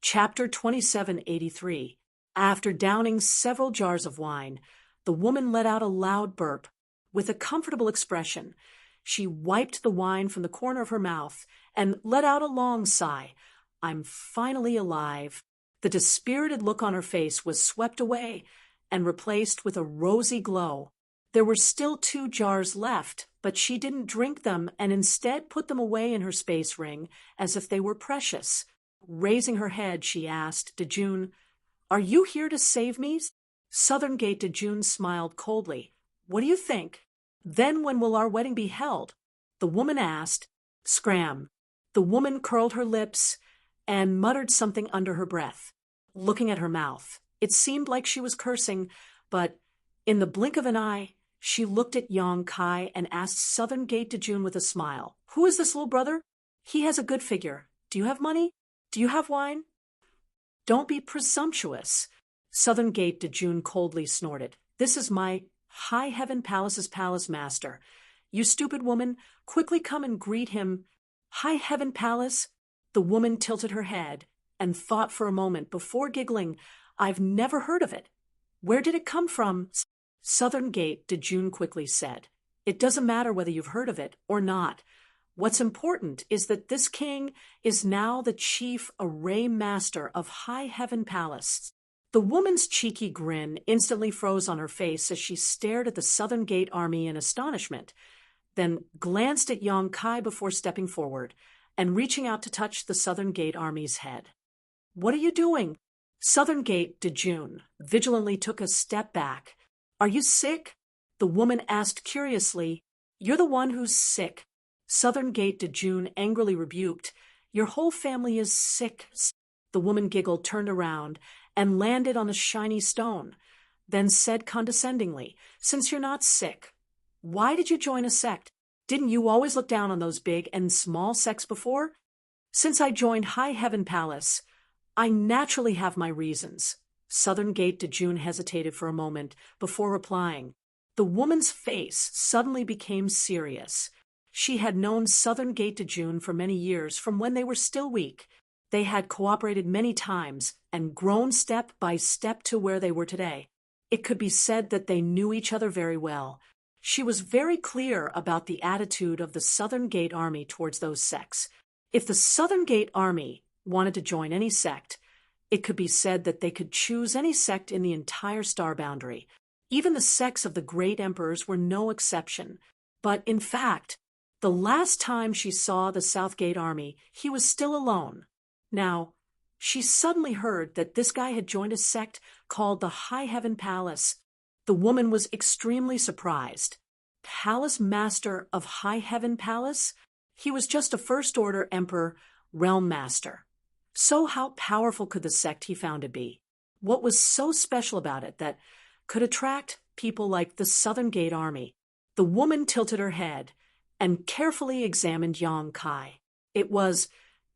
Chapter 2783. After downing several jars of wine, the woman let out a loud burp. With a comfortable expression, she wiped the wine from the corner of her mouth and let out a long sigh. I'm finally alive. The dispirited look on her face was swept away and replaced with a rosy glow. There were still 2 jars left, but she didn't drink them and instead put them away in her space ring as if they were precious. Raising her head, she asked, "Dejun, are you here to save me?" Southern Gate Dejun smiled coldly. "What do you think?" "Then when will our wedding be held?" the woman asked. Scram. The woman curled her lips and muttered something under her breath, looking at her mouth. It seemed like she was cursing, but in the blink of an eye, she looked at Yang Kai and asked Southern Gate Dejun with a smile, "Who is this little brother? He has a good figure. Do you have money? Do you have wine?" "Don't be presumptuous," Southern Gate Dejun coldly snorted. "This is my High Heaven Palace's palace master. You stupid woman, quickly come and greet him." "High Heaven Palace?" The woman tilted her head and thought for a moment before giggling. "I've never heard of it. Where did it come from?" Southern Gate Dejun quickly said, "It doesn't matter whether you've heard of it or not. What's important is that this king is now the chief array master of High Heaven Palace." The woman's cheeky grin instantly froze on her face as she stared at the Southern Gate army in astonishment, then glanced at Yang Kai before stepping forward and reaching out to touch the Southern Gate army's head. "What are you doing?" Southern Gate Dejun vigilantly took a step back. "Are you sick?" the woman asked curiously. "You're the one who's sick," Southern Gate Dejun angrily rebuked. "Your whole family is sick." The woman giggled, turned around, and landed on a shiny stone, then said condescendingly, "Since you're not sick, why did you join a sect? Didn't you always look down on those big and small sects before?" "Since I joined High Heaven Palace, I naturally have my reasons." Southern Gate Dejun hesitated for a moment before replying. The woman's face suddenly became serious. She had known Southern Gate Dejun for many years, from when they were still weak. They had cooperated many times and grown step by step to where they were today. It could be said that they knew each other very well. She was very clear about the attitude of the Southern Gate Army towards those sects. If the Southern Gate Army wanted to join any sect, it could be said that they could choose any sect in the entire star boundary. Even the sects of the great emperors were no exception. But in fact, the last time she saw the Southgate Army, he was still alone. Now, she suddenly heard that this guy had joined a sect called the High Heaven Palace. The woman was extremely surprised. Palace Master of High Heaven Palace? He was just a First Order Emperor, Realm Master. So how powerful could the sect he founded be? What was so special about it that could attract people like the Southern Gate Army? The woman tilted her head and carefully examined Yang Kai. It was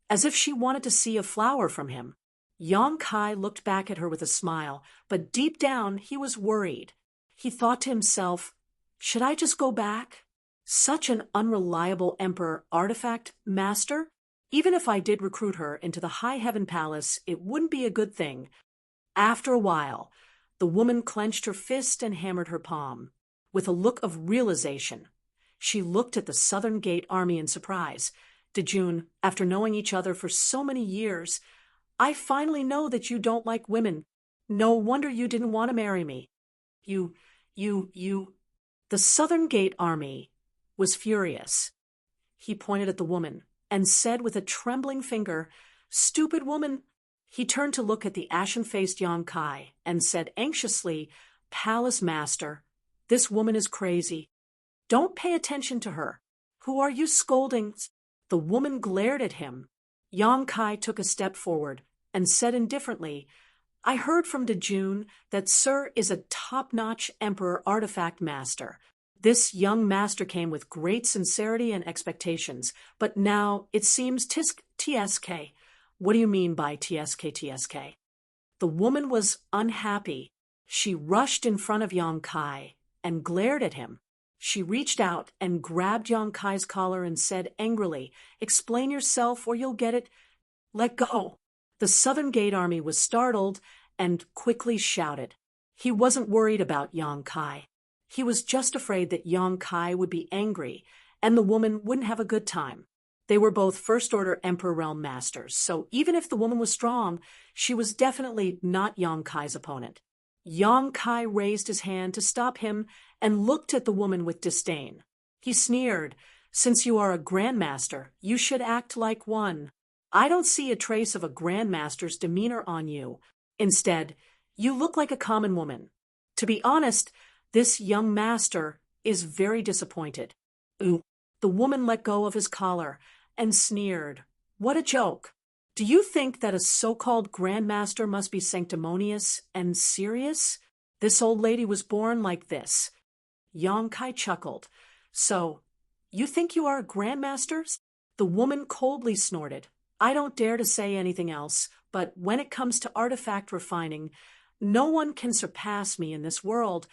as if she wanted to see a flower from him. Yang Kai looked back at her with a smile, but deep down he was worried. He thought to himself, "Should I just go back? Such an unreliable Emperor Artifact Master? Even if I did recruit her into the High Heaven Palace, it wouldn't be a good thing." After a while, the woman clenched her fist and hammered her palm. With a look of realization, she looked at the Southern Gate Army in surprise. "Dejun, after knowing each other for so many years, I finally know that you don't like women. No wonder you didn't want to marry me. You. The Southern Gate Army was furious. He pointed at the woman and said with a trembling finger, "Stupid woman." He turned to look at the ashen-faced Yang Kai and said anxiously, "Palace Master, this woman is crazy. Don't pay attention to her. Who are you scolding?" The woman glared at him. Yang Kai took a step forward and said indifferently, "I heard from Dejun that Sir is a top-notch Emperor Artifact Master. This young master came with great sincerity and expectations, but now it seems TSK. What do you mean by TSK? The woman was unhappy. She rushed in front of Yang Kai and glared at him. She reached out and grabbed Yang Kai's collar and said angrily, "Explain yourself or you'll get it." "Let go." The Southern Gate Army was startled and quickly shouted. He wasn't worried about Yang Kai. He was just afraid that Yang Kai would be angry and the woman wouldn't have a good time. They were both First-Order Emperor Realm Masters, so even if the woman was strong, she was definitely not Yang Kai's opponent. Yang Kai raised his hand to stop him and looked at the woman with disdain. He sneered, "Since you are a Grandmaster, you should act like one. I don't see a trace of a Grandmaster's demeanor on you. Instead, you look like a common woman. To be honest, this young master is very disappointed." Ooh. The woman let go of his collar and sneered. "What a joke! Do you think that a so-called Grandmaster must be sanctimonious and serious? This old lady was born like this." Yang Kai chuckled. "So, you think you are a Grandmaster?" The woman coldly snorted. "I don't dare to say anything else, but when it comes to artifact refining, no one can surpass me in this world."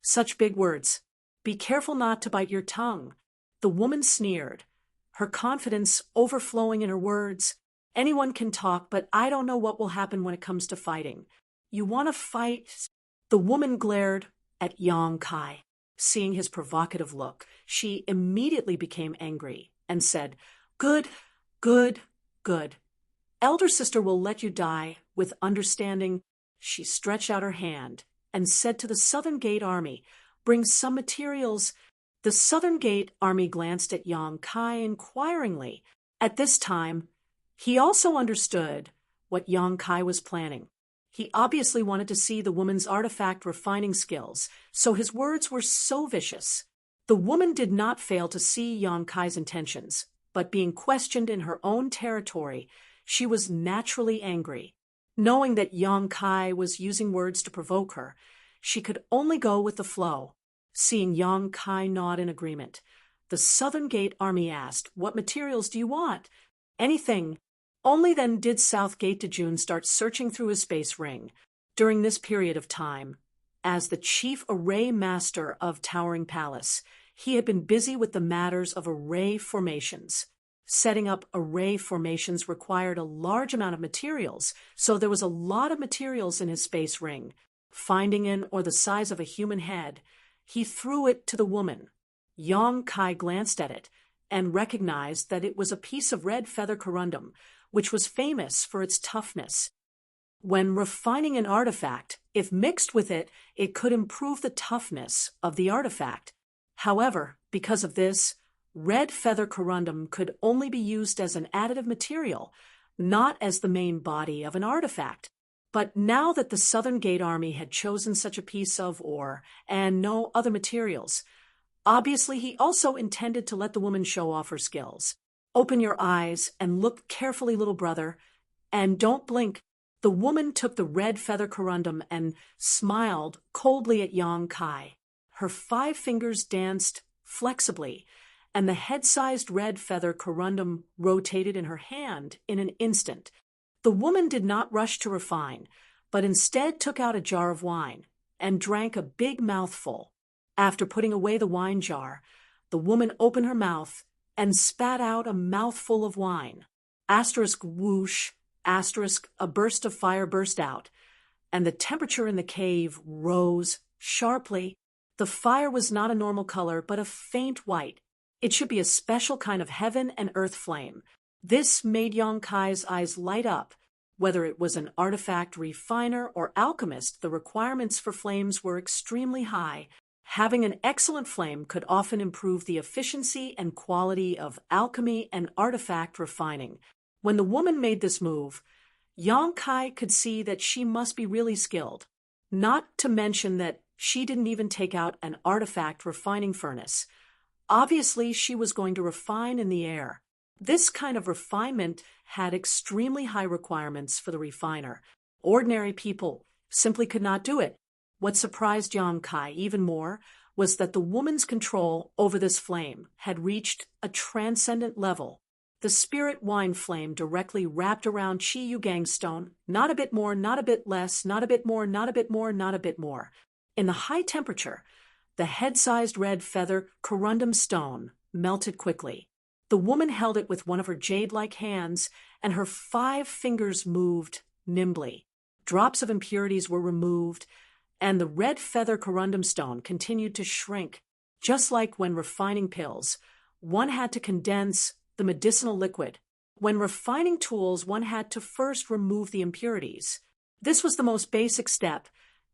Such big words. Be careful not to bite your tongue. The woman sneered, her confidence overflowing in her words. "Anyone can talk, but I don't know what will happen when it comes to fighting. You want to fight?" The woman glared at Yang Kai. Seeing his provocative look, she immediately became angry and said, "Good, good, good. Elder sister will let you die with understanding." She stretched out her hand and said to the Southern Gate Army, "Bring some materials." The Southern Gate Army glanced at Yang Kai inquiringly. At this time, he also understood what Yang Kai was planning. He obviously wanted to see the woman's artifact refining skills, so his words were so vicious. The woman did not fail to see Yang Kai's intentions, but being questioned in her own territory, she was naturally angry. Knowing that Yang Kai was using words to provoke her, she could only go with the flow. Seeing Yang Kai nod in agreement, the Southern Gate Army asked, "What materials do you want?" "Anything." Only then did South Gate de June start searching through his space ring. During this period of time, as the chief array master of Towering Palace, he had been busy with the matters of array formations. Setting up array formations required a large amount of materials, so there was a lot of materials in his space ring. Finding an or the size of a human head, he threw it to the woman. Yang Kai glanced at it and recognized that it was a piece of red feather corundum, which was famous for its toughness. When refining an artifact, if mixed with it, it could improve the toughness of the artifact. However, because of this, red feather corundum could only be used as an additive material, not as the main body of an artifact. But now that the Southern Gate Army had chosen such a piece of ore and no other materials, obviously he also intended to let the woman show off her skills. "Open your eyes and look carefully, little brother, and don't blink." The woman took the red feather corundum and smiled coldly at Yang Kai. Her 5 fingers danced flexibly, and the head-sized red feather corundum rotated in her hand in an instant. The woman did not rush to refine, but instead took out a jar of wine and drank a big mouthful. After putting away the wine jar, the woman opened her mouth and spat out a mouthful of wine. Asterisk whoosh, asterisk a burst of fire burst out, and the temperature in the cave rose sharply. The fire was not a normal color, but a faint white. It should be a special kind of heaven and earth flame. This made Yang Kai's eyes light up. Whether it was an artifact refiner or alchemist, the requirements for flames were extremely high. Having an excellent flame could often improve the efficiency and quality of alchemy and artifact refining. When the woman made this move, Yang Kai could see that she must be really skilled. Not to mention that she didn't even take out an artifact refining furnace. Obviously, she was going to refine in the air. This kind of refinement had extremely high requirements for the refiner. Ordinary people simply could not do it. What surprised Yang Kai even more was that the woman's control over this flame had reached a transcendent level. The spirit wine flame directly wrapped around Chi Yu Gangstone, not a bit more, not a bit less, not a bit more, not a bit more, not a bit more. In the high temperature, the head-sized red feather corundum stone melted quickly. The The woman held it with one of her jade-like hands, and her 5 fingers moved nimbly. Drops of impurities were removed, and the red feather corundum stone continued to shrink. Just like when refining pills, one had to condense the medicinal liquid. When refining tools, one had to first remove the impurities. This was the most basic step,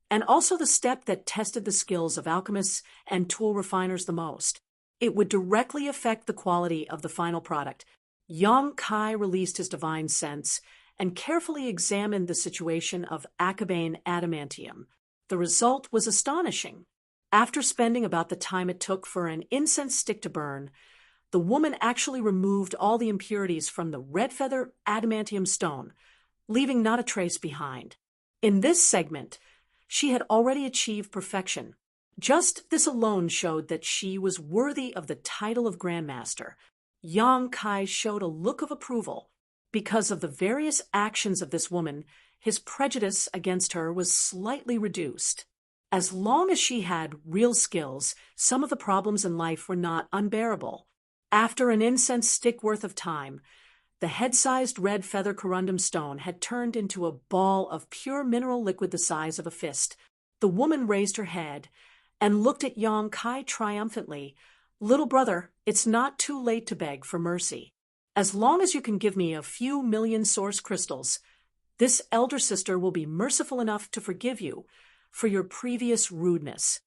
and also the step that tested the skills of alchemists and tool refiners the most. It would directly affect the quality of the final product. Yang Kai released his divine sense and carefully examined the situation of Acabane adamantium. The result was astonishing. After spending about the time it took for an incense stick to burn, the woman actually removed all the impurities from the red feather adamantium stone, leaving not a trace behind. In this segment, she had already achieved perfection. Just this alone showed that she was worthy of the title of Grandmaster. Yang Kai showed a look of approval. Because of the various actions of this woman, his prejudice against her was slightly reduced. As long as she had real skills, some of the problems in life were not unbearable. After an incense stick worth of time, the head-sized red feather corundum stone had turned into a ball of pure mineral liquid the size of a fist. The woman raised her head and looked at Yang Kai triumphantly. "Little brother, it's not too late to beg for mercy. As long as you can give me a few million source crystals, this elder sister will be merciful enough to forgive you for your previous rudeness."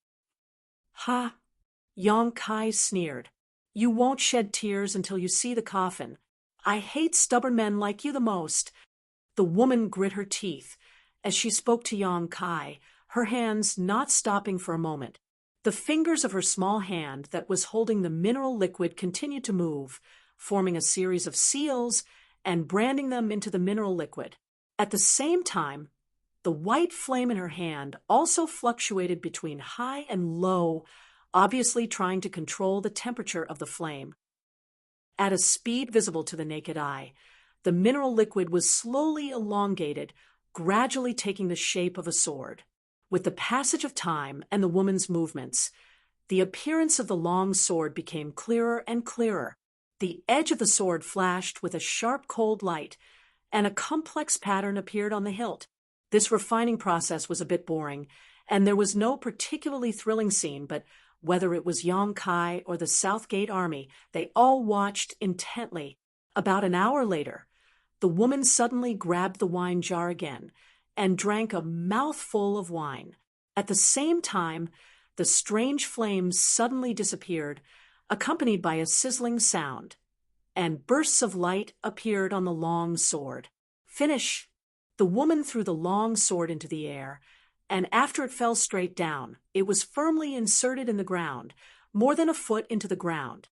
"Ha!" Yang Kai sneered. "You won't shed tears until you see the coffin. I hate stubborn men like you the most." The woman grit her teeth as she spoke to Yang Kai, her hands not stopping for a moment. The fingers of her small hand that was holding the mineral liquid continued to move, forming a series of seals and branding them into the mineral liquid. At the same time, the white flame in her hand also fluctuated between high and low, obviously trying to control the temperature of the flame. At a speed visible to the naked eye, the mineral liquid was slowly elongated, gradually taking the shape of a sword. With the passage of time and the woman's movements, the appearance of the long sword became clearer and clearer. The edge of the sword flashed with a sharp cold light, and a complex pattern appeared on the hilt. This refining process was a bit boring, and there was no particularly thrilling scene, but whether it was Yang Kai or the Southgate Army, they all watched intently. About an hour later, the woman suddenly grabbed the wine jar again and drank a mouthful of wine. At the same time, the strange flames suddenly disappeared, accompanied by a sizzling sound, and bursts of light appeared on the long sword. "Finish!" The woman threw the long sword into the air, and after it fell straight down, it was firmly inserted in the ground, more than a foot into the ground.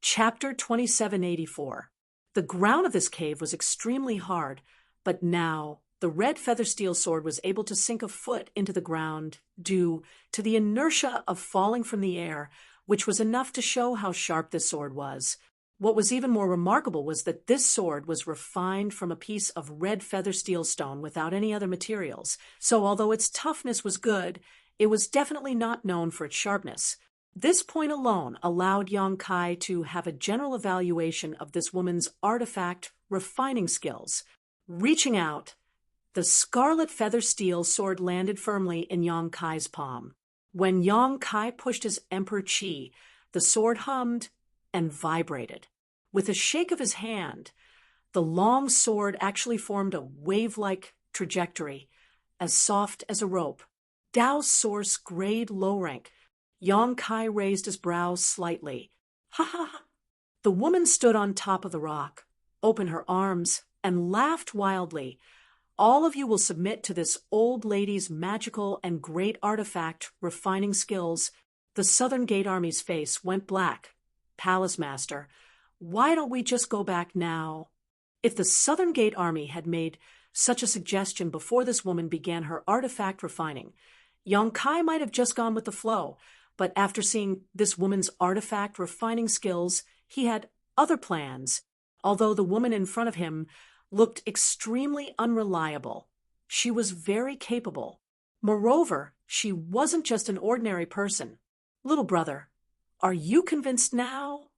Chapter 2784. The ground of this cave was extremely hard, but now the red feather steel sword was able to sink a foot into the ground due to the inertia of falling from the air, which was enough to show how sharp this sword was. What was even more remarkable was that this sword was refined from a piece of red feather steel stone without any other materials, so although its toughness was good, it was definitely not known for its sharpness. This point alone allowed Yang Kai to have a general evaluation of this woman's artifact refining skills. Reaching out, the scarlet feather steel sword landed firmly in Yang Kai's palm. When Yang Kai pushed his emperor chi, the sword hummed and vibrated. With a shake of his hand, the long sword actually formed a wave-like trajectory, as soft as a rope. Dao source grade low rank. Yang Kai raised his brows slightly. "Ha ha ha!" The woman stood on top of the rock, opened her arms, and laughed wildly. "All of you will submit to this old lady's magical and great artifact refining skills." The Southern Gate Army's face went black. "Palace Master, why don't we just go back now?" If the Southern Gate Army had made such a suggestion before this woman began her artifact refining, Yang Kai might have just gone with the flow, but after seeing this woman's artifact refining skills, he had other plans. Although the woman in front of him looked extremely unreliable, she was very capable. Moreover, she wasn't just an ordinary person. "Little brother, are you convinced now?"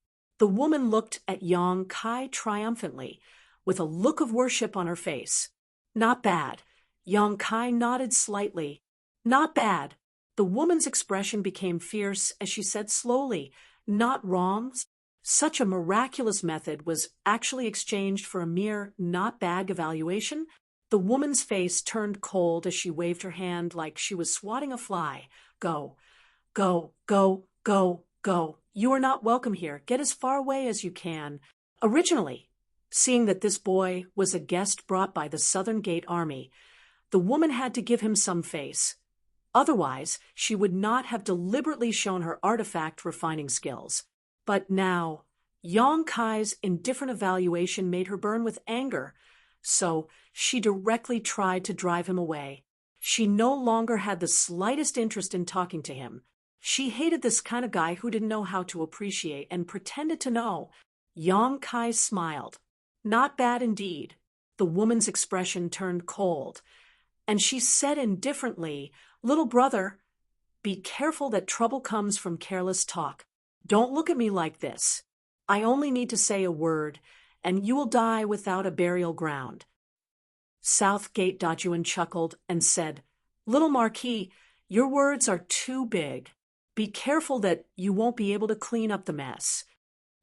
The woman looked at Yang Kai triumphantly, with a look of worship on her face. Not bad. Yang Kai nodded slightly. Not bad. The woman's expression became fierce as she said slowly, not wrong. Such a miraculous method was actually exchanged for a mere not bad evaluation. The woman's face turned cold as she waved her hand like she was swatting a fly. Go, go, go, go, go. You are not welcome here. Get as far away as you can. Originally, seeing that this boy was a guest brought by the Southern Gate Army, the woman had to give him some face. Otherwise, she would not have deliberately shown her artifact refining skills. But now, Yang Kai's indifferent evaluation made her burn with anger, so she directly tried to drive him away. She no longer had the slightest interest in talking to him. She hated this kind of guy who didn't know how to appreciate and pretended to know. Yang Kai smiled. Not bad indeed. The woman's expression turned cold, and she said indifferently, "Little brother, be careful that trouble comes from careless talk. Don't look at me like this. I only need to say a word, and you will die without a burial ground." Southgate Dajuan chuckled and said, "Little Marquis, your words are too big. Be careful that you won't be able to clean up the mess."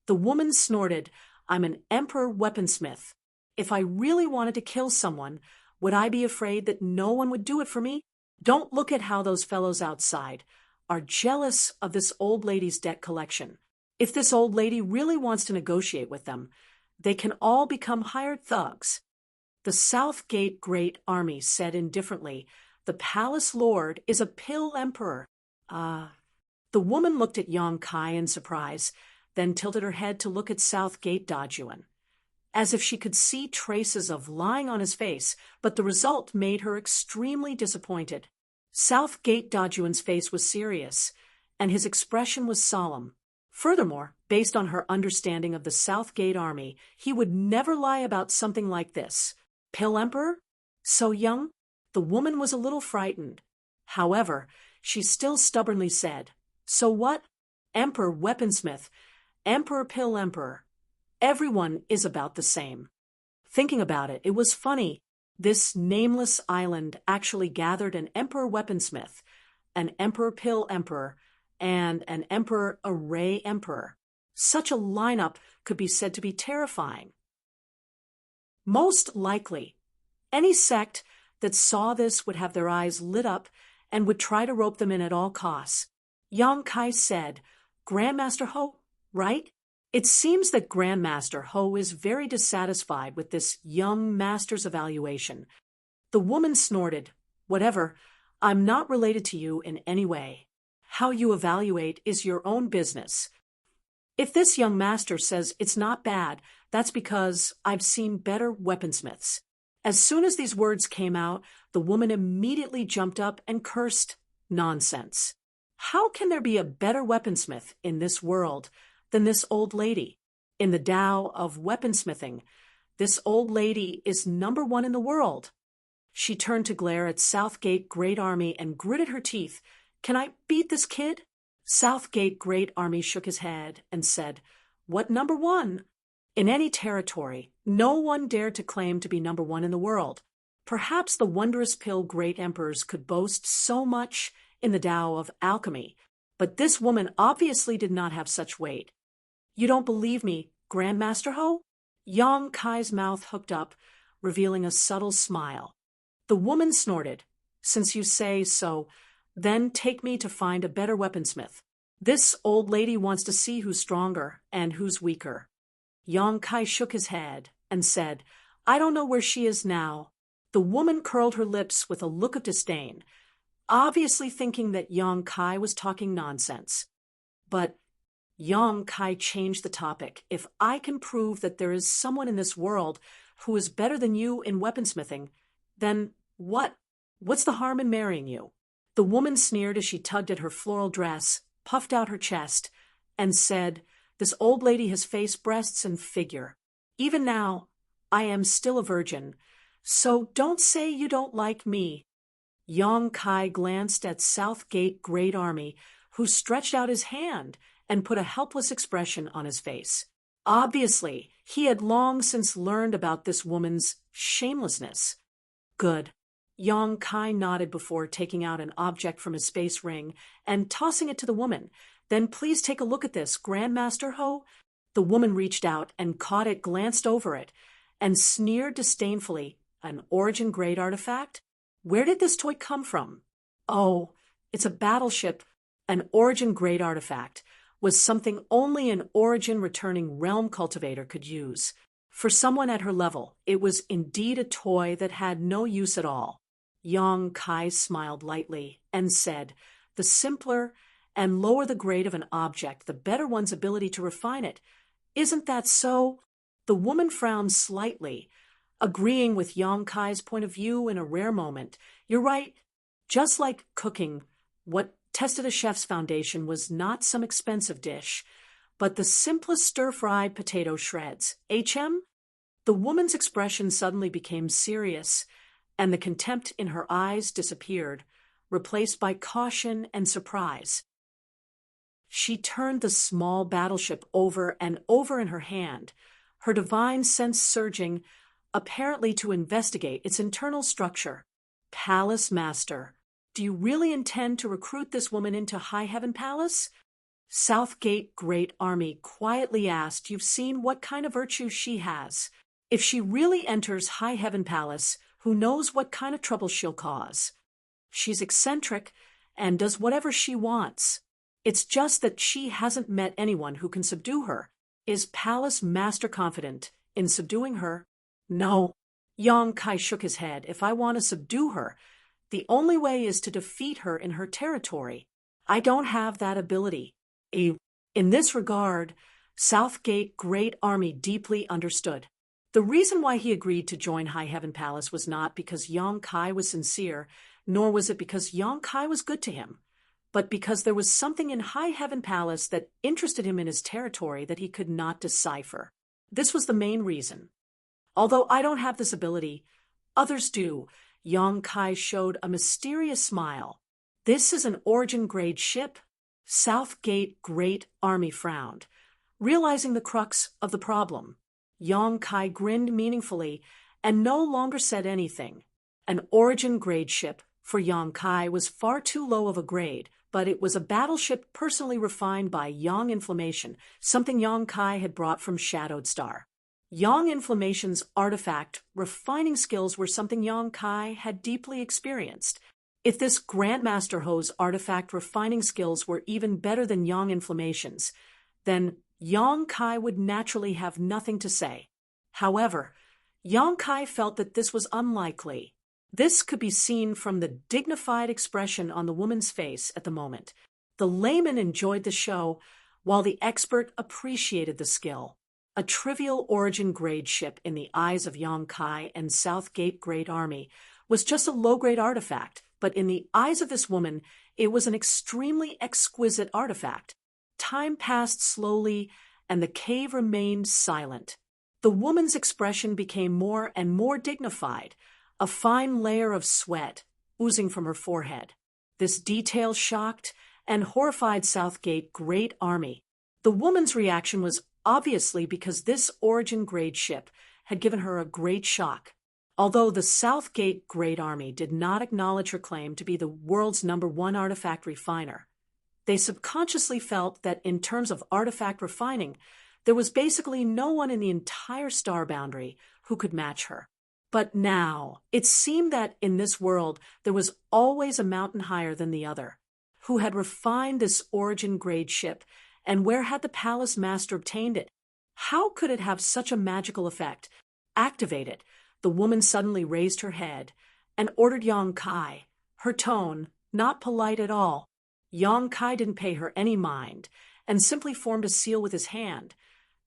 The woman snorted, "I'm an emperor weaponsmith. If I really wanted to kill someone, would I be afraid that no one would do it for me? Don't look at how those fellows outside are jealous of this old lady's debt collection. If this old lady really wants to negotiate with them, they can all become hired thugs." The Southgate Great Army said indifferently, "The palace lord is a pill emperor." The woman looked at Yang Kai in surprise, then tilted her head to look at Southgate Dajuan, as if she could see traces of lying on his face, but the result made her extremely disappointed. Southgate Dajuan's face was serious, and his expression was solemn. Furthermore, based on her understanding of the Southgate Army, he would never lie about something like this. Pill Emperor? So young? The woman was a little frightened. However, she still stubbornly said, "So what? Emperor Weaponsmith, Emperor Pill Emperor. Everyone is about the same." Thinking about it, it was funny. This nameless island actually gathered an Emperor Weaponsmith, an Emperor Pill Emperor, and an Emperor Array Emperor. Such a lineup could be said to be terrifying. Most likely, any sect that saw this would have their eyes lit up and would try to rope them in at all costs. Yang Kai said, "Grandmaster Ho, right?" It seems that Grandmaster Ho is very dissatisfied with this young master's evaluation. The woman snorted, "Whatever, I'm not related to you in any way. How you evaluate is your own business. If this young master says it's not bad, that's because I've seen better weaponsmiths." As soon as these words came out, the woman immediately jumped up and cursed, "Nonsense. How can there be a better weaponsmith in this world than this old lady? In the Tao of weaponsmithing, this old lady is number one in the world." She turned to glare at Southgate Great Army and gritted her teeth. "Can I beat this kid?" Southgate Great Army shook his head and said, "What number one? In any territory, no one dared to claim to be number one in the world. Perhaps the wondrous pill great emperors could boast so much in the Tao of alchemy, but this woman obviously did not have such weight. You don't believe me, Grandmaster Ho?" Yang Kai's mouth hooked up, revealing a subtle smile. The woman snorted, "Since you say so, then take me to find a better weaponsmith. This old lady wants to see who's stronger and who's weaker." Yang Kai shook his head and said, "I don't know where she is now." The woman curled her lips with a look of disdain, obviously thinking that Yang Kai was talking nonsense. But Yang Kai changed the topic. "If I can prove that there is someone in this world who is better than you in weaponsmithing, then what's the harm in marrying you?" The woman sneered as she tugged at her floral dress, puffed out her chest, and said, "This old lady has face, breasts, and figure. Even now, I am still a virgin, so don't say you don't like me." Yang Kai glanced at Southgate Great Army, who stretched out his hand and put a helpless expression on his face. Obviously, he had long since learned about this woman's shamelessness. Good. Yang Kai nodded before taking out an object from his space ring and tossing it to the woman. Then please take a look at this, Grandmaster Ho. The woman reached out and caught it, glanced over it, and sneered disdainfully. An Origin Grade artifact? Where did this toy come from? Oh, it's a battleship. An Origin Grade artifact was something only an Origin returning realm cultivator could use. For someone at her level, it was indeed a toy that had no use at all. Yang Kai smiled lightly and said, the simpler and lower the grade of an object, the better one's ability to refine it. Isn't that so? The woman frowned slightly, agreeing with Yang Kai's point of view in a rare moment. You're right. Just like cooking, what tested a chef's foundation was not some expensive dish, but the simplest stir-fried potato shreds. HM? The woman's expression suddenly became serious, and the contempt in her eyes disappeared, replaced by caution and surprise. She turned the small battleship over and over in her hand, her divine sense surging, apparently to investigate its internal structure. Palace Master, do you really intend to recruit this woman into High Heaven Palace? Southgate Great Army quietly asked. You've seen what kind of virtue she has. If she really enters High Heaven Palace, who knows what kind of trouble she'll cause? She's eccentric and does whatever she wants. It's just that she hasn't met anyone who can subdue her. Is Palace Master confident in subduing her? No. Yang Kai shook his head. If I want to subdue her, the only way is to defeat her in her territory. I don't have that ability. In this regard, Southgate Great Army deeply understood. The reason why he agreed to join High Heaven Palace was not because Yang Kai was sincere, nor was it because Yang Kai was good to him, but because there was something in High Heaven Palace that interested him in his territory that he could not decipher. This was the main reason. Although I don't have this ability, others do. Yang Kai showed a mysterious smile. This is an Origin Grade ship? Southgate Great Army frowned, realizing the crux of the problem. Yang Kai grinned meaningfully and no longer said anything. An Origin Grade ship for Yang Kai was far too low of a grade, but it was a battleship personally refined by Yang Inflammation, something Yang Kai had brought from Shadowed Star. Yang Inflammation's artifact refining skills were something Yang Kai had deeply experienced. If this Grandmaster Ho's artifact refining skills were even better than Yang Inflammation's, then Yang Kai would naturally have nothing to say. However, Yang Kai felt that this was unlikely. This could be seen from the dignified expression on the woman's face at the moment. The layman enjoyed the show, while the expert appreciated the skill. A trivial Origin Grade ship in the eyes of Yang Kai and Southgate Great Army was just a low-grade artifact, but in the eyes of this woman, it was an extremely exquisite artifact. Time passed slowly, and the cave remained silent. The woman's expression became more and more dignified, a fine layer of sweat oozing from her forehead. This detail shocked and horrified Southgate Great Army. The woman's reaction was obviously because this Origin Grade ship had given her a great shock. Although the Southgate Great Army did not acknowledge her claim to be the world's #1 artifact refiner, they subconsciously felt that in terms of artifact refining, there was basically no one in the entire star boundary who could match her. But now, it seemed that in this world there was always a mountain higher than the other. Who had refined this Origin Grade ship, and where had the Palace Master obtained it? How could it have such a magical effect? Activate it. The woman suddenly raised her head and ordered Yang Kai, her tone not polite at all. Yang Kai didn't pay her any mind and simply formed a seal with his hand,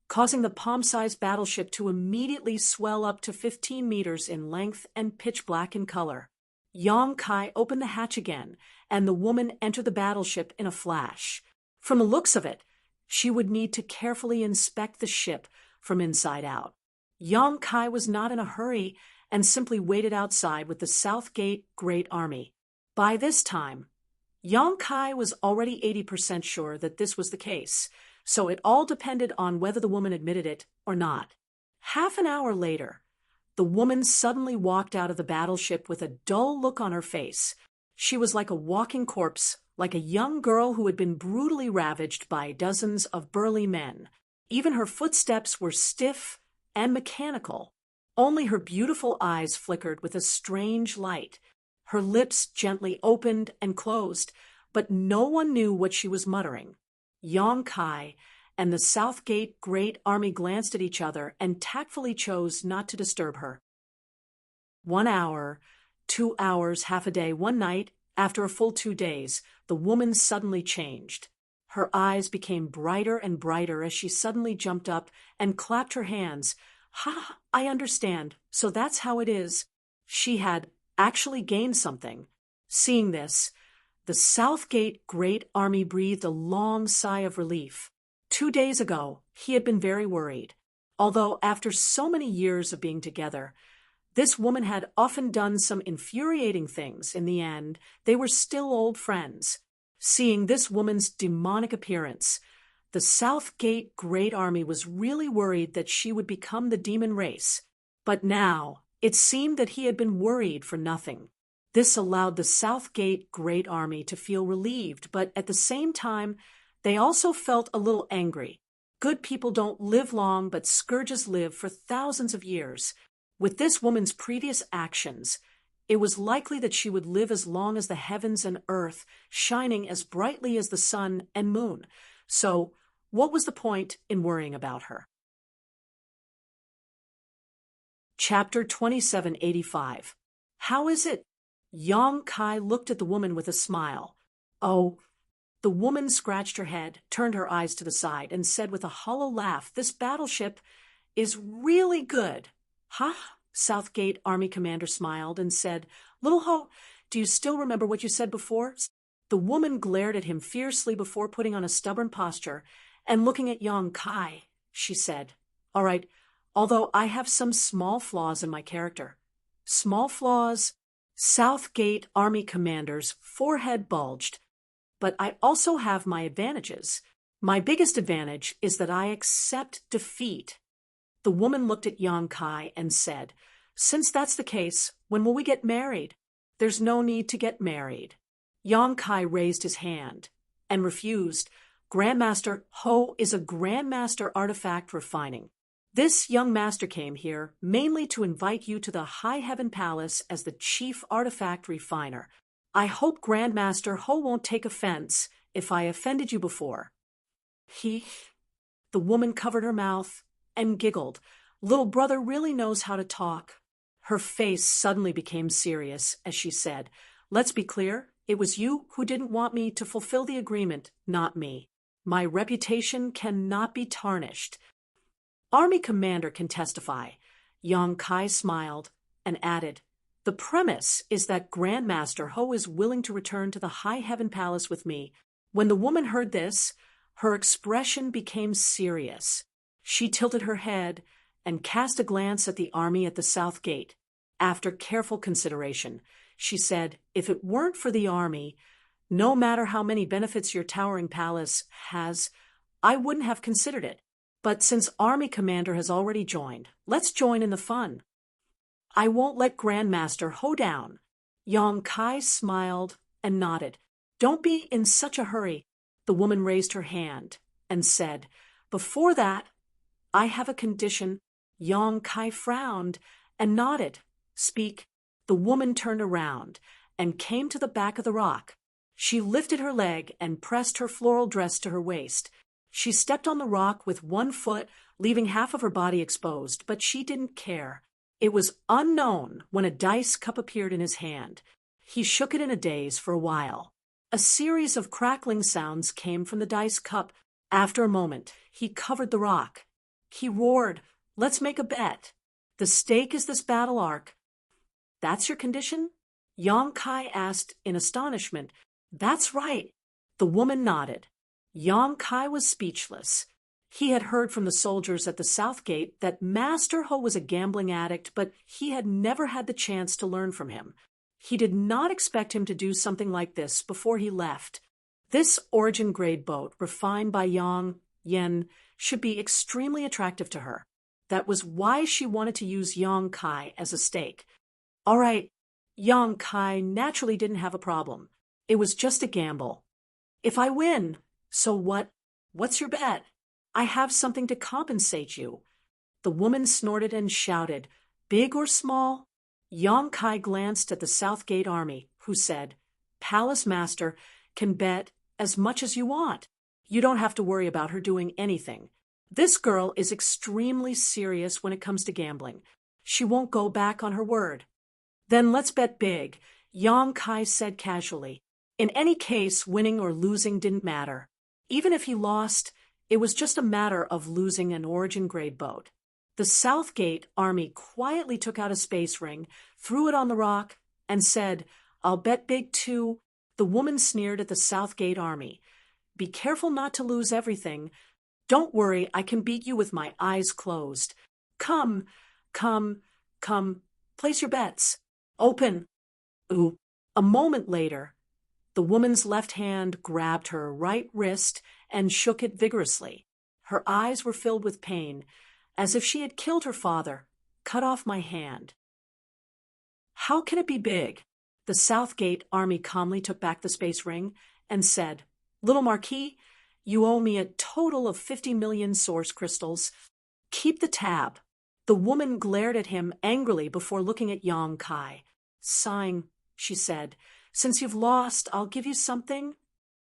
causing the palm-sized battleship to immediately swell up to 15 meters in length and pitch black in color. Yang Kai opened the hatch again, and the woman entered the battleship in a flash. From the looks of it, she would need to carefully inspect the ship from inside out. Yang Kai was not in a hurry and simply waited outside with the Southgate Great Army. By this time, Yang Kai was already 80% sure that this was the case. so it all depended on whether the woman admitted it or not. Half an hour later, the woman suddenly walked out of the battleship with a dull look on her face. She was like a walking corpse, like a young girl who had been brutally ravaged by dozens of burly men. Even her footsteps were stiff and mechanical. Only her beautiful eyes flickered with a strange light. Her lips gently opened and closed, but no one knew what she was muttering. Yong Kai and the Southgate Great Army glanced at each other and tactfully chose not to disturb her. 1 hour, 2 hours, half a day, one night, after a full 2 days, the woman suddenly changed. Her eyes became brighter and brighter as she suddenly jumped up and clapped her hands. "Ha, I understand. So that's how it is." She had actually gained something. Seeing this, the Southgate Great Army breathed a long sigh of relief. 2 days ago, he had been very worried. Although after so many years of being together, this woman had often done some infuriating things, in the end, they were still old friends. Seeing this woman's demonic appearance, the Southgate Great Army was really worried that she would become the demon race. But now, it seemed that he had been worried for nothing. This allowed the Southgate Great Army to feel relieved, but at the same time, they also felt a little angry. Good people don't live long, but scourges live for thousands of years. With this woman's previous actions, it was likely that she would live as long as the heavens and earth, shining as brightly as the sun and moon. So, what was the point in worrying about her? Chapter 2785. How is it? Yong Kai looked at the woman with a smile. Oh. The woman scratched her head, turned her eyes to the side, and said with a hollow laugh, "This battleship is really good." "Huh?" Southgate Army Commander smiled and said, "Little Ho, do you still remember what you said before?" The woman glared at him fiercely before putting on a stubborn posture, and looking at Yong Kai, she said, "All right, although I have some small flaws in my character." Small flaws? Southgate Army Commander's forehead bulged. "But I also have my advantages. My biggest advantage is that I accept defeat." The woman looked at Yong Kai and said, "Since that's the case, when will we get married?" "There's no need to get married." Yong Kai raised his hand and refused. "Grandmaster Ho is a Grandmaster Artifact Refining. This young master came here mainly to invite you to the High Heaven Palace as the Chief Artifact Refiner. I hope Grandmaster Ho won't take offense if I offended you before." The woman covered her mouth and giggled. Little brother really knows how to talk. Her face suddenly became serious as she said, "Let's be clear, it was you who didn't want me to fulfill the agreement, not me. My reputation cannot be tarnished." Army Commander can testify. Yong Kai smiled and added, "The premise is that Grandmaster Ho is willing to return to the High Heaven Palace with me." When the woman heard this, her expression became serious. She tilted her head and cast a glance at the army at the south gate. After careful consideration, she said, "If it weren't for the army, no matter how many benefits your towering palace has, I wouldn't have considered it. But since Army Commander has already joined, let's join in the fun. I won't let Grandmaster Ho down." Yong Kai smiled and nodded. "Don't be in such a hurry." The woman raised her hand and said, "Before that, I have a condition." Yong Kai frowned and nodded. "Speak." The woman turned around and came to the back of the rock. She lifted her leg and pressed her floral dress to her waist. She stepped on the rock with one foot, leaving half of her body exposed, but she didn't care. It was unknown when a dice cup appeared in his hand. He shook it in a daze for a while. A series of crackling sounds came from the dice cup. After a moment, he covered the rock. He roared, "Let's make a bet. The stake is this battle arc." "That's your condition?" Yong Kai asked in astonishment. "That's right." The woman nodded. Yong Kai was speechless. He had heard from the soldiers at the south gate that Master Ho was a gambling addict, but he had never had the chance to learn from him. He did not expect him to do something like this before he left. This origin grade boat, refined by Yong yen should be extremely attractive to her. That was why she wanted to use Yang Kai as a stake. All right, Yang Kai naturally didn't have a problem. It was just a gamble. If I win, so what? What's your bet? I have something to compensate you. The woman snorted and shouted, big or small? Yang Kai glanced at the South Gate Army, who said, Palace Master can bet as much as you want. You don't have to worry about her doing anything. This girl is extremely serious when it comes to gambling. She won't go back on her word. Then let's bet big, Yang Kai said casually. In any case, winning or losing didn't matter. Even if he lost, it was just a matter of losing an origin-grade boat. The South Gate Army quietly took out a space ring, threw it on the rock, and said, I'll bet big too. The woman sneered at the South Gate Army. Be careful not to lose everything. Don't worry, I can beat you with my eyes closed. Come, place your bets. Open. Ooh. A moment later, the woman's left hand grabbed her right wrist and shook it vigorously. Her eyes were filled with pain, as if she had killed her father. Cut off my hand. How can it be big? The South Gate Army calmly took back the space ring and said, Little Marquis, you owe me a total of 50 million source crystals. Keep the tab. The woman glared at him angrily before looking at Yang Kai. Sighing, she said, Since you've lost, I'll give you something.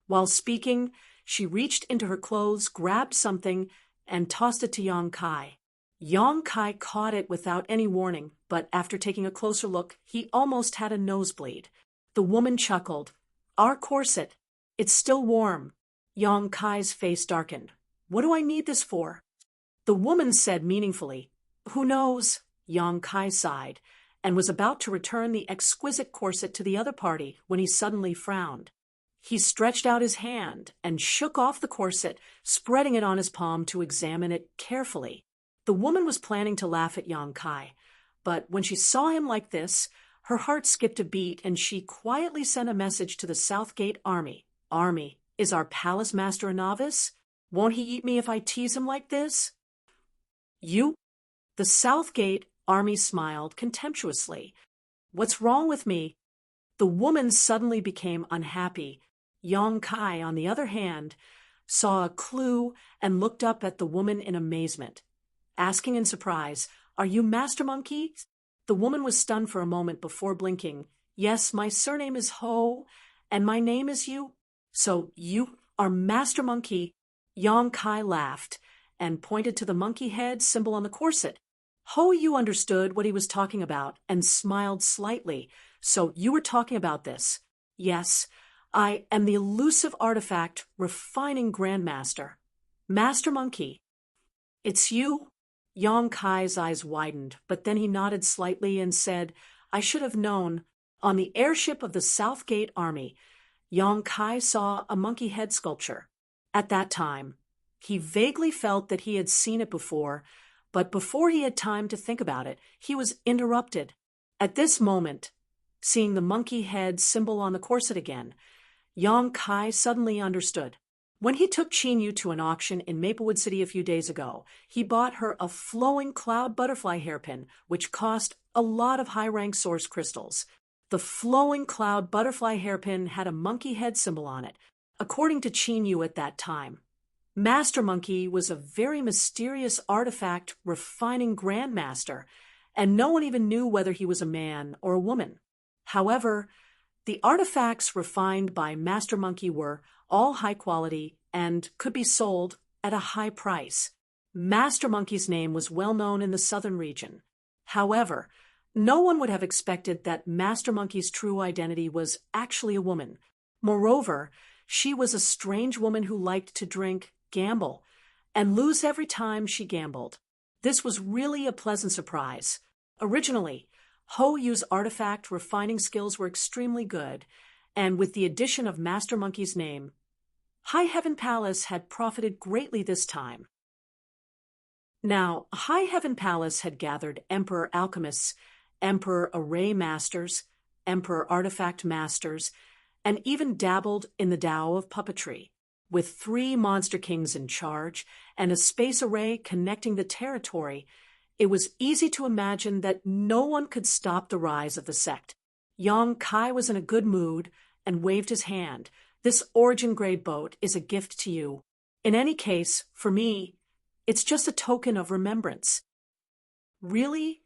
While speaking, she reached into her clothes, grabbed something, and tossed it to Yang Kai. Yang Kai caught it without any warning, but after taking a closer look, he almost had a nosebleed. The woman chuckled. Our corset. It's still warm. Yang Kai's face darkened. What do I need this for? The woman said meaningfully, Who knows? Yang Kai sighed, and was about to return the exquisite corset to the other party when he suddenly frowned. He stretched out his hand and shook off the corset, spreading it on his palm to examine it carefully. The woman was planning to laugh at Yang Kai, but when she saw him like this, her heart skipped a beat and she quietly sent a message to the South Gate Army. Army, is our palace master a novice? Won't he eat me if I tease him like this? You? The South Gate Army smiled contemptuously. What's wrong with me? The woman suddenly became unhappy. Yang Kai, on the other hand, saw a clue and looked up at the woman in amazement. Asking in surprise, Are you Master Monkey? The woman was stunned for a moment before blinking. Yes, my surname is Ho, and my name is you. So you are Master Monkey. Yang Kai laughed and pointed to the monkey head symbol on the corset. Ho Yu understood what he was talking about and smiled slightly. So you were talking about this. Yes, I am the elusive artifact refining Grandmaster. Master Monkey. It's you? Yang Kai's eyes widened, but then he nodded slightly and said, I should have known. On the airship of the South Gate Army, Yang Kai saw a monkey head sculpture. At that time, he vaguely felt that he had seen it before, but before he had time to think about it, he was interrupted. At this moment, seeing the monkey head symbol on the corset again, Yang Kai suddenly understood. When he took Chinyu to an auction in Maplewood City a few days ago, he bought her a flowing cloud butterfly hairpin, which cost a lot of high-rank source crystals. The flowing cloud butterfly hairpin had a monkey head symbol on it, according to Chinyu at that time. Master Monkey was a very mysterious artifact refining Grandmaster, and no one even knew whether he was a man or a woman. However, the artifacts refined by Master Monkey were all high quality and could be sold at a high price. Master Monkey's name was well known in the southern region. However, no one would have expected that Master Monkey's true identity was actually a woman. Moreover, she was a strange woman who liked to drink, gamble, and lose every time she gambled. This was really a pleasant surprise. Originally, Ho Yu's artifact refining skills were extremely good, and with the addition of Master Monkey's name, High Heaven Palace had profited greatly this time. Now, High Heaven Palace had gathered Emperor Alchemists, Emperor Array Masters, Emperor Artifact Masters, and even dabbled in the Tao of puppetry. With 3 monster kings in charge and a space array connecting the territory, it was easy to imagine that no one could stop the rise of the sect. Yang Kai was in a good mood and waved his hand. "This origin-grade boat is a gift to you. In any case, for me, it's just a token of remembrance." "Really?"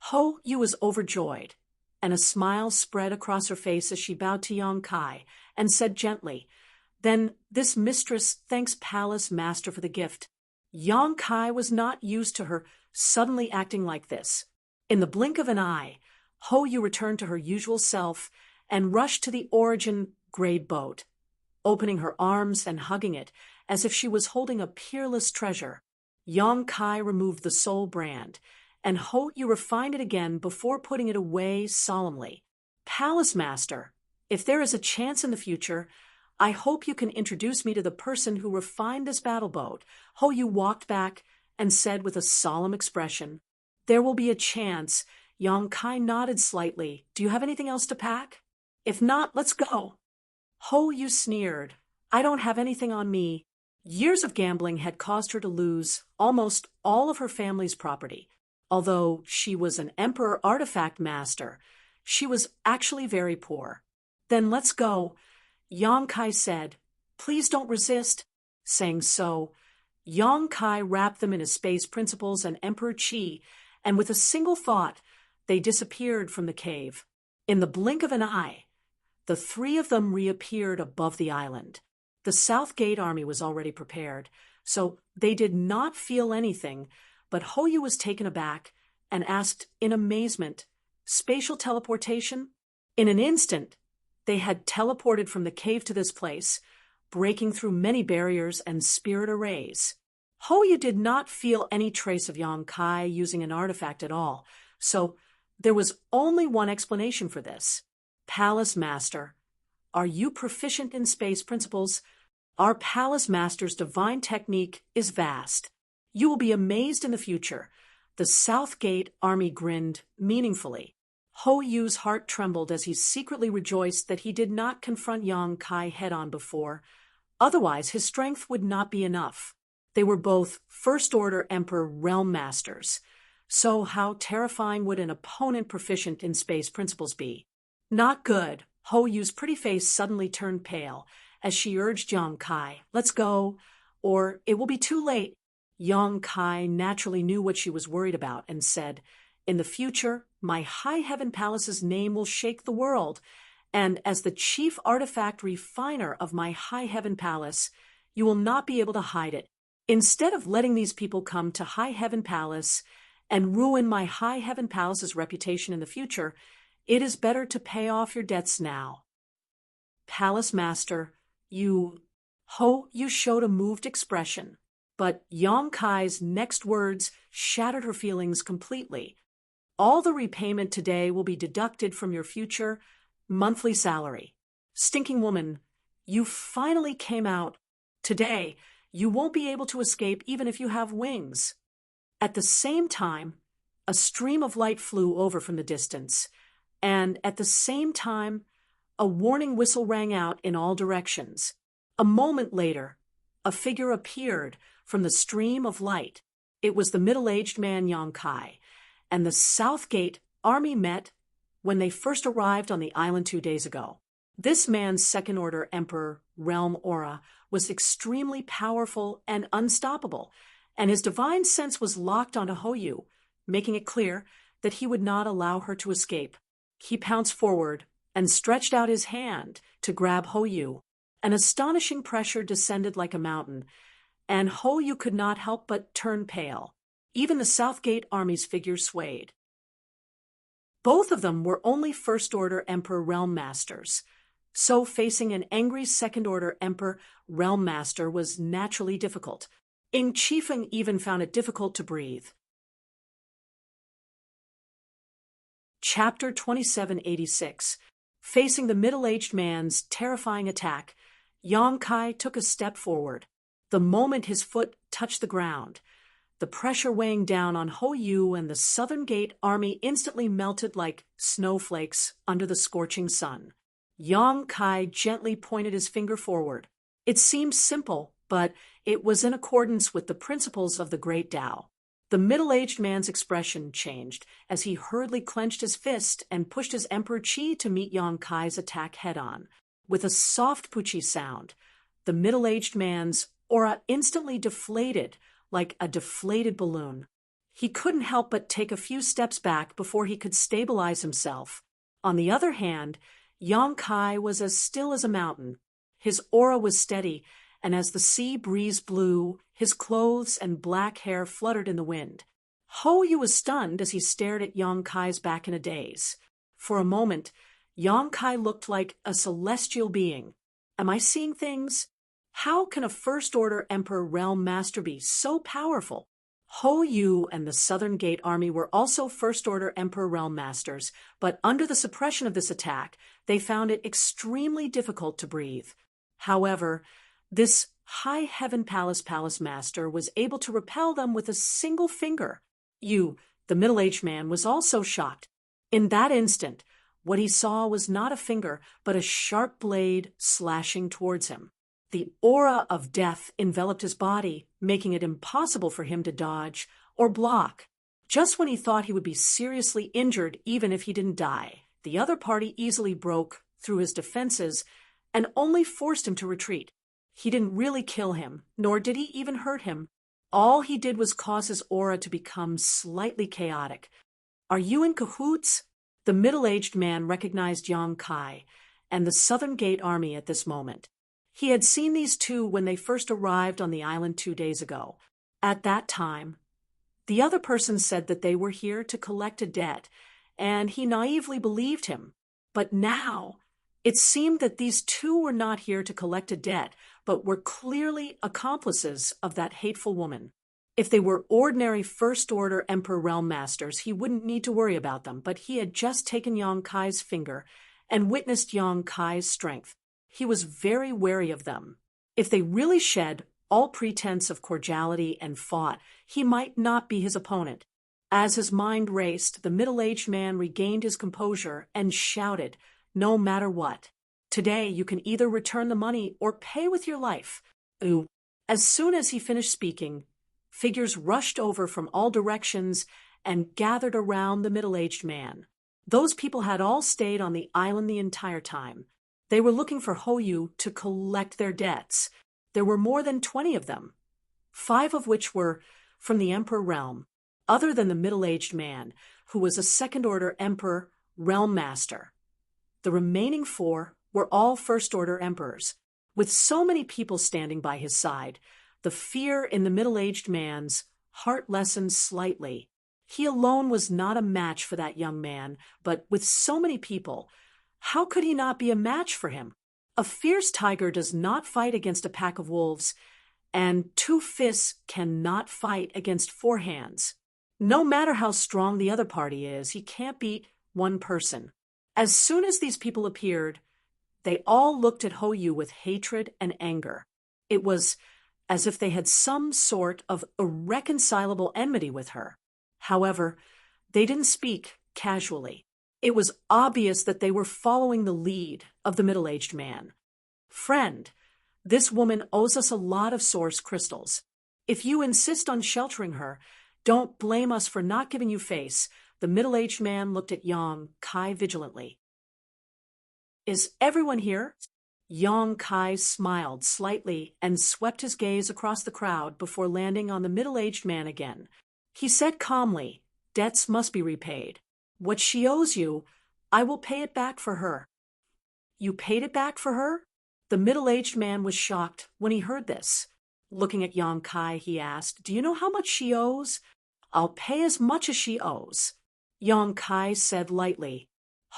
Ho Yu was overjoyed, and a smile spread across her face as she bowed to Yang Kai and said gently, "Then this mistress thanks Palace Master for the gift." Yang Kai was not used to her suddenly acting like this. In the blink of an eye, Ho Yu returned to her usual self and rushed to the origin-grade boat, opening her arms and hugging it as if she was holding a peerless treasure. Yang Kai removed the soul brand, and Ho Yu refined it again before putting it away solemnly. "Palace Master, if there is a chance in the future, I hope you can introduce me to the person who refined this battle boat." Ho Yu walked back and said with a solemn expression, "There will be a chance." Yang Kai nodded slightly. "Do you have anything else to pack? If not, let's go." Ho Yu sneered. "I don't have anything on me." Years of gambling had caused her to lose almost all of her family's property. Although she was an Emperor artifact master, she was actually very poor. "Then let's go," Yang Kai said. "Please don't resist." Saying so, Yang Kai wrapped them in his space principles and Emperor Qi, and with a single thought, they disappeared from the cave. In the blink of an eye, the 3 of them reappeared above the island. The South Gate army was already prepared, so they did not feel anything, but Ho Yu was taken aback and asked in amazement, "Spatial teleportation?" In an instant, they had teleported from the cave to this place, breaking through many barriers and spirit arrays. Ho Yu did not feel any trace of Yang Kai using an artifact at all, so there was only one explanation for this. "Palace Master, are you proficient in space principles? Our Palace Master's divine technique is vast. You will be amazed in the future." The South Gate army grinned meaningfully. Ho Yu's heart trembled as he secretly rejoiced that he did not confront Yang Kai head-on before. Otherwise, his strength would not be enough. They were both First-Order Emperor Realm Masters. So how terrifying would an opponent proficient in space principles be? Not good. Ho Yu's pretty face suddenly turned pale as she urged Yang Kai, "Let's go, or it will be too late." Yang Kai naturally knew what she was worried about and said, "In the future, my High Heaven Palace's name will shake the world, and as the chief artifact refiner of my High Heaven Palace, you will not be able to hide it. Instead of letting these people come to High Heaven Palace and ruin my High Heaven Palace's reputation in the future, it is better to pay off your debts now." "Palace Master, Ho Yu showed a moved expression, but Yang Kai's next words shattered her feelings completely. "All the repayment today will be deducted from your future monthly salary." "Stinking woman, you finally came out. Today, you won't be able to escape even if you have wings." At the same time, a stream of light flew over from the distance, and at the same time, a warning whistle rang out in all directions. A moment later, a figure appeared from the stream of light. It was the middle-aged man Yang Kai, and the South Gate army met when they first arrived on the island 2 days ago. This man's second-order Emperor realm aura was extremely powerful and unstoppable, and his divine sense was locked onto Ho Yu, making it clear that he would not allow her to escape. He pounced forward and stretched out his hand to grab Ho Yu. An astonishing pressure descended like a mountain, and Ho Yu could not help but turn pale. Even the South Gate army's figure swayed. Both of them were only First-Order Emperor Realm Masters, so facing an angry Second-Order Emperor Realm Master was naturally difficult. Ing Chifeng even found it difficult to breathe. Chapter 2786. Facing the middle-aged man's terrifying attack, Yang Kai took a step forward. The moment his foot touched the ground, the pressure weighing down on Ho Yu and the Southern Gate army instantly melted like snowflakes under the scorching sun. Yang Kai gently pointed his finger forward. It seemed simple, but it was in accordance with the principles of the Great Tao. The middle-aged man's expression changed as he hurriedly clenched his fist and pushed his Emperor Qi to meet Yang Kai's attack head-on. With a soft puchi sound, the middle-aged man's aura instantly deflated like a deflated balloon. He couldn't help but take a few steps back before he could stabilize himself. On the other hand, Yang Kai was as still as a mountain. His aura was steady, and as the sea breeze blew, his clothes and black hair fluttered in the wind. Hou Yu was stunned as he stared at Yang Kai's back in a daze. For a moment, Yang Kai looked like a celestial being. Am I seeing things? How can a First-Order Emperor Realm Master be so powerful? Hou Yu and the Southern Gate Army were also First-Order Emperor Realm Masters, but under the suppression of this attack, they found it extremely difficult to breathe. However, this High Heaven Palace Master was able to repel them with a single finger. Yu, the middle-aged man, was also shocked. In that instant, what he saw was not a finger, but a sharp blade slashing towards him. The aura of death enveloped his body, making it impossible for him to dodge or block. Just when he thought he would be seriously injured even if he didn't die, the other party easily broke through his defenses and only forced him to retreat. He didn't really kill him, nor did he even hurt him. All he did was cause his aura to become slightly chaotic. Are you in cahoots? The middle-aged man recognized Yang Kai and the Southern Gate Army at this moment. He had seen these two when they first arrived on the island 2 days ago. At that time, the other person said that they were here to collect a debt, and he naively believed him. But now, it seemed that these two were not here to collect a debt, but were clearly accomplices of that hateful woman. If they were ordinary First-Order Emperor Realm Masters, he wouldn't need to worry about them, but he had just taken Yang Kai's finger and witnessed Yang Kai's strength. He was very wary of them. If they really shed all pretense of cordiality and fought, he might not be his opponent. As his mind raced, the middle-aged man regained his composure and shouted, "No matter what. Today you can either return the money or pay with your life." Ooh. As soon as he finished speaking, figures rushed over from all directions and gathered around the middle-aged man. Those people had all stayed on the island the entire time. They were looking for Hou Yu to collect their debts. There were more than 20 of them, 5 of which were from the Emperor Realm, other than the middle-aged man, who was a Second-Order Emperor Realm Master. The remaining 4 were all First-Order Emperors. With so many people standing by his side, the fear in the middle-aged man's heart lessened slightly. He alone was not a match for that young man, but with so many people, how could he not be a match for him? A fierce tiger does not fight against a pack of wolves, and 2 fists cannot fight against 4 hands. No matter how strong the other party is, he can't beat one person. As soon as these people appeared, they all looked at Hou Yu with hatred and anger. It was as if they had some sort of irreconcilable enmity with her. However, they didn't speak casually. It was obvious that they were following the lead of the middle-aged man. "Friend, this woman owes us a lot of source crystals. If you insist on sheltering her, don't blame us for not giving you face." The middle-aged man looked at Yang Kai vigilantly. "Is everyone here?" Yang Kai smiled slightly and swept his gaze across the crowd before landing on the middle-aged man again. He said calmly, "Debts must be repaid. What she owes you, I will pay it back for her." "You paid it back for her?" The middle-aged man was shocked when he heard this. Looking at Yang Kai, he asked, "Do you know how much she owes?" "I'll pay as much as she owes." Yang Kai said lightly.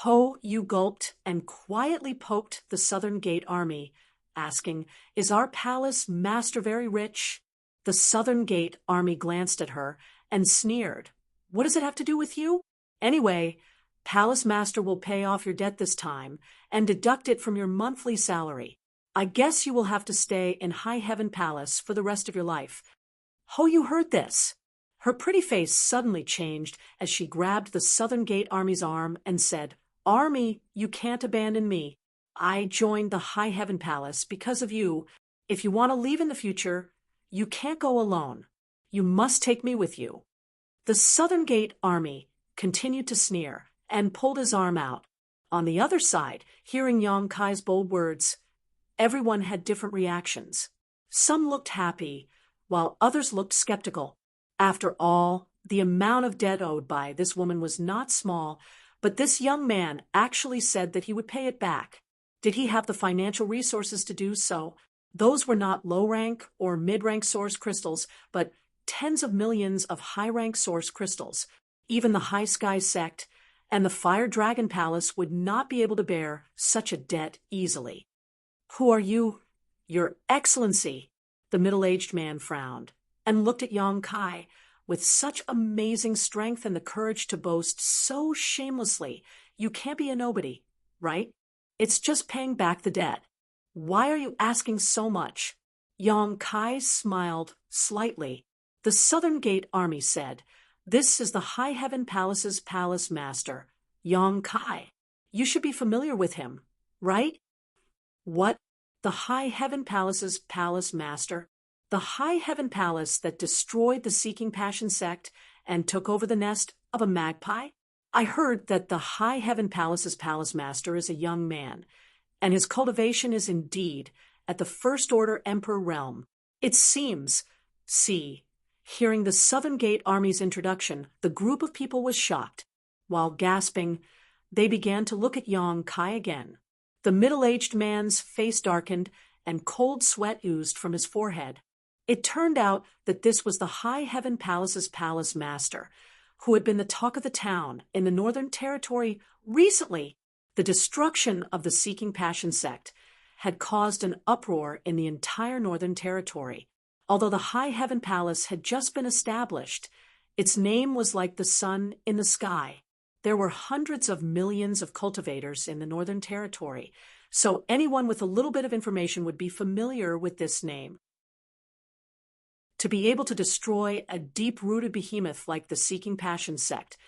Hou Yu gulped and quietly poked the Southern Gate Army, asking, "Is our palace master very rich?" The Southern Gate Army glanced at her and sneered. "What does it have to do with you? Anyway, Palace Master will pay off your debt this time and deduct it from your monthly salary. I guess you will have to stay in High Heaven Palace for the rest of your life." Hou Yu heard this. Her pretty face suddenly changed as she grabbed the Southern Gate Army's arm and said, "Army, you can't abandon me. I joined the High Heaven Palace because of you. If you want to leave in the future, you can't go alone. You must take me with you." The Southern Gate Army continued to sneer and pulled his arm out. On the other side, hearing Yang Kai's bold words, everyone had different reactions. Some looked happy, while others looked skeptical. After all, the amount of debt owed by this woman was not small, but this young man actually said that he would pay it back. Did he have the financial resources to do so? Those were not low-rank or mid-rank source crystals, but tens of millions of high-rank source crystals. Even the High Sky sect and the Fire Dragon Palace would not be able to bear such a debt easily. "Who are you?" "Your Excellency." The middle-aged man frowned and looked at Yang Kai with such amazing strength and the courage to boast so shamelessly. "You can't be a nobody, right? It's just paying back the debt. Why are you asking so much?" Yang Kai smiled slightly. "The Southern Gate Army said, 'This is the High Heaven Palace's palace master, Yang Kai. You should be familiar with him, right?' "What? The High Heaven Palace's palace master? The High Heaven Palace that destroyed the Seeking Passion sect and took over the nest of a magpie? I heard that the High Heaven Palace's palace master is a young man, and his cultivation is indeed at the First Order Emperor realm. It seems..." See, hearing the Southern Gate Army's introduction, the group of people was shocked. While gasping, they began to look at Yang Kai again. The middle-aged man's face darkened and cold sweat oozed from his forehead. It turned out that this was the High Heaven Palace's palace master, who had been the talk of the town in the Northern Territory recently. The destruction of the Seeking Passion sect had caused an uproar in the entire Northern Territory. Although the High Heaven Palace had just been established, its name was like the sun in the sky. There were hundreds of millions of cultivators in the Northern Territory, so anyone with a little bit of information would be familiar with this name. To be able to destroy a deep-rooted behemoth like the Seeking Passion sect,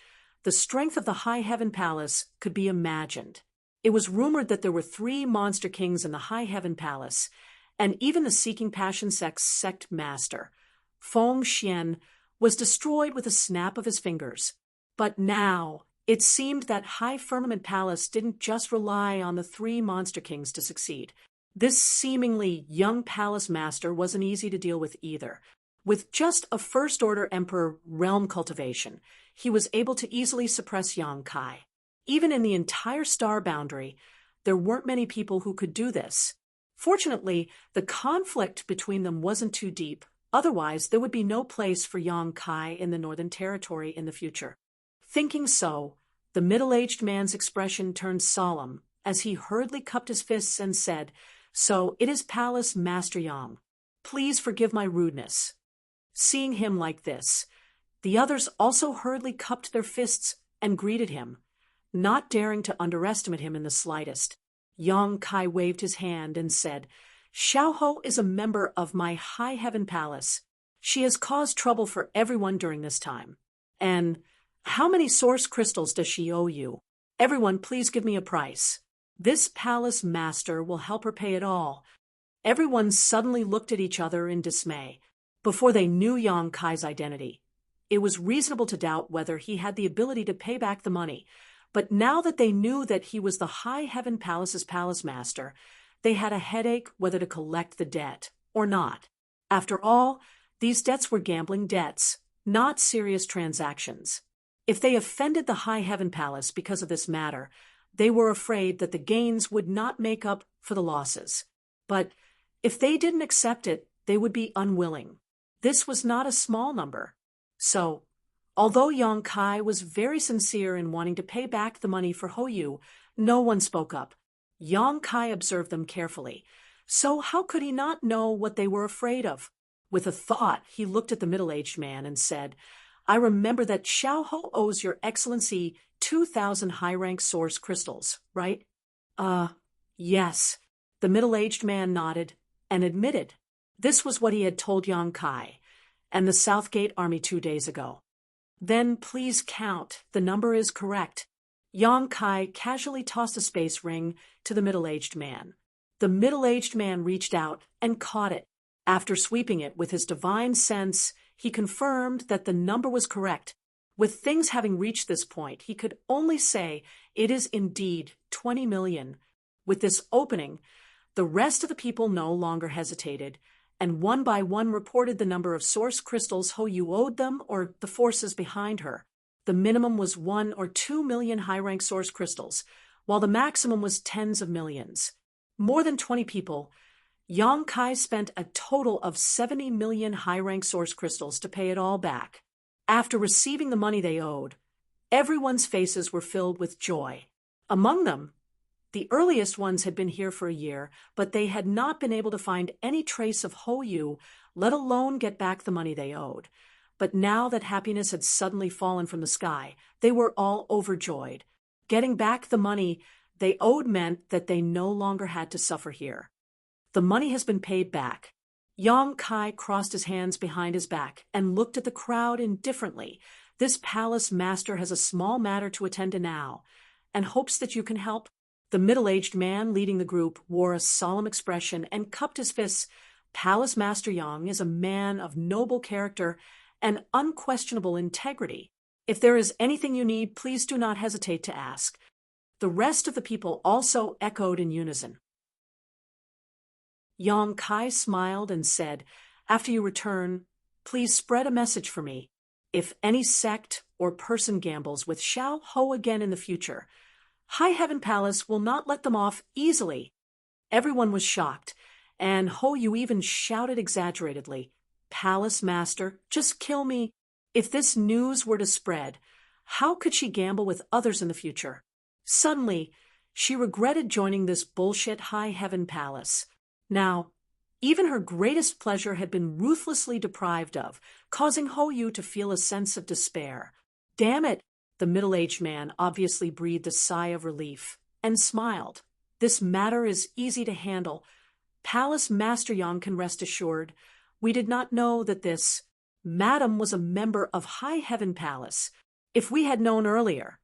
the strength of the High Heaven Palace could be imagined. It was rumored that there were 3 monster kings in the High Heaven Palace, and even the Seeking Passion sect's sect master, Feng Xian, was destroyed with a snap of his fingers. But now, it seemed that High Firmament Palace didn't just rely on the 3 monster kings to succeed. This seemingly young palace master wasn't easy to deal with either. With just a First Order Emperor realm cultivation, he was able to easily suppress Yang Kai. Even in the entire star boundary, there weren't many people who could do this. Fortunately, the conflict between them wasn't too deep. Otherwise, there would be no place for Yang Kai in the Northern Territory in the future. Thinking so, the middle-aged man's expression turned solemn as he hurriedly cupped his fists and said, "So it is Palace Master Yang. Please forgive my rudeness." Seeing him like this, the others also hurriedly cupped their fists and greeted him, not daring to underestimate him in the slightest. Yang Kai waved his hand and said, "Xiaoho is a member of my High Heaven Palace. She has caused trouble for everyone during this time. And how many source crystals does she owe you? Everyone, please give me a price. This palace master will help her pay it all." Everyone suddenly looked at each other in dismay. Before they knew Yang Kai's identity, it was reasonable to doubt whether he had the ability to pay back the money. But now that they knew that he was the High Heaven Palace's palace master, they had a headache whether to collect the debt or not. After all, these debts were gambling debts, not serious transactions. If they offended the High Heaven Palace because of this matter, they were afraid that the gains would not make up for the losses. But if they didn't accept it, they would be unwilling. This was not a small number. So, although Yang Kai was very sincere in wanting to pay back the money for Hoyu, no one spoke up. Yang Kai observed them carefully. So how could he not know what they were afraid of? With a thought, he looked at the middle-aged man and said, "I remember that Xiaoho owes Your Excellency 2,000 high-rank source crystals, right?" Yes. The middle-aged man nodded and admitted. This was what he had told Yang Kai and the Southgate Army 2 days ago. "Then please count. The number is correct." Yang Kai casually tossed a space ring to the middle-aged man. The middle-aged man reached out and caught it. After sweeping it with his divine sense, he confirmed that the number was correct. With things having reached this point, he could only say it is indeed 20 million. With this opening, the rest of the people no longer hesitated, and one by one reported the number of source crystals Hoyu owed them or the forces behind her. The minimum was 1 or 2 million high-rank source crystals, while the maximum was tens of millions. More than 20 people, Yang Kai spent a total of 70 million high-rank source crystals to pay it all back. After receiving the money they owed, everyone's faces were filled with joy. Among them, the earliest ones had been here for a year, but they had not been able to find any trace of Hoyu, let alone get back the money they owed. But now that happiness had suddenly fallen from the sky, they were all overjoyed. Getting back the money they owed meant that they no longer had to suffer here. The money has been paid back. Yang Kai crossed his hands behind his back and looked at the crowd indifferently. This palace master has a small matter to attend to now, and hopes that you can help. The middle-aged man leading the group wore a solemn expression and cupped his fists. Palace Master Yang is a man of noble character and unquestionable integrity. If there is anything you need, please do not hesitate to ask. The rest of the people also echoed in unison. Yang Kai smiled and said, "After you return, please spread a message for me. If any sect or person gambles with Xiao Ho again in the future, High Heaven Palace will not let them off easily." Everyone was shocked, and Hoyu even shouted exaggeratedly, "Palace Master, just kill me." If this news were to spread, how could she gamble with others in the future? Suddenly, she regretted joining this bullshit High Heaven Palace. Now, even her greatest pleasure had been ruthlessly deprived of, causing Hoyu to feel a sense of despair. Damn it! The middle-aged man obviously breathed a sigh of relief and smiled. This matter is easy to handle. Palace Master Yang can rest assured. We did not know that this madam was a member of High Heaven Palace. If we had known earlier,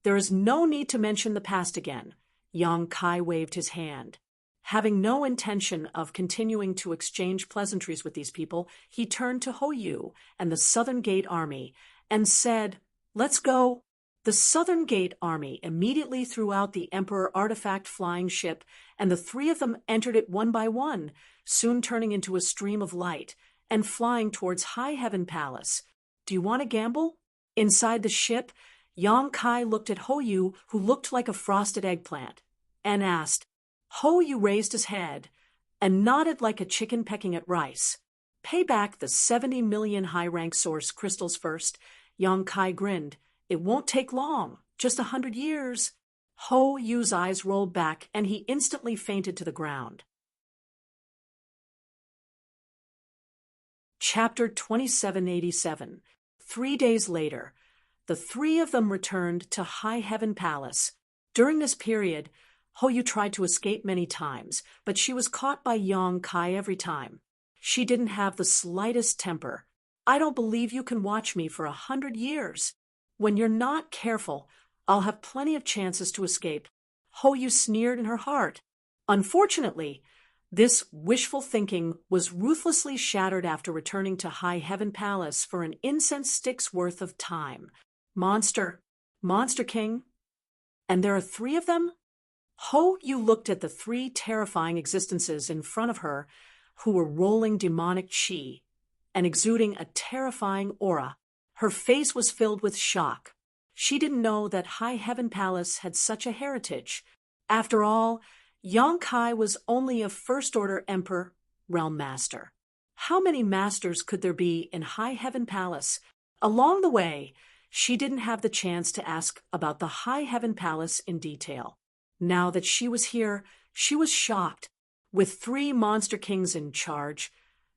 there is no need to mention the past again. Yang Kai waved his hand. Having no intention of continuing to exchange pleasantries with these people, he turned to Hoyu and the Southern Gate Army and said, "Let's go." The Southern Gate Army immediately threw out the Emperor artifact flying ship, and the three of them entered it one by one, soon turning into a stream of light and flying towards High Heaven Palace. "Do you want to gamble?" Inside the ship, Yang Kai looked at Hoyu, who looked like a frosted eggplant, and asked. Hoyu raised his head and nodded like a chicken pecking at rice. "Pay back the 70 million high-rank source crystals first." Yang Kai grinned. "It won't take long, just 100 years. Hoyu's eyes rolled back, and he instantly fainted to the ground. Chapter 2787. 3 days later, the three of them returned to High Heaven Palace. During this period, Hoyu tried to escape many times, but she was caught by Yang Kai every time. She didn't have the slightest temper. "I don't believe you can watch me for 100 years. When you're not careful, I'll have plenty of chances to escape." Hoyu sneered in her heart. Unfortunately, this wishful thinking was ruthlessly shattered after returning to High Heaven Palace for an incense stick's worth of time. Monster King? And there are three of them? Hoyu looked at the three terrifying existences in front of her who were rolling demonic chi and exuding a terrifying aura. Her face was filled with shock. She didn't know that High Heaven Palace had such a heritage. After all, Yang Kai was only a first-order Emperor, Realm Master. How many masters could there be in High Heaven Palace? Along the way, she didn't have the chance to ask about the High Heaven Palace in detail. Now that she was here, she was shocked. With three monster kings in charge,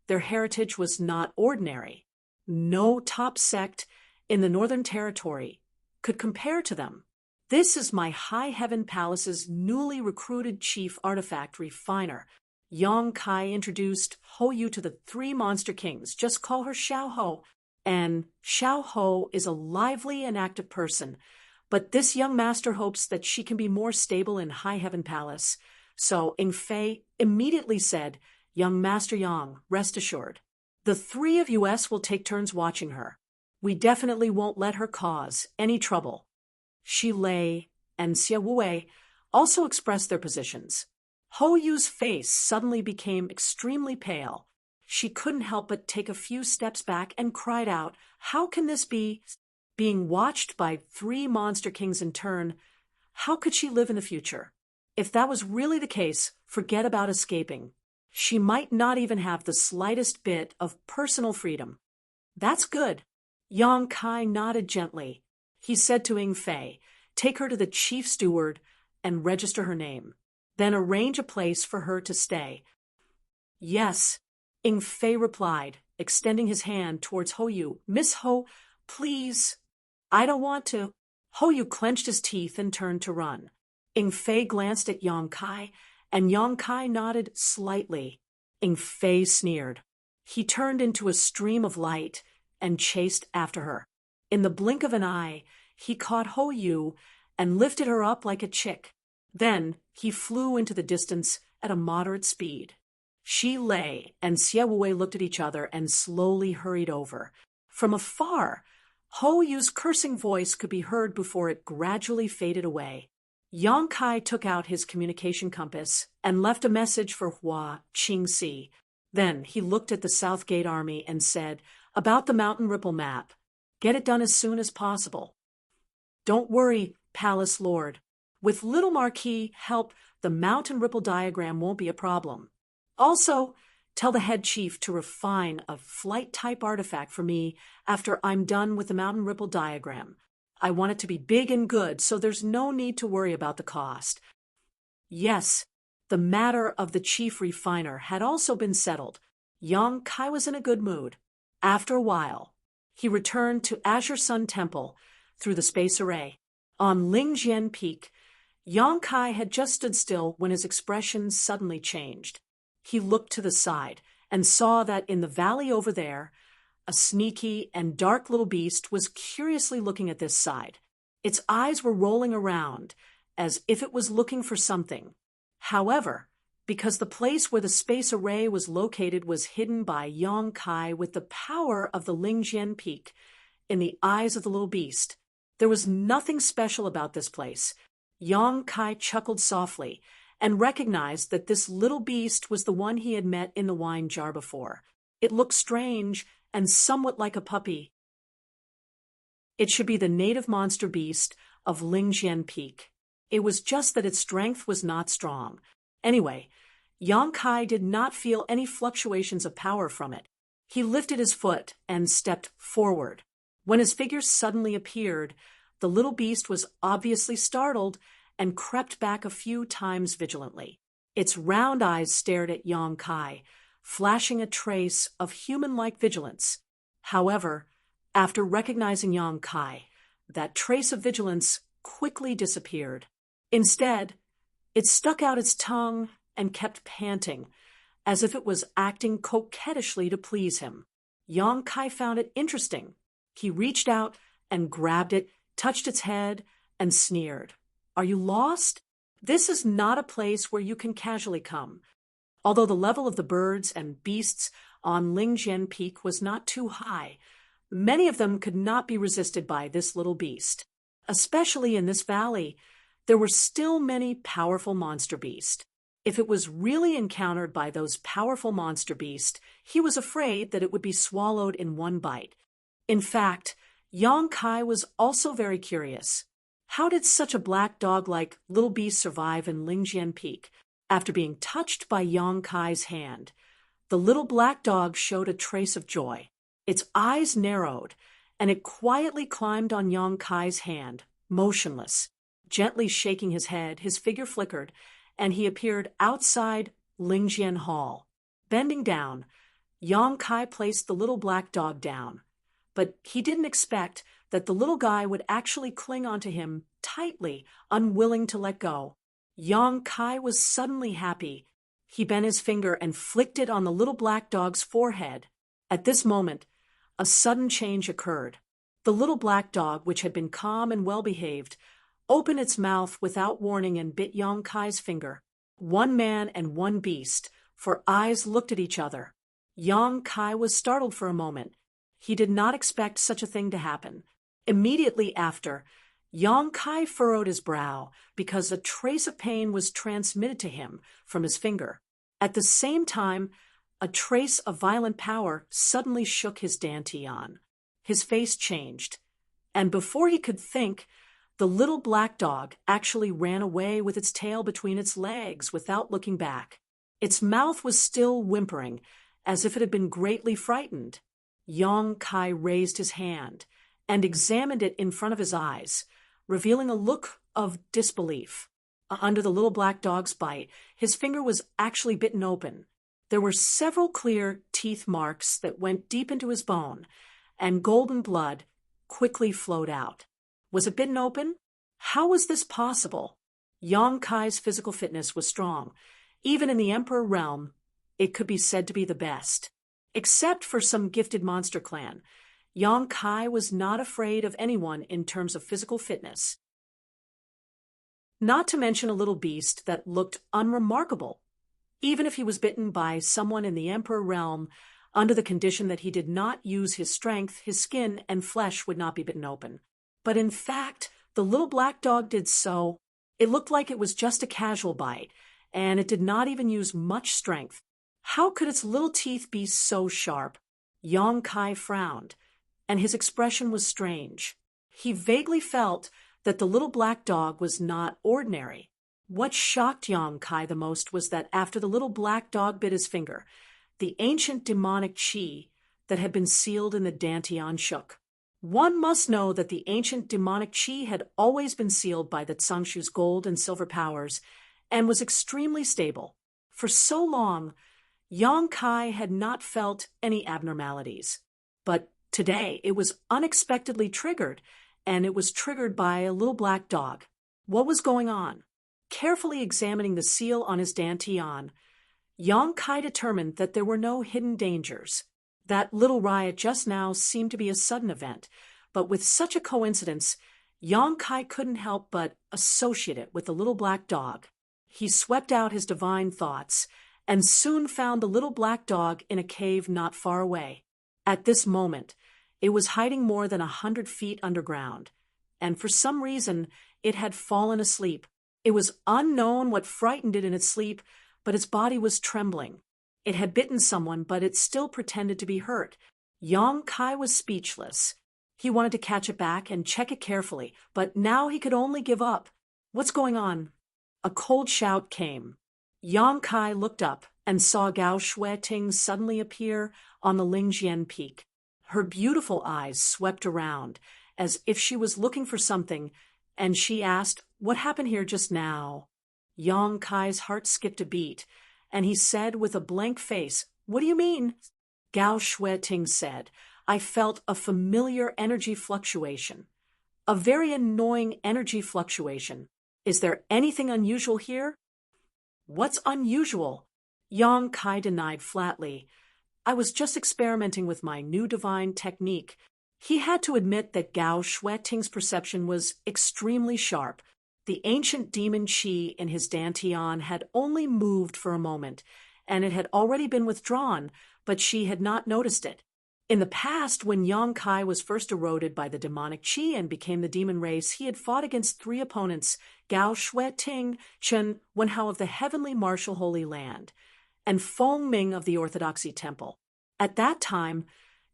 their heritage was not ordinary. No top sect in the Northern Territory could compare to them. "This is my High Heaven Palace's newly recruited chief artifact refiner." Yang Kai introduced Hoyu to the three monster kings. "Just call her Xiao Ho." And Xiao Ho is a lively and active person, but this young master hopes that she can be more stable in High Heaven Palace, So Ing Fei immediately said, "Young Master Yang, rest assured. The three of us will take turns watching her. We definitely won't let her cause any trouble." Shi Lei and Xie Wei also expressed their positions. Ho Yu's face suddenly became extremely pale. She couldn't help but take a few steps back and cried out, "How can this be? Being watched by three monster kings in turn, how could she live in the future? If that was really the case, forget about escaping. She might not even have the slightest bit of personal freedom." "That's good." Yang Kai nodded gently. He said to Ing Fei, "Take her to the chief steward and register her name. Then arrange a place for her to stay." "Yes," Ing Fei replied, extending his hand towards Ho Yu. "Miss Ho, please." "I don't want to." Ho Yu clenched his teeth and turned to run. Ing Fei glanced at Yang Kai, and Yang Kai nodded slightly. Ing Fei sneered. He turned into a stream of light and chased after her. In the blink of an eye, he caught Ho Yu and lifted her up like a chick. Then he flew into the distance at a moderate speed. Shi Lei and Xie Wei looked at each other and slowly hurried over. From afar, Ho Yu's cursing voice could be heard before it gradually faded away. Yang Kai took out his communication compass and left a message for Hua Qingxi. Then he looked at the South Gate Army and said, "About the Mountain Ripple map. Get it done as soon as possible." "Don't worry, Palace Lord. With Little Marquis help, the Mountain Ripple diagram won't be a problem. Also, tell the head chief to refine a flight-type artifact for me after I'm done with the Mountain Ripple diagram. I want it to be big and good, so there's no need to worry about the cost." Yes, the matter of the chief refiner had also been settled. Yang Kai was in a good mood. After a while, he returned to Azure Sun Temple through the space array. On Lingjian Peak, Yang Kai had just stood still when his expression suddenly changed. He looked to the side and saw that in the valley over there, a sneaky and dark little beast was curiously looking at this side. Its eyes were rolling around as if it was looking for something. However, because the place where the space array was located was hidden by Yang Kai with the power of the Lingjian Peak in the eyes of the little beast, there was nothing special about this place. Yang Kai chuckled softly and recognized that this little beast was the one he had met in the wine jar before. It looked strange and somewhat like a puppy. It should be the native monster beast of Lingjian Peak. It was just that its strength was not strong. Anyway, Yang Kai did not feel any fluctuations of power from it. He lifted his foot and stepped forward. When his figure suddenly appeared, the little beast was obviously startled and crept back a few times vigilantly. Its round eyes stared at Yang Kai, flashing a trace of human-like vigilance. However, after recognizing Yang Kai, that trace of vigilance quickly disappeared. Instead, it stuck out its tongue and kept panting, as if it was acting coquettishly to please him. Yang Kai found it interesting. He reached out and grabbed it, touched its head, and sneered. "Are you lost? This is not a place where you can casually come." Although the level of the birds and beasts on Lingjian Peak was not too high, many of them could not be resisted by this little beast. Especially in this valley, there were still many powerful monster beasts. If it was really encountered by those powerful monster beasts, he was afraid that it would be swallowed in one bite. In fact, Yang Kai was also very curious. How did such a black dog-like little beast survive in Lingjian Peak? After being touched by Yang Kai's hand, the little black dog showed a trace of joy. Its eyes narrowed, and it quietly climbed on Yang Kai's hand, motionless. Gently shaking his head, his figure flickered, and he appeared outside Lingjian Hall. Bending down, Yang Kai placed the little black dog down. But he didn't expect that the little guy would actually cling onto him tightly, unwilling to let go. Yang Kai was suddenly happy. He bent his finger and flicked it on the little black dog's forehead. At this moment, a sudden change occurred. The little black dog, which had been calm and well-behaved, opened its mouth without warning and bit Yang Kai's finger. one man and one beast, for eyes looked at each other. Yang Kai was startled for a moment. He did not expect such a thing to happen. Immediately after, Yang Kai furrowed his brow because a trace of pain was transmitted to him from his finger. At the same time, a trace of violent power suddenly shook his dantian. His face changed, and before he could think, the little black dog actually ran away with its tail between its legs without looking back. Its mouth was still whimpering, as if it had been greatly frightened. Yang Kai raised his hand and examined it in front of his eyes, revealing a look of disbelief. Under the little black dog's bite, his finger was actually bitten open. There were several clear teeth marks that went deep into his bone, and golden blood quickly flowed out. Was it bitten open? How was this possible? Yang Kai's physical fitness was strong. Even in the Emperor realm, it could be said to be the best. Except for some gifted monster clan, Yang Kai was not afraid of anyone in terms of physical fitness. Not to mention a little beast that looked unremarkable. Even if he was bitten by someone in the Emperor realm, under the condition that he did not use his strength, his skin and flesh would not be bitten open. But in fact, the little black dog did so. It looked like it was just a casual bite, and it did not even use much strength. How could its little teeth be so sharp? Yang Kai frowned, and his expression was strange. He vaguely felt that the little black dog was not ordinary. What shocked Yang Kai the most was that after the little black dog bit his finger, the ancient demonic chi that had been sealed in the dantian shook. One must know that the ancient demonic chi had always been sealed by the Tsangshu's gold and silver powers and was extremely stable. For so long, Yang Kai had not felt any abnormalities. But today it was unexpectedly triggered, and it was triggered by a little black dog. What was going on? Carefully examining the seal on his dantian, Yang Kai determined that there were no hidden dangers. That little riot just now seemed to be a sudden event, but with such a coincidence, Yang Kai couldn't help but associate it with the little black dog. He swept out his divine thoughts and soon found the little black dog in a cave not far away. At this moment, it was hiding more than 100 feet underground, and for some reason, it had fallen asleep. It was unknown what frightened it in its sleep, but its body was trembling. It had bitten someone, but it still pretended to be hurt. Yang Kai was speechless. He wanted to catch it back and check it carefully, but now he could only give up. What's going on? A cold shout came. Yang Kai looked up and saw Gao Shueting suddenly appear on the Lingjian peak. Her beautiful eyes swept around, as if she was looking for something, and she asked, "What happened here just now?" Yang Kai's heart skipped a beat, and he said with a blank face, "What do you mean?" Gao Shueting said, "I felt a familiar energy fluctuation. A very annoying energy fluctuation. Is there anything unusual here?" "What's unusual?" Yang Kai denied flatly. "I was just experimenting with my new divine technique." He had to admit that Gao Shueting's perception was extremely sharp. The ancient demon chi in his dantian had only moved for a moment, and it had already been withdrawn, but she had not noticed it. In the past, when Yang Kai was first eroded by the demonic chi and became the demon race, he had fought against 3 opponents, Gao Shueting, Chen Wenhao of the Heavenly Martial Holy Land, and Feng Ming of the Orthodoxy Temple. At that time,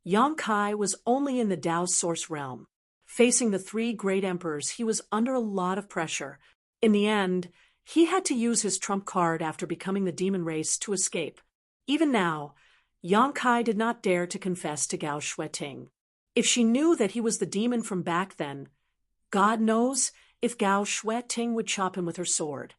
Yang Kai was only in the Tao Source realm. Facing the 3 great emperors, he was under a lot of pressure. In the end, he had to use his trump card after becoming the demon race to escape. Even now, Yang Kai did not dare to confess to Gao Shueting. If she knew that he was the demon from back then, God knows if Gao Shueting would chop him with her sword.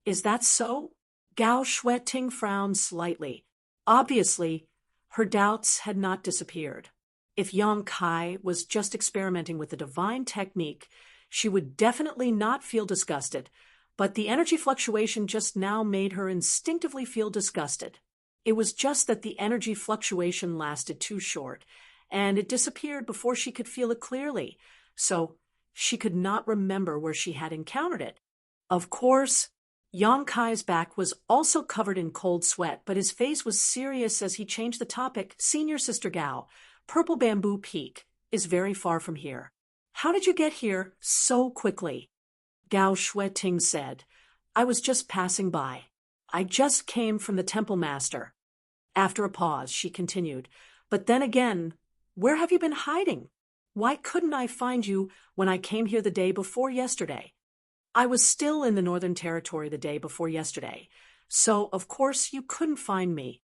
Is that so? Gao Shueting frowned slightly. Obviously, her doubts had not disappeared. If Yang Kai was just experimenting with the divine technique, she would definitely not feel disgusted, but the energy fluctuation just now made her instinctively feel disgusted. It was just that the energy fluctuation lasted too short, and it disappeared before she could feel it clearly, so she could not remember where she had encountered it. Of course, Yang Kai's back was also covered in cold sweat, but his face was serious as he changed the topic. Senior Sister Gao, Purple Bamboo Peak is very far from here. How did you get here so quickly? Gao Shueting said, I was just passing by. I just came from the temple master. After a pause, she continued, but then again, where have you been hiding? Why couldn't I find you when I came here the day before yesterday? I was still in the Northern Territory the day before yesterday, so of course you couldn't find me.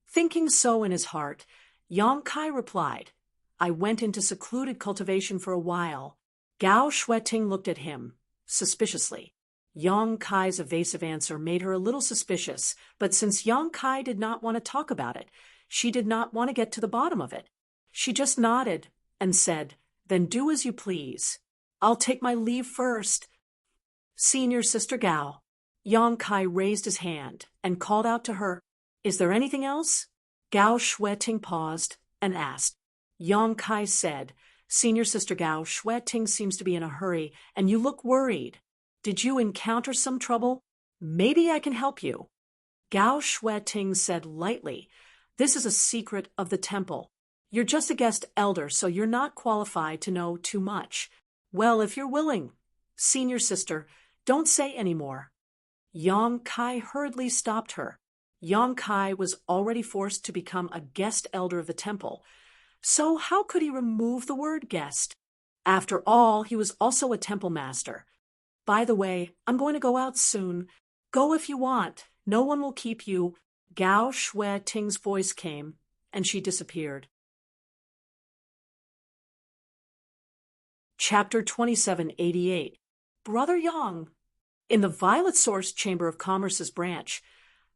Thinking so in his heart, Yang Kai replied, I went into secluded cultivation for a while. Gao Shueting looked at him, suspiciously. Yang Kai's evasive answer made her a little suspicious, but since Yang Kai did not want to talk about it, she did not want to get to the bottom of it. She just nodded and said, Then do as you please. I'll take my leave first. Senior Sister Gao. Yang Kai raised his hand and called out to her, Is there anything else? Gao Shueting paused and asked. Yang Kai said, Senior Sister Gao Shueting seems to be in a hurry, and you look worried. Did you encounter some trouble? Maybe I can help you. Gao Shueting said lightly, This is a secret of the temple. You're just a guest elder, so you're not qualified to know too much. Well, if you're willing. Senior Sister, don't say any more. Yang Kai hurriedly stopped her. Yang Kai was already forced to become a guest elder of the temple, so how could he remove the word guest? After all, he was also a temple master. By the way, I'm going to go out soon. Go if you want. No one will keep you. Gao Shueting's voice came, and she disappeared. Chapter 2788. Brother Yang. In the Violet Source Chamber of Commerce's branch,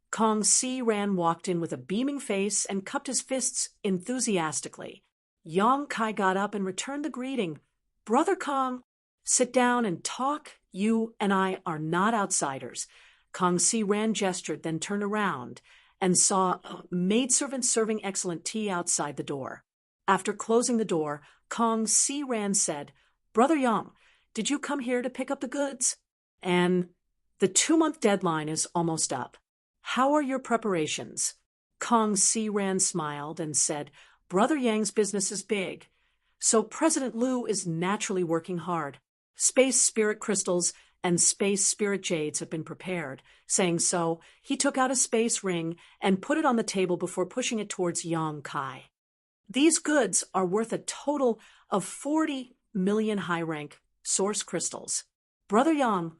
Kong Si Ran walked in with a beaming face and cupped his fists enthusiastically. Yang Kai got up and returned the greeting. Brother Kong, sit down and talk. You and I are not outsiders. Kong Si Ran gestured, then turned around and saw a maidservant serving excellent tea outside the door. After closing the door, Kong Si Ran said, Brother Yang, did you come here to pick up the goods? And the 2-month deadline is almost up. How are your preparations? Kong Si Ran smiled and said, Brother Yang's business is big, so President Liu is naturally working hard. Space spirit crystals and space spirit jades have been prepared. Saying so, he took out a space ring and put it on the table before pushing it towards Yang Kai. These goods are worth a total of 40 million high-rank source crystals. Brother Yang,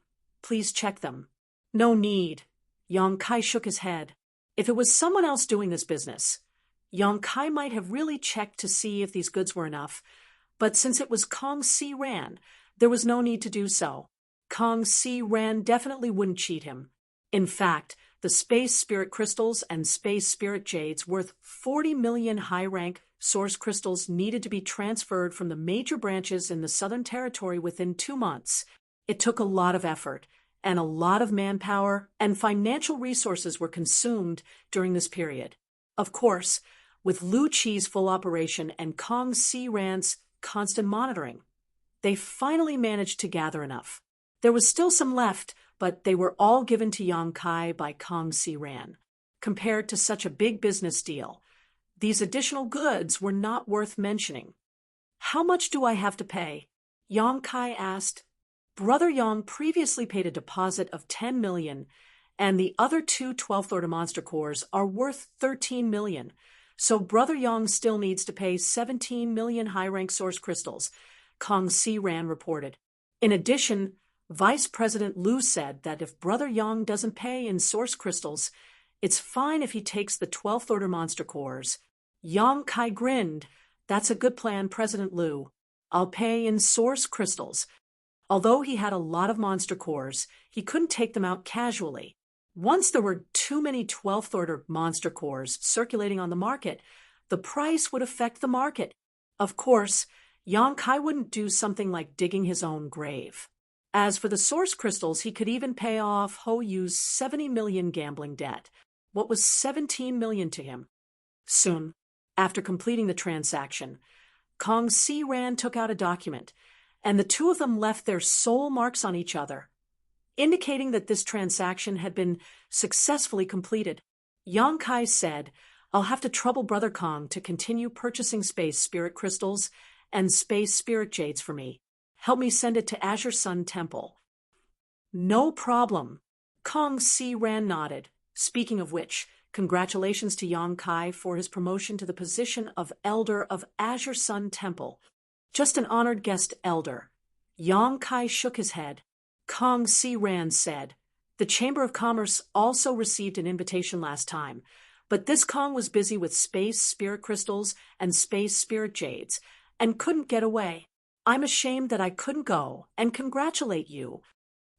please check them. No need. Yang Kai shook his head. If it was someone else doing this business, Yang Kai might have really checked to see if these goods were enough, but since it was Kong Si Ran, there was no need to do so. Kong Si Ran definitely wouldn't cheat him. In fact, the space spirit crystals and space spirit jades worth 40 million high-rank source crystals needed to be transferred from the major branches in the Southern Territory within 2 months. It took a lot of effort, and a lot of manpower and financial resources were consumed during this period. Of course, with Lu Qi's full operation and Kong Si Ran's constant monitoring, they finally managed to gather enough. There was still some left, but they were all given to Yang Kai by Kong Si Ran. Compared to such a big business deal, these additional goods were not worth mentioning. How much do I have to pay? Yang Kai asked. Brother Yang previously paid a deposit of 10 million, and the other 2 12th Order Monster Cores are worth 13 million, so Brother Yang still needs to pay 17 million high-rank source crystals, Kong Si Ran reported. In addition, Vice President Liu said that if Brother Yang doesn't pay in source crystals, it's fine if he takes the 12th Order Monster Cores. Yang Kai grinned. That's a good plan, President Liu. I'll pay in source crystals. Although he had a lot of monster cores, he couldn't take them out casually. Once there were too many 12th Order monster cores circulating on the market, the price would affect the market. Of course, Yang Kai wouldn't do something like digging his own grave. As for the source crystals, he could even pay off Ho Yu's 70 million gambling debt. What was 17 million to him? Soon, after completing the transaction, Kong Si Ran took out a document, and the two of them left their soul marks on each other. indicating that this transaction had been successfully completed. Yang Kai said, "I'll have to trouble Brother Kong to continue purchasing space spirit crystals and space spirit jades for me. Help me send it to Azure Sun Temple." "No problem." Kong Si Ran nodded. Speaking of which, congratulations to Yang Kai for his promotion to the position of Elder of Azure Sun Temple. "Just an honored guest elder." Yang Kai shook his head. Kong Si Ran said, "The Chamber of Commerce also received an invitation last time, but this Kong was busy with space spirit crystals and space spirit jades, and couldn't get away. I'm ashamed that I couldn't go, and congratulate you."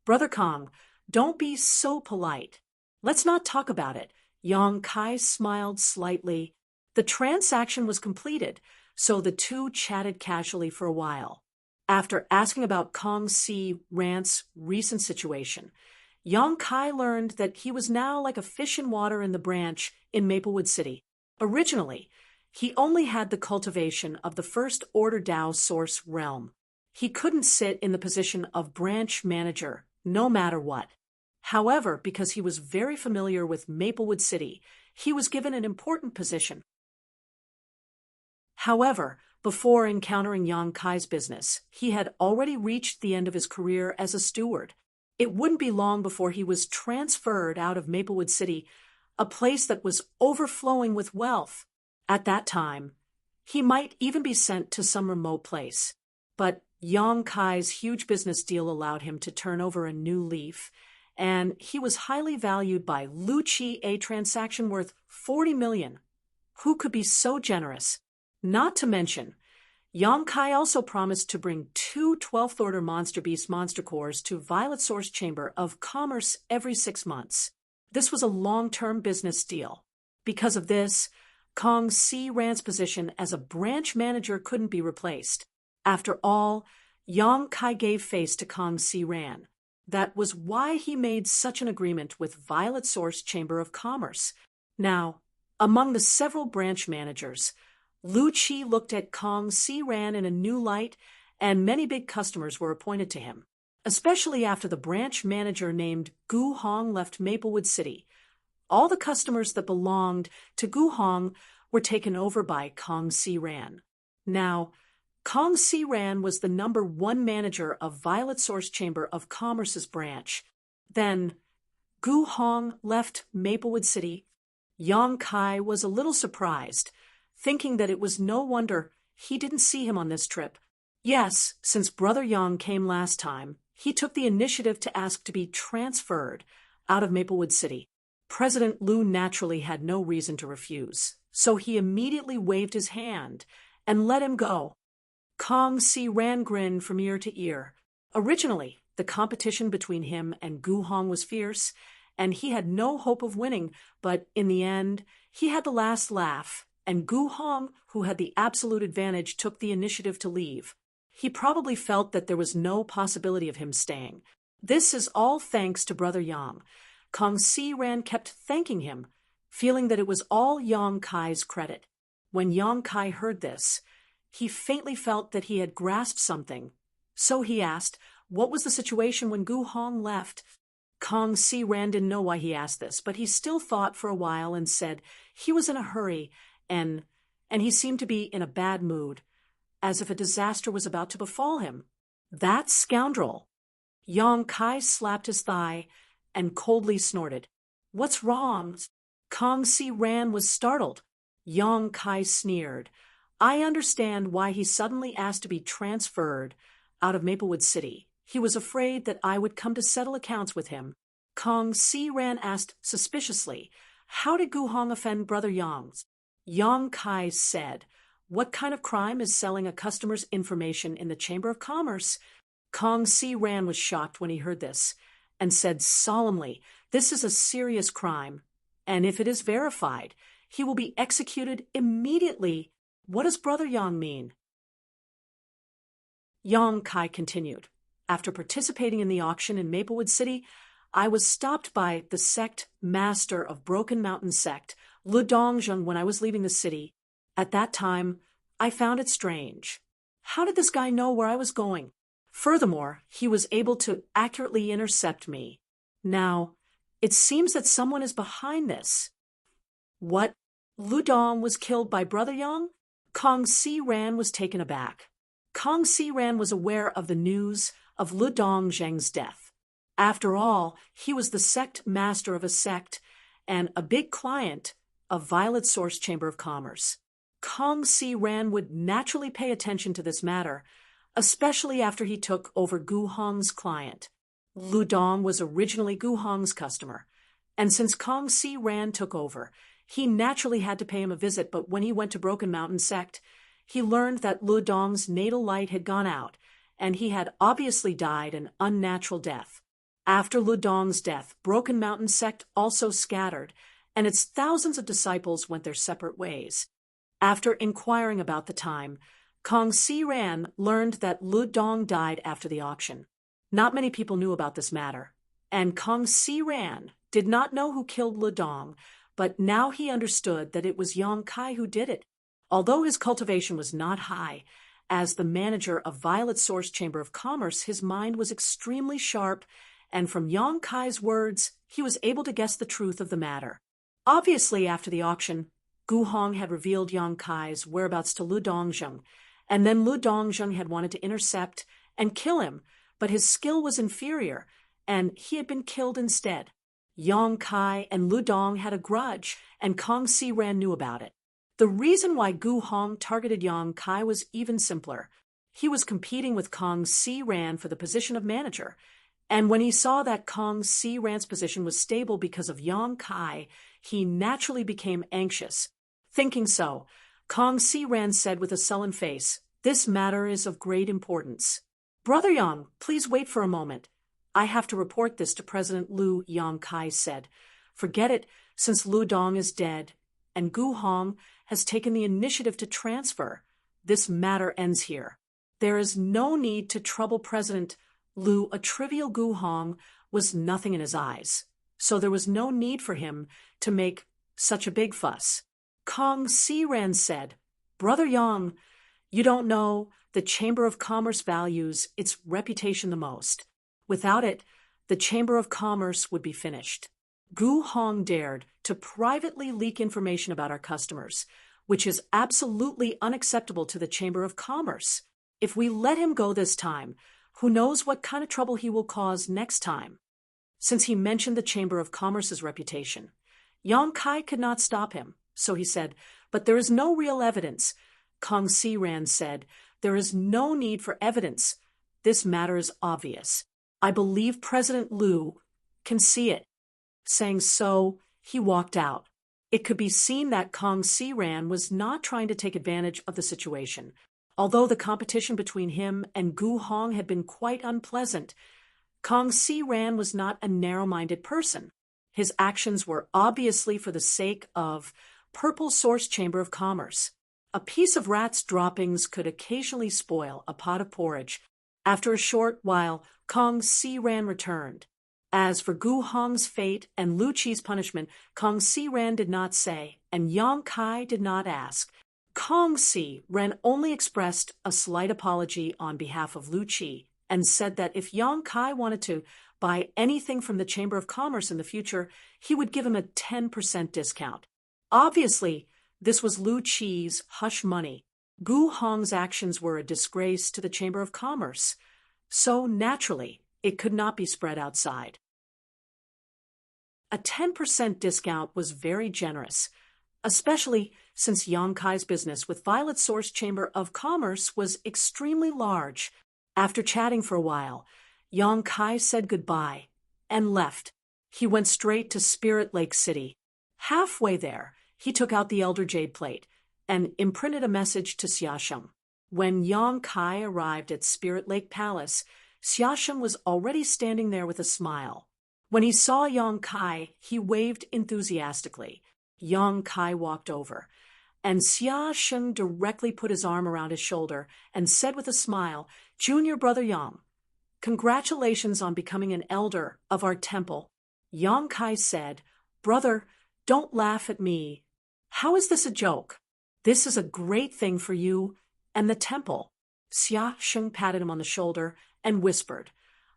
"Brother Kong, don't be so polite. Let's not talk about it." Yang Kai smiled slightly. The transaction was completed, so the two chatted casually for a while. After asking about Kong Si Ran's recent situation, Yang Kai learned that he was now like a fish in water in the branch in Maplewood City. Originally, he only had the cultivation of the First Order Dao Source realm. He couldn't sit in the position of branch manager, no matter what. However, because he was very familiar with Maplewood City, he was given an important position. However, before encountering Yang Kai's business, he had already reached the end of his career as a steward. It wouldn't be long before he was transferred out of Maplewood City, a place that was overflowing with wealth. At that time, he might even be sent to some remote place. But Yang Kai's huge business deal allowed him to turn over a new leaf, and he was highly valued by Lu Qi, a transaction worth 40 million. Who could be so generous? Not to mention, Yang Kai also promised to bring 2 12th Order Monster Beast monster cores to Violet Source Chamber of Commerce every 6 months. This was a long-term business deal. Because of this, Kong Si Ran's position as a branch manager couldn't be replaced. After all, Yang Kai gave face to Kong Si Ran. That was why he made such an agreement with Violet Source Chamber of Commerce. Now, among the several branch managers, Lu Qi looked at Kong Si Ran in a new light, and many big customers were appointed to him, especially after the branch manager named Gu Hong left Maplewood City. All the customers that belonged to Gu Hong were taken over by Kong Si Ran. Now, Kong Si Ran was the #1 manager of Violet Source Chamber of Commerce's branch. Then, Gu Hong left Maplewood City. Yang Kai was a little surprised, thinking that it was no wonder he didn't see him on this trip. Yes, since Brother Yang came last time, he took the initiative to ask to be transferred out of Maplewood City. President Lu naturally had no reason to refuse, so he immediately waved his hand and let him go. Kong Si Ran grinned from ear to ear. Originally, the competition between him and Gu Hong was fierce, and he had no hope of winning, but in the end, he had the last laugh, and Gu Hong, who had the absolute advantage, took the initiative to leave. He probably felt that there was no possibility of him staying. This is all thanks to Brother Yang. Kong Si Ran kept thanking him, feeling that it was all Yang Kai's credit. When Yang Kai heard this, he faintly felt that he had grasped something. So he asked, what was the situation when Gu Hong left? Kong Si Ran didn't know why he asked this, but he still thought for a while and said he was in a hurry and he seemed to be in a bad mood, as if a disaster was about to befall him. That scoundrel! Yang Kai slapped his thigh and coldly snorted. What's wrong? Kong Si Ran was startled. Yang Kai sneered. I understand why he suddenly asked to be transferred out of Maplewood City. He was afraid that I would come to settle accounts with him. Kong Si Ran asked suspiciously, how did Gu Hong offend Brother Yang? Yang Kai said, what kind of crime is selling a customer's information in the Chamber of Commerce? Kong Si Ran was shocked when he heard this, and said solemnly, this is a serious crime, and if it is verified, he will be executed immediately. What does Brother Yang mean? Yang Kai continued, after participating in the auction in Maplewood City, I was stopped by the sect master of Broken Mountain Sect, Lu Dongjun, when I was leaving the city. At that time, I found it strange. How did this guy know where I was going? Furthermore, he was able to accurately intercept me. Now, it seems that someone is behind this. What? Lu Dong was killed by Brother Yang? Kong Si Ran was taken aback. Kong Si Ran was aware of the news of Lu Dong Zheng's death. After all, he was the sect master of a sect and a big client of Violet Source Chamber of Commerce. Kong Si Ran would naturally pay attention to this matter, especially after he took over Gu Hong's client. Lu Dong was originally Gu Hong's customer, and since Kong Si Ran took over, he naturally had to pay him a visit, but when he went to Broken Mountain Sect, he learned that Lu Dong's natal light had gone out, and he had obviously died an unnatural death. After Lu Dong's death, Broken Mountain Sect also scattered, and its thousands of disciples went their separate ways. After inquiring about the time, Kong Si Ran learned that Lu Dong died after the auction. Not many people knew about this matter, and Kong Si Ran did not know who killed Lu Dong, but now he understood that it was Yang Kai who did it. Although his cultivation was not high, as the manager of Violet Source Chamber of Commerce, his mind was extremely sharp, and from Yang Kai's words, he was able to guess the truth of the matter. Obviously, after the auction, Gu Hong had revealed Yang Kai's whereabouts to Lu Dongzheng, and then Lu Dongzheng had wanted to intercept and kill him, but his skill was inferior, and he had been killed instead. Yang Kai and Lu Dong had a grudge, and Kong Si Ran knew about it. The reason why Gu Hong targeted Yang Kai was even simpler. He was competing with Kong Si Ran for the position of manager, and when he saw that Kong Si Ran's position was stable because of Yang Kai, he naturally became anxious. Thinking so, Kong Si Ran said with a sullen face, "This matter is of great importance. Brother Yang, please wait for a moment. I have to report this to President Lu," Yang Kai said. "Forget it, since Lu Dong is dead, and Gu Hong has taken the initiative to transfer. This matter ends here. There is no need to trouble President Lu. A trivial Gu Hong was nothing in his eyes, so there was no need for him to make such a big fuss." Kong Si Ran said, "Brother Yang, you don't know, the Chamber of Commerce values its reputation the most. Without it, the Chamber of Commerce would be finished. Gu Hong dared to privately leak information about our customers, which is absolutely unacceptable to the Chamber of Commerce. If we let him go this time, who knows what kind of trouble he will cause next time?" Since he mentioned the Chamber of Commerce's reputation, Yang Kai could not stop him, so he said, "But there is no real evidence." Kong Si Ran said, "There is no need for evidence. This matter is obvious. I believe President Lu can see it." Saying so, he walked out. It could be seen that Kong Si Ran was not trying to take advantage of the situation. Although the competition between him and Gu Hong had been quite unpleasant, Kong Si Ran was not a narrow-minded person. His actions were obviously for the sake of Purple Source Chamber of Commerce. A piece of rat's droppings could occasionally spoil a pot of porridge. After a short while, Kong Si Ran returned. As for Gu Hong's fate and Lu Qi's punishment, Kong Si Ran did not say, and Yang Kai did not ask. Kong Si Ran only expressed a slight apology on behalf of Lu Qi and said that if Yang Kai wanted to buy anything from the Chamber of Commerce in the future, he would give him a 10% discount. Obviously, this was Lu Qi's hush money. Gu Hong's actions were a disgrace to the Chamber of Commerce, so naturally, it could not be spread outside. A 10% discount was very generous, especially since Yang Kai's business with Violet Source Chamber of Commerce was extremely large. After chatting for a while, Yang Kai said goodbye and left. He went straight to Spirit Lake City. Halfway there, he took out the Elder Jade plate and imprinted a message to Xiaosheng. When Yang Kai arrived at Spirit Lake Palace, Xiaosheng was already standing there with a smile. When he saw Yang Kai, he waved enthusiastically. Yang Kai walked over, and Xiaosheng directly put his arm around his shoulder and said with a smile, "Junior Brother Yang, congratulations on becoming an elder of our temple." Yang Kai said, "Brother, don't laugh at me. How is this a joke? This is a great thing for you and the temple." Xiaosheng patted him on the shoulder and whispered,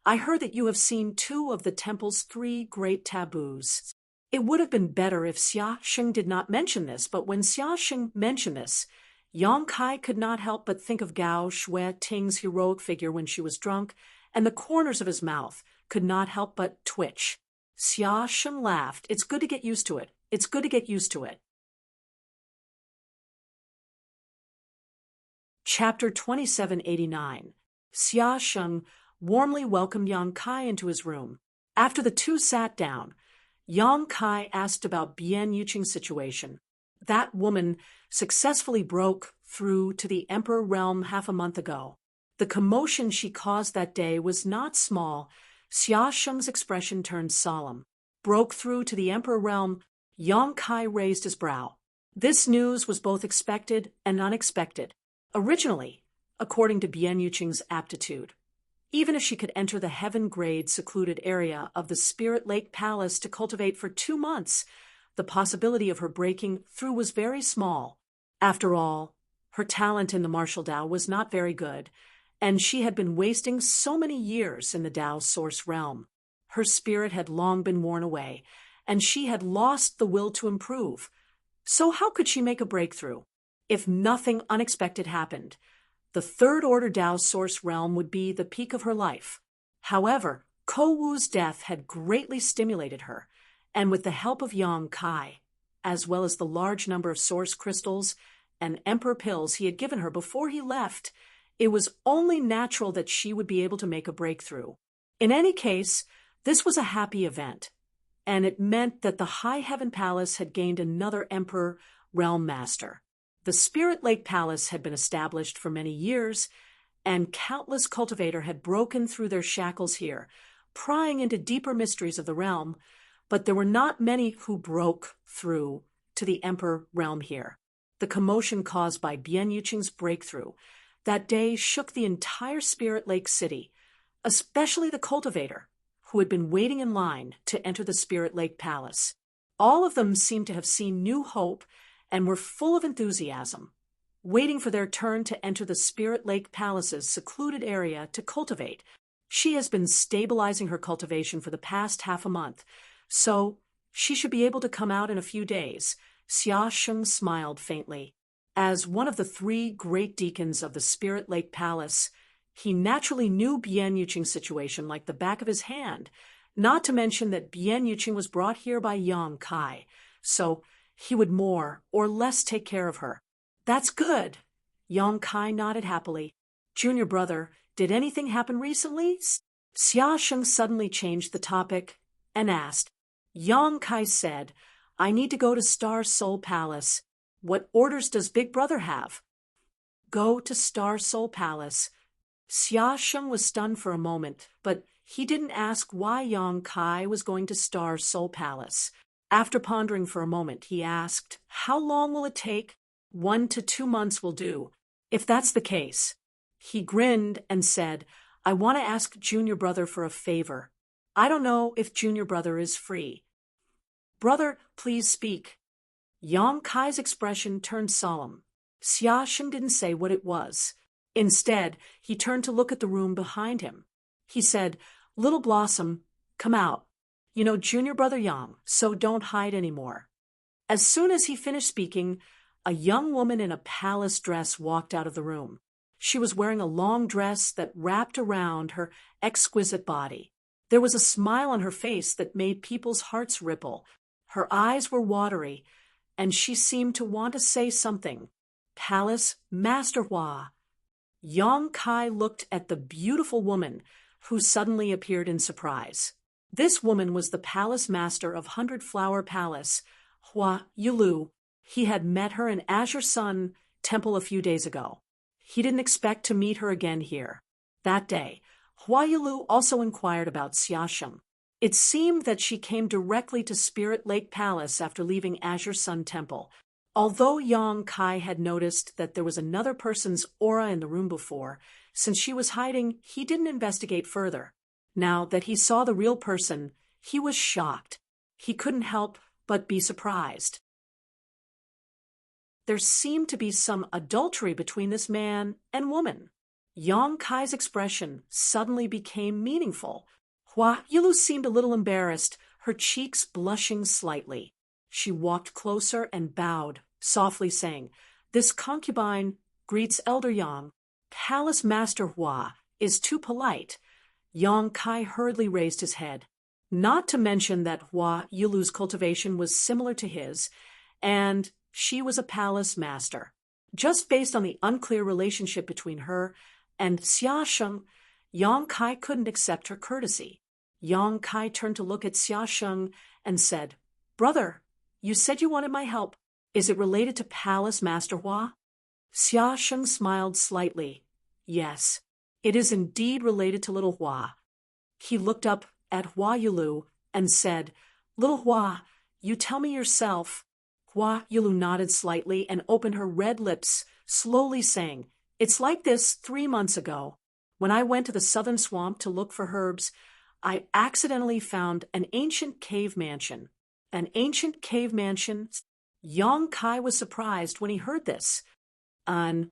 "I heard that you have seen two of the temple's three great taboos." It would have been better if Xia Sheng did not mention this, but when Xia Sheng mentioned this, Yang Kai could not help but think of Gao Shui Ting's heroic figure when she was drunk, and the corners of his mouth could not help but twitch. Xia Sheng laughed. "It's good to get used to it. It's good to get used to it." Chapter 2789. Xia Sheng warmly welcomed Yang Kai into his room. After the two sat down, Yang Kai asked about Bian Yuqing's situation. That woman successfully broke through to the Emperor realm half a month ago. The commotion she caused that day was not small. Xia Sheng's expression turned solemn. Broke through to the Emperor realm, Yang Kai raised his brow. This news was both expected and unexpected. Originally, according to Bian Yuqing's aptitude, even if she could enter the heaven-grade secluded area of the Spirit Lake Palace to cultivate for 2 months, the possibility of her breaking through was very small. After all, her talent in the martial Tao was not very good, and she had been wasting so many years in the Tao source realm. Her spirit had long been worn away, and she had lost the will to improve. So how could she make a breakthrough? If nothing unexpected happened, the third order Tao source realm would be the peak of her life. However, Ko Wu's death had greatly stimulated her, and with the help of Yang Kai, as well as the large number of source crystals and emperor pills he had given her before he left, it was only natural that she would be able to make a breakthrough. In any case, this was a happy event, and it meant that the High Heaven Palace had gained another emperor realm master. The Spirit Lake Palace had been established for many years, and countless cultivators had broken through their shackles here, prying into deeper mysteries of the realm, but there were not many who broke through to the Emperor realm here. The commotion caused by Bian Yuqing's breakthrough that day shook the entire Spirit Lake city, especially the cultivator, who had been waiting in line to enter the Spirit Lake Palace. All of them seemed to have seen new hope and were full of enthusiasm, waiting for their turn to enter the Spirit Lake Palace's secluded area to cultivate. She has been stabilizing her cultivation for the past half a month, so she should be able to come out in a few days. Xia Sheng smiled faintly. As one of the 3 great deacons of the Spirit Lake Palace, he naturally knew Bian Yuqing's situation like the back of his hand, not to mention that Bian Yuqing was brought here by Yang Kai, so he would more or less take care of her. "That's good." Yang Kai nodded happily. "Junior brother, did anything happen recently?" Xia Sheng suddenly changed the topic and asked. Yang Kai said, "I need to go to Star Soul Palace. What orders does Big Brother have?" "Go to Star Soul Palace." Xia Sheng was stunned for a moment, but he didn't ask why Yang Kai was going to Star Soul Palace. After pondering for a moment, he asked, "How long will it take?" 1 to 2 months will do. If that's the case. He grinned and said, "I want to ask Junior Brother for a favor. I don't know if Junior Brother is free." "Brother, please speak." Yang Kai's expression turned solemn. Xia Sheng didn't say what it was. Instead, he turned to look at the room behind him. He said, "Little Blossom, come out. You know Junior Brother Yang, so don't hide anymore." As soon as he finished speaking, a young woman in a palace dress walked out of the room. She was wearing a long dress that wrapped around her exquisite body. There was a smile on her face that made people's hearts ripple. Her eyes were watery, and she seemed to want to say something. "Palace Master Hua." Yang Kai looked at the beautiful woman, who suddenly appeared in surprise. This woman was the palace master of 100 Flower Palace, Hua Yulu. He had met her in Azure Sun Temple a few days ago. He didn't expect to meet her again here. That day, Hua Yulu also inquired about Xia Sheng. It seemed that she came directly to Spirit Lake Palace after leaving Azure Sun Temple. Although Yang Kai had noticed that there was another person's aura in the room before, since she was hiding, he didn't investigate further. Now that he saw the real person, he was shocked. He couldn't help but be surprised. There seemed to be some adultery between this man and woman. Yang Kai's expression suddenly became meaningful. Hua Yilu seemed a little embarrassed, her cheeks blushing slightly. She walked closer and bowed, softly saying, "This concubine greets Elder Yang. Palace Master Hua is too polite." Yang Kai hurriedly raised his head. Not to mention that Hua Yilu's cultivation was similar to his, and she was a palace master. Just based on the unclear relationship between her and Xia Sheng, Yang Kai couldn't accept her courtesy. Yang Kai turned to look at Xia Sheng and said, "Brother, you said you wanted my help. Is it related to Palace Master Hua?" Xia Sheng smiled slightly. "Yes, it is indeed related to little Hua." He looked up at Hua Yilu and said, "Little Hua, you tell me yourself." Hua Yilu nodded slightly and opened her red lips, slowly saying, "It's like this 3 months ago. When I went to the southern swamp to look for herbs, I accidentally found an ancient cave mansion." An ancient cave mansion? Yang Kai was surprised when he heard this. And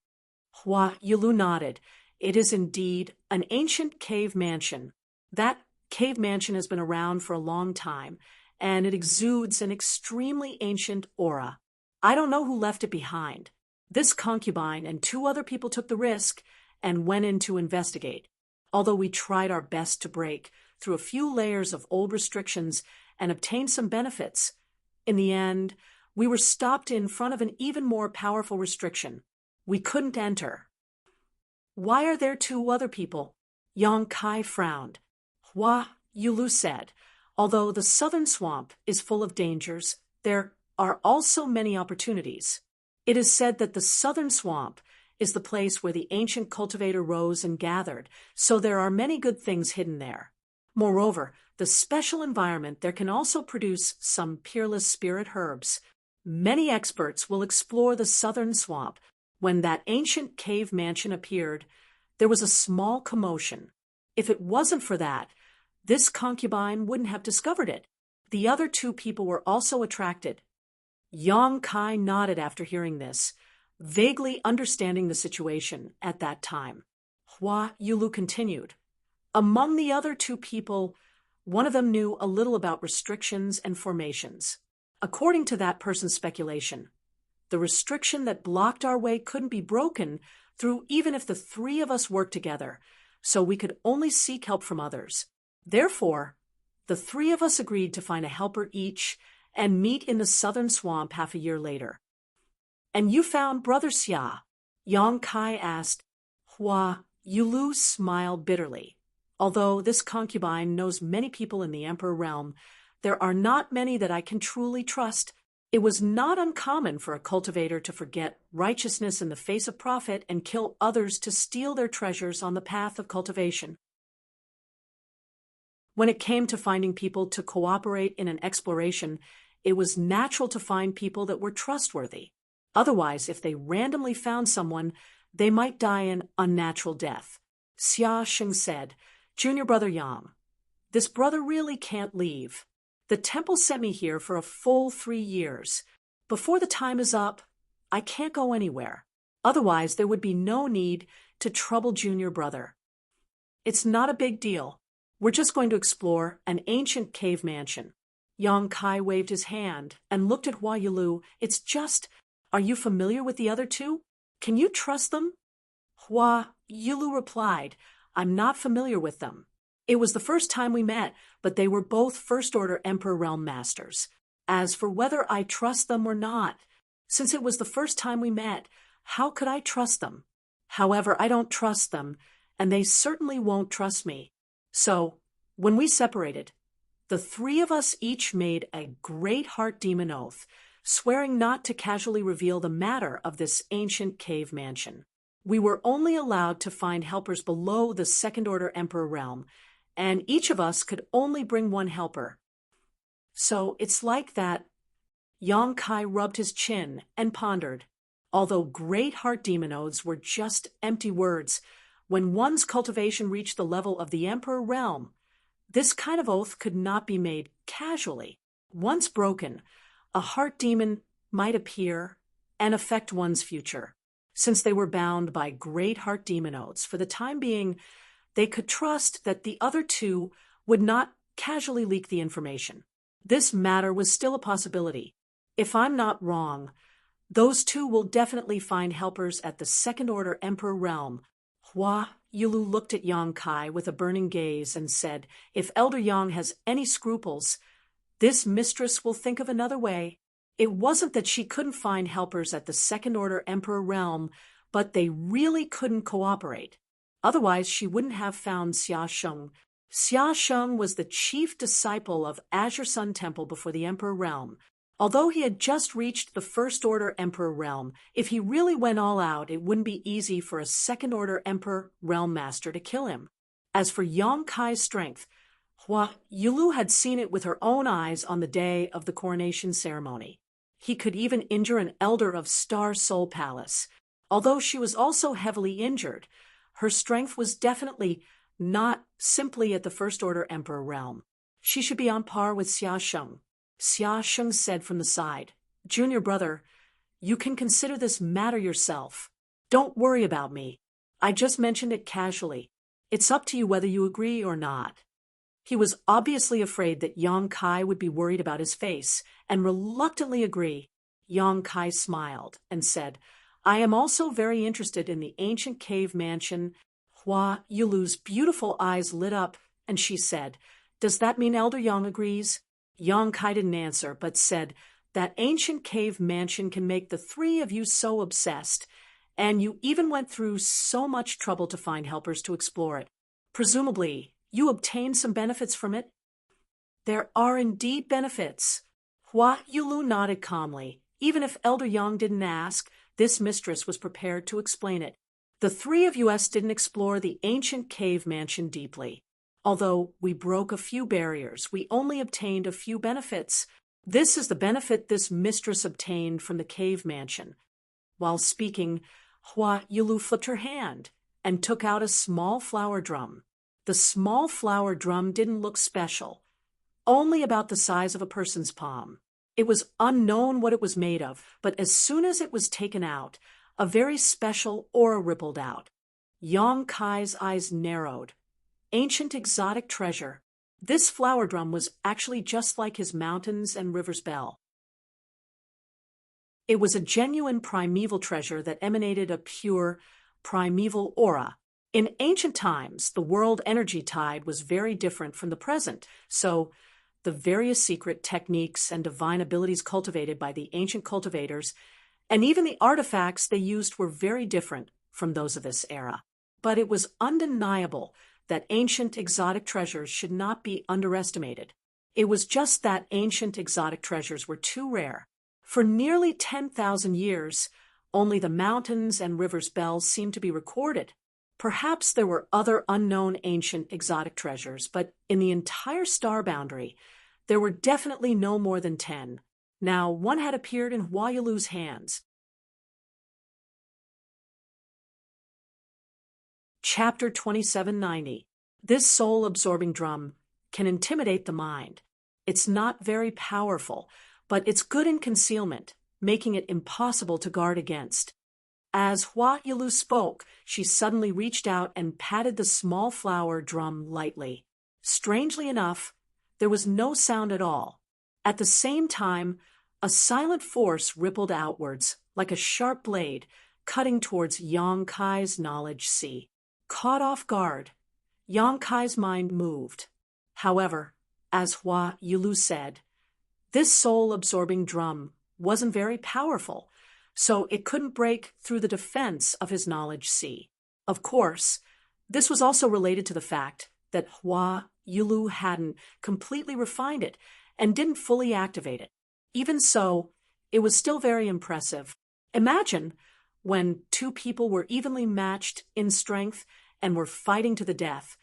Hua Yilu nodded. "It is indeed an ancient cave mansion. That cave mansion has been around for a long time, and it exudes an extremely ancient aura. I don't know who left it behind. This concubine and 2 other people took the risk and went in to investigate. Although we tried our best to break through a few layers of old restrictions and obtain some benefits, in the end, we were stopped in front of an even more powerful restriction. We couldn't enter." "Why are there 2 other people?" Yang Kai frowned. Hua Yilu said, "Although the southern swamp is full of dangers, there are also many opportunities. It is said that the southern swamp is the place where the ancient cultivator rose and gathered, so there are many good things hidden there. Moreover, the special environment there can also produce some peerless spirit herbs. Many experts will explore the southern swamp. When that ancient cave mansion appeared, there was a small commotion. If it wasn't for that, this concubine wouldn't have discovered it. The other 2 people were also attracted." Yang Kai nodded after hearing this, vaguely understanding the situation at that time. Hua Yilu continued, "Among the other 2 people, one of them knew a little about restrictions and formations. According to that person's speculation, the restriction that blocked our way couldn't be broken through even if the 3 of us worked together, so we could only seek help from others. Therefore, the 3 of us agreed to find a helper each and meet in the southern swamp half a year later." "And you found Brother Xia?" Yang Kai asked. Hua Yilu smiled bitterly. "Although this concubine knows many people in the Emperor realm, there are not many that I can truly trust. It was not uncommon for a cultivator to forget righteousness in the face of profit and kill others to steal their treasures on the path of cultivation. When it came to finding people to cooperate in an exploration, it was natural to find people that were trustworthy. Otherwise, if they randomly found someone, they might die an unnatural death." Xia Sheng said, "Junior Brother Yang, this brother really can't leave. The temple sent me here for a full 3 years. Before the time is up, I can't go anywhere. Otherwise, there would be no need to trouble Junior Brother. It's not a big deal. We're just going to explore an ancient cave mansion." Yang Kai waved his hand and looked at Hua Yilu. "It's just, are you familiar with the other 2? Can you trust them?" Hua Yilu replied, "I'm not familiar with them. It was the first time we met, but they were both First-Order Emperor Realm Masters. As for whether I trust them or not, since it was the first time we met, how could I trust them? However, I don't trust them, and they certainly won't trust me. So, when we separated, the 3 of us each made a great heart demon oath, swearing not to casually reveal the matter of this ancient cave mansion. We were only allowed to find helpers below the Second-Order Emperor realm, and each of us could only bring 1 helper. So it's like that." Yang Kai rubbed his chin and pondered. Although great heart demon oaths were just empty words, when one's cultivation reached the level of the Emperor realm, this kind of oath could not be made casually. Once broken, a heart demon might appear and affect one's future. Since they were bound by great heart demon oaths, for the time being, they could trust that the other two would not casually leak the information. This matter was still a possibility. If I'm not wrong, those two will definitely find helpers at the second-order Emperor realm. Hua Yulu looked at Yang Kai with a burning gaze and said, if Elder Yang has any scruples, this mistress will think of another way. It wasn't that she couldn't find helpers at the second-order Emperor realm, but they really couldn't cooperate. Otherwise, she wouldn't have found Xia Sheng. Xia Sheng was the chief disciple of Azure Sun Temple before the Emperor realm. Although he had just reached the First-Order Emperor realm, if he really went all out, it wouldn't be easy for a Second-Order Emperor realm master to kill him. As for Yang Kai's strength, Hua Yulu had seen it with her own eyes on the day of the coronation ceremony. He could even injure an elder of Star Soul Palace. Although she was also heavily injured, her strength was definitely not simply at the First-Order Emperor realm. She should be on par with Xia Sheng. Xia Sheng said from the side, Junior brother, you can consider this matter yourself. Don't worry about me. I just mentioned it casually. It's up to you whether you agree or not. He was obviously afraid that Yang Kai would be worried about his face, and reluctantly agree. Yang Kai smiled and said, I am also very interested in the ancient cave mansion. Hua Yulu's beautiful eyes lit up, and she said, does that mean Elder Yang agrees? Yang Kai didn't answer, but said, that ancient cave mansion can make the three of you so obsessed, and you even went through so much trouble to find helpers to explore it. Presumably, you obtained some benefits from it? There are indeed benefits. Hua Yulu nodded calmly. Even if Elder Yang didn't ask, this mistress was prepared to explain it. The three of us didn't explore the ancient cave mansion deeply. Although we broke a few barriers, we only obtained a few benefits. This is the benefit this mistress obtained from the cave mansion. While speaking, Hua Yulu flipped her hand and took out a small flower drum. The small flower drum didn't look special, only about the size of a person's palm. It was unknown what it was made of, but as soon as it was taken out, a very special aura rippled out. Yang Kai's eyes narrowed. Ancient exotic treasure. This flower drum was actually just like his mountains and rivers bell. It was a genuine primeval treasure that emanated a pure, primeval aura. In ancient times, the world energy tide was very different from the present, so the various secret techniques and divine abilities cultivated by the ancient cultivators, and even the artifacts they used were very different from those of this era. But it was undeniable that ancient exotic treasures should not be underestimated. It was just that ancient exotic treasures were too rare. For nearly 10,000 years, only the mountains and rivers bells seemed to be recorded. Perhaps there were other unknown ancient exotic treasures, but in the entire star boundary, there were definitely no more than 10. Now, one had appeared in Hua Yulu's hands. Chapter 2790. This soul-absorbing drum can intimidate the mind. It's not very powerful, but it's good in concealment, making it impossible to guard against. As Hua Yulu spoke, she suddenly reached out and patted the small flower drum lightly. Strangely enough, there was no sound at all. At the same time, a silent force rippled outwards, like a sharp blade, cutting towards Yang Kai's knowledge sea. Caught off guard, Yang Kai's mind moved. However, as Hua Yulu said, this soul-absorbing drum wasn't very powerful, so it couldn't break through the defense of his knowledge sea. Of course, this was also related to the fact that Hua Yulu hadn't completely refined it and didn't fully activate it. Even so, it was still very impressive. Imagine when two people were evenly matched in strength and were fighting to the death.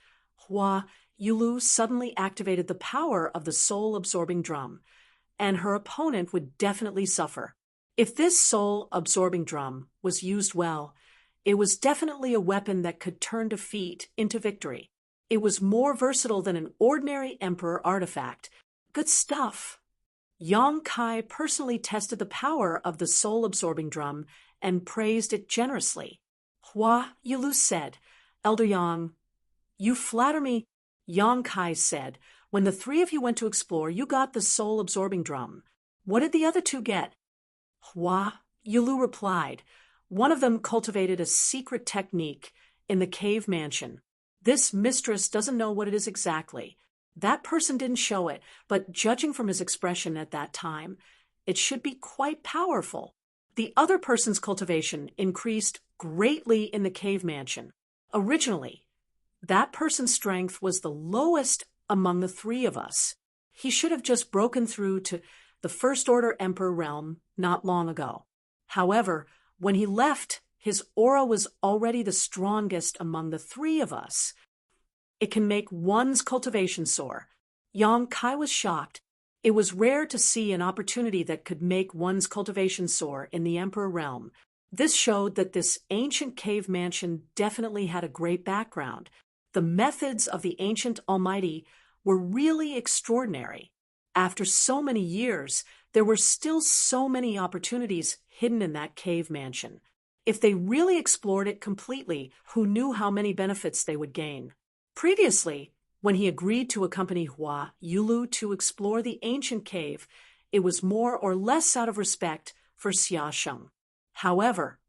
Hua Yulu suddenly activated the power of the soul-absorbing drum, and her opponent would definitely suffer. If this soul-absorbing drum was used well, it was definitely a weapon that could turn defeat into victory. It was more versatile than an ordinary emperor artifact. Good stuff. Yang Kai personally tested the power of the soul-absorbing drum and praised it generously. Hua Yulu said, "Elder Yang, you flatter me." Yang Kai said, "When the three of you went to explore, you got the soul-absorbing drum. What did the other two get?" Hua Yulu replied, "One of them cultivated a secret technique in the cave mansion. This mistress doesn't know what it is exactly. That person didn't show it, but judging from his expression at that time, it should be quite powerful. The other person's cultivation increased greatly in the cave mansion. Originally, that person's strength was the lowest among the three of us. He should have just broken through to the First Order Emperor realm not long ago. However, when he left, his aura was already the strongest among the three of us. It can make one's cultivation soar." Yang Kai was shocked. It was rare to see an opportunity that could make one's cultivation soar in the Emperor realm. This showed that this ancient cave mansion definitely had a great background. The methods of the ancient Almighty were really extraordinary. After so many years, there were still so many opportunities hidden in that cave mansion. If they really explored it completely, who knew how many benefits they would gain? Previously, when he agreed to accompany Hua Yulu to explore the ancient cave, it was more or less out of respect for Xia Sheng. However,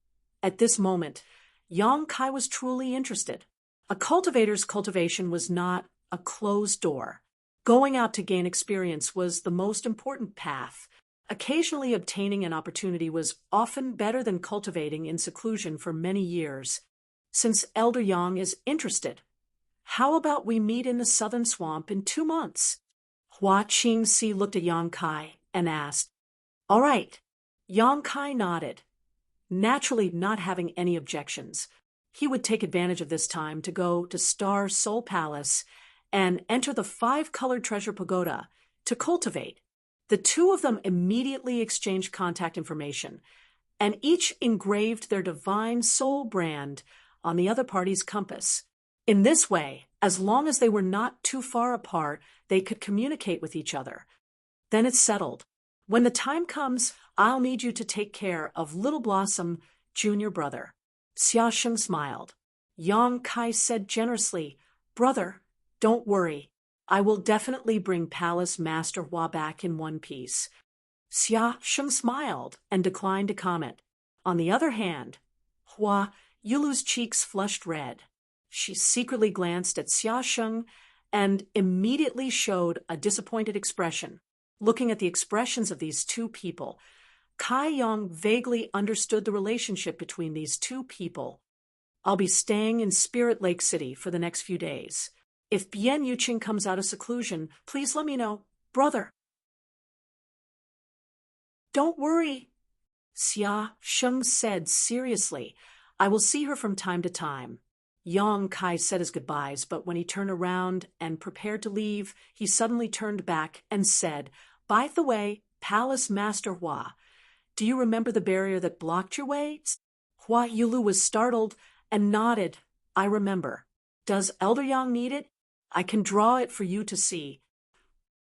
at this moment, Yang Kai was truly interested. A cultivator's cultivation was not a closed door. Going out to gain experience was the most important path. Occasionally obtaining an opportunity was often better than cultivating in seclusion for many years. Since Elder Yang is interested, how about we meet in the southern swamp in 2 months? Hua Qingxi looked at Yang Kai and asked, "All right." Yang Kai nodded, naturally not having any objections. He would take advantage of this time to go to Star Soul Palace and enter the 5-colored treasure pagoda to cultivate. The two of them immediately exchanged contact information, and each engraved their divine soul brand on the other party's compass. In this way, as long as they were not too far apart, they could communicate with each other. Then it's settled. When the time comes, I'll need you to take care of Little Blossom, junior brother." Xia Sheng smiled. Yang Kai said generously, "Brother, don't worry. I will definitely bring Palace Master Hua back in one piece." Xia Sheng smiled and declined to comment. On the other hand, Hua Yulu's cheeks flushed red. She secretly glanced at Xia Sheng and immediately showed a disappointed expression. Looking at the expressions of these two people, Kai Yang vaguely understood the relationship between these two people. "I'll be staying in Spirit Lake City for the next few days. If Bian Yuqing comes out of seclusion, please let me know, brother." "Don't worry," Xia Sheng said seriously. "I will see her from time to time." Yang Kai said his goodbyes, but when he turned around and prepared to leave, he suddenly turned back and said, "By the way, Palace Master Hua, do you remember the barrier that blocked your way?" Hua Yulu was startled and nodded. "I remember. Does Elder Yang need it? I can draw it for you to see."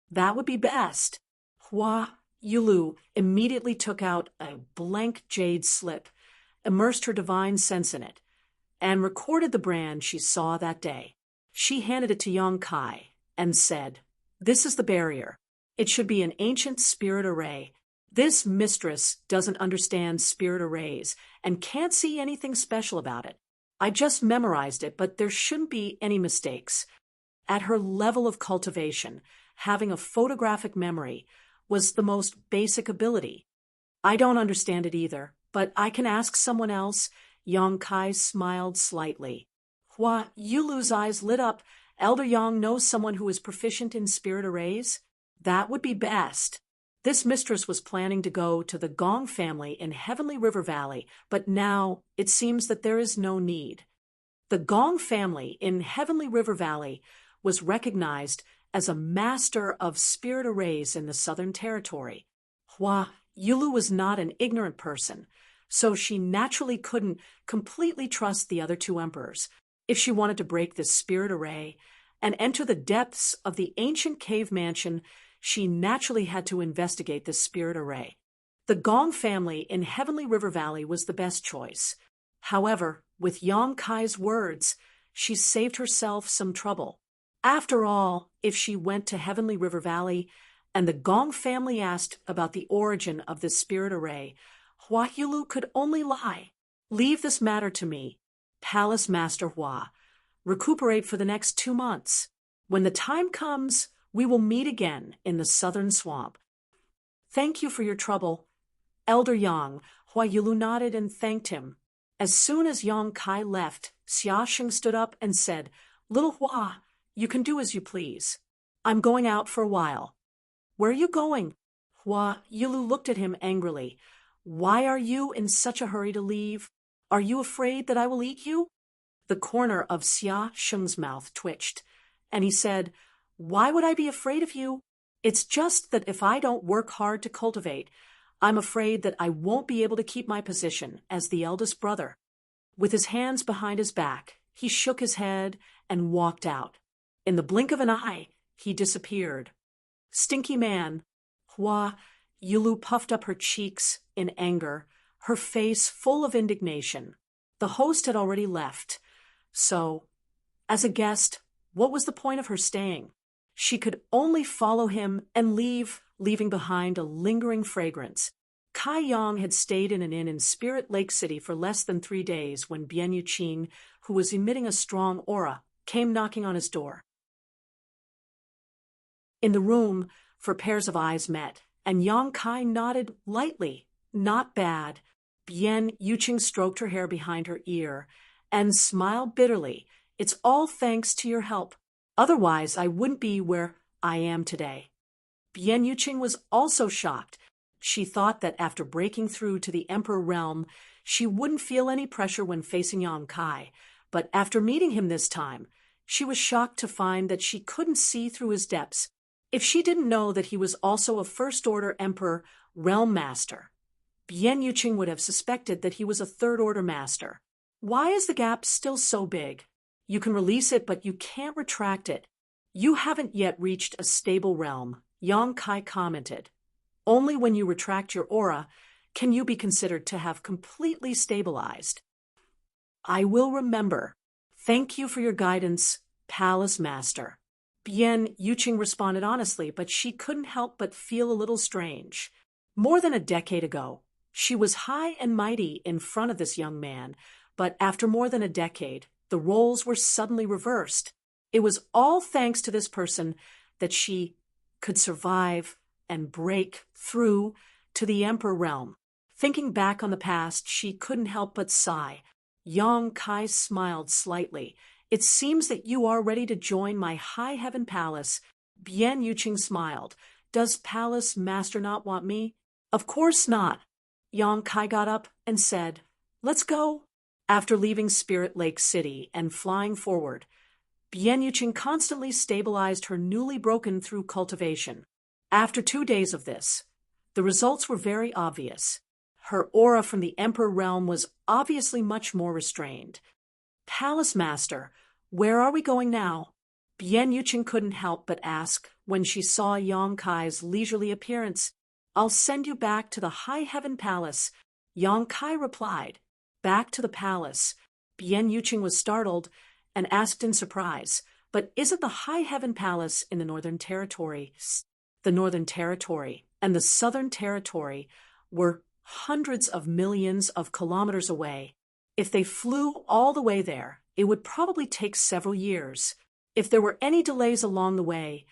"That would be best." Hua Yulu immediately took out a blank jade slip, immersed her divine sense in it, and recorded the brand she saw that day. She handed it to Yang Kai and said, "This is the barrier. It should be an ancient spirit array. This mistress doesn't understand spirit arrays and can't see anything special about it. I just memorized it, but there shouldn't be any mistakes." At her level of cultivation, having a photographic memory was the most basic ability. "I don't understand it either, but I can ask someone else." Yang Kai smiled slightly. Hua Yulu's eyes lit up. "Elder Yang knows someone who is proficient in spirit arrays? That would be best." This mistress was planning to go to the Gong family in Heavenly River Valley, but now it seems that there is no need. The Gong family in Heavenly River Valley was recognized as a master of spirit arrays in the Southern Territory. Hua Yulu was not an ignorant person, so she naturally couldn't completely trust the other two emperors. If she wanted to break this spirit array and enter the depths of the ancient cave mansion, she naturally had to investigate this spirit array. The Gong family in Heavenly River Valley was the best choice. However, with Yong Kai's words, she saved herself some trouble. After all, if she went to Heavenly River Valley and the Gong family asked about the origin of this spirit array, Hua Yulu could only lie. Leave this matter to me, Palace Master Hua. Recuperate for the next 2 months. When the time comes, we will meet again in the southern swamp. Thank you for your trouble. Elder Yang. Hua Yulu nodded and thanked him. As soon as Yong Kai left, Xia Sheng stood up and said, Little Hua, you can do as you please. I'm going out for a while. Where are you going? Hua Yulu looked at him angrily. Why are you in such a hurry to leave? Are you afraid that I will eat you? The corner of Xia Sheng's mouth twitched, and he said, Why would I be afraid of you? It's just that if I don't work hard to cultivate, I'm afraid that I won't be able to keep my position as the eldest brother. With his hands behind his back, he shook his head and walked out. In the blink of an eye, he disappeared. Stinky man. Hua Yulu puffed up her cheeks in anger, her face full of indignation. The host had already left. So, as a guest, what was the point of her staying? She could only follow him and leaving behind a lingering fragrance. Kai Yang had stayed in an inn in Spirit Lake City for less than 3 days when Bian Yuqing, who was emitting a strong aura, came knocking on his door. In the room, 4 pairs of eyes met, and Yong Kai nodded lightly. Not bad. Bian Yuqing stroked her hair behind her ear and smiled bitterly. It's all thanks to your help. Otherwise, I wouldn't be where I am today. Bian Yuqing was also shocked. She thought that after breaking through to the Emperor realm, she wouldn't feel any pressure when facing Yong Kai, but after meeting him this time, she was shocked to find that she couldn't see through his depths. If she didn't know that he was also a First-Order Emperor Realm Master, Bian Yuqing would have suspected that he was a Third-Order Master. Why is the gap still so big? You can release it, but you can't retract it. You haven't yet reached a stable realm, Yong Kai commented. Only when you retract your aura can you be considered to have completely stabilized. I will remember. Thank you for your guidance, Palace Master. Bian Yuqing responded honestly, but she couldn't help but feel a little strange. More than a decade ago, she was high and mighty in front of this young man, but after more than a decade, the roles were suddenly reversed. It was all thanks to this person that she could survive and break through to the Emperor realm. Thinking back on the past, she couldn't help but sigh. Yong Kai smiled slightly. It seems that you are ready to join my High Heaven Palace. Bian Yuqing smiled. Does Palace Master not want me? Of course not. Yong Kai got up and said, Let's go. After leaving Spirit Lake City and flying forward, Bian Yuqing constantly stabilized her newly broken through cultivation. After 2 days of this, the results were very obvious. Her aura from the Emperor realm was obviously much more restrained. Palace Master, where are we going now? Bian Yuqing couldn't help but ask when she saw Yong Kai's leisurely appearance. I'll send you back to the High Heaven Palace. Yong Kai replied. Back to the palace. Bian Yuqing was startled and asked in surprise, but isn't the High Heaven Palace in the Northern Territory? The Northern Territory and the Southern Territory were hundreds of millions of kilometers away. If they flew all the way there, it would probably take several years. If there were any delays along the way,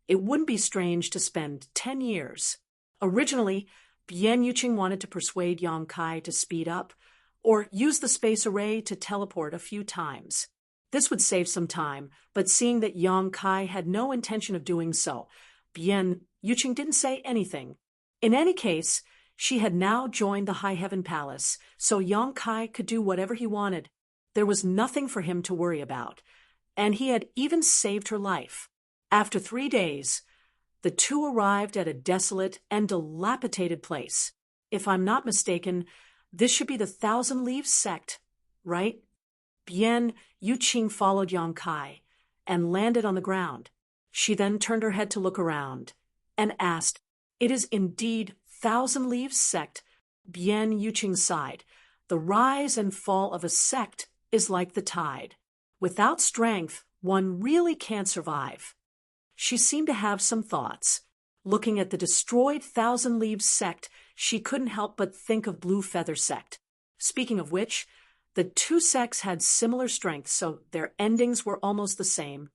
it wouldn't be strange to spend 10 years. Originally, Bian Yuqing wanted to persuade Yong Kai to speed up, or use the space array to teleport a few times. This would save some time, but seeing that Yong Kai had no intention of doing so, Bian Yuqing didn't say anything. In any case, she had now joined the High Heaven Palace, so Yong Kai could do whatever he wanted. There was nothing for him to worry about, and he had even saved her life. After 3 days, the two arrived at a desolate and dilapidated place. If I'm not mistaken, this should be the Thousand Leaves sect, right? Bian Yuqing followed Yong Kai and landed on the ground. She then turned her head to look around and asked, It is indeed Thousand Leaves sect, Bien Yuqing sighed. The rise and fall of a sect is like the tide. Without strength, one really can't survive. She seemed to have some thoughts. Looking at the destroyed Thousand Leaves sect, she couldn't help but think of Blue Feather sect. Speaking of which, the two sects had similar strength, so their endings were almost the same.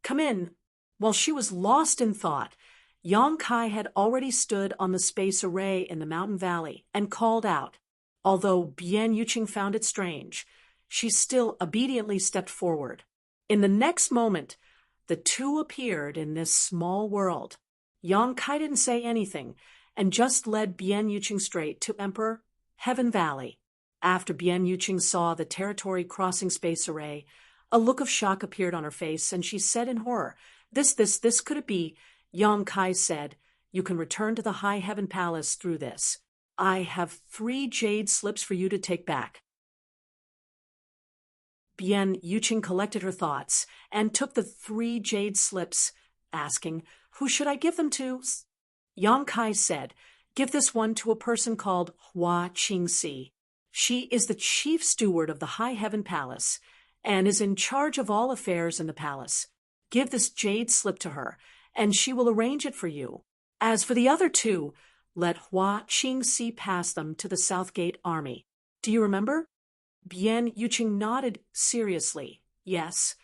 Come in. While she was lost in thought, Yang Kai had already stood on the space array in the mountain valley and called out. Although Bien Yuqing found it strange, she still obediently stepped forward. In the next moment, the two appeared in this small world. Yang Kai didn't say anything and just led Bien Yuqing straight to Emperor Heaven Valley. After Bien Yuqing saw the territory crossing space array, a look of shock appeared on her face, and she said in horror, This could it be? Yang Kai said, You can return to the High Heaven Palace through this. I have 3 jade slips for you to take back. Bien Yuqing collected her thoughts and took the 3 jade slips, asking, Who should I give them to? Yang Kai said, Give this one to a person called Hua Qingxi. She is the chief steward of the High Heaven Palace and is in charge of all affairs in the palace. Give this jade slip to her, and she will arrange it for you. As for the other 2, let Hua Qingxi pass them to the South Gate Army. Do you remember? Bien Yuqing nodded seriously. Yes,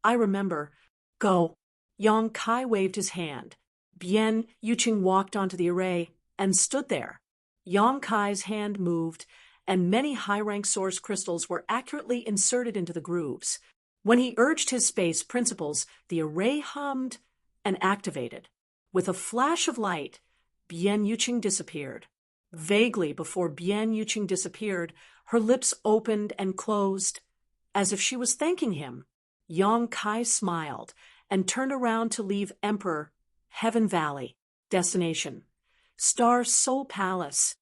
I remember. Go. Yang Kai waved his hand. Bien Yuqing walked onto the array and stood there. Yang Kai's hand moved, and many high-rank source crystals were accurately inserted into the grooves. When he urged his space principles, the array hummed and activated. With a flash of light, Bien Yuqing disappeared. Vaguely before Bien Yuqing disappeared, her lips opened and closed, as if she was thanking him. Yang Kai smiled and turned around to leave Emperor Heaven Valley. Destination: Star Soul Palace.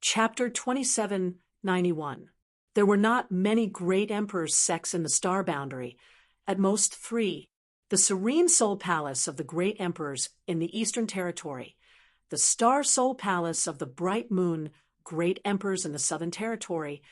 Chapter 2791. There were not many great emperors' sects in the star boundary, at most 3. The Serene Soul Palace of the Great Emperors in the Eastern Territory, the Star Soul Palace of the Bright Moon Great Emperors in the Southern Territory,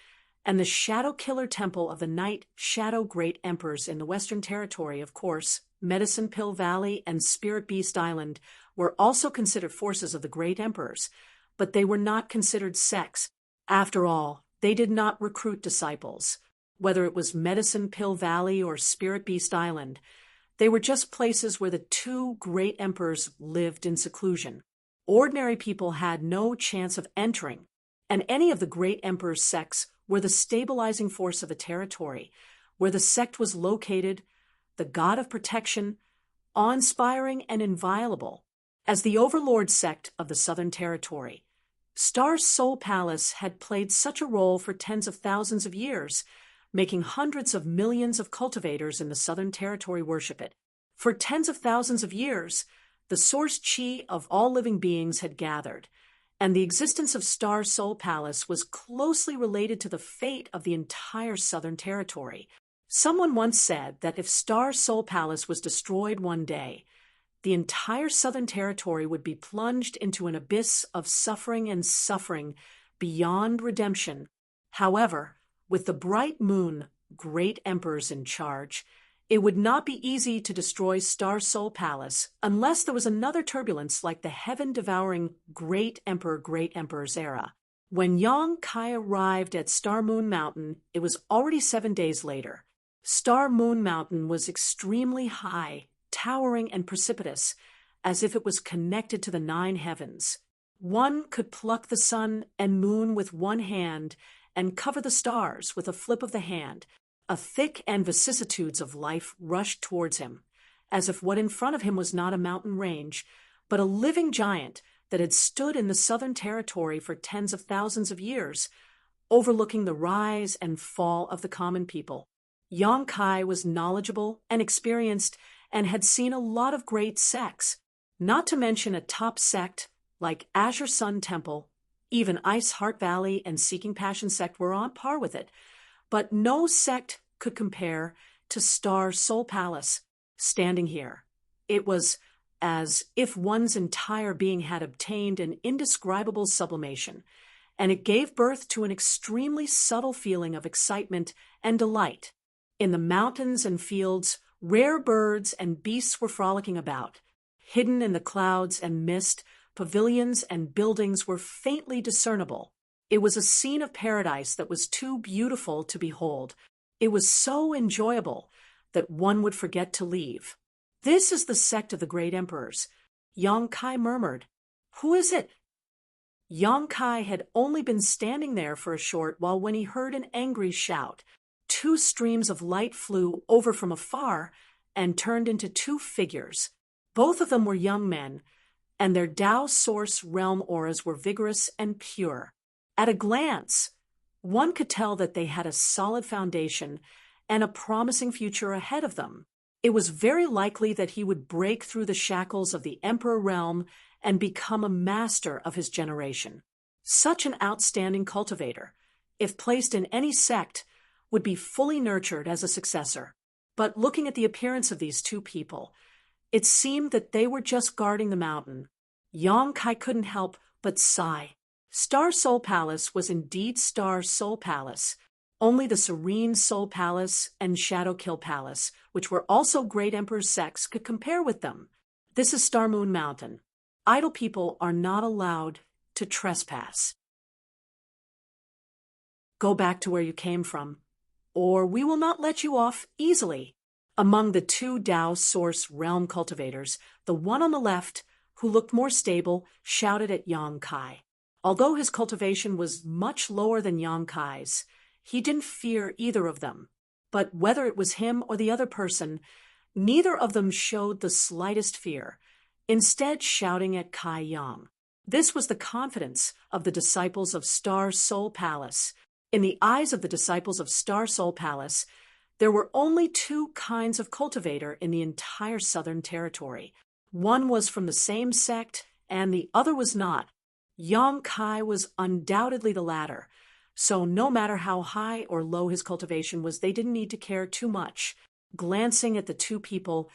and the Shadow Killer Temple of the Night Shadow Great Emperors in the Western Territory. Of course, Medicine Pill Valley and Spirit Beast Island were also considered forces of the Great Emperors, but they were not considered sects. After all, they did not recruit disciples. Whether it was Medicine Pill Valley or Spirit Beast Island, they were just places where the 2 great emperors lived in seclusion. Ordinary people had no chance of entering, and any of the great emperor's sects were the stabilizing force of a territory. Where the sect was located, the god of protection, awe-inspiring and inviolable. As the overlord sect of the Southern Territory, Star Soul Palace had played such a role for tens of thousands of years, making hundreds of millions of cultivators in the Southern Territory worship it. For tens of thousands of years, the source chi of all living beings had gathered, and the existence of Star Soul Palace was closely related to the fate of the entire Southern Territory. Someone once said that if Star Soul Palace was destroyed one day, the entire Southern Territory would be plunged into an abyss of suffering and suffering beyond redemption. However, with the Bright Moon Great Emperors in charge, it would not be easy to destroy Star Soul Palace unless there was another turbulence like the heaven-devouring Great Emperor's era. When Yang Kai arrived at Star Moon Mountain, it was already 7 days later. Star Moon Mountain was extremely high, towering and precipitous, as if it was connected to the 9 heavens. One could pluck the sun and moon with one hand and cover the stars with a flip of the hand. A thick and vicissitudes of life rushed towards him, as if what in front of him was not a mountain range, but a living giant that had stood in the Southern Territory for tens of thousands of years, overlooking the rise and fall of the common people. Yang Kai was knowledgeable and experienced and had seen a lot of great sects, not to mention a top sect like Azure Sun Temple. Even Ice Heart Valley and Seeking Passion sect were on par with it, but no sect could compare to Star Soul Palace. Standing here, It was as if one's entire being had obtained an indescribable sublimation, and it gave birth to an extremely subtle feeling of excitement and delight. In the mountains and fields, rare birds and beasts were frolicking about. Hidden in the clouds and mist, pavilions and buildings were faintly discernible. It was a scene of paradise that was too beautiful to behold. It was so enjoyable that one would forget to leave. "This is the sect of the great emperors," Yang Kai murmured. "Who is it?" Yang Kai had only been standing there for a short while when he heard an angry shout. Two streams of light flew over from afar and turned into two figures. Both of them were young men, and their Tao Source realm auras were vigorous and pure. At a glance, one could tell that they had a solid foundation and a promising future ahead of them. It was very likely that he would break through the shackles of the Emperor realm and become a master of his generation. Such an outstanding cultivator, if placed in any sect, would be fully nurtured as a successor. But looking at the appearance of these two people, it seemed that they were just guarding the mountain. Yang Kai couldn't help but sigh. Star Soul Palace was indeed Star Soul Palace. Only the Serene Soul Palace and Shadow Kill Palace, which were also great emperor's sects, could compare with them. This is Star Moon Mountain. Idle people are not allowed to trespass. Go back to where you came from, or we will not let you off easily. Among the two Tao Source realm cultivators, the one on the left, who looked more stable, shouted at Yang Kai. Although his cultivation was much lower than Yang Kai's, he didn't fear either of them. But whether it was him or the other person, neither of them showed the slightest fear, instead shouting at Kai Yang. This was the confidence of the disciples of Star Soul Palace. In the eyes of the disciples of Star Soul Palace, there were only two kinds of cultivator in the entire Southern Territory. One was from the same sect, and the other was not. Yang Kai was undoubtedly the latter, so no matter how high or low his cultivation was, they didn't need to care too much. Glancing at the two people,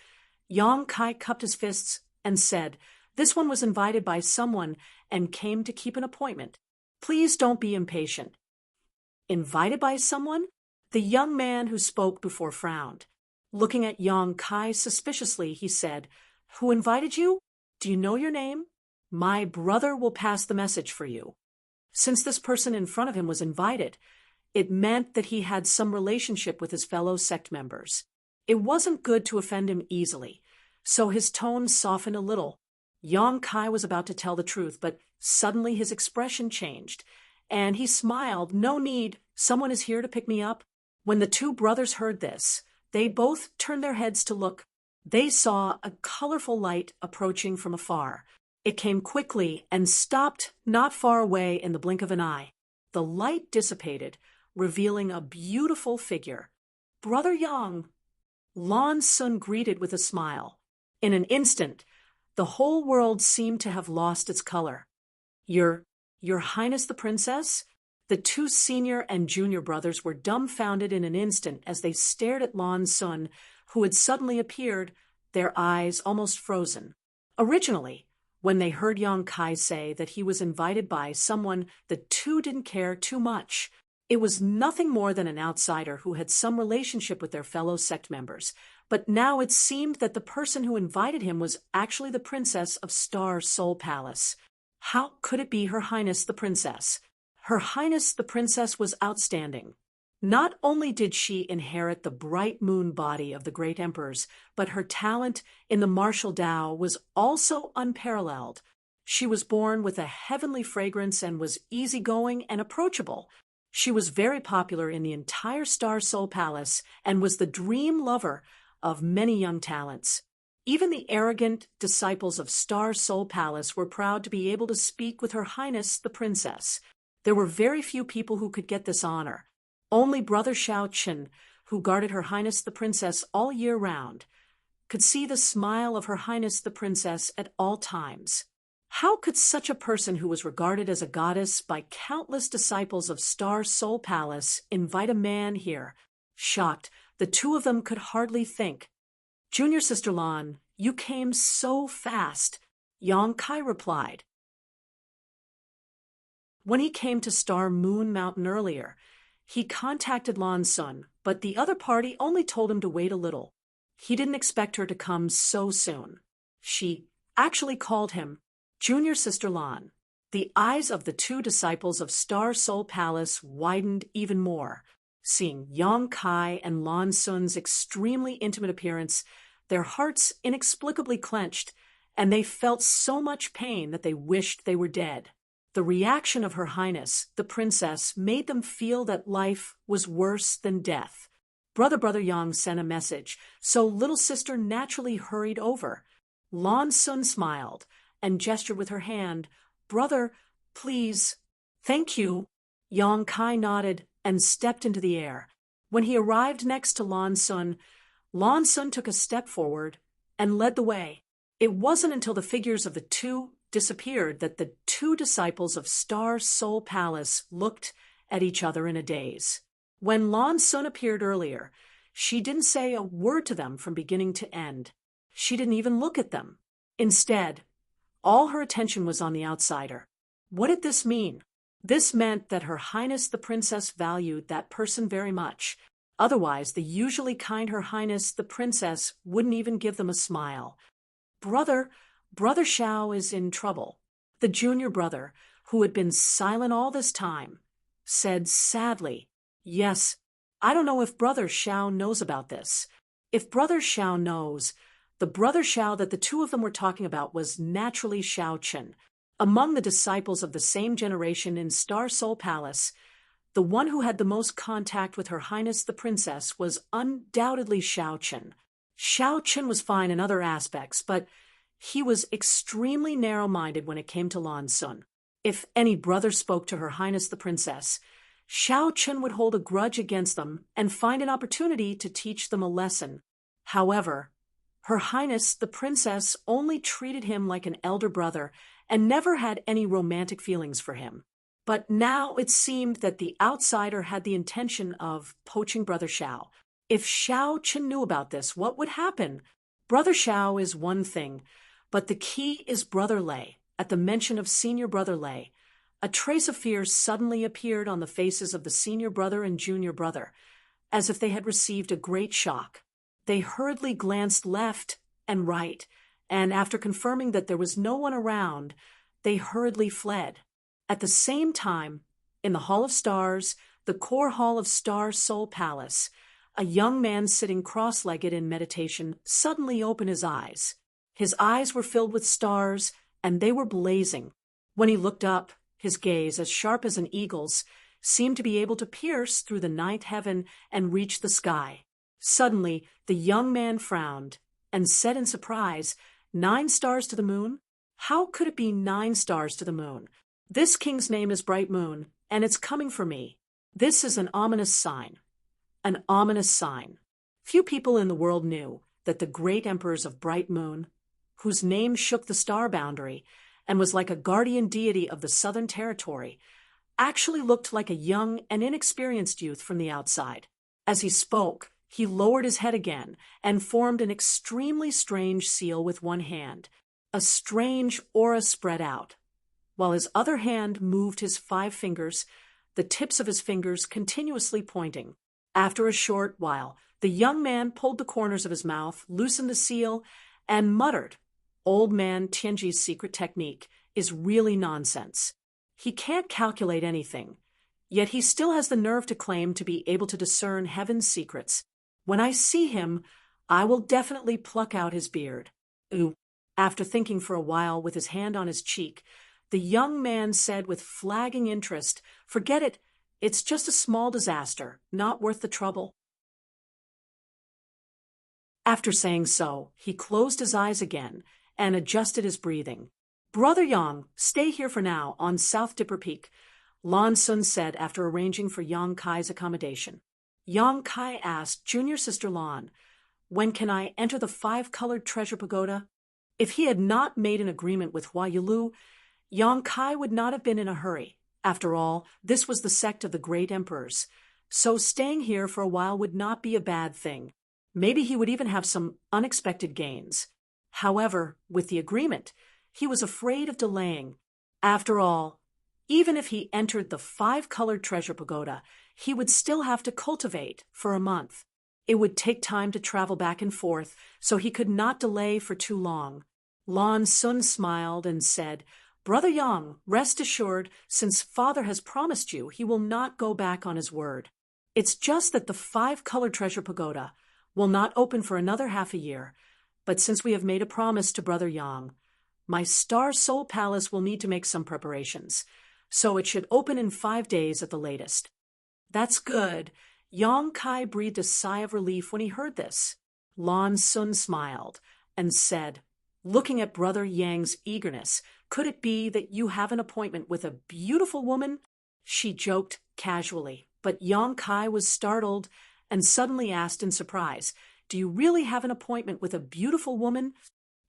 Yang Kai cupped his fists and said, "This one was invited by someone and came to keep an appointment. Please don't be impatient." Invited by someone? The young man who spoke before frowned. Looking at Yang Kai suspiciously, he said, "Who invited you? Do you know your name? My brother will pass the message for you." Since this person in front of him was invited, it meant that he had some relationship with his fellow sect members. It wasn't good to offend him easily, so his tone softened a little. Yang Kai was about to tell the truth, but suddenly his expression changed, and he smiled. "No need, someone is here to pick me up." When the two brothers heard this, they both turned their heads to look. They saw a colorful light approaching from afar. It came quickly and stopped not far away in the blink of an eye. The light dissipated, revealing a beautiful figure. "Brother Yang," Lan Sun greeted with a smile. In an instant, the whole world seemed to have lost its color. Your Highness the Princess?" The two senior and junior brothers were dumbfounded in an instant as they stared at Lan Sun, who had suddenly appeared, their eyes almost frozen. Originally, when they heard Yang Kai say that he was invited by someone, the two didn't care too much. It was nothing more than an outsider who had some relationship with their fellow sect members. But now it seemed that the person who invited him was actually the princess of Star Soul Palace. How could it be Her Highness the Princess? Her Highness the Princess was outstanding. Not only did she inherit the bright moon body of the great emperors, but her talent in the martial Tao was also unparalleled. She was born with a heavenly fragrance and was easygoing and approachable. She was very popular in the entire Star Soul Palace and was the dream lover of many young talents. Even the arrogant disciples of Star Soul Palace were proud to be able to speak with Her Highness the Princess. There were very few people who could get this honor. Only Brother Shao Chen, who guarded Her Highness the Princess all year round, could see the smile of Her Highness the Princess at all times. How could such a person who was regarded as a goddess by countless disciples of Star Soul Palace invite a man here? Shocked, the two of them could hardly think. "Junior Sister Lan, You came so fast, Yang Kai replied. When he came to Star Moon Mountain earlier, he contacted Lan Sun, but the other party only told him to wait a little. He didn't expect her to come so soon. She actually called him Junior Sister Lan. The eyes of the two disciples of Star Soul Palace widened even more. Seeing Yang Kai and Lan Sun's extremely intimate appearance, their hearts inexplicably clenched, and they felt so much pain that they wished they were dead. The reaction of Her Highness, the princess, made them feel that life was worse than death. Brother Yang sent a message, so little sister naturally hurried over. Lan Sun smiled and gestured with her hand. Brother, please. Thank you. Yang Kai nodded and stepped into the air. When he arrived next to Lan Sun took a step forward and led the way. It wasn't until the figures of the two disappeared that the two disciples of Star Soul Palace looked at each other in a daze. When Lan Sun appeared earlier, she didn't say a word to them from beginning to end. She didn't even look at them. Instead, all her attention was on the outsider. What did this mean? This meant that Her Highness the Princess valued that person very much. Otherwise, the usually kind Her Highness the Princess wouldn't even give them a smile. Brother Xiao is in trouble. The junior brother, who had been silent all this time, said sadly, Yes, I don't know if Brother Xiao knows about this. If Brother Xiao knows, the Brother Xiao that the two of them were talking about was naturally Xiao Chen. Among the disciples of the same generation in Star Soul Palace, the one who had the most contact with Her Highness the Princess was undoubtedly Xiao Chen. Xiao Chen was fine in other aspects, but he was extremely narrow-minded when it came to Lan Sun. If any brother spoke to Her Highness the Princess, Xiao Chen would hold a grudge against them and find an opportunity to teach them a lesson. However, Her Highness the Princess only treated him like an elder brother and never had any romantic feelings for him. But now it seemed that the outsider had the intention of poaching Brother Xiao. If Xiao Chen knew about this, what would happen? Brother Xiao is one thing, but the key is Brother Lei. At the mention of Senior Brother Lei, a trace of fear suddenly appeared on the faces of the senior brother and junior brother, as if they had received a great shock. They hurriedly glanced left and right, and after confirming that there was no one around, they hurriedly fled. At the same time, in the Hall of Stars, the core hall of Star Soul Palace, a young man sitting cross-legged in meditation suddenly opened his eyes. His eyes were filled with stars, and they were blazing. When he looked up, his gaze, as sharp as an eagle's, seemed to be able to pierce through the ninth heaven and reach the sky. Suddenly, the young man frowned and said in surprise, 9 stars to the moon? How could it be 9 stars to the moon? This king's name is Bright Moon, and it's coming for me. This is an ominous sign. An ominous sign. Few people in the world knew that the great emperors of Bright Moon, whose name shook the star boundary and was like a guardian deity of the Southern Territory, actually looked like a young and inexperienced youth from the outside. As he spoke, he lowered his head again and formed an extremely strange seal with one hand. A strange aura spread out, while his other hand moved his 5 fingers, the tips of his fingers continuously pointing. After a short while, the young man pulled the corners of his mouth, loosened the seal, and muttered, Old man Tianji's secret technique is really nonsense. He can't calculate anything, yet he still has the nerve to claim to be able to discern heaven's secrets. When I see him, I will definitely pluck out his beard. Ooh. After thinking for a while with his hand on his cheek, the young man said with flagging interest, Forget it. It's just a small disaster, not worth the trouble. After saying so, he closed his eyes again and adjusted his breathing. Brother Yang, stay here for now on South Dipper Peak, Lan Sun said after arranging for Yang Kai's accommodation. Yang Kai asked Junior Sister Lan, When can I enter the 5-colored treasure pagoda? If he had not made an agreement with Hua Yulu, Yang Kai would not have been in a hurry. After all, this was the sect of the great emperors, so staying here for a while would not be a bad thing. Maybe he would even have some unexpected gains. However, with the agreement, he was afraid of delaying. After all, even if he entered the 5-colored treasure pagoda, he would still have to cultivate for a month. It would take time to travel back and forth, so he could not delay for too long. Lan Sun smiled and said, "Brother Yang, rest assured, since Father has promised you, he will not go back on his word. It's just that the 5-colored treasure pagoda will not open for another half a year, but since we have made a promise to Brother Yang, my Star Soul Palace will need to make some preparations, so it should open in 5 days at the latest." "That's good." Yang Kai breathed a sigh of relief when he heard this. Lan Sun smiled and said, looking at Brother Yang's eagerness, "Could it be that you have an appointment with a beautiful woman?" She joked casually, but Yang Kai was startled and suddenly asked in surprise, "Do you really have an appointment with a beautiful woman?"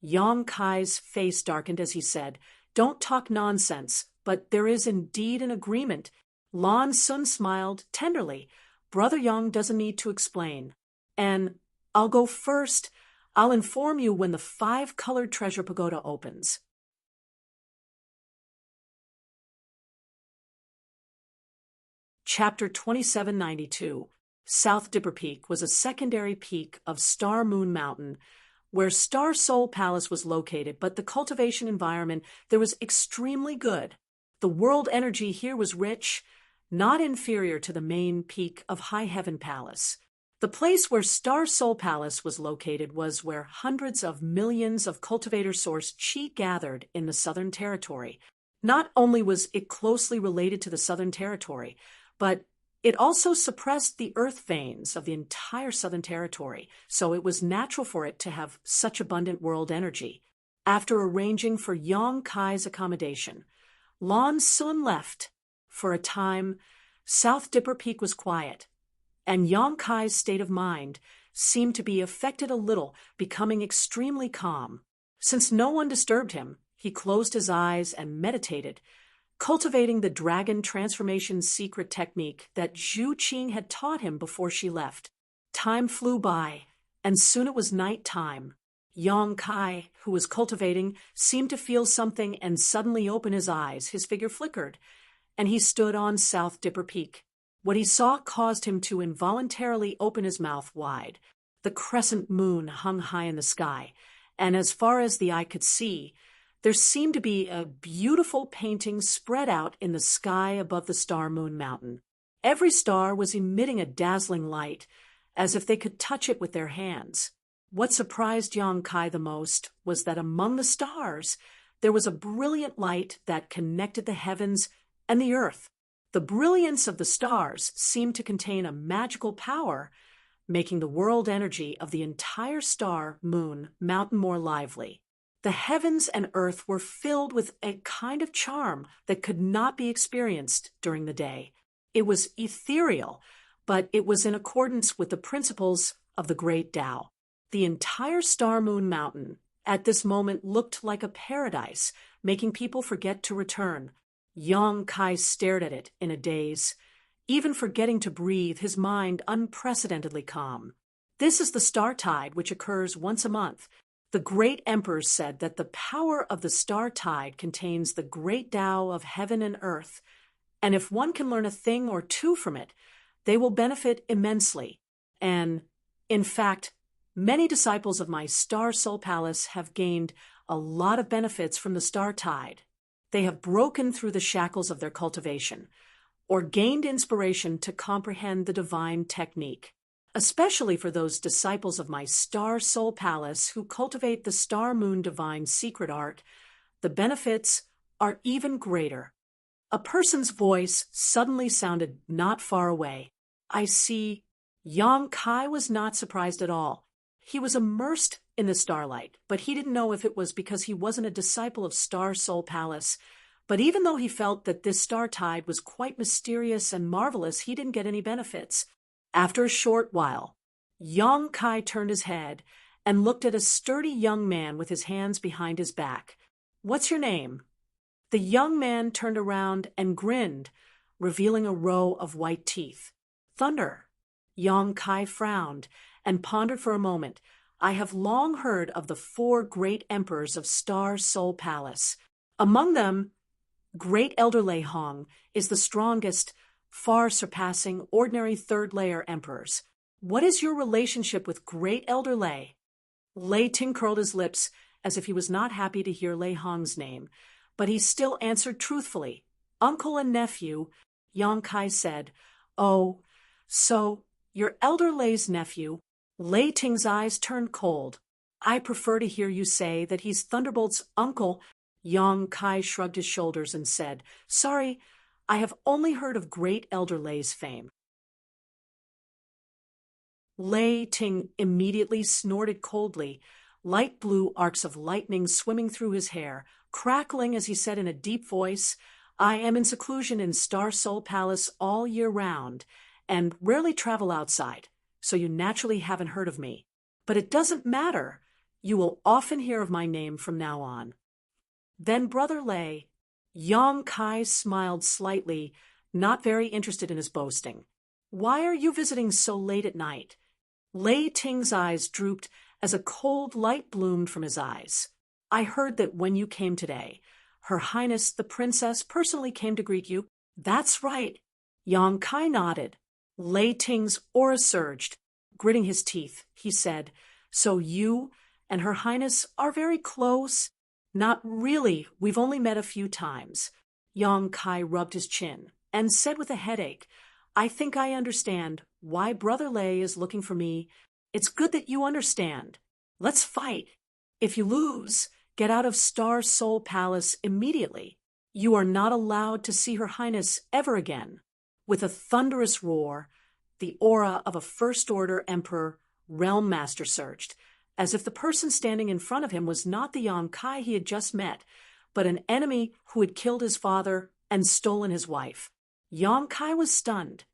Yang Kai's face darkened as he said, "Don't talk nonsense, but there is indeed an agreement." Lan Sun smiled tenderly. "Brother Yang doesn't need to explain. And I'll go first. I'll inform you when the 5-colored treasure pagoda opens." Chapter 2792. South Dipper Peak was a secondary peak of Star Moon Mountain, where Star Soul Palace was located, but the cultivation environment there was extremely good. The world energy here was rich, not inferior to the main peak of High Heaven Palace. The place where Star Soul Palace was located was where hundreds of millions of cultivator-sourced chi gathered in the Southern Territory. Not only was it closely related to the Southern Territory, but it also suppressed the earth veins of the entire Southern Territory, so it was natural for it to have such abundant world energy. After arranging for Yang Kai's accommodation, Lan Sun left. For a time, South Dipper Peak was quiet, and Yang Kai's state of mind seemed to be affected a little, becoming extremely calm. Since no one disturbed him, he closed his eyes and meditated, cultivating the dragon transformation secret technique that Zhu Qing had taught him before she left. Time flew by, and soon it was night time. Yang Kai, who was cultivating, seemed to feel something and suddenly open his eyes. His figure flickered, and he stood on South Dipper Peak. What he saw caused him to involuntarily open his mouth wide. The crescent moon hung high in the sky, and as far as the eye could see, there seemed to be a beautiful painting spread out in the sky above the Star Moon Mountain. Every star was emitting a dazzling light, as if they could touch it with their hands. What surprised Yang Kai the most was that among the stars, there was a brilliant light that connected the heavens and the earth. The brilliance of the stars seemed to contain a magical power, making the world energy of the entire star, moon, mountain more lively. The heavens and earth were filled with a kind of charm that could not be experienced during the day. It was ethereal, but it was in accordance with the principles of the Great Tao. The entire Star Moon Mountain at this moment looked like a paradise, making people forget to return. Yang Kai stared at it in a daze, even forgetting to breathe, his mind unprecedentedly calm. This is the star tide, which occurs once a month. The great emperors said that the power of the star tide contains the great Tao of heaven and earth, and if one can learn a thing or two from it, they will benefit immensely. And, in fact, many disciples of my Star Soul Palace have gained a lot of benefits from the star tide. They have broken through the shackles of their cultivation, or gained inspiration to comprehend the divine technique. Especially for those disciples of my Star Soul Palace who cultivate the Star Moon Divine Secret Art, the benefits are even greater. A person's voice suddenly sounded not far away. "I see." Yang Kai was not surprised at all. He was immersed in the starlight, but he didn't know if it was because he wasn't a disciple of Star Soul Palace. But even though he felt that this star tide was quite mysterious and marvelous, he didn't get any benefits. After a short while, Yang Kai turned his head and looked at a sturdy young man with his hands behind his back. "What's your name?" The young man turned around and grinned, revealing a row of white teeth. "Thunder." Yang Kai frowned and pondered for a moment. I have long heard of the 4 great emperors of Star Soul Palace. Among them, Great Elder Lei Hong is the strongest, far surpassing ordinary third-layer emperors. What is your relationship with Great Elder Lei? Lei Ting curled his lips as if he was not happy to hear Lei Hong's name, but he still answered truthfully. Uncle and nephew, Yang Kai said. Oh, so, you're Elder Lei's nephew? Lei Ting's eyes turned cold. I prefer to hear you say that he's Thunderbolt's uncle. Yang Kai shrugged his shoulders and said, Sorry, I have only heard of Great Elder Lei's fame. Lei Ting immediately snorted coldly, light blue arcs of lightning swimming through his hair, crackling as he said in a deep voice, I am in seclusion in Star Soul Palace all year round, and rarely travel outside, so you naturally haven't heard of me. But it doesn't matter. You will often hear of my name from now on. Then Brother Lei, Yang Kai smiled slightly, not very interested in his boasting. Why are you visiting so late at night? Lei Ting's eyes drooped as a cold light bloomed from his eyes. I heard that when you came today, Her Highness the Princess personally came to greet you. That's right. Yang Kai nodded. Lei Ting's aura surged. Gritting his teeth, he said, So you and Her Highness are very close? Not really. We've only met a few times. Yang Kai rubbed his chin and said with a headache, I think I understand why Brother Lei is looking for me. It's good that you understand. Let's fight. If you lose, get out of Star Soul Palace immediately. You are not allowed to see Her Highness ever again. With a thunderous roar, the aura of a First-Order Emperor Realm Master surged, as if the person standing in front of him was not the Yang Kai he had just met, but an enemy who had killed his father and stolen his wife. Yang Kai was stunned.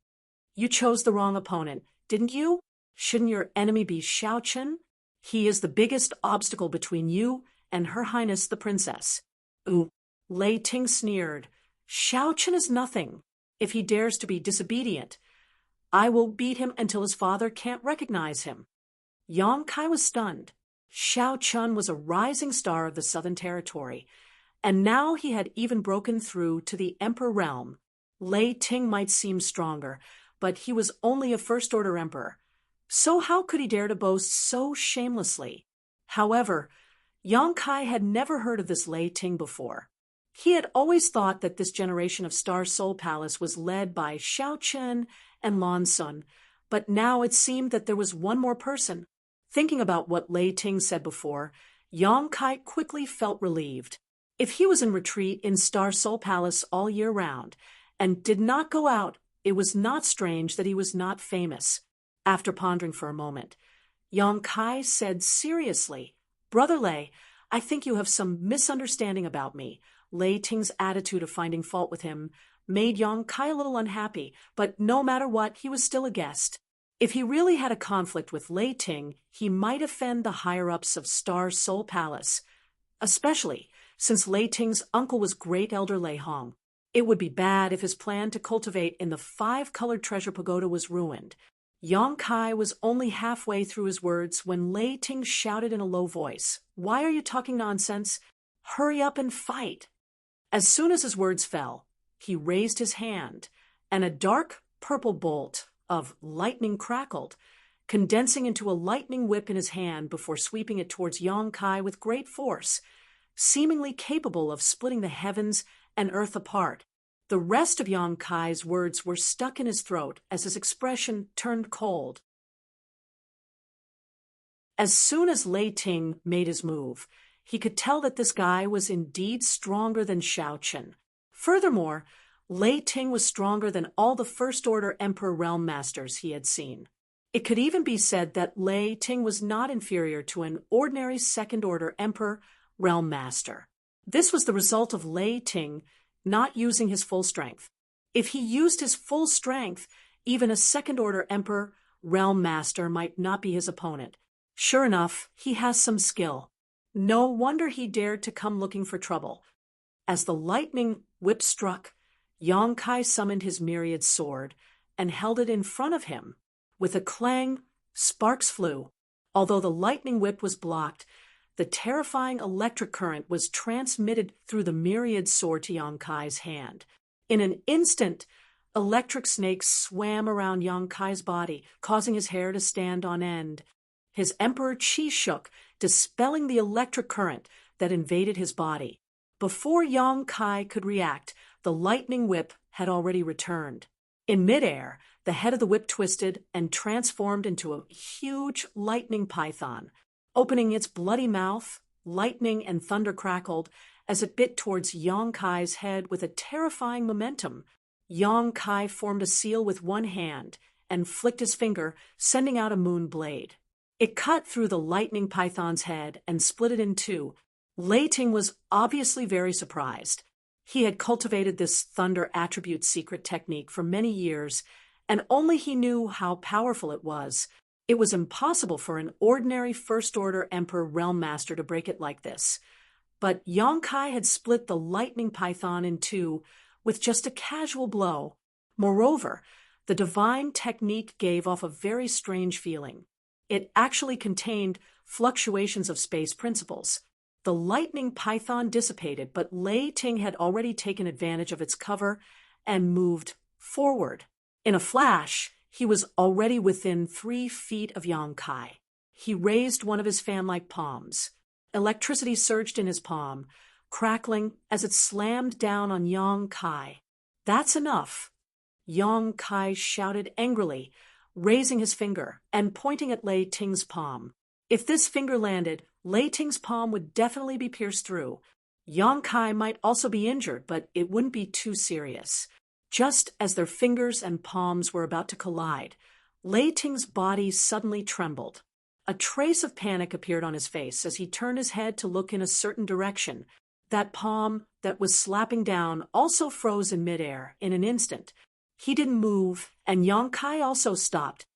You chose the wrong opponent, didn't you? Shouldn't your enemy be Xiao Chen? He is the biggest obstacle between you and Her Highness the Princess. Ooh, Lei Ting sneered. Xiao Chen is nothing. If he dares to be disobedient, I will beat him until his father can't recognize him. Yang Kai was stunned. Xiao Chen was a rising star of the Southern Territory, and now he had even broken through to the Emperor realm. Lei Ting might seem stronger, but he was only a First-Order Emperor. So how could he dare to boast so shamelessly? However, Yang Kai had never heard of this Lei Ting before. He had always thought that this generation of Star Soul Palace was led by Xiao Chen and Lan Sun, but now it seemed that there was one more person. Thinking about what Lei Ting said before, Yang Kai quickly felt relieved. If he was in retreat in Star Soul Palace all year round and did not go out, it was not strange that he was not famous. After pondering for a moment, Yang Kai said seriously, Brother Lei, I think you have some misunderstanding about me. Lei Ting's attitude of finding fault with him made Yang Kai a little unhappy, but no matter what, he was still a guest. If he really had a conflict with Lei Ting, he might offend the higher-ups of Star Soul Palace, especially since Lei Ting's uncle was Great Elder Lei Hong. It would be bad if his plan to cultivate in the 5-colored treasure pagoda was ruined. Yang Kai was only halfway through his words when Lei Ting shouted in a low voice, Why are you talking nonsense? Hurry up and fight. As soon as his words fell, he raised his hand, and a dark purple bolt of lightning crackled, condensing into a lightning whip in his hand before sweeping it towards Yang Kai with great force, seemingly capable of splitting the heavens and earth apart. The rest of Yang Kai's words were stuck in his throat as his expression turned cold. As soon as Lei Ting made his move, he could tell that this guy was indeed stronger than Xiao Chen. Furthermore, Lei Ting was stronger than all the First-Order Emperor Realm Masters he had seen. It could even be said that Lei Ting was not inferior to an ordinary Second-Order Emperor Realm Master. This was the result of Lei Ting not using his full strength. If he used his full strength, even a Second-Order Emperor Realm Master might not be his opponent. Sure enough, he has some skill. No wonder he dared to come looking for trouble. As the lightning whip struck, Yang Kai summoned his myriad sword and held it in front of him. With a clang, sparks flew. Although the lightning whip was blocked, the terrifying electric current was transmitted through the myriad sword to Yang Kai's hand. In an instant, electric snakes swam around Yang Kai's body, causing his hair to stand on end. His emperor chi shook, dispelling the electric current that invaded his body. Before Yang Kai could react, the lightning whip had already returned. In midair, the head of the whip twisted and transformed into a huge lightning python. Opening its bloody mouth, lightning and thunder crackled as it bit towards Yang Kai's head with a terrifying momentum. Yang Kai formed a seal with one hand and flicked his finger, sending out a moon blade. It cut through the lightning python's head and split it in two. Lei Ting was obviously very surprised. He had cultivated this thunder attribute secret technique for many years, and only he knew how powerful it was. It was impossible for an ordinary First-Order Emperor Realm Master to break it like this. But Yang Kai had split the lightning python in two with just a casual blow. Moreover, the divine technique gave off a very strange feeling. It actually contained fluctuations of space principles. The lightning python dissipated, but Lei Ting had already taken advantage of its cover and moved forward. In a flash, he was already within 3 feet of Yang Kai. He raised one of his fan-like palms. Electricity surged in his palm, crackling as it slammed down on Yang Kai. "That's enough!" Yang Kai shouted angrily, raising his finger and pointing at Lei Ting's palm. If this finger landed, Lei Ting's palm would definitely be pierced through. Yang Kai might also be injured, but it wouldn't be too serious. Just as their fingers and palms were about to collide, Lei Ting's body suddenly trembled. A trace of panic appeared on his face as he turned his head to look in a certain direction. That palm that was slapping down also froze in midair in an instant. He didn't move, and Yang Kai also stopped.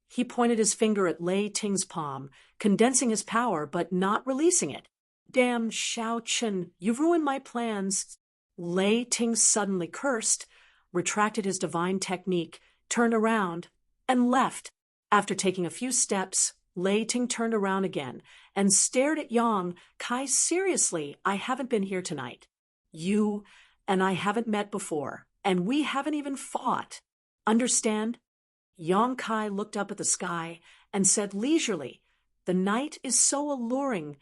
He pointed his finger at Lei Ting's palm, condensing his power but not releasing it. "Damn Xiao Chen, you've ruined my plans." Lei Ting suddenly cursed, retracted his divine technique, turned around, and left. After taking a few steps, Lei Ting turned around again and stared at Yang Kai seriously. "I haven't been here tonight. You and I haven't met before, and we haven't even fought. Understand?" Yang Kai looked up at the sky and said leisurely, "The night is so alluring.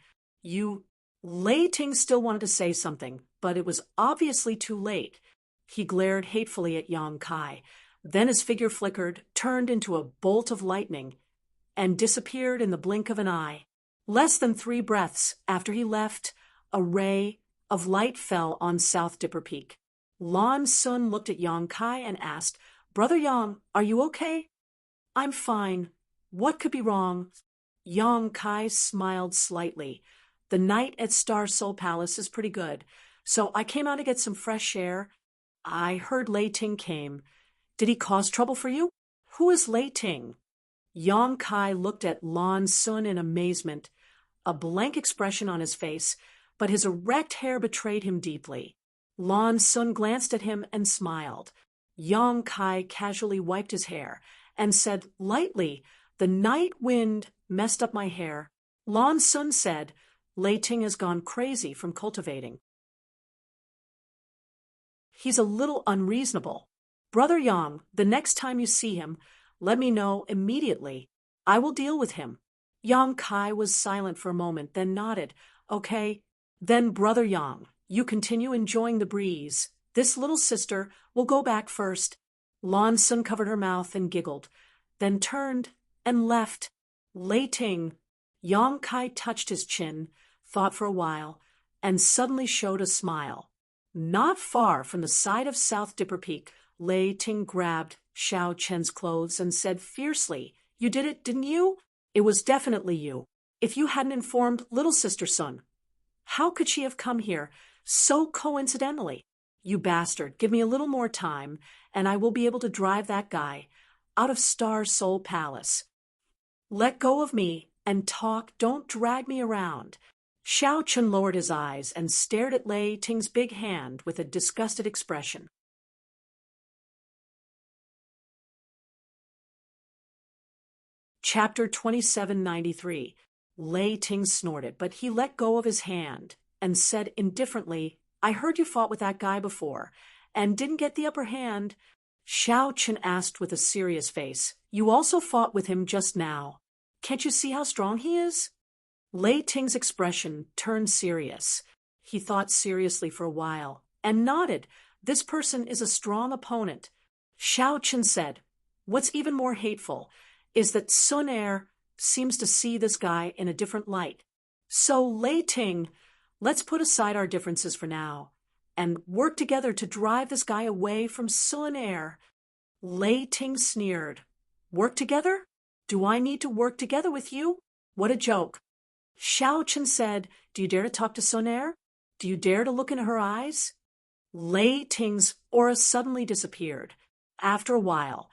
Lei Ting still wanted to say something, but it was obviously too late. He glared hatefully at Yang Kai. Then his figure flickered, turned into a bolt of lightning, and disappeared in the blink of an eye. Less than 3 breaths after he left, a ray of light fell on South Dipper Peak. Lan Sun looked at Yang Kai and asked, "Brother Yang, are you okay?" "I'm fine. What could be wrong?" Yang Kai smiled slightly. "The night at Star Soul Palace is pretty good, so I came out to get some fresh air. I heard Lei Ting came. Did he cause trouble for you?" "Who is Lei Ting?" Yang Kai looked at Lan Sun in amazement, a blank expression on his face, but his erect hair betrayed him deeply. Lan Sun glanced at him and smiled. Yang Kai casually wiped his hair and said lightly, "The night wind messed up my hair." Lan Sun said, "Lei Ting has gone crazy from cultivating. He's a little unreasonable. Brother Yang, the next time you see him, let me know immediately. I will deal with him." Yang Kai was silent for a moment, then nodded. "Okay, then Brother Yang, you continue enjoying the breeze. This little sister will go back first." Lan Sun covered her mouth and giggled, then turned and left. Lei Ting. Yang Kai touched his chin, thought for a while, and suddenly showed a smile. Not far from the side of South Dipper Peak, Lei Ting grabbed Xiao Chen's clothes and said fiercely, "You did it, didn't you? It was definitely you. If you hadn't informed little sister Sun, how could she have come here so coincidentally? You bastard, give me a little more time, and I will be able to drive that guy out of Star Soul Palace. Let go of me and talk, don't drag me around." Xiao Chen lowered his eyes and stared at Lei Ting's big hand with a disgusted expression. Chapter 2793. Lei Ting snorted, but he let go of his hand and said indifferently, I heard you fought with that guy before and didn't get the upper hand. Xiao Chen asked with a serious face, You also fought with him just now. Can't you see how strong he is? Lei Ting's expression turned serious. He thought seriously for a while and nodded. This person is a strong opponent. Xiao Chen said, What's even more hateful is that Sun Er seems to see this guy in a different light. So, Lei Ting, let's put aside our differences for now and work together to drive this guy away from Sun Er. Lei Ting sneered. Work together? Do I need to work together with you? What a joke. Xiao Chen said, Do you dare to talk to Sun Er? Do you dare to look into her eyes? Lei Ting's aura suddenly disappeared. After a while,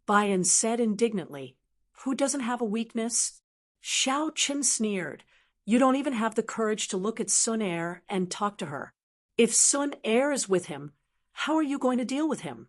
Bai said indignantly, Who doesn't have a weakness? Xiao Chen sneered. You don't even have the courage to look at Sun Er and talk to her. If Sun Er is with him, how are you going to deal with him?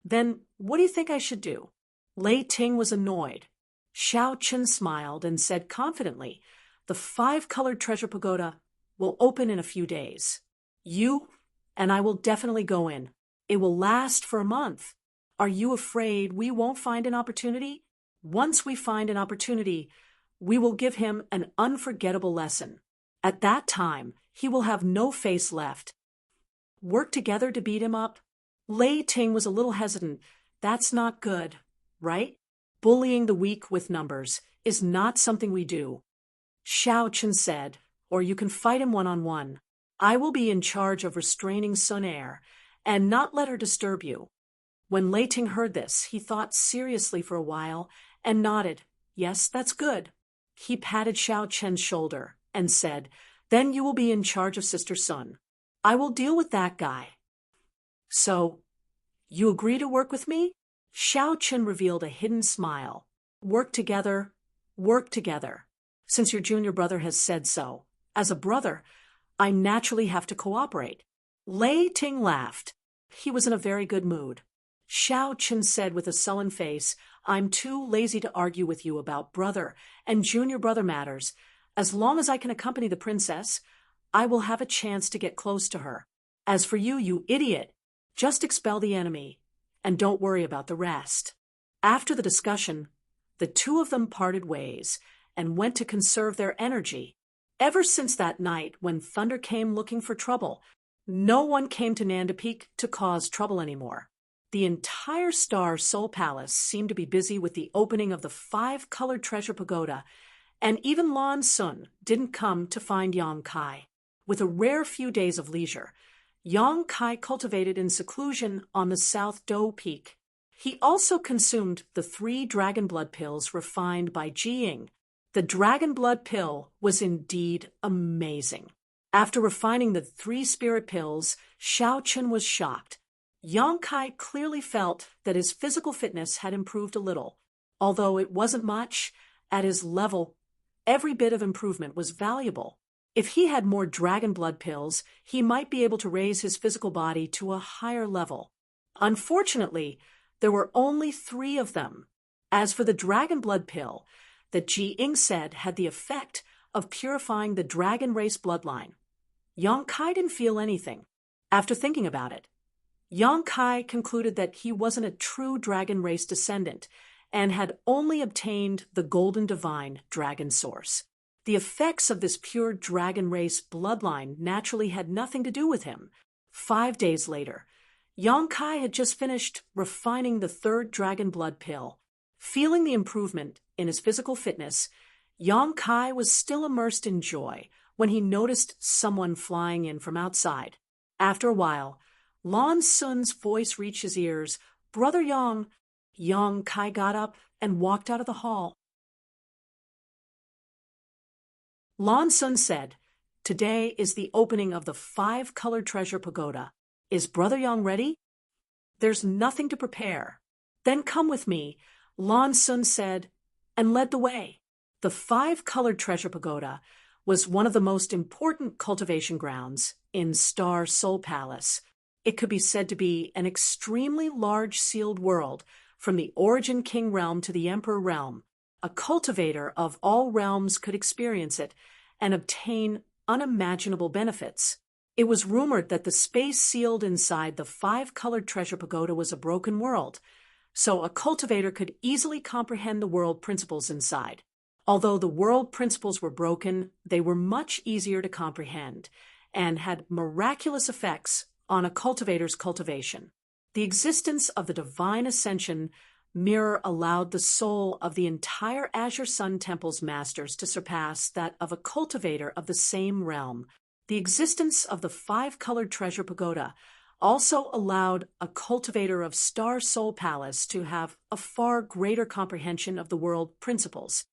Then what do you think I should do? Lei Ting was annoyed. Xiao Chen smiled and said confidently, The 5-colored treasure pagoda will open in a few days. You and I will definitely go in. It will last for a month. Are you afraid we won't find an opportunity? Once we find an opportunity, we will give him an unforgettable lesson. At that time, he will have no face left. Work together to beat him up? Lei Ting was a little hesitant. That's not good, right? Bullying the weak with numbers is not something we do. Xiao Chen said, Or you can fight him one-on-one. I will be in charge of restraining Sun Er and not let her disturb you. When Lei Ting heard this, he thought seriously for a while and nodded. Yes, that's good. He patted Xiao Chen's shoulder and said, Then you will be in charge of Sister Sun. I will deal with that guy. So, you agree to work with me? Xiao Chen revealed a hidden smile. Work together, work together. Since your junior brother has said so, as a brother, I naturally have to cooperate. Lei Ting laughed. He was in a very good mood. Xiao Chen said with a sullen face, I'm too lazy to argue with you about brother and junior brother matters. As long as I can accompany the princess, I will have a chance to get close to her. As for you, you idiot, just expel the enemy and don't worry about the rest. After the discussion, the two of them parted ways and went to conserve their energy. Ever since that night when Thunder came looking for trouble, no one came to Nanda Peak to cause trouble anymore. The entire Star Soul Palace seemed to be busy with the opening of the 5-colored treasure pagoda, and even Lan Sun didn't come to find Yang Kai. With a rare few days of leisure, Yang Kai cultivated in seclusion on the South Do Peak. He also consumed the 3 dragon blood pills refined by Jiying. The dragon blood pill was indeed amazing. After refining the 3 spirit pills, Xiao Chen was shocked. Yang Kai clearly felt that his physical fitness had improved a little. Although it wasn't much, at his level, every bit of improvement was valuable. If he had more dragon blood pills, he might be able to raise his physical body to a higher level. Unfortunately, there were only 3 of them. As for the dragon blood pill, that Ji Ying said had the effect of purifying the dragon race bloodline, Yang Kai didn't feel anything. After thinking about it, Yang Kai concluded that he wasn't a true dragon race descendant and had only obtained the golden divine dragon source. The effects of this pure dragon race bloodline naturally had nothing to do with him. 5 days later, Yang Kai had just finished refining the 3rd dragon blood pill. Feeling the improvement in his physical fitness, Yang Kai was still immersed in joy when he noticed someone flying in from outside. After a while, Lan Sun's voice reached his ears. Brother Yang. Yang Kai got up and walked out of the hall. Lan Sun said, Today is the opening of the 5-colored treasure pagoda. Is Brother Yang ready? There's nothing to prepare. Then come with me, Lan Sun said, and led the way. The 5-colored treasure pagoda was one of the most important cultivation grounds in Star Soul Palace. It could be said to be an extremely large sealed world from the Origin King realm to the Emperor realm. a cultivator of all realms could experience it and obtain unimaginable benefits. It was rumored that the space sealed inside the five-colored treasure pagoda was a broken world, so a cultivator could easily comprehend the world principles inside. Although the world principles were broken, they were much easier to comprehend and had miraculous effects on a cultivator's cultivation. The existence of the divine ascension mirror allowed the soul of the entire Azure Sun Temple's masters to surpass that of a cultivator of the same realm. The existence of the five-colored treasure pagoda also allowed a cultivator of Star Soul Palace to have a far greater comprehension of the world principles.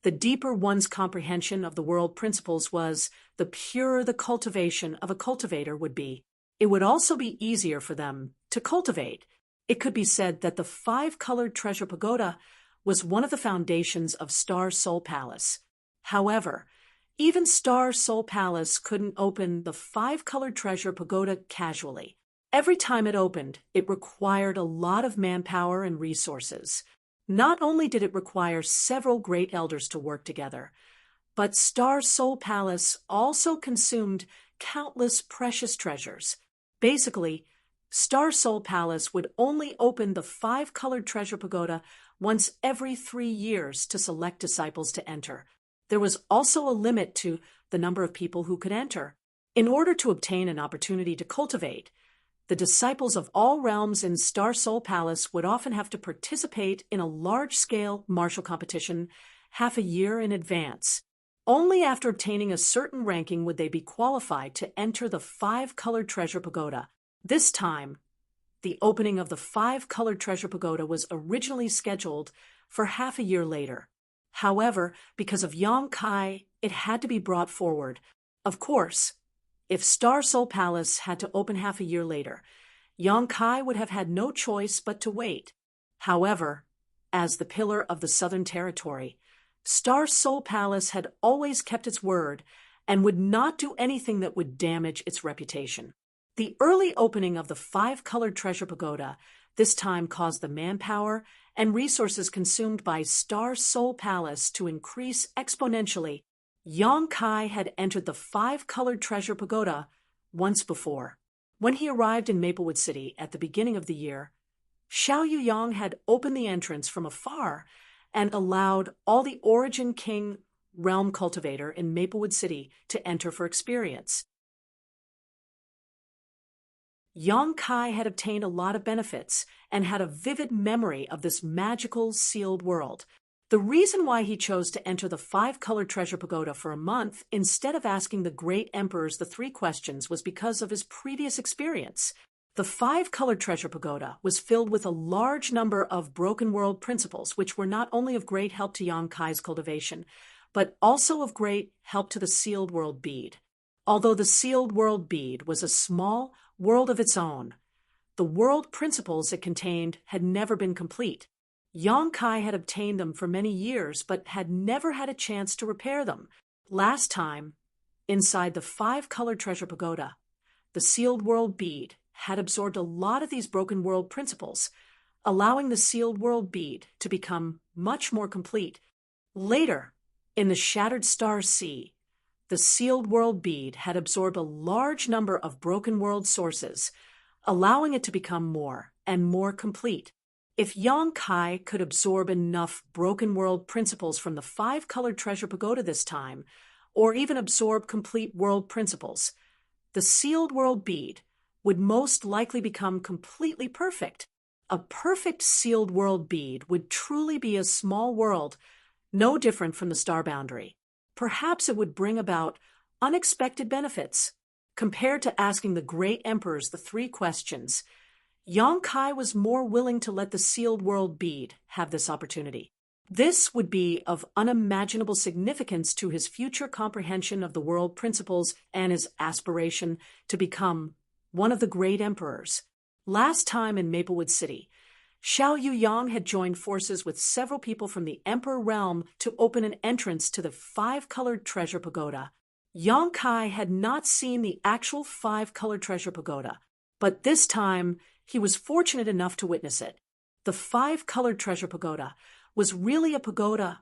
The deeper one's comprehension of the world principles was, the purer the cultivation of a cultivator would be. It would also be easier for them to cultivate. It could be said that the five-colored treasure pagoda was one of the foundations of Star Soul Palace. However, even Star Soul Palace couldn't open the five-colored treasure pagoda casually. Every time it opened, it required a lot of manpower and resources. Not only did it require several great elders to work together, but Star Soul Palace also consumed countless precious treasures. Basically, Star Soul Palace would only open the five-colored treasure pagoda once every 3 years to select disciples to enter. There was also a limit to the number of people who could enter. In order to obtain an opportunity to cultivate, the disciples of all realms in Star Soul Palace would often have to participate in a large-scale martial competition half a year in advance. Only after obtaining a certain ranking would they be qualified to enter the five-colored treasure pagoda. This time, the opening of the five-colored treasure pagoda was originally scheduled for half a year later. However, because of Yang Kai, it had to be brought forward. Of course, if Star Soul Palace had to open half a year later, Yang Kai would have had no choice but to wait. However, as the pillar of the Southern Territory, Star Soul Palace had always kept its word and would not do anything that would damage its reputation. The early opening of the five-colored treasure pagoda this time caused the manpower and resources consumed by Star Soul Palace to increase exponentially. Yang Kai had entered the five-colored treasure pagoda once before. When he arrived in Maplewood City at the beginning of the year, Xiao Yuyang had opened the entrance from afar and allowed all the Origin King realm cultivator in Maplewood City to enter for experience. Yang Kai had obtained a lot of benefits and had a vivid memory of this magical sealed world. The reason why he chose to enter the five-colored treasure pagoda for a month instead of asking the great emperors the 3 questions was because of his previous experience. The five-colored treasure pagoda was filled with a large number of broken world principles, which were not only of great help to Yang Kai's cultivation, but also of great help to the sealed world bead. Although the sealed world bead was a small world of its own, the world principles it contained had never been complete. Yang Kai had obtained them for many years, but had never had a chance to repair them. Last time, inside the five-colored treasure pagoda, the sealed world bead had absorbed a lot of these broken world principles, allowing the sealed world bead to become much more complete. Later, in the Shattered Star Sea, the sealed world bead had absorbed a large number of broken world sources, allowing it to become more and more complete. If Yang Kai could absorb enough broken world principles from the five-colored treasure pagoda this time, or even absorb complete world principles, the sealed world bead would most likely become completely perfect. A perfect sealed world bead would truly be a small world, no different from the star boundary. Perhaps it would bring about unexpected benefits. Compared to asking the great emperors the 3 questions, Yang Kai was more willing to let the sealed world bead have this opportunity. This would be of unimaginable significance to his future comprehension of the world principles and his aspiration to become one of the great emperors. Last time in Maplewood City, Xiao Yuyang had joined forces with several people from the Emperor realm to open an entrance to the five-colored treasure pagoda. Yang Kai had not seen the actual five-colored treasure pagoda, but this time he was fortunate enough to witness it. The five-colored treasure pagoda was really a pagoda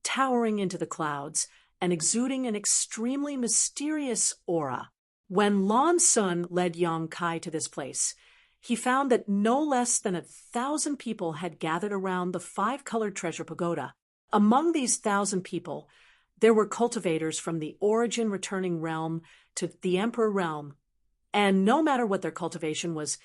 towering into the clouds and exuding an extremely mysterious aura. When Lan Sun led Yang Kai to this place, he found that no less than 1,000 people had gathered around the five-colored treasure pagoda. Among these 1,000 people, there were cultivators from the origin returning realm to the emperor realm, and no matter what their cultivation was,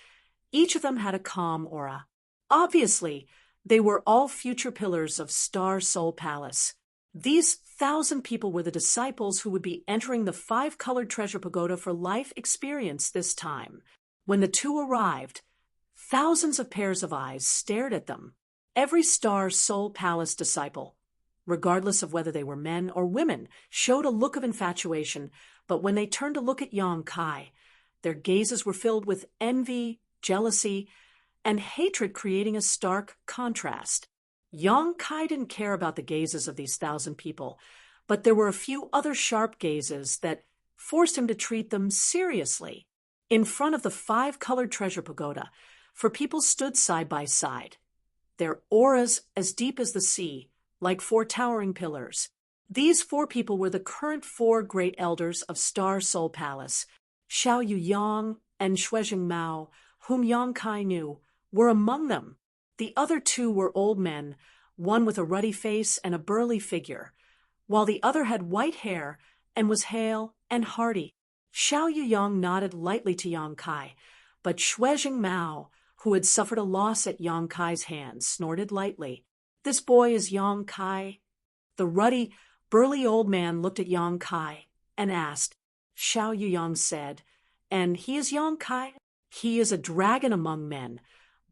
each of them had a calm aura. Obviously, they were all future pillars of Star Soul Palace. These 1,000 people were the disciples who would be entering the five-colored treasure pagoda for life experience this time. When the two arrived, thousands of pairs of eyes stared at them. Every Star Soul Palace disciple, regardless of whether they were men or women, showed a look of infatuation, but when they turned to look at Yang Kai, their gazes were filled with envy, jealousy, and hatred, creating a stark contrast. Yang Kai didn't care about the gazes of these 1,000 people, but there were a few other sharp gazes that forced him to treat them seriously. In front of the five-colored treasure pagoda, four people stood side by side, their auras as deep as the sea, like four towering pillars. These four people were the current four great elders of Star Soul Palace. Xiao Yuyang and Shuizheng Mao, whom Yang Kai knew, were among them. The other two were old men, one with a ruddy face and a burly figure, while the other had white hair and was hale and hearty. Xiao Yuyang nodded lightly to Yang Kai, but Shuizheng Mao, who had suffered a loss at Yang Kai's hands, snorted lightly. "This boy is Yang Kai." The ruddy, burly old man looked at Yang Kai and asked. Xiao Yuyang said, "And he is Yang Kai? He is a dragon among men,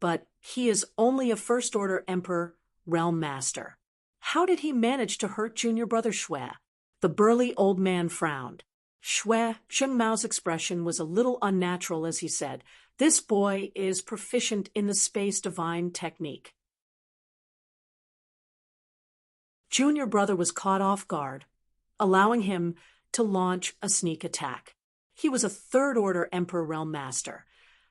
but he is only a first-order emperor realm master. How did he manage to hurt junior brother Shui?" The burly old man frowned. Shuizheng Mao's expression was a little unnatural as he said, "This boy is proficient in the space divine technique." Junior brother was caught off guard, allowing him to launch a sneak attack. He was a third-order emperor realm master,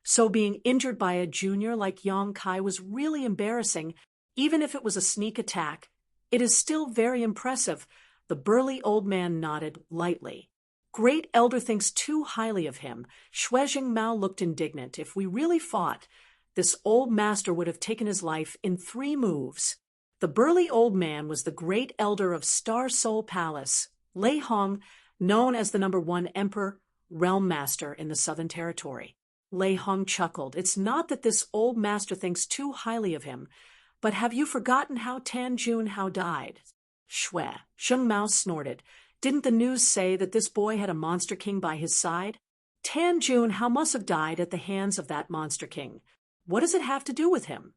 so being injured by a junior like Yang Kai was really embarrassing. Even if it was a sneak attack, it is still very impressive. The burly old man nodded lightly. "Great elder thinks too highly of him." Shuizheng Mao looked indignant. If we really fought, this old master would have taken his life in 3 moves. The burly old man was the great elder of Star Soul Palace, Lei Hong, known as the #1 emperor realm master in the Southern Territory. Lei Hong chuckled. "It's not that this old master thinks too highly of him, but have you forgotten how Tan Junhao died?" Shuizheng Mao snorted. "Didn't the news say that this boy had a monster king by his side? Tan Junhao must have died at the hands of that monster king. What does it have to do with him?"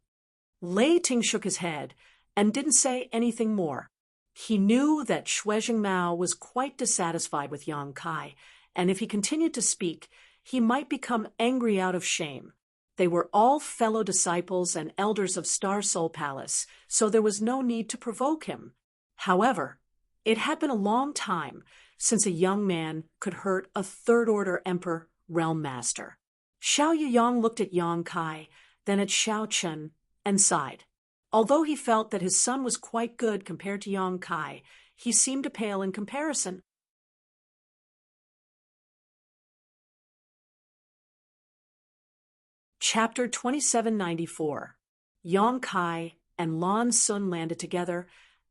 Lei Ting shook his head and didn't say anything more. He knew that Shuizheng Mao was quite dissatisfied with Yang Kai, and if he continued to speak, he might become angry out of shame. They were all fellow disciples and elders of Star Soul Palace, so there was no need to provoke him. However, it had been a long time since a young man could hurt a third-order emperor realm master. Xiao Yuyang looked at Yang Kai, then at Xiao Chen, and sighed. Although he felt that his son was quite good compared to Yang Kai, he seemed to pale in comparison. Chapter 2794. Yang Kai and Lan Sun landed together,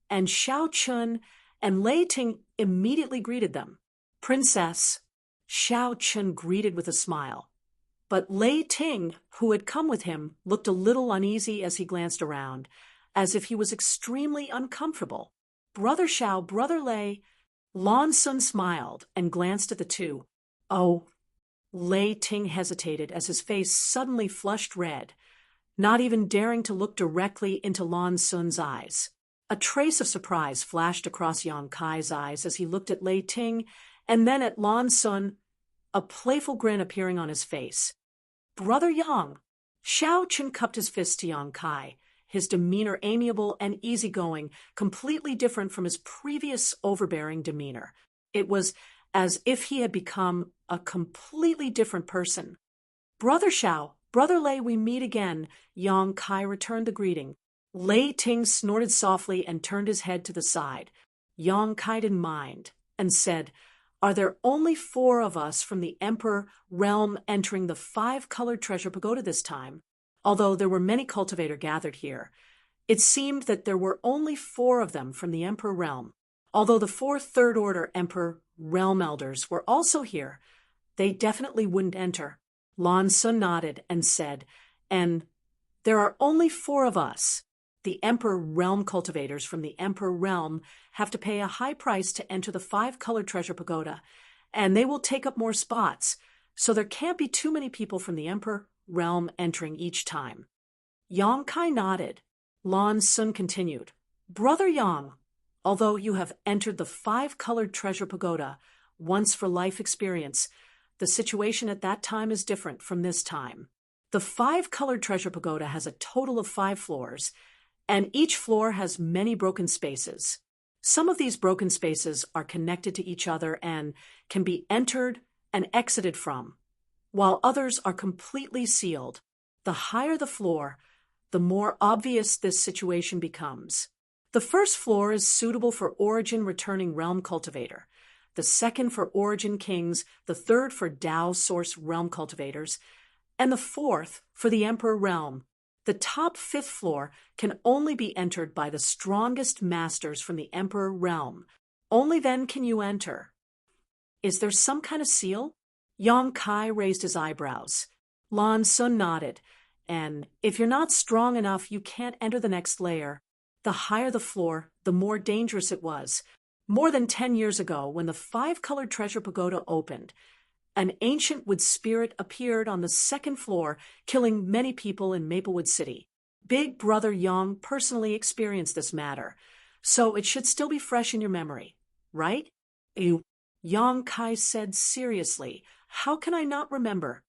and Xiao Chun and Lei Ting immediately greeted them. "Princess," Xiao Chun greeted with a smile. But Lei Ting, who had come with him, looked a little uneasy as he glanced around, as if he was extremely uncomfortable. "Brother Xiao, Brother Lei." Lan Sun smiled and glanced at the two. "Oh." Lei Ting hesitated as his face suddenly flushed red, not even daring to look directly into Lan Sun's eyes. A trace of surprise flashed across Yang Kai's eyes as he looked at Lei Ting and then at Lan Sun, a playful grin appearing on his face. "Brother Yang." Xiao Chen cupped his fist to Yang Kai, his demeanor amiable and easygoing, completely different from his previous overbearing demeanor. It was as if he had become a completely different person. "Brother Xiao, Brother Lei, we meet again." Yang Kai returned the greeting. Lei Ting snorted softly and turned his head to the side. Yang Kai didn't mind and said, "Are there only 4 of us from the Emperor realm entering the 5-colored treasure pagoda this time?" Although there were many cultivators gathered here, it seemed that there were only 4 of them from the Emperor realm. Although the 4 third-order Emperor realm elders were also here, they definitely wouldn't enter. Lan Sun nodded and said, "And there are only 4 of us. The Emperor realm cultivators from the Emperor realm have to pay a high price to enter the 5-colored treasure pagoda, and they will take up more spots, so there can't be too many people from the Emperor realm entering each time." Yang Kai nodded. Lan Sun continued, "Brother Yang, although you have entered the 5-colored treasure pagoda once for life experience, the situation at that time is different from this time. The 5-colored treasure pagoda has a total of 5 floors, and each floor has many broken spaces. Some of these broken spaces are connected to each other and can be entered and exited from, while others are completely sealed. The higher the floor, the more obvious this situation becomes. The first floor is suitable for Origin Returning Realm Cultivator, the second for Origin Kings, the third for Dao Source Realm Cultivators, and the fourth for the Emperor Realm. The top 5th floor can only be entered by the strongest masters from the Emperor Realm. Only then can you enter." "Is there some kind of seal?" Yang Kai raised his eyebrows. Lan Sun nodded. "And if you're not strong enough, you can't enter the next layer. The higher the floor, the more dangerous it was. More than 10 years ago, when the 5-colored treasure pagoda opened, an ancient wood spirit appeared on the 2nd floor, killing many people in Maplewood City. Big Brother Yang personally experienced this matter, so it should still be fresh in your memory, right?" Yang Kai said seriously, "How can I not remember?"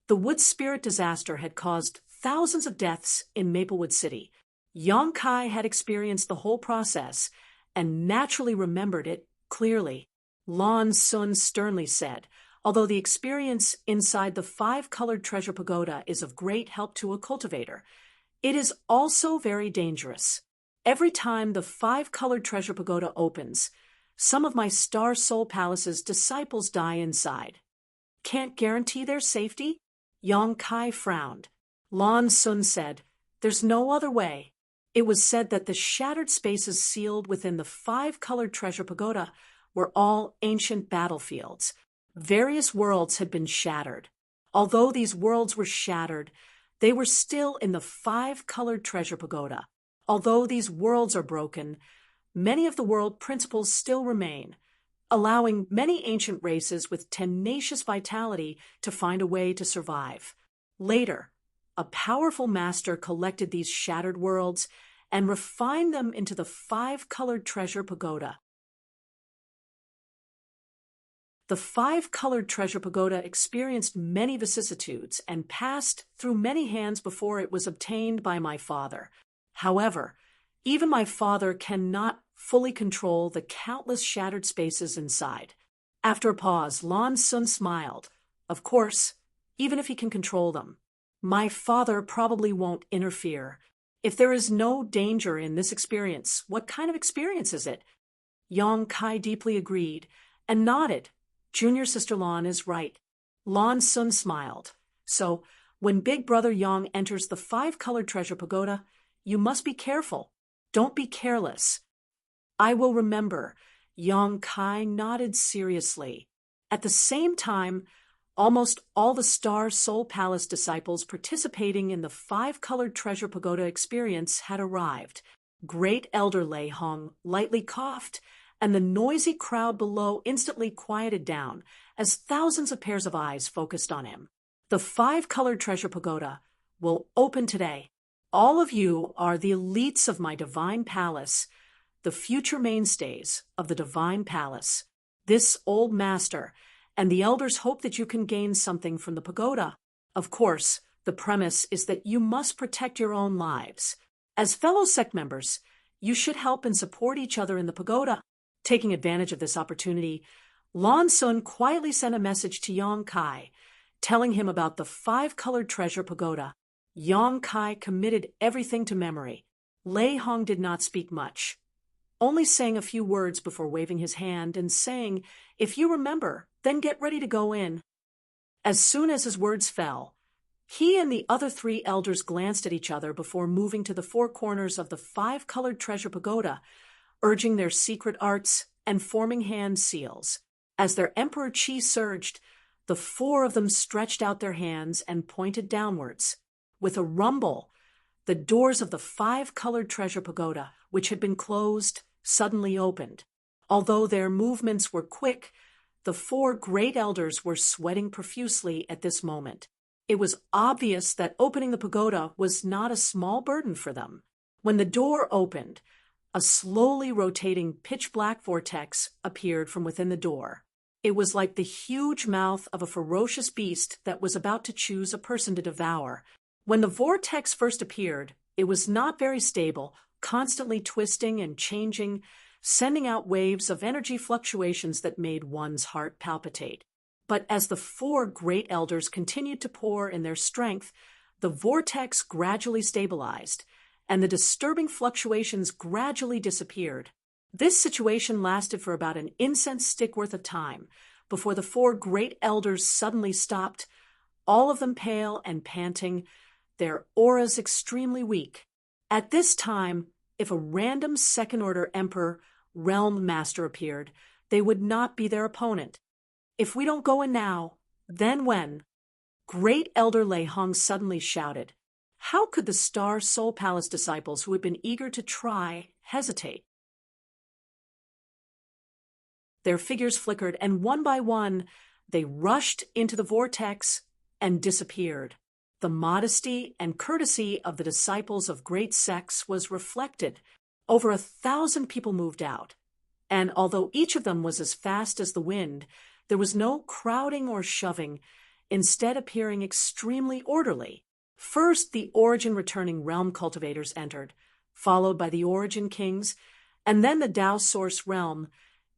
The wood spirit disaster had caused thousands of deaths in Maplewood City. Yang Kai had experienced the whole process and naturally remembered it clearly. Lan Sun sternly said, "Although the experience inside the 5-colored treasure pagoda is of great help to a cultivator, it is also very dangerous. Every time the 5-colored treasure pagoda opens, some of my Star Soul Palace's disciples die inside. Can't guarantee their safety?" Yang Kai frowned. Lan Sun said, "There's no other way." It was said that the shattered spaces sealed within the 5-colored treasure pagoda were all ancient battlefields. Various worlds had been shattered. Although these worlds were shattered, they were still in the 5-colored treasure pagoda. Although these worlds are broken, many of the world principles still remain, allowing many ancient races with tenacious vitality to find a way to survive. Later, a powerful master collected these shattered worlds and refined them into the 5-colored treasure pagoda. The 5-colored treasure pagoda experienced many vicissitudes and passed through many hands before it was obtained by my father. However, even my father cannot fully control the countless shattered spaces inside. After a pause, Lan Sun smiled. "Of course, even if he can control them. My father probably won't interfere. If there is no danger in this experience, what kind of experience is it?" Yang Kai deeply agreed and nodded. "Junior Sister Lan is right." Lan Sun smiled. "So, when Big Brother Yang enters the 5-colored treasure pagoda, you must be careful. Don't be careless." "I will remember." Yang Kai nodded seriously. At the same time, almost all the Star Soul Palace disciples participating in the 5-colored treasure pagoda experience had arrived. Great Elder Lei Hong lightly coughed, and the noisy crowd below instantly quieted down as thousands of pairs of eyes focused on him. The 5-colored treasure pagoda will open today. All of you are the elites of my divine palace, the future mainstays of the divine palace. This old master and the elders hope that you can gain something from the pagoda. Of course, the premise is that you must protect your own lives. As fellow sect members, you should help and support each other in the pagoda. Taking advantage of this opportunity, Lan Sun quietly sent a message to Yang Kai, telling him about the 5-colored treasure pagoda. Yang Kai committed everything to memory. Lei Hong did not speak much, only saying a few words before waving his hand and saying, "If you remember, then get ready to go in." As soon as his words fell, he and the other three elders glanced at each other before moving to the four corners of the five-colored treasure pagoda, urging their secret arts and forming hand seals. As their emperor chi surged, the four of them stretched out their hands and pointed downwards. With a rumble, the doors of the five-colored treasure pagoda, which had been closed, suddenly opened. Although their movements were quick, the four great elders were sweating profusely at this moment. It was obvious that opening the pagoda was not a small burden for them. When the door opened, a slowly rotating pitch-black vortex appeared from within the door. It was like the huge mouth of a ferocious beast that was about to choose a person to devour. When the vortex first appeared, it was not very stable, constantly twisting and changing, sending out waves of energy fluctuations that made one's heart palpitate. But as the four great elders continued to pour in their strength, the vortex gradually stabilized, and the disturbing fluctuations gradually disappeared. This situation lasted for about an incense stick worth of time, before the four great elders suddenly stopped, all of them pale and panting, their auras extremely weak. At this time, if a random second-order emperor realm master appeared, they would not be their opponent. "If we don't go in now, then when?" Great Elder Lei Hong suddenly shouted. How could the Star Soul Palace disciples who had been eager to try hesitate? Their figures flickered, and one by one, they rushed into the vortex and disappeared. The modesty and courtesy of the disciples of great sects was reflected. Over 1,000 people moved out, and although each of them was as fast as the wind, there was no crowding or shoving, instead appearing extremely orderly. First, the Origin returning realm cultivators entered, followed by the Origin kings, and then the Tao Source realm.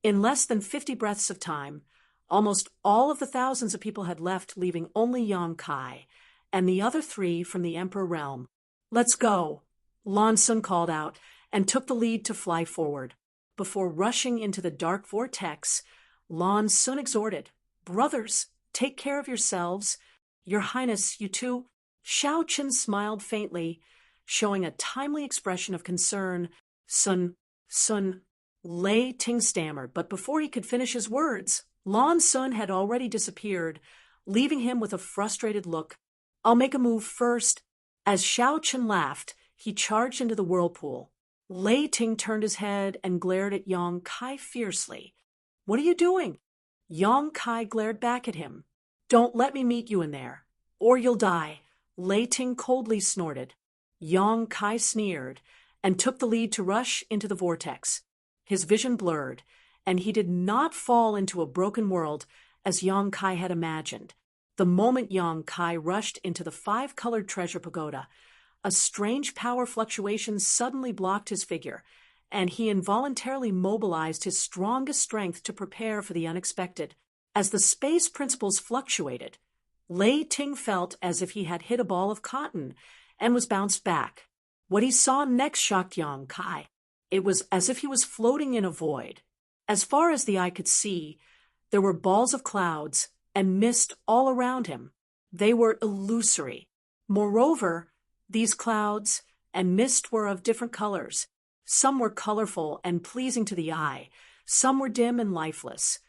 In less than 50 breaths of time, almost all of the thousands of people had left, leaving only Yang Kai and the other three from the Emperor realm. "Let's go," Lan Sun called out, and took the lead to fly forward. Before rushing into the dark vortex, Lan Sun exhorted, "Brothers, take care of yourselves. Your Highness, you too." Xiao Chen smiled faintly, showing a timely expression of concern. Sun, Lei Ting stammered, but before he could finish his words, Lan Sun had already disappeared, leaving him with a frustrated look. "I'll make a move first." As Xiao Chen laughed, he charged into the whirlpool. Lei Ting turned his head and glared at Yang Kai fiercely. "What are you doing?" Yang Kai glared back at him. "Don't let me meet you in there, or you'll die," Lei Ting coldly snorted. Yang Kai sneered and took the lead to rush into the vortex. His vision blurred, and he did not fall into a broken world as Yang Kai had imagined. The moment Yang Kai rushed into the five-colored treasure pagoda, a strange power fluctuation suddenly blocked his figure, and he involuntarily mobilized his strongest strength to prepare for the unexpected. As the space principles fluctuated, Lei Ting felt as if he had hit a ball of cotton and was bounced back. What he saw next shocked Yang Kai. It was as if he was floating in a void. As far as the eye could see, there were balls of clouds and mist all around him. They were illusory. Moreover, these clouds and mist were of different colors. Some were colorful and pleasing to the eye, some were dim and lifeless,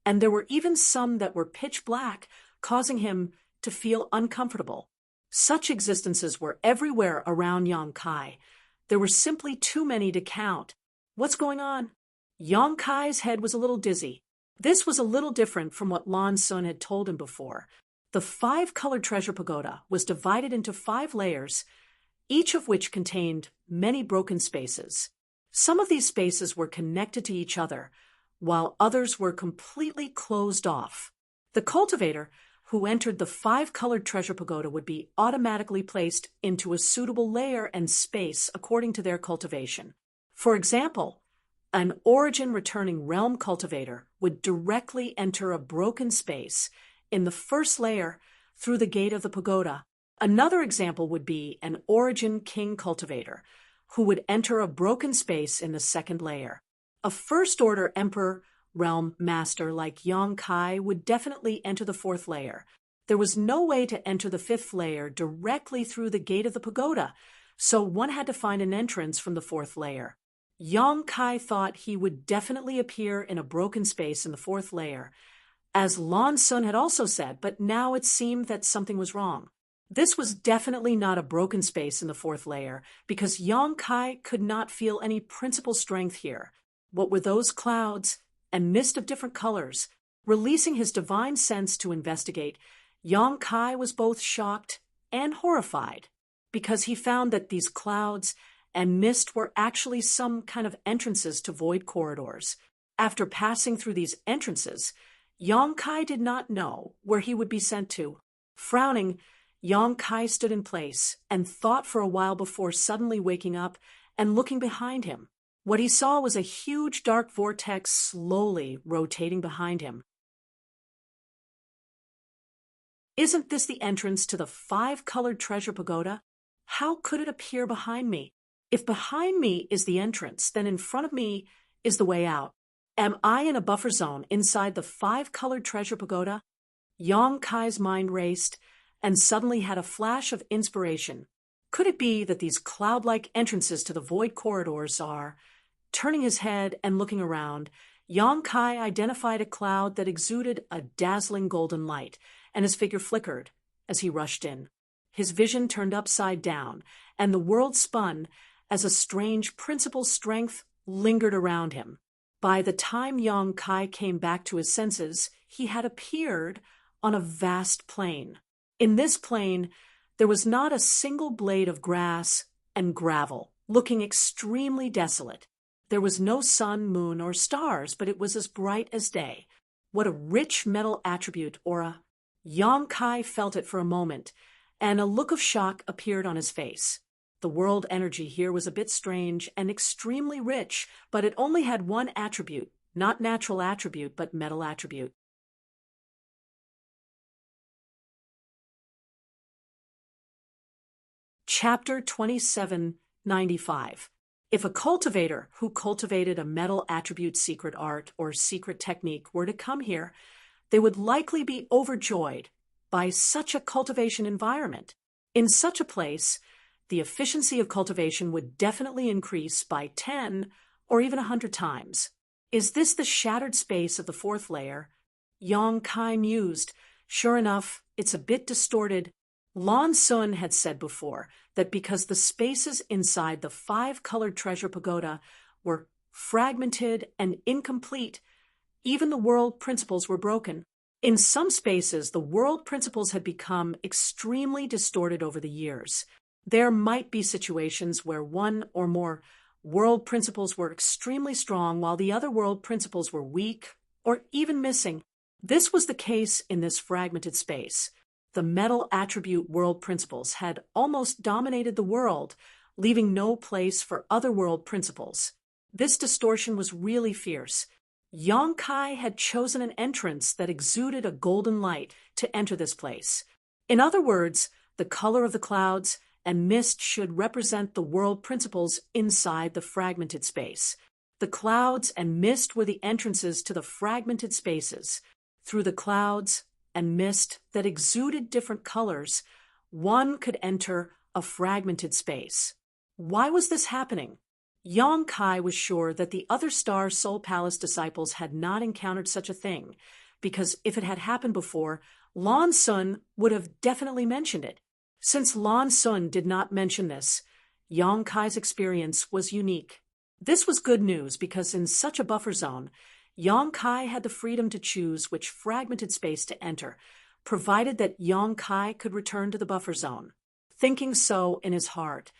and there were even some that were pitch black, causing him to feel uncomfortable. Such existences were everywhere around Yang Kai. There were simply too many to count. "What's going on?" Yang Kai's head was a little dizzy. This was a little different from what Lan Sun had told him before. The five-colored treasure pagoda was divided into 5 layers, each of which contained many broken spaces. Some of these spaces were connected to each other, while others were completely closed off. The cultivator who entered the 5-colored treasure pagoda would be automatically placed into a suitable layer and space according to their cultivation. For example, an Origin returning realm cultivator would directly enter a broken space in the first layer through the gate of the pagoda. Another example would be an Origin king cultivator, who would enter a broken space in the second layer. A first-order Emperor realm master like Yang Kai would definitely enter the fourth layer. There was no way to enter the fifth layer directly through the gate of the pagoda, so one had to find an entrance from the fourth layer. Yang Kai thought he would definitely appear in a broken space in the fourth layer, as Lan Sun had also said, but now it seemed that something was wrong. This was definitely not a broken space in the fourth layer, because Yang Kai could not feel any principal strength here. What were those clouds and mist of different colors? Releasing his divine sense to investigate, Yang Kai was both shocked and horrified, because he found that these clouds and mist were actually some kind of entrances to void corridors. After passing through these entrances, Yang Kai did not know where he would be sent to. Frowning, Yang Kai stood in place and thought for a while before suddenly waking up and looking behind him. What he saw was a huge dark vortex slowly rotating behind him. Isn't this the entrance to the 5-colored treasure pagoda? How could it appear behind me? If behind me is the entrance, then in front of me is the way out. Am I in a buffer zone inside the 5-colored treasure pagoda? Yang Kai's mind raced and suddenly had a flash of inspiration. Could it be that these cloud-like entrances to the void corridors are... Turning his head and looking around, Yang Kai identified a cloud that exuded a dazzling golden light, and his figure flickered as he rushed in. His vision turned upside down, and the world spun as a strange principal strength lingered around him. By the time Yang Kai came back to his senses, he had appeared on a vast plain. In this plain, there was not a single blade of grass and gravel, looking extremely desolate. There was no sun, moon, or stars, but it was as bright as day. What a rich metal attribute aura! Yang Kai felt it for a moment, and a look of shock appeared on his face. The world energy here was a bit strange and extremely rich, but it only had one attribute, not natural attribute, but metal attribute. Chapter 2795. If a cultivator who cultivated a metal attribute secret art or secret technique were to come here, they would likely be overjoyed by such a cultivation environment. In such a place, the efficiency of cultivation would definitely increase by 10 or even 100 times. Is this the shattered space of the fourth layer? Yang Kai mused. Sure enough, it's a bit distorted. Lan Sun had said before that because the spaces inside the 5-colored treasure pagoda were fragmented and incomplete, even the world principles were broken. In some spaces, the world principles had become extremely distorted over the years. There might be situations where one or more world principles were extremely strong while the other world principles were weak or even missing. This was the case in this fragmented space. The metal attribute world principles had almost dominated the world, leaving no place for other world principles. This distortion was really fierce. Yang Kai had chosen an entrance that exuded a golden light to enter this place. In other words, the color of the clouds and mist should represent the world principles inside the fragmented space. The clouds and mist were the entrances to the fragmented spaces. Through the clouds and mist that exuded different colors, one could enter a fragmented space. Why was this happening? Yang Kai was sure that the other Star Soul Palace disciples had not encountered such a thing, because if it had happened before, Lan Sun would have definitely mentioned it. Since Lan Sun did not mention this, Yang Kai's experience was unique. This was good news because in such a buffer zone, Yang Kai had the freedom to choose which fragmented space to enter, provided that Yang Kai could return to the buffer zone. Thinking so in his heart,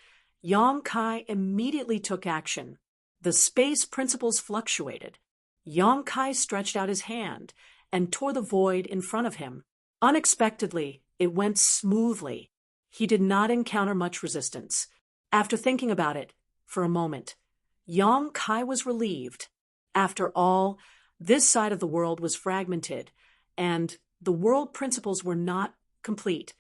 Yang Kai immediately took action. The space principles fluctuated. Yang Kai stretched out his hand and tore the void in front of him. Unexpectedly, it went smoothly. He did not encounter much resistance. After thinking about it for a moment, Yang Kai was relieved. After all, this side of the world was fragmented, and the world principles were not complete.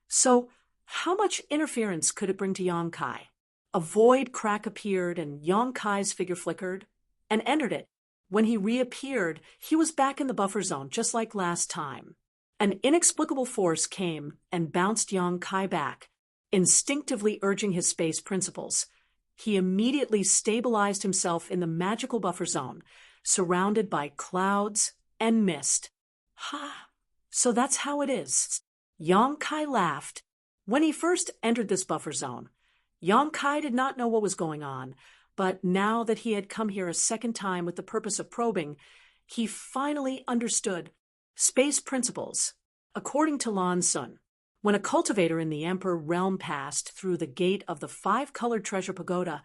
So, how much interference could it bring to Yang Kai? A void crack appeared and Yang Kai's figure flickered and entered it. When he reappeared, he was back in the buffer zone, just like last time. An inexplicable force came and bounced Yang Kai back, instinctively urging his space principles. He immediately stabilized himself in the magical buffer zone, surrounded by clouds and mist. Ha! So that's how it is. Yang Kai laughed. When he first entered this buffer zone, Yang Kai did not know what was going on, but now that he had come here a second time with the purpose of probing, he finally understood space principles. According to Lan Sun, when a cultivator in the Emperor realm passed through the gate of the 5-colored treasure pagoda,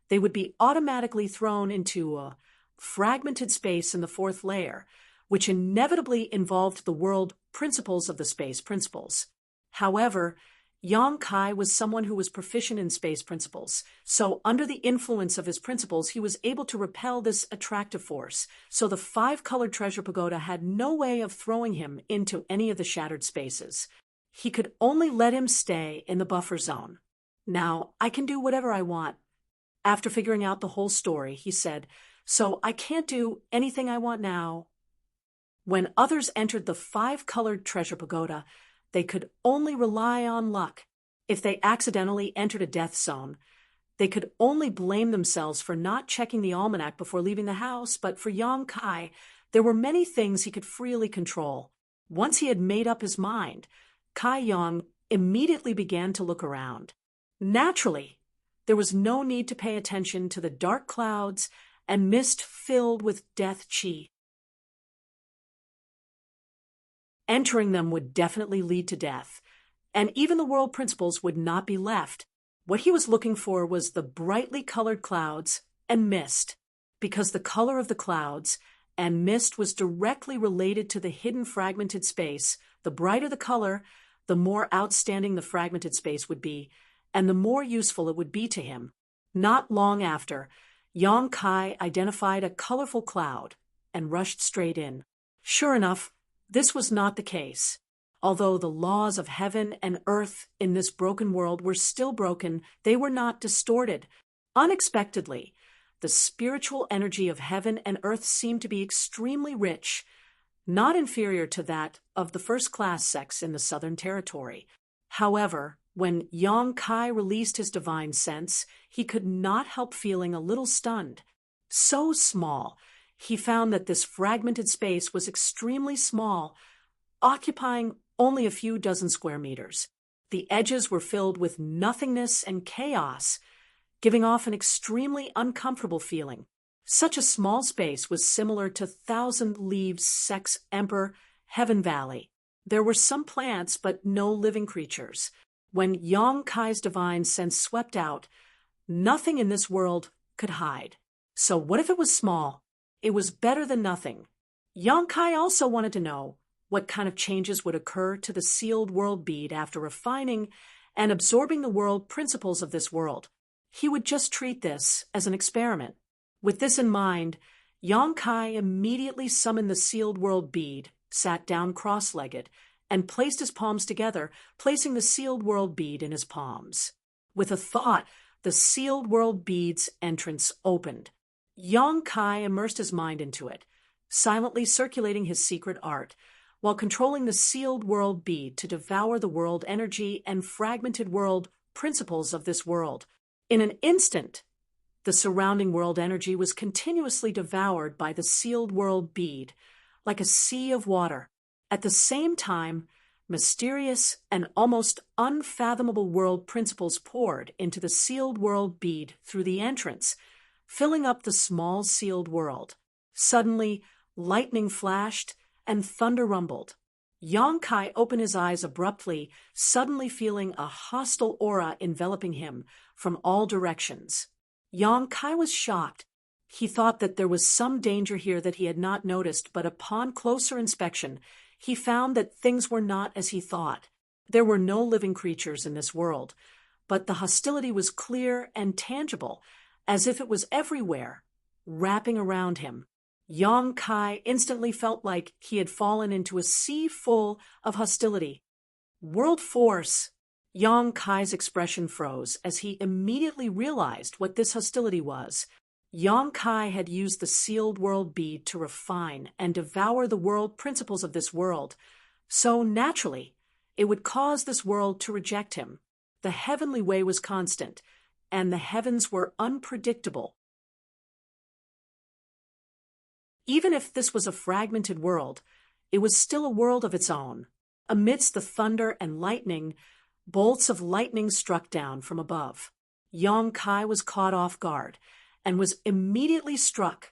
they would be automatically thrown into a fragmented space in the 4th layer, which inevitably involved the world principles of the space principles. However, Yang Kai was someone who was proficient in space principles, so under the influence of his principles, he was able to repel this attractive force, so the 5-colored treasure pagoda had no way of throwing him into any of the shattered spaces. He could only let him stay in the buffer zone. Now, I can do whatever I want. After figuring out the whole story, he said, so I can't do anything I want now. When others entered the 5-colored treasure pagoda, they could only rely on luck. If they accidentally entered a death zone, they could only blame themselves for not checking the almanac before leaving the house, but for Yang Kai, there were many things he could freely control. Once he had made up his mind, Kai Yang immediately began to look around. Naturally, there was no need to pay attention to the dark clouds and mist filled with death chi. Entering them would definitely lead to death, and even the world principles would not be left. What he was looking for was the brightly colored clouds and mist, because the color of the clouds and mist was directly related to the hidden fragmented space. The brighter the color, the more outstanding the fragmented space would be, and the more useful it would be to him. Not long after, Yang Kai identified a colorful cloud and rushed straight in. Sure enough, this was not the case. Although the laws of heaven and earth in this broken world were still broken, they were not distorted. Unexpectedly, the spiritual energy of heaven and earth seemed to be extremely rich, not inferior to that of the first-class sects in the Southern Territory. However, when Yang Kai released his divine sense, he could not help feeling a little stunned. So small, he found that this fragmented space was extremely small, occupying only a few dozen square meters. The edges were filled with nothingness and chaos, giving off an extremely uncomfortable feeling. Such a small space was similar to Thousand Leaves Sect's Emperor Heaven Valley. There were some plants, but no living creatures. When Yang Kai's divine sense swept out, nothing in this world could hide. So what if it was small? It was better than nothing. Yang Kai also wanted to know what kind of changes would occur to the sealed world bead after refining and absorbing the world principles of this world. He would just treat this as an experiment. With this in mind, Yang Kai immediately summoned the sealed world bead, sat down cross-legged, and placed his palms together, placing the sealed world bead in his palms. With a thought, the sealed world bead's entrance opened. Yang Kai immersed his mind into it, silently circulating his secret art, while controlling the sealed world bead to devour the world energy and fragmented world principles of this world. In an instant, the surrounding world energy was continuously devoured by the sealed world bead, like a sea of water. At the same time, mysterious and almost unfathomable world principles poured into the sealed world bead through the entrance, filling up the small sealed world. Suddenly, lightning flashed and thunder rumbled. Yang Kai opened his eyes abruptly, suddenly feeling a hostile aura enveloping him from all directions. Yang Kai was shocked. He thought that there was some danger here that he had not noticed, but upon closer inspection, he found that things were not as he thought. There were no living creatures in this world, but the hostility was clear and tangible, as if it was everywhere, wrapping around him. Yang Kai instantly felt like he had fallen into a sea full of hostility. World force Yang Kai's expression froze as he immediately realized what this hostility was. Yang Kai had used the sealed world bead to refine and devour the world principles of this world, so naturally, it would cause this world to reject him. The heavenly way was constant, and the heavens were unpredictable. Even if this was a fragmented world, it was still a world of its own. Amidst the thunder and lightning, bolts of lightning struck down from above. Yang Kai was caught off guard and was immediately struck,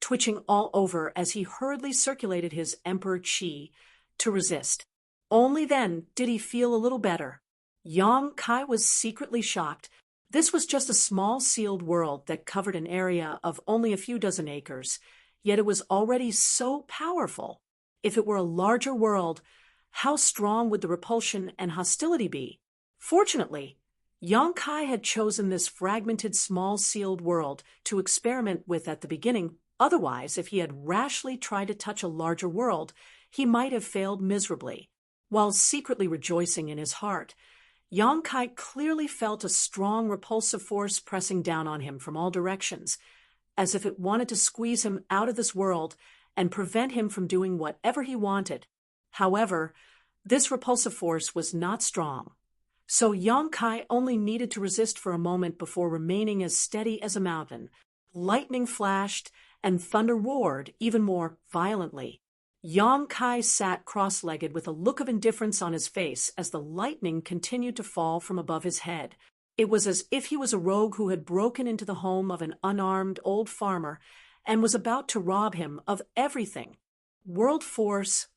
twitching all over as he hurriedly circulated his emperor chi to resist. Only then did he feel a little better. Yang Kai was secretly shocked. This was just a small sealed world that covered an area of only a few dozen acres, yet it was already so powerful. If it were a larger world, how strong would the repulsion and hostility be? Fortunately, Yang Kai had chosen this fragmented small sealed world to experiment with at the beginning. Otherwise, if he had rashly tried to touch a larger world, he might have failed miserably. While secretly rejoicing in his heart, Yang Kai clearly felt a strong repulsive force pressing down on him from all directions, as if it wanted to squeeze him out of this world and prevent him from doing whatever he wanted. However, this repulsive force was not strong, so Yang Kai only needed to resist for a moment before remaining as steady as a mountain. Lightning flashed and thunder roared even more violently. Yang Kai sat cross-legged with a look of indifference on his face as the lightning continued to fall from above his head. It was as if he was a rogue who had broken into the home of an unarmed old farmer and was about to rob him of everything. World force.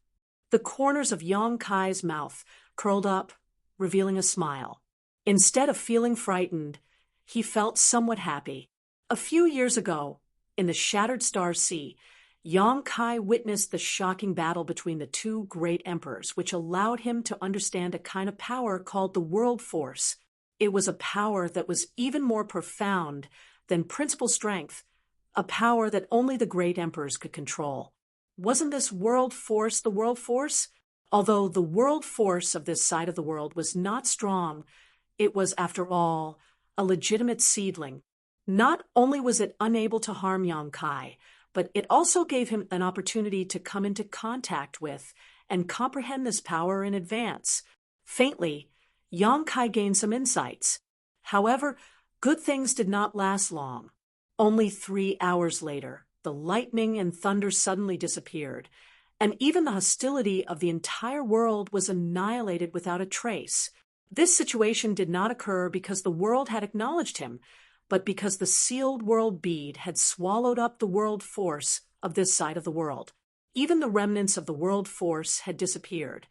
The corners of Yang Kai's mouth curled up, revealing a smile. Instead of feeling frightened, he felt somewhat happy. A few years ago, in the Shattered Star Sea, Yang Kai witnessed the shocking battle between the two great emperors, which allowed him to understand a kind of power called the world force. It was a power that was even more profound than principal strength, a power that only the great emperors could control. Wasn't this world force the world force? Although the world force of this side of the world was not strong, it was, after all, a legitimate seedling. Not only was it unable to harm Yang Kai, but it also gave him an opportunity to come into contact with and comprehend this power in advance. Faintly, Yang Kai gained some insights. However, good things did not last long. Only 3 hours later, the lightning and thunder suddenly disappeared, and even the hostility of the entire world was annihilated without a trace. This situation did not occur because the world had acknowledged him, but because the sealed world bead had swallowed up the world force of this side of the world. Even the remnants of the world force had disappeared,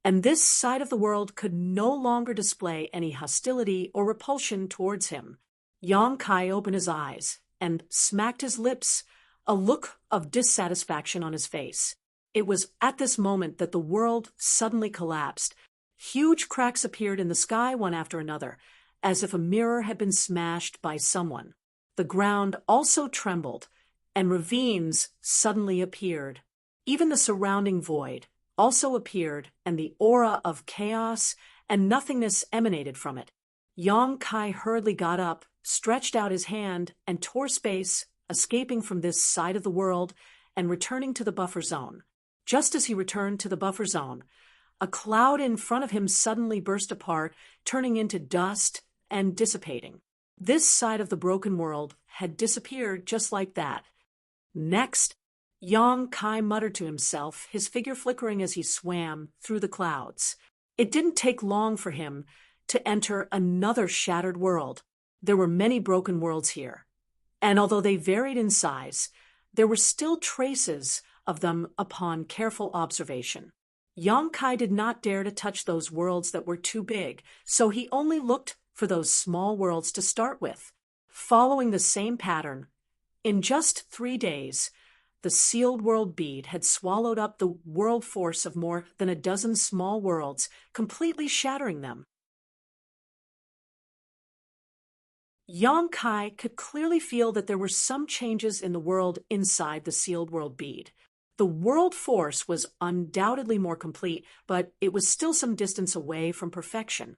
and this side of the world could no longer display any hostility or repulsion towards him. Yang Kai opened his eyes and smacked his lips, a look of dissatisfaction on his face. It was at this moment that the world suddenly collapsed. Huge cracks appeared in the sky one after another, as if a mirror had been smashed by someone. The ground also trembled, and ravines suddenly appeared. Even the surrounding void also appeared, and the aura of chaos and nothingness emanated from it. Yang Kai hurriedly got up, stretched out his hand, and tore space, escaping from this side of the world and returning to the buffer zone. Just as he returned to the buffer zone, a cloud in front of him suddenly burst apart, turning into dust and dissipating. This side of the broken world had disappeared just like that. Next, Yang Kai muttered to himself, his figure flickering as he swam through the clouds. It didn't take long for him to enter another shattered world. There were many broken worlds here, and although they varied in size, there were still traces of them upon careful observation. Yang Kai did not dare to touch those worlds that were too big, so he only looked for those small worlds to start with. Following the same pattern, in just 3 days, the sealed world bead had swallowed up the world force of more than a dozen small worlds, completely shattering them. Yang Kai could clearly feel that there were some changes in the world inside the sealed world bead. The world force was undoubtedly more complete, but it was still some distance away from perfection.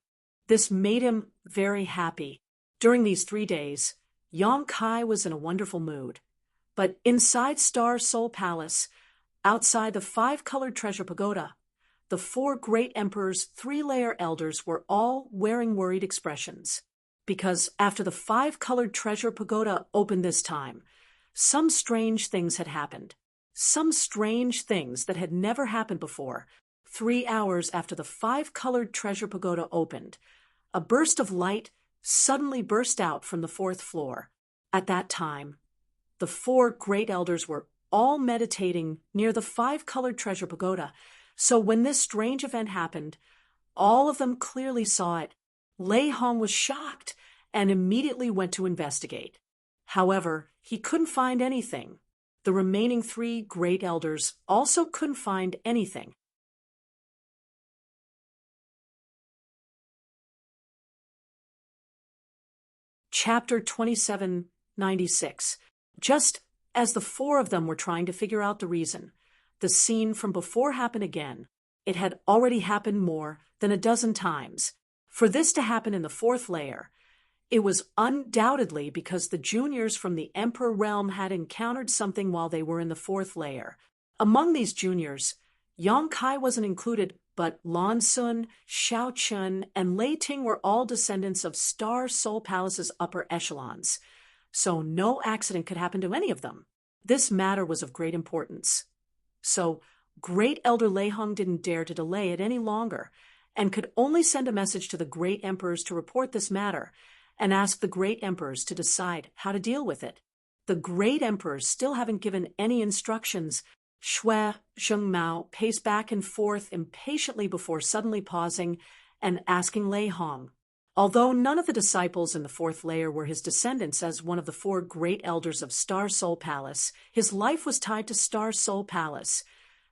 This made him very happy. During these 3 days, Yang Kai was in a wonderful mood. But inside Star Soul Palace, outside the 5-colored treasure pagoda, the 4 great emperor's 3-layer elders were all wearing worried expressions. Because after the 5-colored treasure pagoda opened this time, some strange things had happened. Some strange things that had never happened before. 3 hours after the 5-colored treasure pagoda opened, a burst of light suddenly burst out from the 4th floor. At that time, the 4 great elders were all meditating near the 5-colored treasure pagoda, so when this strange event happened, all of them clearly saw it. Lei Hong was shocked and immediately went to investigate. However, he couldn't find anything. The remaining 3 great elders also couldn't find anything. Chapter 2796. Just as the 4 of them were trying to figure out the reason, the scene from before happened again. It had already happened more than a dozen times. For this to happen in the 4th layer, it was undoubtedly because the juniors from the Emperor realm had encountered something while they were in the 4th layer. Among these juniors, Yang Kai wasn't included, but Lan Sun, Xiao Chun, and Lei Ting were all descendants of Star Soul Palace's upper echelons, so no accident could happen to any of them. This matter was of great importance. So Great Elder Lei Hong didn't dare to delay it any longer, and could only send a message to the great emperors to report this matter, and ask the great emperors to decide how to deal with it. The great emperors still haven't given any instructions. Shui Zhengmao paced back and forth impatiently before suddenly pausing and asking Lei Hong. Although none of the disciples in the 4th layer were his descendants as one of the 4 great elders of Star Soul Palace, his life was tied to Star Soul Palace,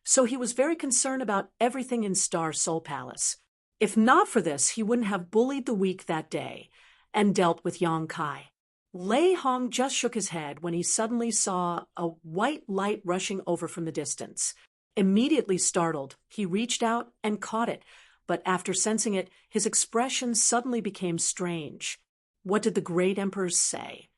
so he was very concerned about everything in Star Soul Palace. If not for this, he wouldn't have bullied the weak that day and dealt with Yang Kai. Lei Hong just shook his head when he suddenly saw a white light rushing over from the distance. Immediately startled, he reached out and caught it, but after sensing it, his expression suddenly became strange. What did the great emperors say?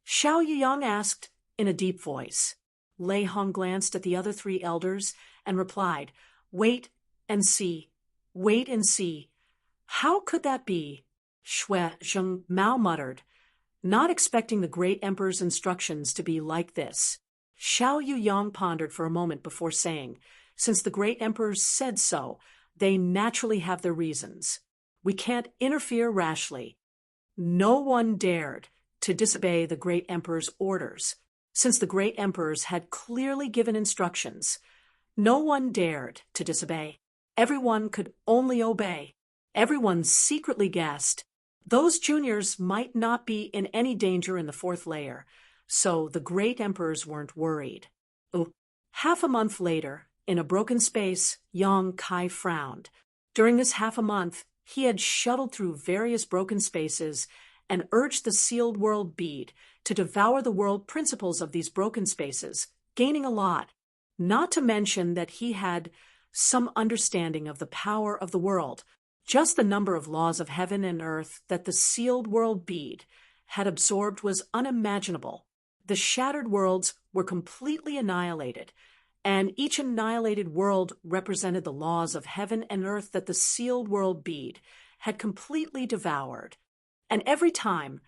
Xiao Yiyang asked in a deep voice. Lei Hong glanced at the other 3 elders and replied, "Wait and see. Wait and see." How could that be? Shui Zhengmao muttered, not expecting the great emperor's instructions to be like this. Xiao Yuyang pondered for a moment before saying, "Since the great emperors said so, they naturally have their reasons. We can't interfere rashly." No one dared to disobey the great emperor's orders, since the great emperors had clearly given instructions. No one dared to disobey. Everyone could only obey. Everyone secretly guessed those juniors might not be in any danger in the 4th layer, so the great emperors weren't worried. Half a month later, in a broken space, Yang Kai frowned. During this half a month, he had shuttled through various broken spaces and urged the sealed world bead to devour the world principles of these broken spaces, gaining a lot. Not to mention that he had some understanding of the power of the world. Just the number of laws of heaven and earth that the sealed world bead had absorbed was unimaginable. The shattered worlds were completely annihilated, and each annihilated world represented the laws of heaven and earth that the sealed world bead had completely devoured. And every time,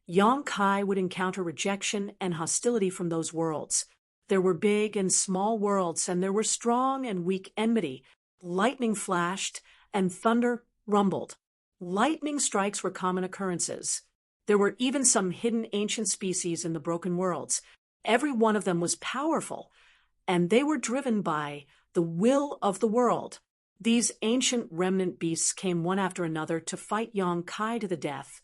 Yang Kai would encounter rejection and hostility from those worlds. There were big and small worlds, and there were strong and weak enmity. Lightning flashed, and thunder rumbled. Lightning strikes were common occurrences. There were even some hidden ancient species in the broken worlds. Every one of them was powerful, and they were driven by the will of the world. These ancient remnant beasts came one after another to fight Yang Kai to the death,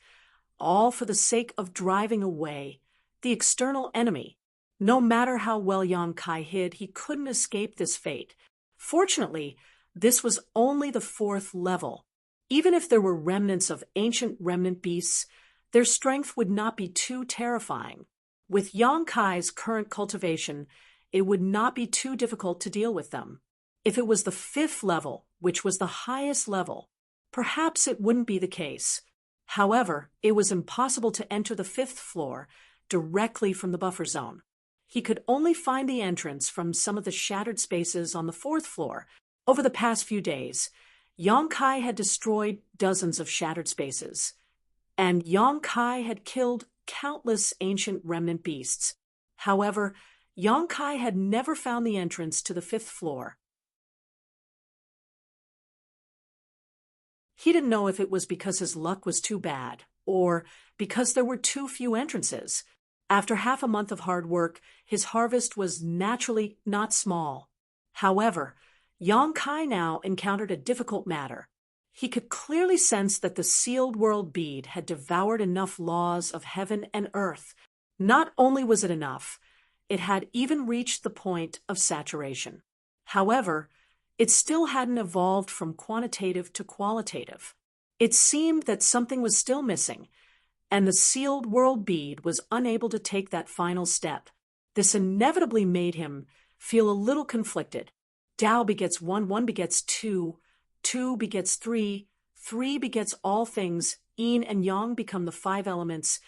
all for the sake of driving away the external enemy. No matter how well Yang Kai hid, he couldn't escape this fate. Fortunately, this was only the 4th level. Even if there were remnants of ancient remnant beasts, their strength would not be too terrifying. With Yang Kai's current cultivation, it would not be too difficult to deal with them. If it was the 5th level, which was the highest level, perhaps it wouldn't be the case. However, it was impossible to enter the fifth floor directly from the buffer zone. He could only find the entrance from some of the shattered spaces on the fourth floor. Over the past few days, Yong-kai had destroyed dozens of shattered spaces, and Yong-kai had killed countless ancient remnant beasts. However, Yong-kai had never found the entrance to the fifth floor. He didn't know if it was because his luck was too bad, or because there were too few entrances. After half a month of hard work, his harvest was naturally not small. However, Yong-kai now encountered a difficult matter. He could clearly sense that the sealed world bead had devoured enough laws of heaven and earth. Not only was it enough, it had even reached the point of saturation. However, it still hadn't evolved from quantitative to qualitative. It seemed that something was still missing, and the sealed world bead was unable to take that final step. This inevitably made him feel a little conflicted. Tao begets one, one begets two, two begets three, three begets all things, yin and yang become the five elements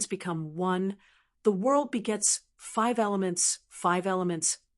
become one, the world begets five elements,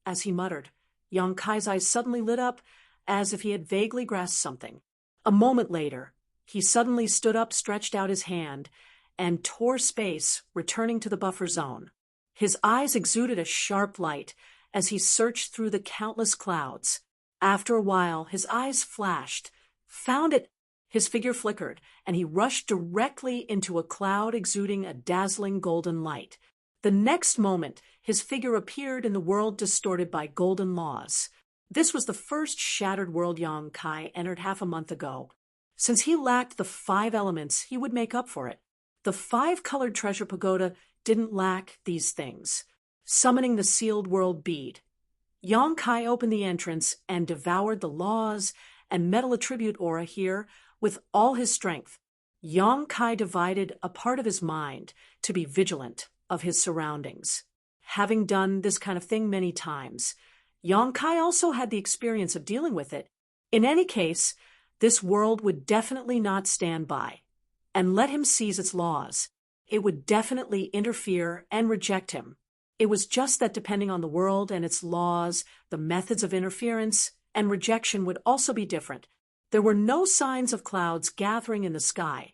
as he muttered. Yong-kai's eyes suddenly lit up, as if he had vaguely grasped something. A moment later, he suddenly stood up, stretched out his hand, and tore space, returning to the buffer zone. His eyes exuded a sharp light as he searched through the countless clouds. After a while, his eyes flashed, found it. His figure flickered, and he rushed directly into a cloud exuding a dazzling golden light. The next moment, his figure appeared in the world distorted by golden laws. This was the first shattered world Yong-kai entered half a month ago. Since he lacked the five elements, he would make up for it. The five-colored treasure pagoda didn't lack these things. Summoning the sealed world bead, Yong-kai opened the entrance and devoured the laws and metal attribute aura here with all his strength. Yong-kai divided a part of his mind to be vigilant of his surroundings. Having done this kind of thing many times, Yong-kai also had the experience of dealing with it. In any case, this world would definitely not stand by and let him seize its laws. It would definitely interfere and reject him. It was just that depending on the world and its laws, the methods of interference and rejection would also be different. There were no signs of clouds gathering in the sky,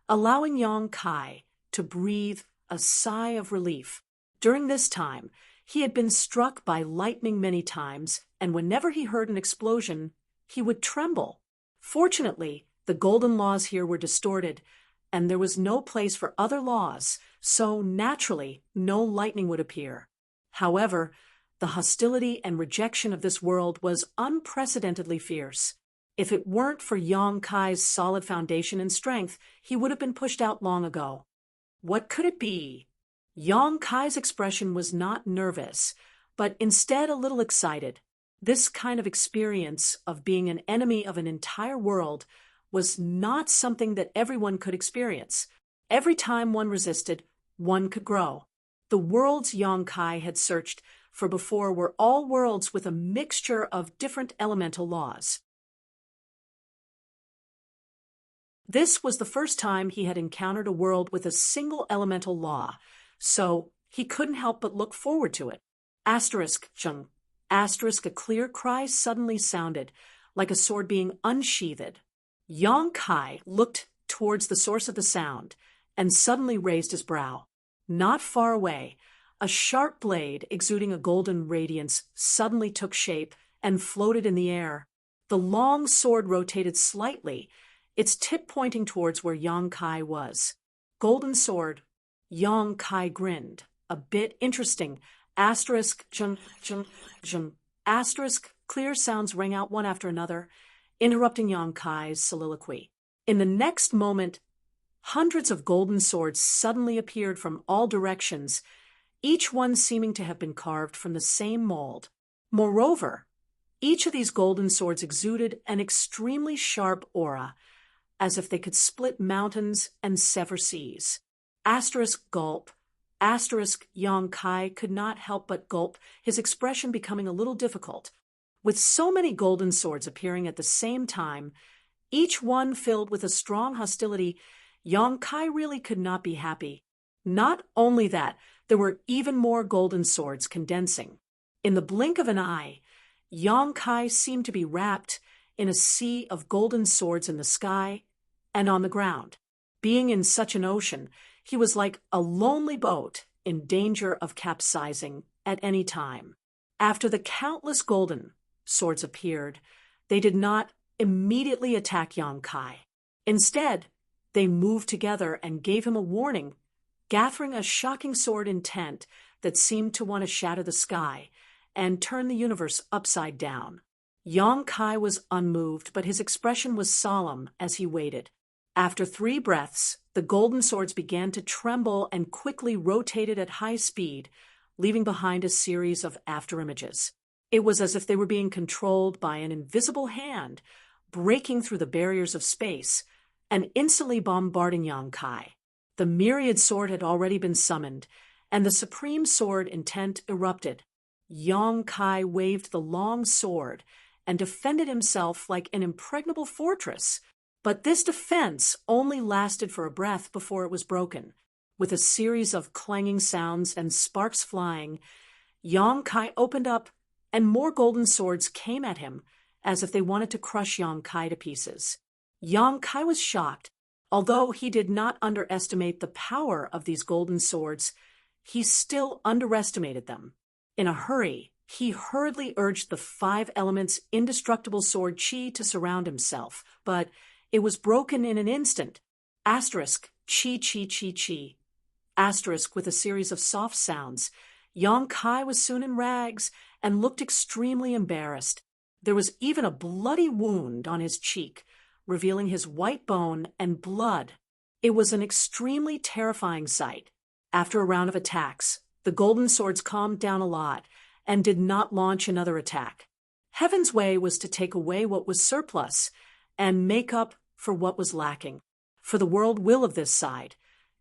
allowing Yong-kai to breathe a sigh of relief. During this time, he had been struck by lightning many times, and whenever he heard an explosion, he would tremble. Fortunately, the golden laws here were distorted, and there was no place for other laws, so naturally, no lightning would appear. However, the hostility and rejection of this world was unprecedentedly fierce. If it weren't for Yong-kai's solid foundation and strength, he would have been pushed out long ago. What could it be? Yong-kai's expression was not nervous, but instead a little excited. This kind of experience of being an enemy of an entire world was not something that everyone could experience. Every time one resisted, one could grow. The worlds Yong-kai had searched for before were all worlds with a mixture of different elemental laws. This was the first time he had encountered a world with a single elemental law, so he couldn't help but look forward to it. Asterisk, chung. Asterisk, a clear cry suddenly sounded, like a sword being unsheathed. Yong-kai looked towards the source of the sound and suddenly raised his brow. Not far away, a sharp blade exuding a golden radiance suddenly took shape and floated in the air. The long sword rotated slightly, its tip pointing towards where Yong-kai was. Golden sword. Yong-kai grinned. A bit interesting. Asterisk, jung, jung, jung. Asterisk, clear sounds rang out one after another, interrupting Yong-kai's soliloquy. In the next moment, hundreds of golden swords suddenly appeared from all directions, each one seeming to have been carved from the same mold. Moreover, each of these golden swords exuded an extremely sharp aura, as if they could split mountains and sever seas. Asterisk, gulp. Asterisk, Yong-kai could not help but gulp, his expression becoming a little difficult. With so many golden swords appearing at the same time, each one filled with a strong hostility, Yong Kai really could not be happy. Not only that, there were even more golden swords condensing. In the blink of an eye, Yong Kai seemed to be wrapped in a sea of golden swords in the sky and on the ground. Being in such an ocean, he was like a lonely boat in danger of capsizing at any time. After the countless golden swords appeared, they did not immediately attack Yong Kai. Instead, they moved together and gave him a warning, gathering a shocking sword intent that seemed to want to shatter the sky and turn the universe upside down. Yong Kai was unmoved, but his expression was solemn as he waited. After 3 breaths, the golden swords began to tremble and quickly rotated at high speed, leaving behind a series of afterimages. It was as if they were being controlled by an invisible hand, breaking through the barriers of space and instantly bombarding Yong Kai. The myriad sword had already been summoned, and the supreme sword intent erupted. Yong Kai waved the long sword and defended himself like an impregnable fortress. But this defense only lasted for a breath before it was broken. With a series of clanging sounds and sparks flying, Yong Kai opened up, and more golden swords came at him as if they wanted to crush Yong Kai to pieces. Yong Kai was shocked. Although he did not underestimate the power of these golden swords, he still underestimated them. In a hurry, he hurriedly urged the 5 elements' indestructible sword Chi to surround himself, but it was broken in an instant. Asterisk, chi, chi, chi, chi. Asterisk with a series of soft sounds. Yong Kai was soon in rags and looked extremely embarrassed. There was even a bloody wound on his cheek, revealing his white bone and blood. It was an extremely terrifying sight. After a round of attacks, the golden swords calmed down a lot and did not launch another attack. Heaven's way was to take away what was surplus and make up for what was lacking. For the world will of this side,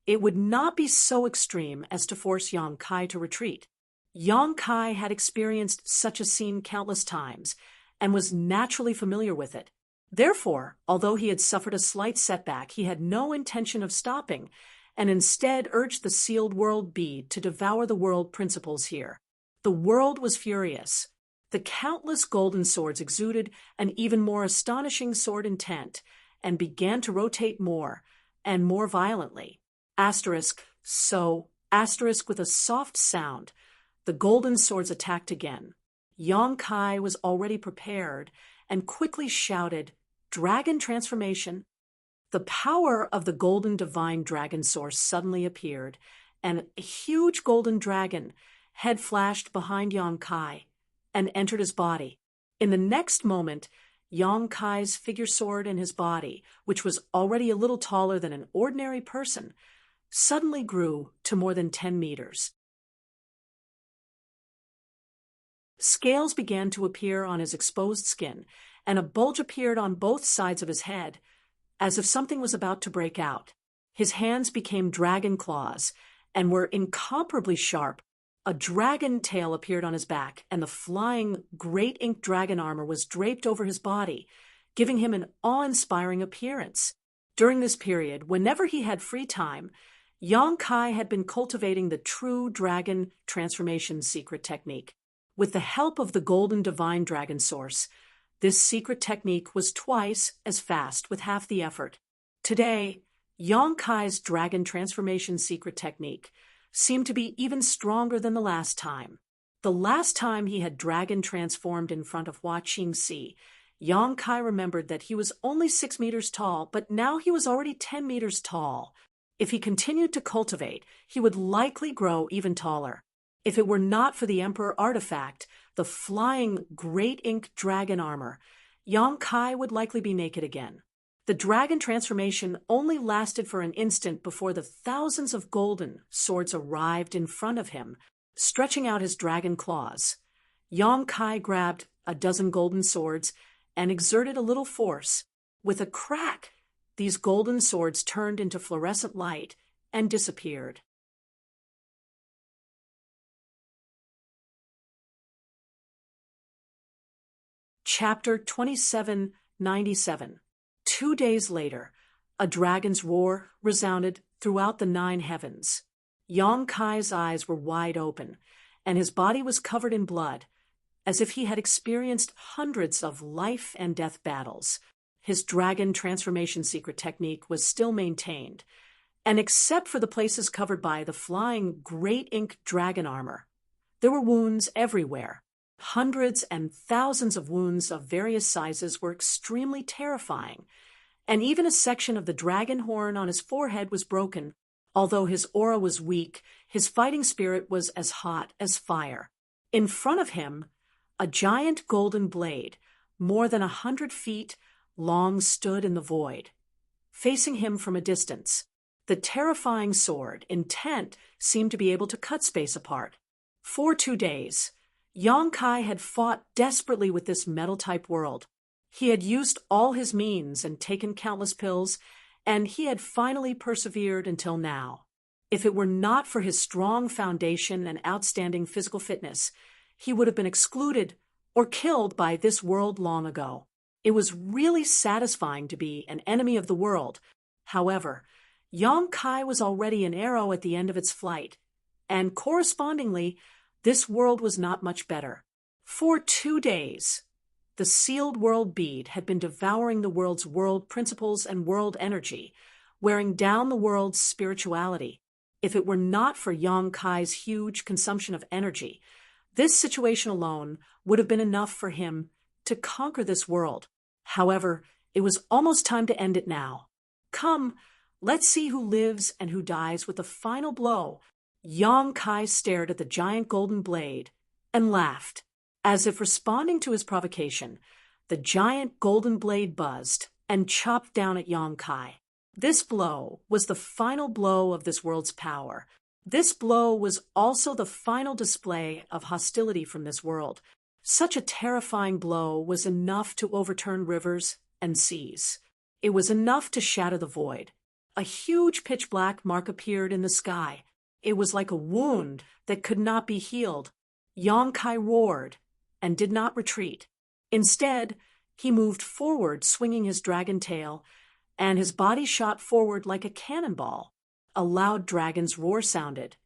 it would not be so extreme as to force Yong Kai to retreat. Yong Kai had experienced such a scene countless times and was naturally familiar with it. Therefore, although he had suffered a slight setback, he had no intention of stopping, and instead urged the sealed world bead to devour the world principles here. The world was furious. The countless golden swords exuded an even more astonishing sword intent, and began to rotate more and more violently. Asterisk, so, asterisk with a soft sound, the golden swords attacked again. Yong Kai was already prepared and quickly shouted, "Dragon transformation!" The power of the golden divine dragon source suddenly appeared, and a huge golden dragon head flashed behind Yong Kai and entered his body. In the next moment, Yong Kai's figure sword in his body, which was already a little taller than an ordinary person, suddenly grew to more than 10 meters. Scales began to appear on his exposed skin, and a bulge appeared on both sides of his head, as if something was about to break out. His hands became dragon claws and were incomparably sharp. A dragon tail appeared on his back, and the flying great ink dragon armor was draped over his body, giving him an awe-inspiring appearance. During this period, whenever he had free time, Yong Kai had been cultivating the true dragon transformation secret technique. With the help of the golden divine dragon source, this secret technique was twice as fast with half the effort. Today, Yong Kai's dragon transformation secret technique seemed to be even stronger than the last time. The last time he had dragon transformed in front of Hua Qingxi, Yong Kai remembered that he was only 6 meters tall, but now he was already 10 meters tall. If he continued to cultivate, he would likely grow even taller. If it were not for the Emperor artifact, the flying great ink dragon armor, Yong Kai would likely be naked again. The dragon transformation only lasted for an instant before the thousands of golden swords arrived in front of him, stretching out his dragon claws. Yong Kai grabbed a dozen golden swords and exerted a little force. With a crack, these golden swords turned into fluorescent light and disappeared. Chapter 2797. 2 days later, a dragon's roar resounded throughout the 9 heavens. Yong Kai's eyes were wide open, and his body was covered in blood, as if he had experienced hundreds of life and death battles. His dragon transformation secret technique was still maintained, and except for the places covered by the flying great ink dragon armor, there were wounds everywhere. Hundreds and thousands of wounds of various sizes were extremely terrifying, and even a section of the dragon horn on his forehead was broken. Although his aura was weak, his fighting spirit was as hot as fire. In front of him, a giant golden blade, more than 100 feet long, stood in the void, facing him from a distance. The terrifying sword, intent, seemed to be able to cut space apart. For 2 days, Yong Kai had fought desperately with this metal-type world. He had used all his means and taken countless pills, and he had finally persevered until now. If it were not for his strong foundation and outstanding physical fitness, he would have been excluded or killed by this world long ago. It was really satisfying to be an enemy of the world. However, Yong Kai was already an arrow at the end of its flight, and correspondingly, this world was not much better. For 2 days, the sealed world bead had been devouring the world's world principles and world energy, wearing down the world's spirituality. If it were not for Yong Kai's huge consumption of energy, this situation alone would have been enough for him to conquer this world. However, it was almost time to end it now. Come, let's see who lives and who dies with the final blow. Yong Kai stared at the giant golden blade and laughed. As if responding to his provocation, the giant golden blade buzzed and chopped down at Yong Kai. This blow was the final blow of this world's power. This blow was also the final display of hostility from this world. Such a terrifying blow was enough to overturn rivers and seas. It was enough to shatter the void. A huge pitch-black mark appeared in the sky. It was like a wound that could not be healed. Yong Kai roared and did not retreat. Instead, he moved forward, swinging his dragon tail, and his body shot forward like a cannonball. A loud dragon's roar sounded,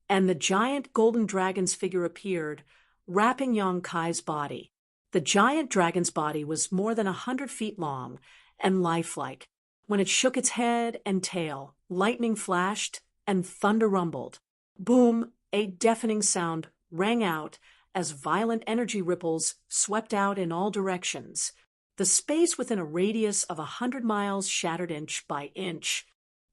and the giant golden dragon's figure appeared, wrapping Yong Kai's body. The giant dragon's body was more than 100 feet long and lifelike. When it shook its head and tail, lightning flashed and thunder rumbled. Boom! A deafening sound rang out as violent energy ripples swept out in all directions. The space within a radius of 100 miles shattered inch by inch.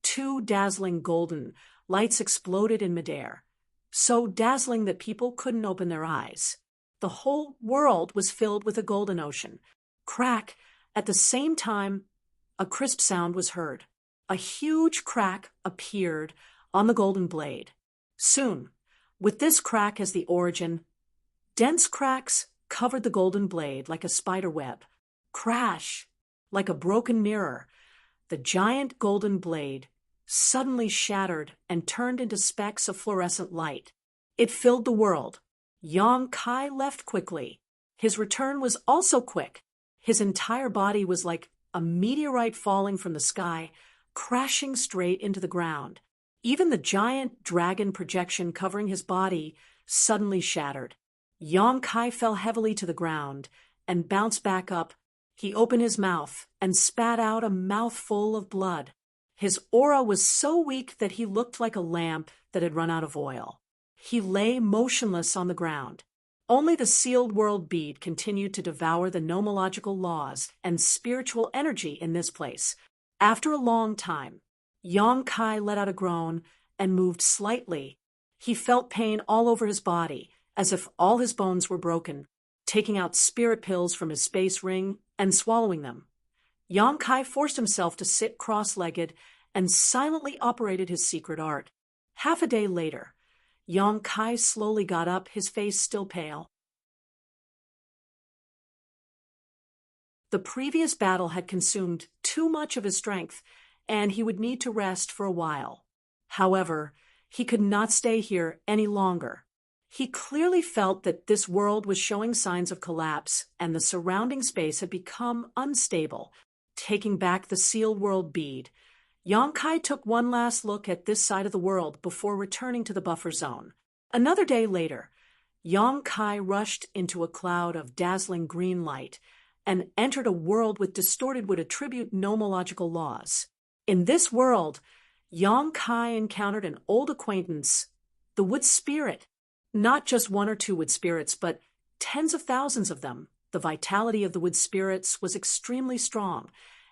2 dazzling golden lights exploded in midair, so dazzling that people couldn't open their eyes. The whole world was filled with a golden ocean. Crack! At the same time, a crisp sound was heard. A huge crack appeared on the golden blade. Soon, with this crack as the origin, dense cracks covered the golden blade like a spider web. Crash! Like a broken mirror, the giant golden blade suddenly shattered and turned into specks of fluorescent light. It filled the world. Yong Kai left quickly. His return was also quick. His entire body was like a meteorite falling from the sky, crashing straight into the ground. Even the giant dragon projection covering his body suddenly shattered. Yong Kai fell heavily to the ground and bounced back up. He opened his mouth and spat out a mouthful of blood. His aura was so weak that he looked like a lamp that had run out of oil. He lay motionless on the ground. Only the sealed world bead continued to devour the nomological laws and spiritual energy in this place. After a long time, Yong Kai let out a groan and moved slightly. He felt pain all over his body, as if all his bones were broken, taking out spirit pills from his space ring and swallowing them. Yong Kai forced himself to sit cross-legged and silently operated his secret art. Half a day later, Yong Kai slowly got up, his face still pale. The previous battle had consumed too much of his strength, and he would need to rest for a while. However, he could not stay here any longer. He clearly felt that this world was showing signs of collapse, and the surrounding space had become unstable. taking back the sealed world bead, Yang Kai took one last look at this side of the world before returning to the buffer zone. Another day later, Yang Kai rushed into a cloud of dazzling green light and entered a world with distorted would attribute nomological laws. In this world, Yang Kai encountered an old acquaintance, the wood spirit. Not just one or two wood spirits, but tens of thousands of them. The vitality of the wood spirits was extremely strong,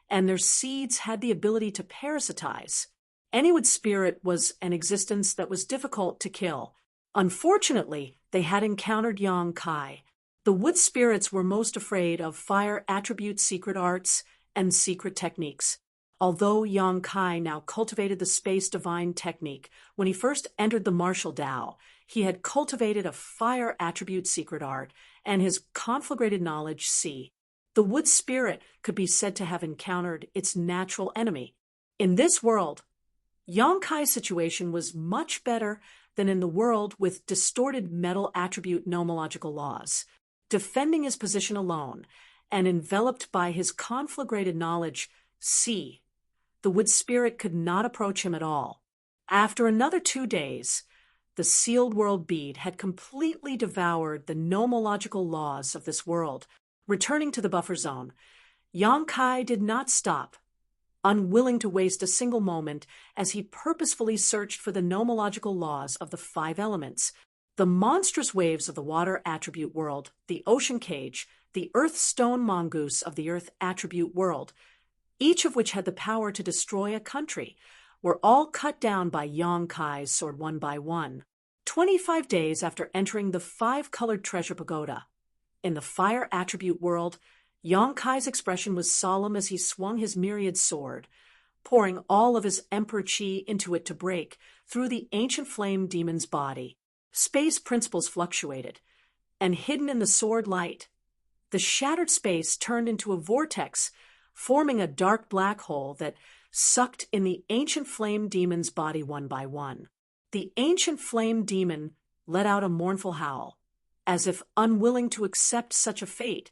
and their seeds had the ability to parasitize. Any wood spirit was an existence that was difficult to kill. Unfortunately, they had encountered Yang Kai. The wood spirits were most afraid of fire attribute secret arts and secret techniques. Although Yang Kai now cultivated the space divine technique, when he first entered the martial Tao, he had cultivated a fire attribute secret art, and his conflagrated knowledge C. The wood spirit could be said to have encountered its natural enemy. In this world, Yang Kai's situation was much better than in the world with distorted metal attribute nomological laws. Defending his position alone, and enveloped by his conflagrated knowledge C, the wood spirit could not approach him at all. After another 2 days, the sealed world bead had completely devoured the nomological laws of this world. Returning to the buffer zone, Yang Kai did not stop, unwilling to waste a single moment as he purposefully searched for the nomological laws of the 5 elements. The monstrous waves of the water attribute world, the ocean cage, the earth stone mongoose of the earth attribute world, each of which had the power to destroy a country, were all cut down by Yang Kai's sword one by one. 25 days after entering the 5-colored treasure pagoda. In the fire attribute world, Yang Kai's expression was solemn as he swung his myriad sword, pouring all of his emperor chi into it to break through the ancient flame demon's body. Space principles fluctuated, and hidden in the sword light, the shattered space turned into a vortex, forming a dark black hole that sucked in the ancient flame demon's body one by one. The ancient flame demon let out a mournful howl, as if unwilling to accept such a fate,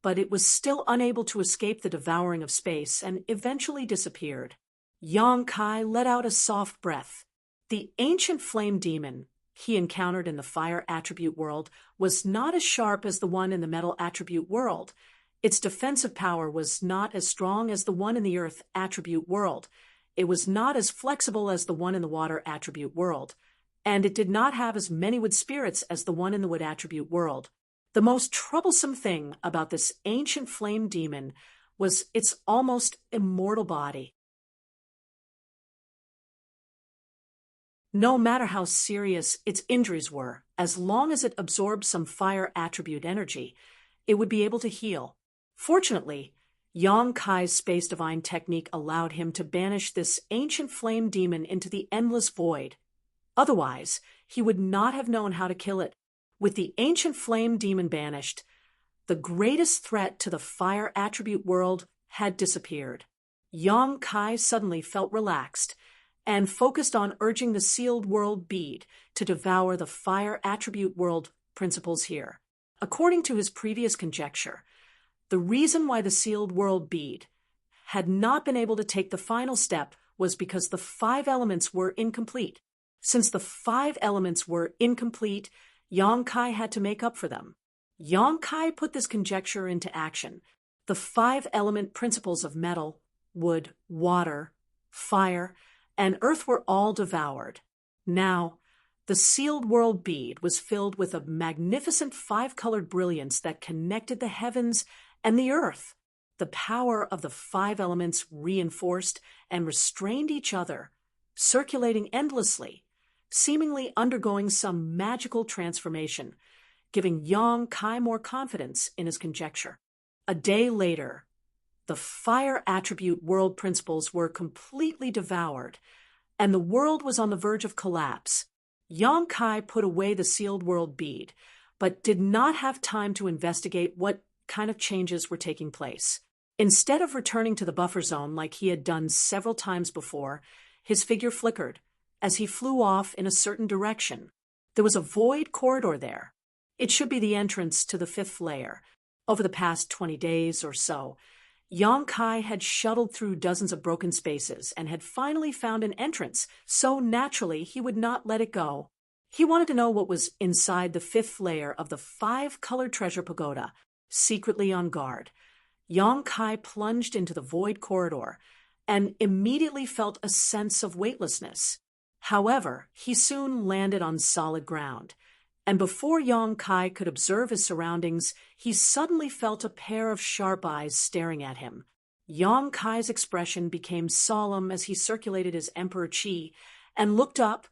but it was still unable to escape the devouring of space and eventually disappeared. Yang Kai let out a soft breath. The ancient flame demon he encountered in the fire attribute world was not as sharp as the one in the metal attribute world. Its defensive power was not as strong as the one in the earth attribute world. It was not as flexible as the one in the water attribute world. And it did not have as many wood spirits as the one in the wood attribute world. The most troublesome thing about this ancient flame demon was its almost immortal body. No matter how serious its injuries were, as long as it absorbed some fire attribute energy, it would be able to heal. Fortunately, Yang Kai's space divine technique allowed him to banish this ancient flame demon into the endless void. Otherwise, he would not have known how to kill it. With the ancient flame demon banished, the greatest threat to the fire attribute world had disappeared. Yang Kai suddenly felt relaxed and focused on urging the sealed world bead to devour the fire attribute world principles here. According to his previous conjecture, the reason why the sealed world bead had not been able to take the final step was because the 5 elements were incomplete. Since the 5 elements were incomplete, Yang Kai had to make up for them. Yang Kai put this conjecture into action. The 5 element principles of metal, wood, water, fire, and earth were all devoured. Now, the sealed world bead was filled with a magnificent 5-colored brilliance that connected the heavens and the earth. The power of the 5 elements reinforced and restrained each other, circulating endlessly, seemingly undergoing some magical transformation, giving Yang Kai more confidence in his conjecture. A day later, the fire attribute world principles were completely devoured, and the world was on the verge of collapse. Yang Kai put away the sealed world bead, but did not have time to investigate what kind of changes were taking place. Instead of returning to the buffer zone like he had done several times before, his figure flickered as he flew off in a certain direction. There was a void corridor there. It should be the entrance to the 5th layer. Over the past 20 days or so, Yang Kai had shuttled through dozens of broken spaces and had finally found an entrance, so naturally he would not let it go. He wanted to know what was inside the fifth layer of the five-colored treasure pagoda, secretly on guard. Yang Kai plunged into the void corridor and immediately felt a sense of weightlessness. However, he soon landed on solid ground, and before Yang Kai could observe his surroundings, he suddenly felt a pair of sharp eyes staring at him. Yang Kai's expression became solemn as he circulated his emperor chi and looked up,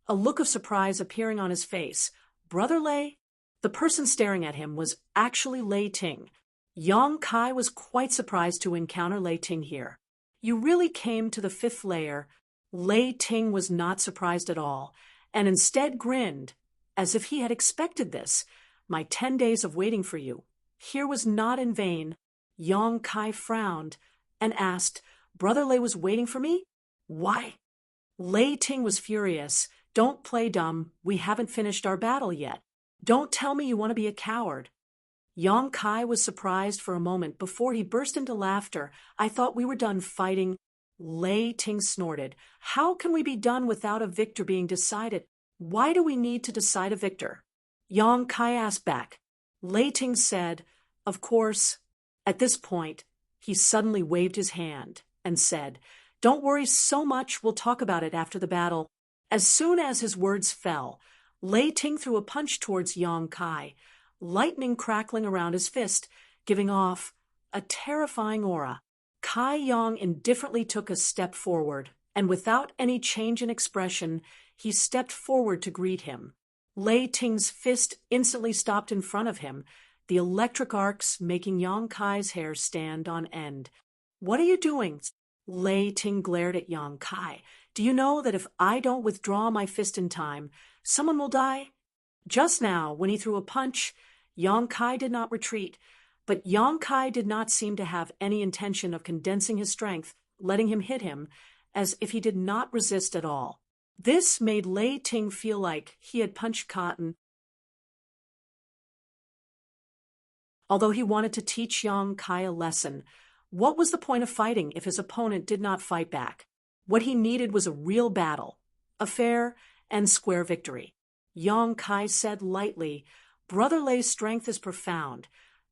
a look of surprise appearing on his face. "Brother Lei?" The person staring at him was actually Lei Ting. Yang Kai was quite surprised to encounter Lei Ting here. "You really came to the fifth layer?" Lei Ting was not surprised at all, and instead grinned, as if he had expected this. "My 10 days of waiting for you here was not in vain." Yang Kai frowned and asked, "Brother Lei was waiting for me? Why?" Lei Ting was furious. "Don't play dumb. We haven't finished our battle yet. Don't tell me you want to be a coward." Yang Kai was surprised for a moment before he burst into laughter. "I thought we were done fighting." Lei Ting snorted. "How can we be done without a victor being decided? Why do we need to decide a victor?" Yang Kai asked back. Lei Ting said, "Of course." At this point, he suddenly waved his hand and said, "Don't worry so much, we'll talk about it after the battle." As soon as his words fell, Lei Ting threw a punch towards Yang Kai, lightning crackling around his fist, giving off a terrifying aura. Kai Yang indifferently took a step forward, and without any change in expression, he stepped forward to greet him. Lei Ting's fist instantly stopped in front of him, the electric arcs making Yang Kai's hair stand on end. "What are you doing?" Lei Ting glared at Yang Kai. "Do you know that if I don't withdraw my fist in time, someone will die?" Just now, when he threw a punch, Yang Kai did not retreat, but Yang Kai did not seem to have any intention of condensing his strength, letting him hit him, as if he did not resist at all. This made Lei Ting feel like he had punched cotton. Although he wanted to teach Yang Kai a lesson, what was the point of fighting if his opponent did not fight back? What he needed was a real battle, a fair and square victory. Yang Kai said lightly, "Brother Lei's strength is profound.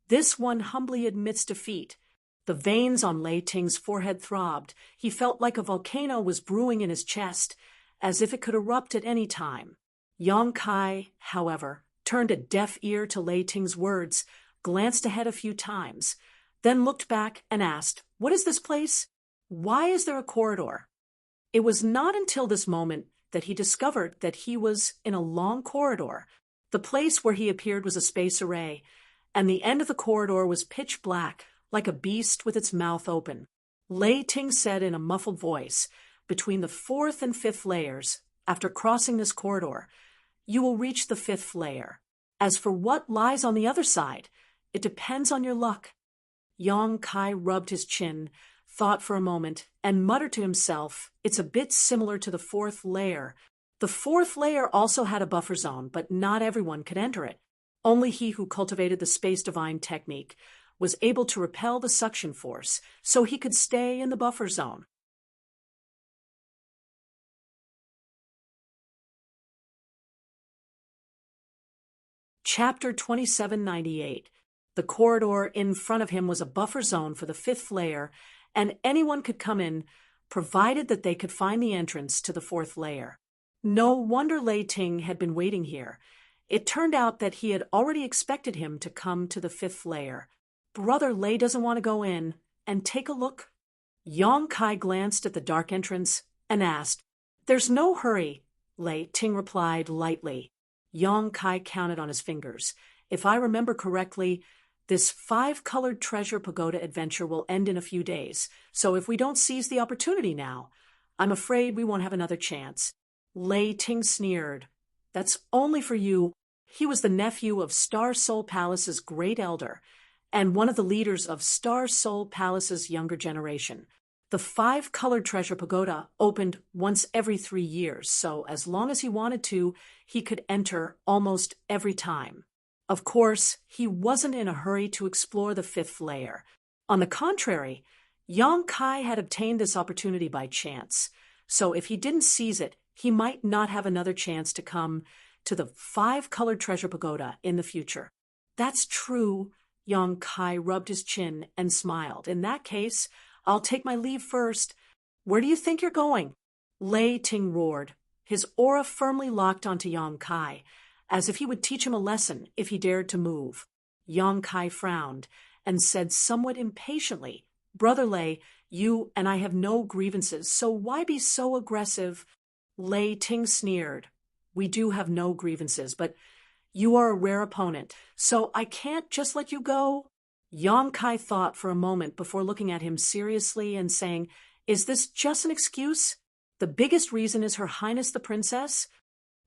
This one humbly admits defeat." The veins on Lei Ting's forehead throbbed. He felt like a volcano was brewing in his chest, as if it could erupt at any time. Yang Kai, however, turned a deaf ear to Lei Ting's words, glanced ahead a few times, then looked back and asked, "What is this place? Why is there a corridor?" It was not until this moment that he discovered that he was in a long corridor. The place where he appeared was a space array, and the end of the corridor was pitch black, like a beast with its mouth open. Lei Ting said in a muffled voice, "Between the fourth and fifth layers, after crossing this corridor, you will reach the fifth layer. As for what lies on the other side, it depends on your luck." Yang Kai rubbed his chin, thought for a moment, and muttered to himself, "It's a bit similar to the fourth layer." The fourth layer also had a buffer zone, but not everyone could enter it. Only he who cultivated the space divine technique was able to repel the suction force, so he could stay in the buffer zone. Chapter 2798. The corridor in front of him was a buffer zone for the fifth layer, and anyone could come in, provided that they could find the entrance to the fourth layer. No wonder Lei Ting had been waiting here. It turned out that he had already expected him to come to the fifth layer. "Brother Lei doesn't want to go in and take a look?" Yang Kai glanced at the dark entrance and asked. "There's no hurry," Lei Ting replied lightly. Yang Kai counted on his fingers. "If I remember correctly, this five-colored treasure pagoda adventure will end in a few days, so if we don't seize the opportunity now, I'm afraid we won't have another chance." Lei Ting sneered. "That's only for you." He was the nephew of Star Soul Palace's great elder, and one of the leaders of Star Soul Palace's younger generation. The five-colored treasure pagoda opened once every 3 years, so as long as he wanted to, he could enter almost every time. Of course, he wasn't in a hurry to explore the fifth layer. On the contrary, Yang Kai had obtained this opportunity by chance, so if he didn't seize it, he might not have another chance to come to the 5-colored treasure pagoda in the future. That's true. Yang Kai rubbed his chin and smiled. In that case, I'll take my leave first. Where do you think you're going? Lei Ting roared, his aura firmly locked onto Yang Kai, as if he would teach him a lesson if he dared to move. Yang Kai frowned and said somewhat impatiently, Brother Lei, you and I have no grievances, so why be so aggressive? Lei Ting sneered. We do have no grievances, but you are a rare opponent, so I can't just let you go. Yang Kai thought for a moment before looking at him seriously and saying, Is this just an excuse? The biggest reason is Her Highness the Princess?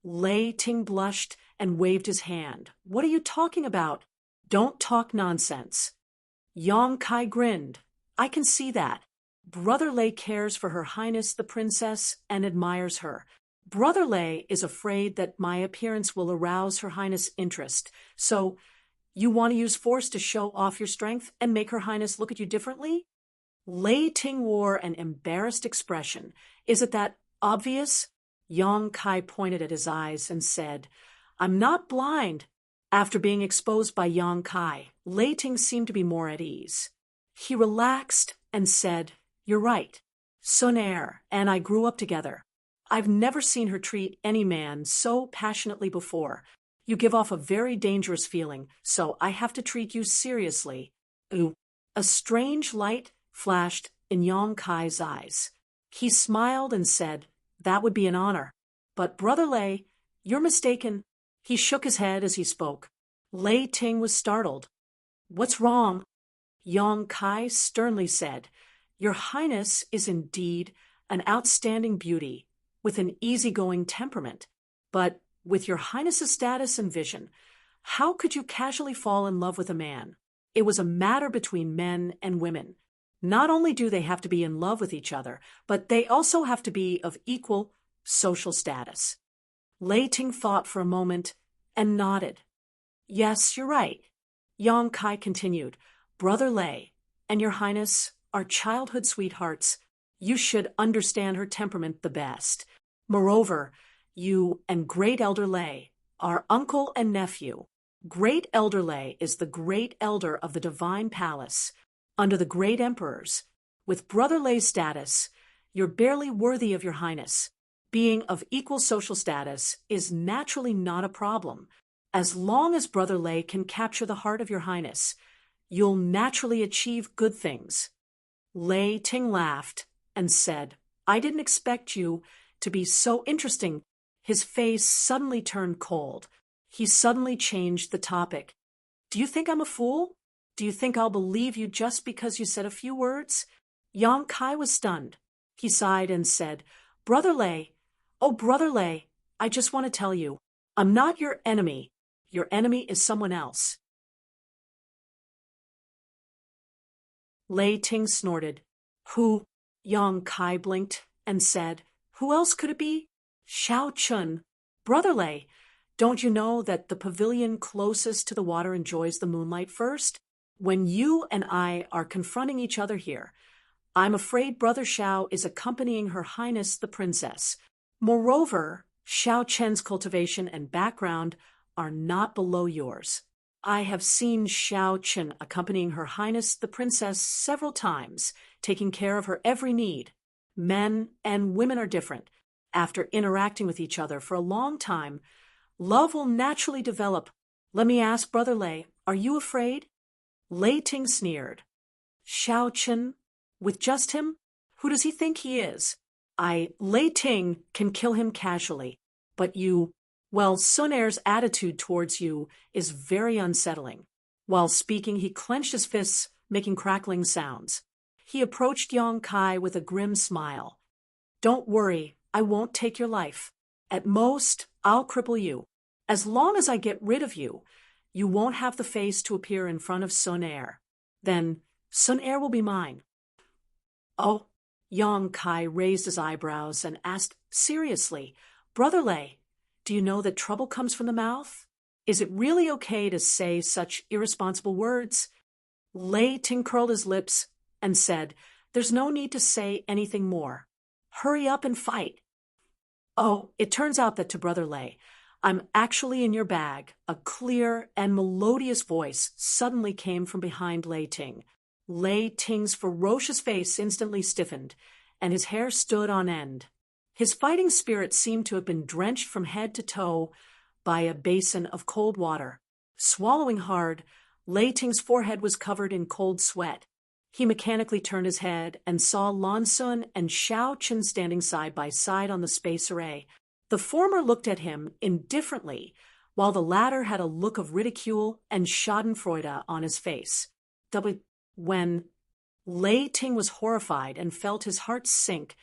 Lei Ting blushed and waved his hand. What are you talking about? Don't talk nonsense. Yang Kai grinned. I can see that. Brother Lei cares for Her Highness the Princess and admires her. Brother Lei is afraid that my appearance will arouse Her Highness' interest. So, you want to use force to show off your strength and make Her Highness look at you differently? Lei Ting wore an embarrassed expression. Is it that obvious? Yang Kai pointed at his eyes and said, I'm not blind. After being exposed by Yang Kai, Lei Ting seemed to be more at ease. He relaxed and said, You're right. Sun Er and I grew up together. I've never seen her treat any man so passionately before. You give off a very dangerous feeling, so I have to treat you seriously. Ooh. A strange light flashed in Yang Kai's eyes. He smiled and said, That would be an honor. But Brother Lei, you're mistaken. He shook his head as he spoke. Lei Ting was startled. What's wrong? Yang Kai sternly said, Your Highness is indeed an outstanding beauty, with an easygoing temperament, but with Your Highness's status and vision, how could you casually fall in love with a man? It was a matter between men and women. Not only do they have to be in love with each other, but they also have to be of equal social status. Lei Ting thought for a moment and nodded. Yes, you're right. Yang Kai continued, Brother Lei and Your Highness are childhood sweethearts. You should understand her temperament the best. Moreover, you and Great Elder Lei are uncle and nephew. Great Elder Lei is the Great Elder of the Divine Palace, under the Great Emperors. With Brother Lei's status, you're barely worthy of Your Highness. Being of equal social status is naturally not a problem. As long as Brother Lei can capture the heart of Your Highness, you'll naturally achieve good things. Lei Ting laughed and said, I didn't expect you to be so interesting. His face suddenly turned cold. He suddenly changed the topic. Do you think I'm a fool? Do you think I'll believe you just because you said a few words? Yang Kai was stunned. He sighed and said, Brother Lei, oh Brother Lei, I just want to tell you, I'm not your enemy. Your enemy is someone else. Lei Ting snorted. Who? Yang Kai blinked and said, Who else could it be? Xiao Chun. Brother Lei, don't you know that the pavilion closest to the water enjoys the moonlight first? When you and I are confronting each other here, I'm afraid Brother Xiao is accompanying Her Highness the Princess. Moreover, Xiao Chen's cultivation and background are not below yours. I have seen Xiao Chen accompanying Her Highness the Princess several times, taking care of her every need. Men and women are different. After interacting with each other for a long time, love will naturally develop. Let me ask, Brother Lei, are you afraid? Lei Ting sneered. Xiao Chen? With just him? Who does he think he is? Lei Ting, can kill him casually. But you, well, Sun Er's attitude towards you is very unsettling. While speaking, he clenched his fists, making crackling sounds. He approached Yang Kai with a grim smile. Don't worry, I won't take your life. At most, I'll cripple you. As long as I get rid of you, you won't have the face to appear in front of Sun Er. Then Sun Er will be mine. Oh, Yang Kai raised his eyebrows and asked seriously, Brother Lei, do you know that trouble comes from the mouth? Is it really okay to say such irresponsible words? Lei Ting curled his lips and said, "There's no need to say anything more. Hurry up and fight." "Oh, it turns out that to Brother Lei, I'm actually in your bag." A clear and melodious voice suddenly came from behind Lei Ting. Lei Ting's ferocious face instantly stiffened, and his hair stood on end. His fighting spirit seemed to have been drenched from head to toe by a basin of cold water. Swallowing hard, Lei Ting's forehead was covered in cold sweat. He mechanically turned his head and saw Lan Sun and Xiao Qin standing side by side on the space array. The former looked at him indifferently, while the latter had a look of ridicule and schadenfreude on his face. When Lei Ting was horrified and felt his heart sink,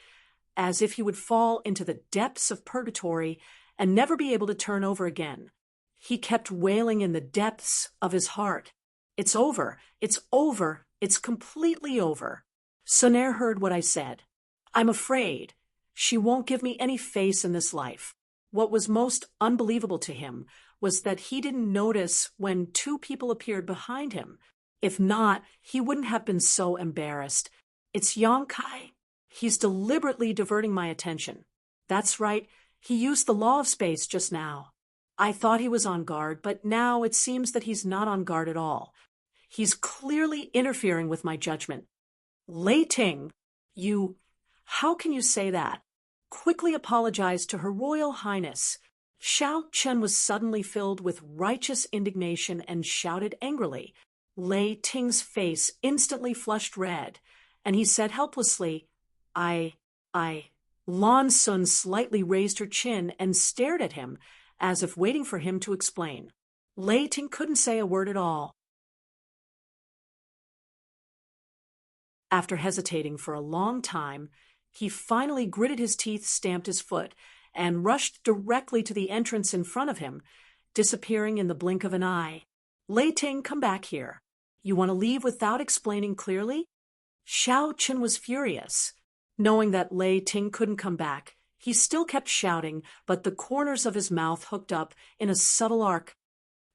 as if he would fall into the depths of purgatory and never be able to turn over again. He kept wailing in the depths of his heart, "It's over, it's over, it's completely over." Sonaire heard what I said. "I'm afraid she won't give me any face in this life." What was most unbelievable to him was that he didn't notice when two people appeared behind him. If not, he wouldn't have been so embarrassed. "It's Yang Kai. He's deliberately diverting my attention." "That's right, he used the law of space just now. I thought he was on guard, but now it seems that he's not on guard at all. He's clearly interfering with my judgment." "Lei Ting, how can you say that?" "Quickly apologize to Her Royal Highness." Xiao Chen was suddenly filled with righteous indignation and shouted angrily. Lei Ting's face instantly flushed red, and he said helplessly, I. Lan Sun slightly raised her chin and stared at him, as if waiting for him to explain. Lei Ting couldn't say a word at all. After hesitating for a long time, he finally gritted his teeth, stamped his foot, and rushed directly to the entrance in front of him, disappearing in the blink of an eye. "Lei Ting, come back here. You want to leave without explaining clearly?" Xiao Chen was furious. Knowing that Lei Ting couldn't come back, he still kept shouting, but the corners of his mouth hooked up in a subtle arc.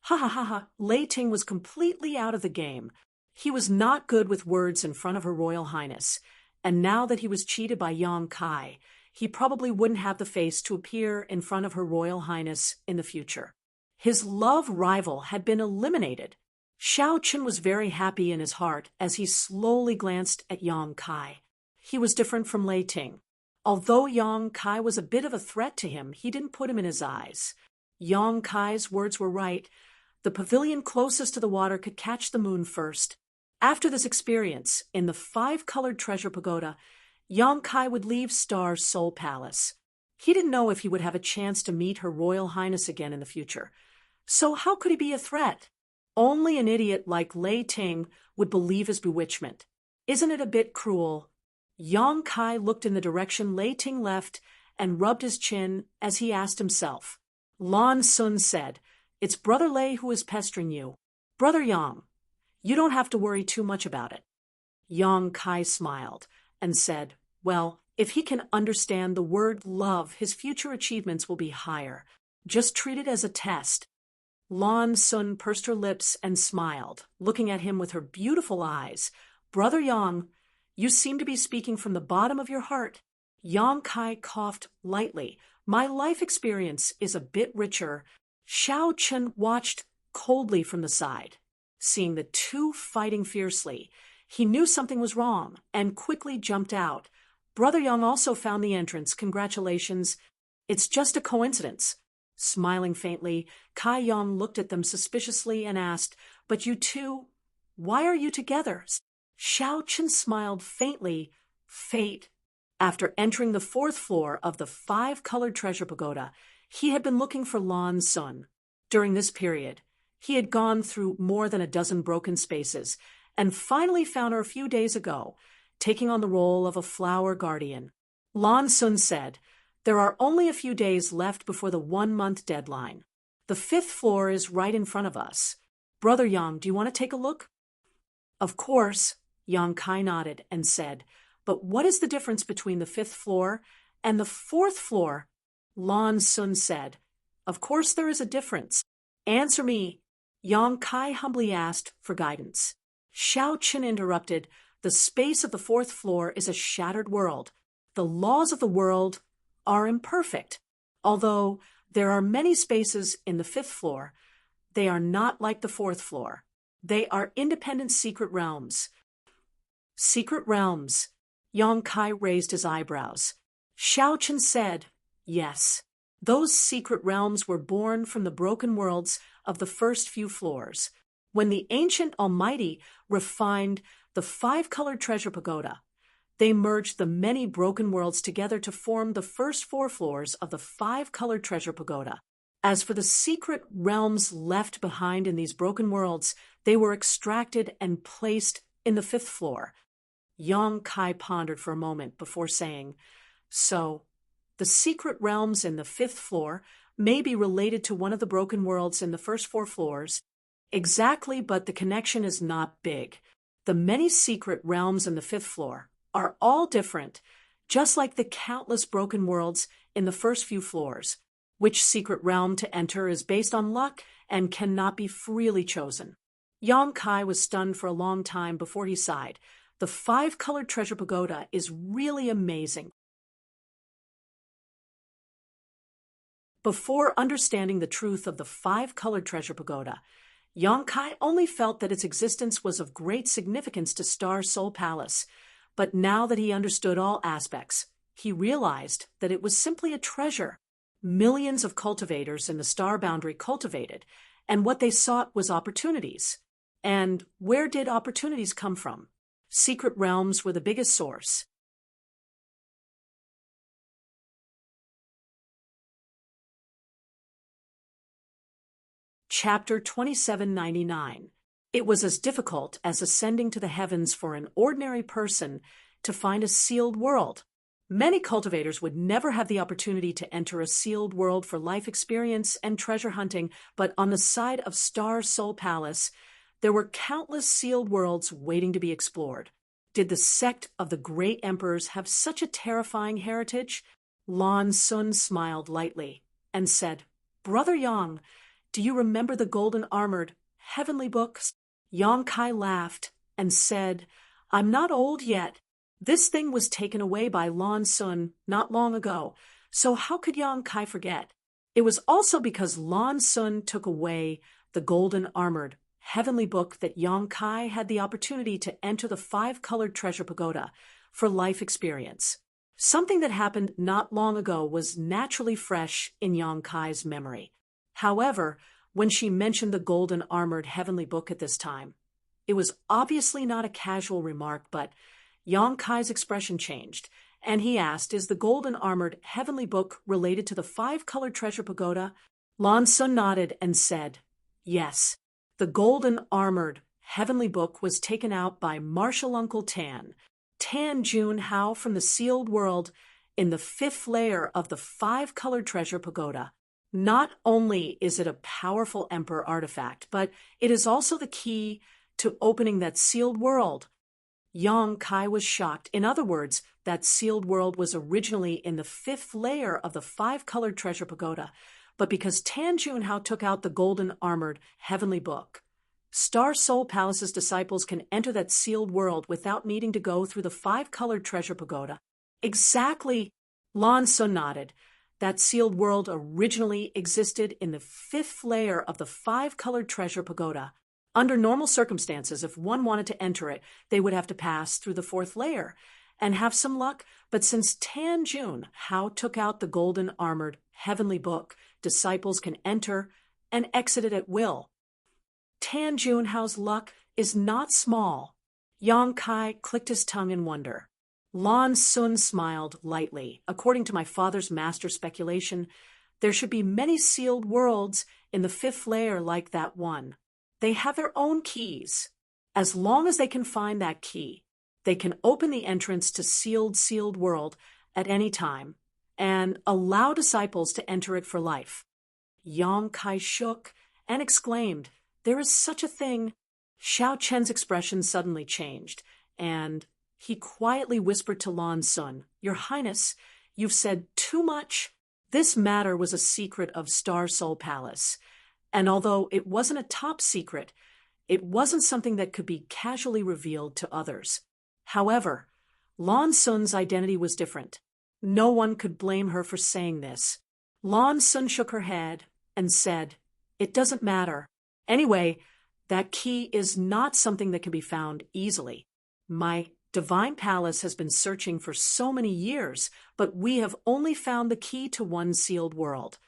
Ha ha ha ha! Lei Ting was completely out of the game. He was not good with words in front of Her Royal Highness, and now that he was cheated by Yang Kai, he probably wouldn't have the face to appear in front of Her Royal Highness in the future. His love rival had been eliminated. Xiao Chen was very happy in his heart as he slowly glanced at Yang Kai. He was different from Lei Ting. Although Yang Kai was a bit of a threat to him, he didn't put him in his eyes. Yang Kai's words were right. The pavilion closest to the water could catch the moon first. After this experience, in the 5-colored treasure pagoda, Yang Kai would leave Star's Soul Palace. He didn't know if he would have a chance to meet Her Royal Highness again in the future. So how could he be a threat? Only an idiot like Lei Ting would believe his bewitchment. Isn't it a bit cruel? Yang Kai looked in the direction Lei Ting left and rubbed his chin as he asked himself. Lan Sun said, "It's Brother Lei who is pestering you. Brother Yang, you don't have to worry too much about it." Yang Kai smiled and said, "Well, if he can understand the word love, his future achievements will be higher. Just treat it as a test." Lan Sun pursed her lips and smiled, looking at him with her beautiful eyes. "Brother Yang, you seem to be speaking from the bottom of your heart." Yang Kai coughed lightly. "My life experience is a bit richer." Xiao Chen watched coldly from the side. Seeing the two fighting fiercely, he knew something was wrong and quickly jumped out. Brother Yang also found the entrance. "Congratulations. It's just a coincidence." Smiling faintly, Kai Yang looked at them suspiciously and asked, "But you two, why are you together?" Xiao Chen smiled faintly. "Fate." After entering the 4th floor of the 5-colored treasure pagoda, he had been looking for Lan Sun. During this period, he had gone through more than a dozen broken spaces and finally found her a few days ago, taking on the role of a flower guardian. Lan Sun said, "There are only a few days left before the 1-month deadline. The 5th floor is right in front of us. Brother Yang, do you want to take a look?" "Of course." Yang Kai nodded and said, "But what is the difference between the 5th floor and the 4th floor?" Lan Sun said, "Of course there is a difference." "Answer me," Yang Kai humbly asked for guidance. Xiao Qin interrupted. The space of the fourth floor is a shattered world. The laws of the world are imperfect. Although there are many spaces in the fifth floor, they are not like the fourth floor. They are independent secret realms. Secret realms. Yang Kai raised his eyebrows. Xiao Qin said, yes. Those secret realms were born from the broken worlds of the first few floors. When the ancient Almighty refined the five-colored treasure pagoda, they merged the many broken worlds together to form the first four floors of the five-colored treasure pagoda. As for the secret realms left behind in these broken worlds, they were extracted and placed in the fifth floor. Yang Kai pondered for a moment before saying, so, the secret realms in the fifth floor may be related to one of the broken worlds in the first four floors. Exactly, but the connection is not big. The many secret realms in the fifth floor are all different, just like the countless broken worlds in the first few floors. Which secret realm to enter is based on luck and cannot be freely chosen. Yang Kai was stunned for a long time before he sighed. The five-colored treasure pagoda is really amazing. Before understanding the truth of the five-colored treasure pagoda, Yang Kai only felt that its existence was of great significance to Star Soul Palace. But now that he understood all aspects, he realized that it was simply a treasure. Millions of cultivators in the star boundary cultivated, and what they sought was opportunities. And where did opportunities come from? Secret realms were the biggest source. Chapter 2799. It was as difficult as ascending to the heavens for an ordinary person to find a sealed world. Many cultivators would never have the opportunity to enter a sealed world for life experience and treasure hunting, but on the side of Star Soul Palace, there were countless sealed worlds waiting to be explored. Did the sect of the great emperors have such a terrifying heritage? Lan Sun smiled lightly and said, Brother Yang, do you remember the golden-armored heavenly books? Yang Kai laughed and said, I'm not old yet. This thing was taken away by Lan Sun not long ago, so how could Yang Kai forget? It was also because Lan Sun took away the golden-armored heavenly book that Yang Kai had the opportunity to enter the five-colored treasure pagoda for life experience. Something that happened not long ago was naturally fresh in Yang Kai's memory. However, when she mentioned the golden-armored heavenly book at this time, it was obviously not a casual remark, but Yang Kai's expression changed, and he asked, is the golden-armored heavenly book related to the five-colored treasure pagoda? Lan Sun nodded and said, yes. The golden-armored heavenly book was taken out by Martial Uncle Tan Jun Hao from the sealed world in the fifth layer of the five-colored treasure pagoda. Not only is it a powerful emperor artifact, but it is also the key to opening that sealed world. Yang Kai was shocked. In other words, that sealed world was originally in the fifth layer of the five-colored treasure pagoda, but because Tan Jun Hao took out the golden-armored heavenly book, Star Soul Palace's disciples can enter that sealed world without needing to go through the five-colored treasure pagoda. Exactly, Lan Sun nodded. That sealed world originally existed in the fifth layer of the five-colored treasure pagoda. Under normal circumstances, if one wanted to enter it, they would have to pass through the fourth layer and have some luck. But since Tan Jun Hao took out the golden-armored heavenly book, disciples can enter and exit it at will. Tan Jun Hao's luck is not small. Yang Kai clicked his tongue in wonder. Lan Sun smiled lightly. According to my father's master speculation, there should be many sealed worlds in the fifth layer like that one. They have their own keys. As long as they can find that key, they can open the entrance to sealed world at any time and allow disciples to enter it for life. Yang Kai shook and exclaimed, there is such a thing. Xiao Chen's expression suddenly changed, and he quietly whispered to Lan Sun, Your Highness, you've said too much. This matter was a secret of Star Soul Palace, and although it wasn't a top secret, It wasn't something that could be casually revealed to others. However, Lan Sun's identity was different. No one could blame her for saying this. Lan Sun shook her head and said, "It doesn't matter. Anyway, that key is not something that can be found easily. My divine palace has been searching for so many years, but we have only found the key to one sealed world."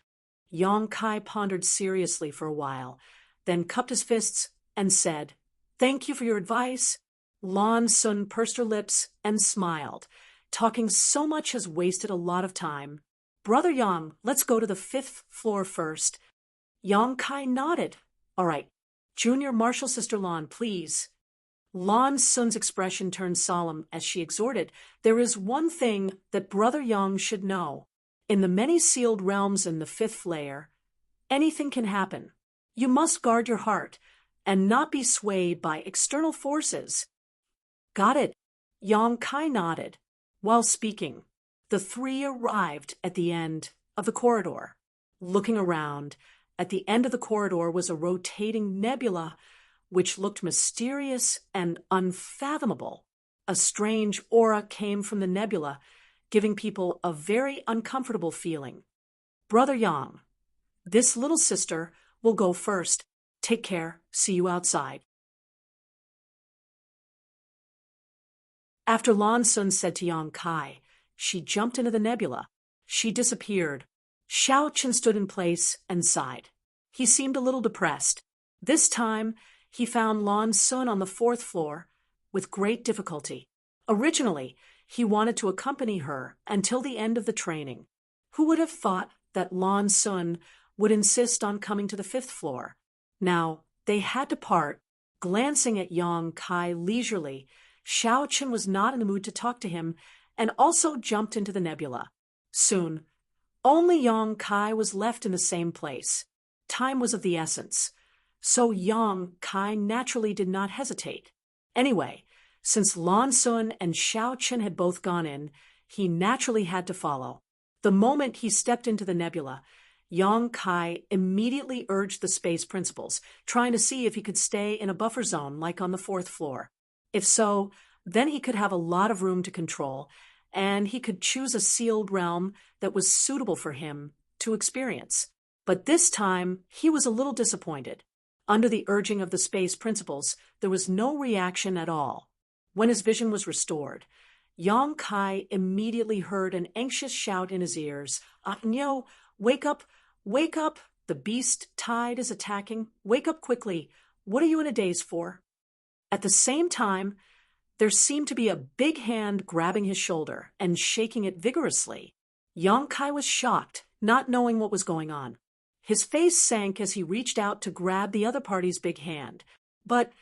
Yang Kai pondered seriously for a while, then cupped his fists and said, "Thank you for your advice." Lan Sun pursed her lips and smiled. Talking so much has wasted a lot of time. "Brother Yang, let's go to the 5th floor first." Yang Kai nodded. "All right. Junior Marshal Sister Lan, please." Lan Sun's expression turned solemn as she exhorted, "There is one thing that Brother Yang should know. In the many sealed realms in the 5th layer, anything can happen. You must guard your heart and not be swayed by external forces." "Got it." Yang Kai nodded. While speaking, the three arrived at the end of the corridor. Looking around, at the end of the corridor was a rotating nebula which looked mysterious and unfathomable. A strange aura came from the nebula, giving people a very uncomfortable feeling. "Brother Yang, this little sister will go first. Take care. See you outside." After Lan Sun said to Yang Kai, she jumped into the nebula. She disappeared. Xiao Chen stood in place and sighed. He seemed a little depressed. This time, he found Lan Sun on the 4th floor with great difficulty. Originally, he wanted to accompany her until the end of the training. Who would have thought that Lan Sun would insist on coming to the 5th floor? Now, they had to part. Glancing at Yang Kai leisurely, Xiao Chen was not in the mood to talk to him and also jumped into the nebula. Soon, only Yang Kai was left in the same place. Time was of the essence, so Yang Kai naturally did not hesitate. Anyway, since Lan Sun and Xiao Chen had both gone in, he naturally had to follow. The moment he stepped into the nebula, Yang Kai immediately urged the space principles, trying to see if he could stay in a buffer zone like on the 4th floor. If so, then he could have a lot of room to control, and he could choose a sealed realm that was suitable for him to experience. But this time, he was a little disappointed. Under the urging of the space principles, there was no reaction at all. When his vision was restored, Yang Kai immediately heard an anxious shout in his ears. "Nyo, wake up! Wake up! The beast tide is attacking. Wake up quickly. What are you in a daze for?" At the same time, there seemed to be a big hand grabbing his shoulder and shaking it vigorously. Yang Kai was shocked, not knowing what was going on. His face sank as he reached out to grab the other party's big hand. But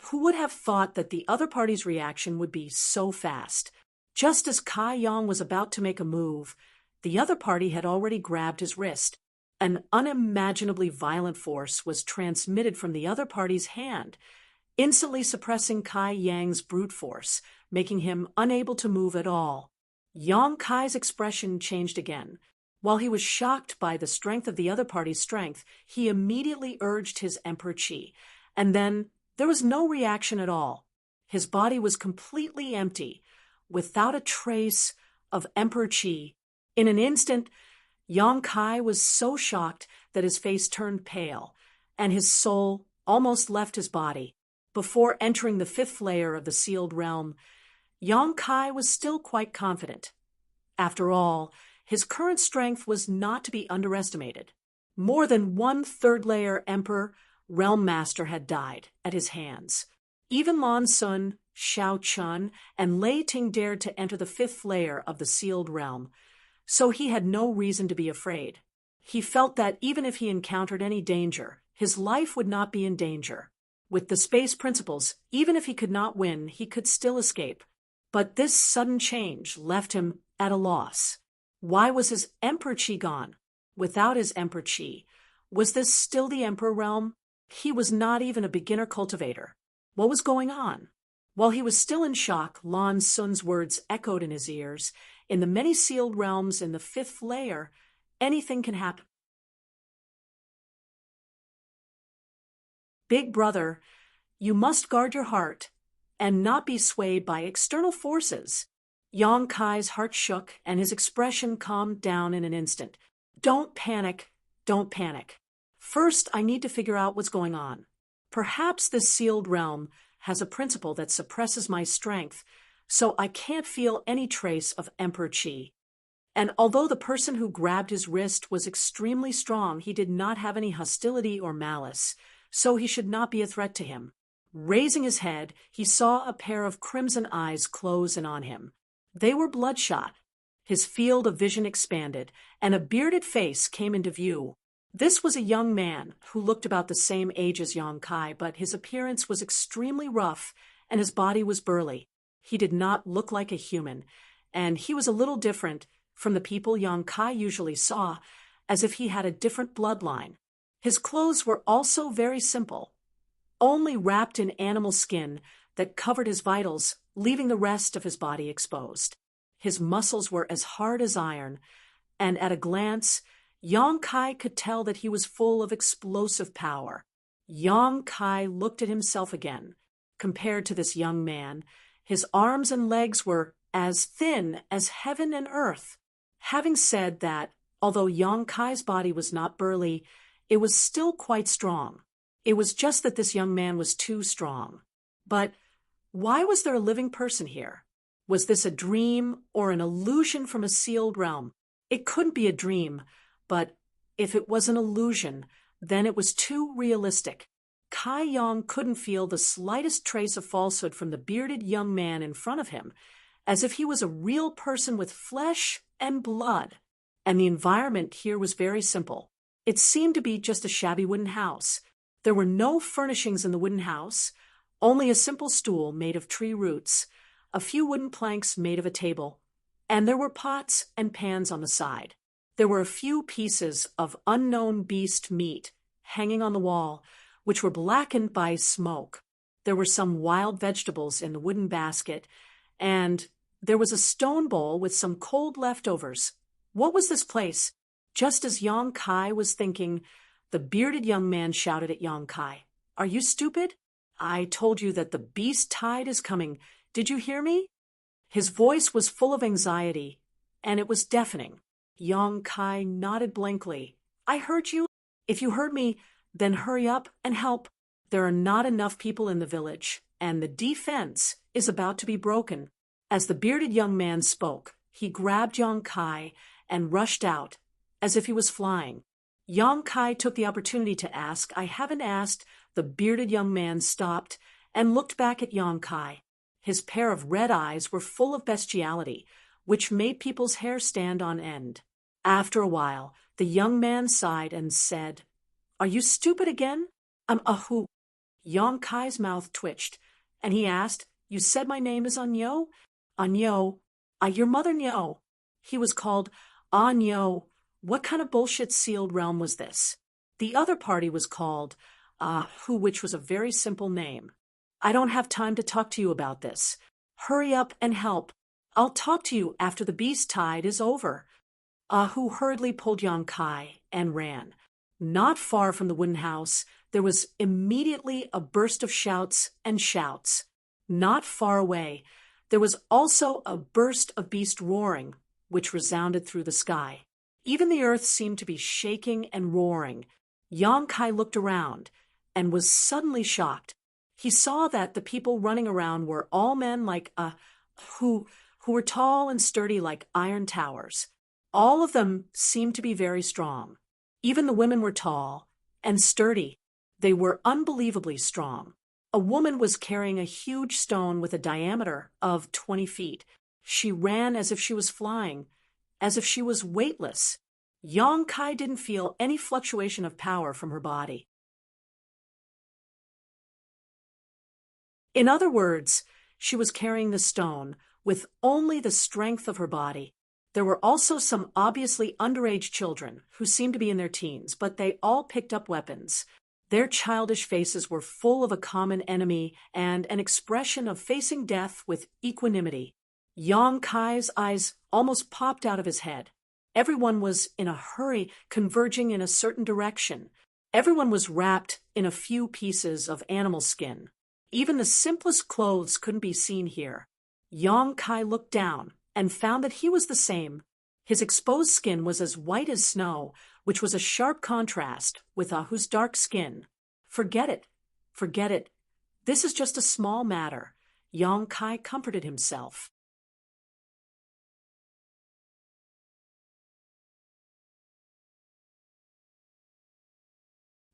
who would have thought that the other party's reaction would be so fast? Just as Kai Yang was about to make a move, the other party had already grabbed his wrist. An unimaginably violent force was transmitted from the other party's hand, instantly suppressing Kai Yang's brute force, making him unable to move at all. Yang Kai's expression changed again. While he was shocked by the strength of the other party's strength, he immediately urged his Emperor Qi, and then there was no reaction at all. His body was completely empty, without a trace of Emperor Qi. In an instant, Yang Kai was so shocked that his face turned pale, and his soul almost left his body. Before entering the 5th layer of the sealed realm, Yang Kai was still quite confident. After all, his current strength was not to be underestimated. More than one 3rd layer emperor, realm master had died at his hands. Even Lan Sun, Xiao Chun, and Lei Ting dared to enter the 5th layer of the sealed realm, so he had no reason to be afraid. He felt that even if he encountered any danger, his life would not be in danger. With the space principles, even if he could not win, he could still escape. But this sudden change left him at a loss. Why was his Emperor Qi gone? Without his Emperor Qi, was this still the Emperor realm? He was not even a beginner cultivator. What was going on? While he was still in shock, Lan Sun's words echoed in his ears. In the many sealed realms in the 5th layer, anything can happen. Big Brother, You must guard your heart and not be swayed by external forces. Yang Kai's heart shook and his expression calmed down in an instant. Don't panic, don't panic. First, I need to figure out what's going on. Perhaps this sealed realm has a principle that suppresses my strength, so I can't feel any trace of Emperor Qi. And although the person who grabbed his wrist was extremely strong, he did not have any hostility or malice, so he should not be a threat to him. Raising his head, he saw a pair of crimson eyes close in on him. They were bloodshot. His field of vision expanded, and a bearded face came into view. This was a young man who looked about the same age as Yang Kai, but his appearance was extremely rough and his body was burly. He did not look like a human, and he was a little different from the people Yang Kai usually saw, as if he had a different bloodline. His clothes were also very simple, only wrapped in animal skin that covered his vitals, leaving the rest of his body exposed. His muscles were as hard as iron, and at a glance, Yang Kai could tell that he was full of explosive power. Yang Kai looked at himself again. Compared to this young man, his arms and legs were as thin as heaven and earth. Having said that, although Yang Kai's body was not burly, it was still quite strong. It was just that this young man was too strong. But why was there a living person here? Was this a dream or an illusion from a sealed realm? It couldn't be a dream, but if it was an illusion, then it was too realistic. Kai Yang couldn't feel the slightest trace of falsehood from the bearded young man in front of him, as if he was a real person with flesh and blood. And the environment here was very simple. It seemed to be just a shabby wooden house. There were no furnishings in the wooden house, only a simple stool made of tree roots, a few wooden planks made of a table, and there were pots and pans on the side. There were a few pieces of unknown beast meat hanging on the wall, which were blackened by smoke. There were some wild vegetables in the wooden basket, and there was a stone bowl with some cold leftovers. What was this place? Just as Yang Kai was thinking, the bearded young man shouted at Yang Kai, "Are you stupid? I told you that the beast tide is coming. Did you hear me?" His voice was full of anxiety, and it was deafening. Yang Kai nodded blankly. "I heard you. If you heard me, then hurry up and help. There are not enough people in the village, and the defense is about to be broken." As the bearded young man spoke, he grabbed Yang Kai and rushed out, as if he was flying. Yang Kai took the opportunity to ask, "I haven't asked." The bearded young man stopped and looked back at Yang Kai. His pair of red eyes were full of bestiality, which made people's hair stand on end. After a while, the young man sighed and said, "Are you stupid again?" Who?" Yang Kai's mouth twitched, and he asked, "You said my name is Anyo?" "Anyo. Your mother Nyo." He was called Anyo. What kind of bullshit sealed realm was this? The other party was called which was a very simple name. "I don't have time to talk to you about this. Hurry up and help. I'll talk to you after the beast tide is over." Ahu hurriedly pulled Yang Kai and ran. Not far from the wooden house, there was immediately a burst of shouts and shouts. Not far away, there was also a burst of beast roaring, which resounded through the sky. Even the earth seemed to be shaking and roaring. Yang Kai looked around and was suddenly shocked. He saw that the people running around were all men like who were tall and sturdy like iron towers. All of them seemed to be very strong. Even the women were tall and sturdy. They were unbelievably strong. A woman was carrying a huge stone with a diameter of 20 feet. She ran as if she was flying, as if she was weightless. Yang Kai didn't feel any fluctuation of power from her body. In other words, she was carrying the stone with only the strength of her body. There were also some obviously underage children who seemed to be in their teens, but they all picked up weapons. Their childish faces were full of a common enemy and an expression of facing death with equanimity. Yang Kai's eyes almost popped out of his head. Everyone was in a hurry, converging in a certain direction. Everyone was wrapped in a few pieces of animal skin. even the simplest clothes couldn't be seen here. Yong Kai looked down and found that he was the same. His exposed skin was as white as snow, which was a sharp contrast with Ahu's dark skin. Forget it. Forget it. This is just a small matter. Yong Kai comforted himself.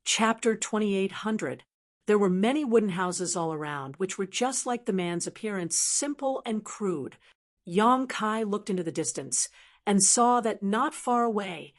Chapter 2800. There were many wooden houses all around, which were just like the man's appearance, simple and crude. Yong Kai looked into the distance and saw that not far away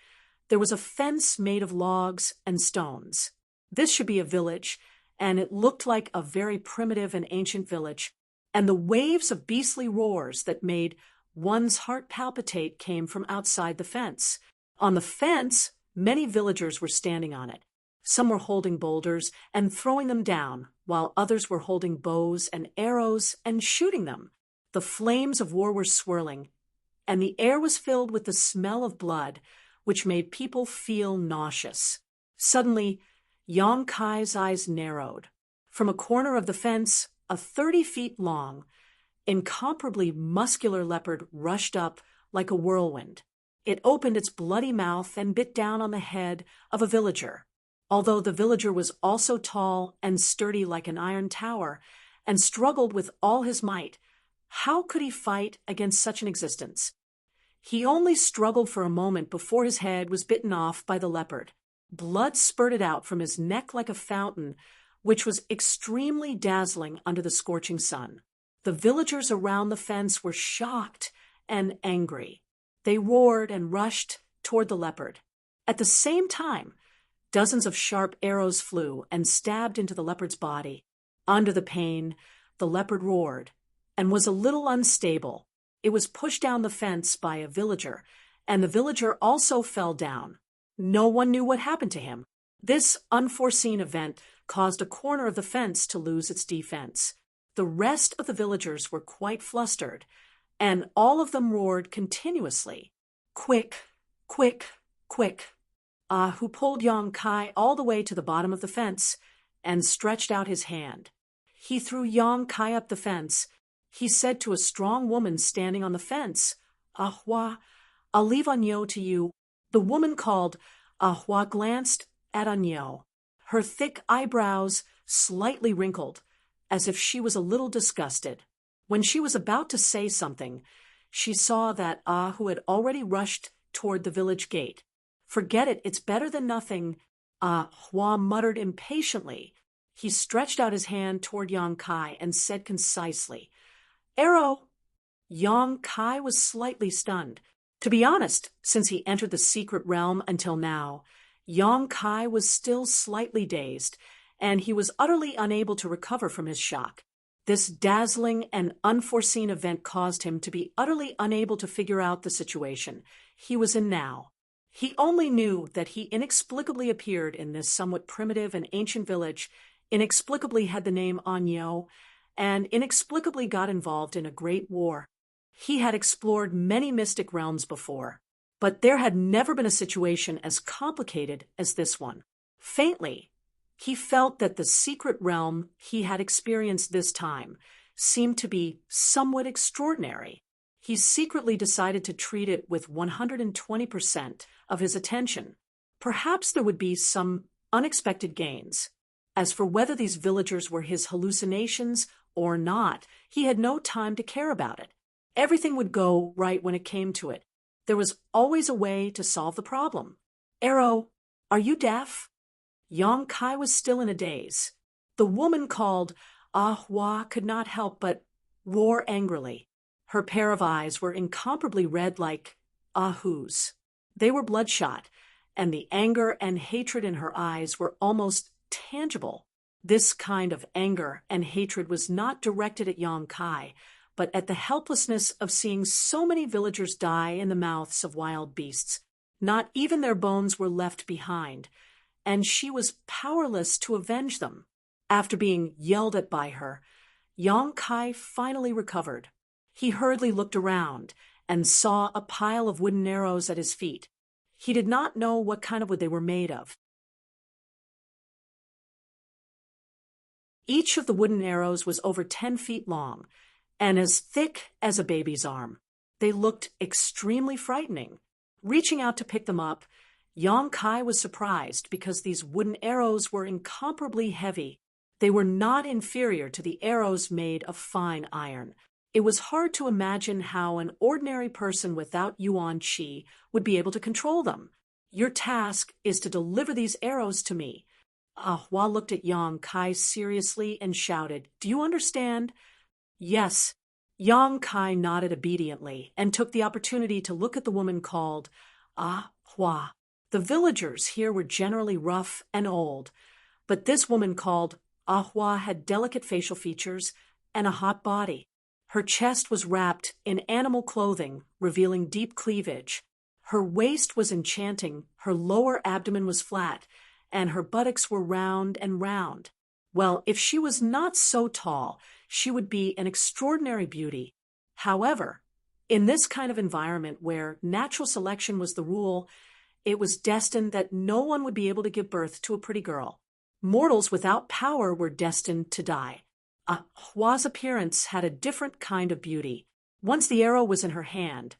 there was a fence made of logs and stones. This should be a village, and it looked like a very primitive and ancient village, and the waves of beastly roars that made one's heart palpitate came from outside the fence. On the fence, many villagers were standing on it. Some were holding boulders and throwing them down, while others were holding bows and arrows and shooting them. The flames of war were swirling, and the air was filled with the smell of blood, which made people feel nauseous. Suddenly, Yong Kai's eyes narrowed. From a corner of the fence, a 30 feet long, incomparably muscular leopard rushed up like a whirlwind. It opened its bloody mouth and bit down on the head of a villager. Although the villager was also tall and sturdy like an iron tower and struggled with all his might, how could he fight against such an existence? He only struggled for a moment before his head was bitten off by the leopard. Blood spurted out from his neck like a fountain, which was extremely dazzling under the scorching sun. The villagers around the fence were shocked and angry. They roared and rushed toward the leopard. At the same time, dozens of sharp arrows flew and stabbed into the leopard's body. Under the pain, the leopard roared and was a little unstable. It was pushed down the fence by a villager, and the villager also fell down. No one knew what happened to him. This unforeseen event caused a corner of the fence to lose its defense. The rest of the villagers were quite flustered, and all of them roared continuously. Quick, quick, quick. Who pulled Yong Kai all the way to the bottom of the fence and stretched out his hand. He threw Yong Kai up the fence. He said to a strong woman standing on the fence, "Ahua, I'll leave Anyo to you." The woman called Ahua glanced at Anyo, her thick eyebrows slightly wrinkled, as if she was a little disgusted. When she was about to say something, she saw that Ahu had already rushed toward the village gate. "Forget it, it's better than nothing," Ahua muttered impatiently. He stretched out his hand toward Yong Kai and said concisely, "Arrow." Yong Kai was slightly stunned. To be honest, since he entered the secret realm until now, Yong Kai was still slightly dazed, and he was utterly unable to recover from his shock. This dazzling and unforeseen event caused him to be utterly unable to figure out the situation he was in now. He only knew that he inexplicably appeared in this somewhat primitive and ancient village, inexplicably had the name Anyo, and inexplicably got involved in a great war. He had explored many mystic realms before, but there had never been a situation as complicated as this one. Faintly, he felt that the secret realm he had experienced this time seemed to be somewhat extraordinary. He secretly decided to treat it with 120% of his attention. Perhaps there would be some unexpected gains. As for whether these villagers were his hallucinations or not, he had no time to care about it. Everything would go right when it came to it. There was always a way to solve the problem. "Arrow, are you deaf?" Yong Kai was still in a daze. The woman called Ahua could not help but roar angrily. Her pair of eyes were incomparably red like Ahu's. They were bloodshot, and the anger and hatred in her eyes were almost tangible. This kind of anger and hatred was not directed at Yong Kai, but at the helplessness of seeing so many villagers die in the mouths of wild beasts. Not even their bones were left behind, and she was powerless to avenge them. After being yelled at by her, Yong Kai finally recovered. He hurriedly looked around and saw a pile of wooden arrows at his feet. He did not know what kind of wood they were made of. Each of the wooden arrows was over 10 feet long and as thick as a baby's arm. They looked extremely frightening. Reaching out to pick them up, Yang Kai was surprised because these wooden arrows were incomparably heavy. They were not inferior to the arrows made of fine iron. It was hard to imagine how an ordinary person without Yuan Qi would be able to control them. Your task is to deliver these arrows to me. Hua looked at Yang Kai seriously and shouted, "Do you understand?" "Yes." Yang Kai nodded obediently and took the opportunity to look at the woman called Hua. The villagers here were generally rough and old, but this woman called Hua had delicate facial features and a hot body. Her chest was wrapped in animal clothing, revealing deep cleavage. Her waist was enchanting, her lower abdomen was flat, and her buttocks were round and round. Well, if she was not so tall, she would be an extraordinary beauty. However, in this kind of environment where natural selection was the rule, it was destined that no one would be able to give birth to a pretty girl. Mortals without power were destined to die. Hua's appearance had a different kind of beauty. Once the arrow was in her hand,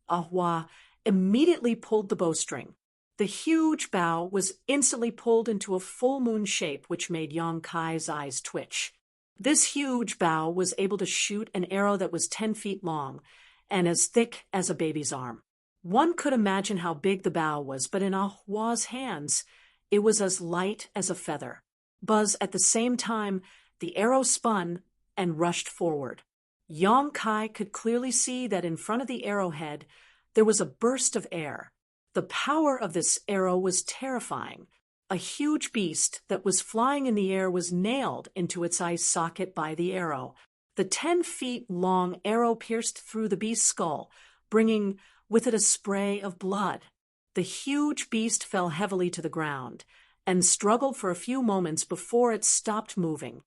Hua immediately pulled the bowstring. The huge bow was instantly pulled into a full moon shape, which made Yang Kai's eyes twitch. This huge bow was able to shoot an arrow that was 10 feet long and as thick as a baby's arm. One could imagine how big the bow was, but in Hua's hands, it was as light as a feather. Buzz, at the same time, the arrow spun and rushed forward. Yang Kai could clearly see that in front of the arrowhead, there was a burst of air. The power of this arrow was terrifying. A huge beast that was flying in the air was nailed into its eye socket by the arrow. The 10 feet long arrow pierced through the beast's skull, bringing with it a spray of blood. The huge beast fell heavily to the ground and struggled for a few moments before it stopped moving.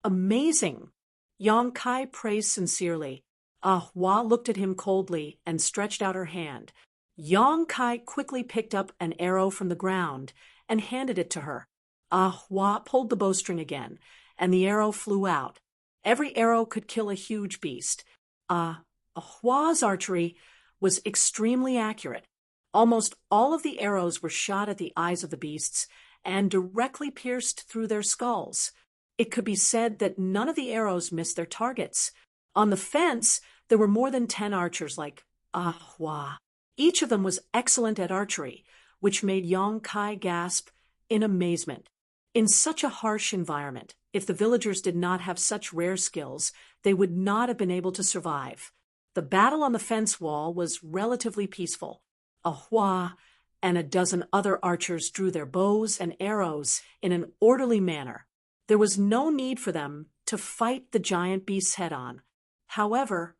Amazing! Yang Kai praised sincerely. Hua looked at him coldly and stretched out her hand. Yang Kai quickly picked up an arrow from the ground and handed it to her. Hua pulled the bowstring again, and the arrow flew out. Every arrow could kill a huge beast. Hua's archery was extremely accurate. Almost all of the arrows were shot at the eyes of the beasts and directly pierced through their skulls. It could be said that none of the arrows missed their targets. On the fence, there were more than 10 archers like Hua. Each of them was excellent at archery, which made Yang Kai gasp in amazement. In such a harsh environment, if the villagers did not have such rare skills, they would not have been able to survive. The battle on the fence wall was relatively peaceful. Hua and a dozen other archers drew their bows and arrows in an orderly manner. There was no need for them to fight the giant beasts head-on. However,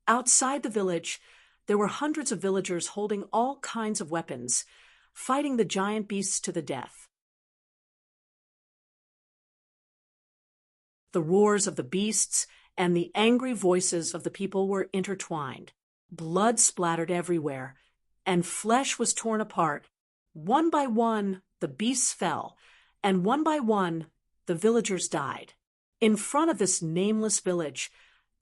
outside the village, there were hundreds of villagers holding all kinds of weapons, fighting the giant beasts to the death. The roars of the beasts and the angry voices of the people were intertwined. Blood splattered everywhere, and flesh was torn apart. One by one, the beasts fell, and one by one, the villagers died. In front of this nameless village,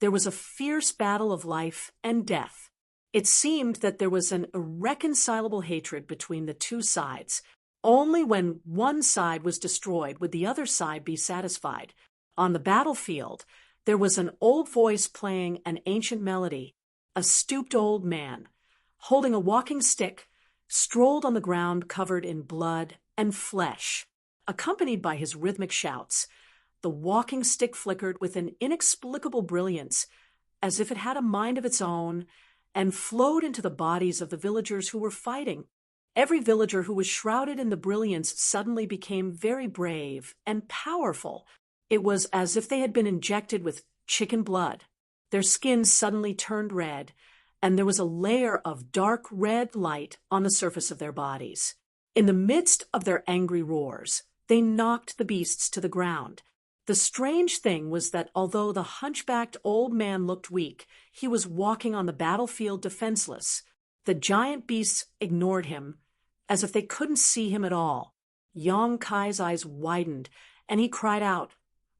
there was a fierce battle of life and death. It seemed that there was an irreconcilable hatred between the two sides. Only when one side was destroyed would the other side be satisfied. On the battlefield, there was an old voice playing an ancient melody. A stooped old man, holding a walking stick, strolled on the ground covered in blood and flesh. Accompanied by his rhythmic shouts, the walking stick flickered with an inexplicable brilliance, as if it had a mind of its own, and flowed into the bodies of the villagers who were fighting. Every villager who was shrouded in the brilliance suddenly became very brave and powerful. It was as if they had been injected with chicken blood. Their skins suddenly turned red, and there was a layer of dark red light on the surface of their bodies. In the midst of their angry roars, they knocked the beasts to the ground. The strange thing was that although the hunchbacked old man looked weak, he was walking on the battlefield defenseless. The giant beasts ignored him, as if they couldn't see him at all. Yang Kai's eyes widened, and he cried out,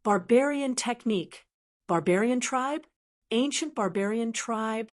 Barbarian technique. Barbarian tribe? Ancient barbarian tribe?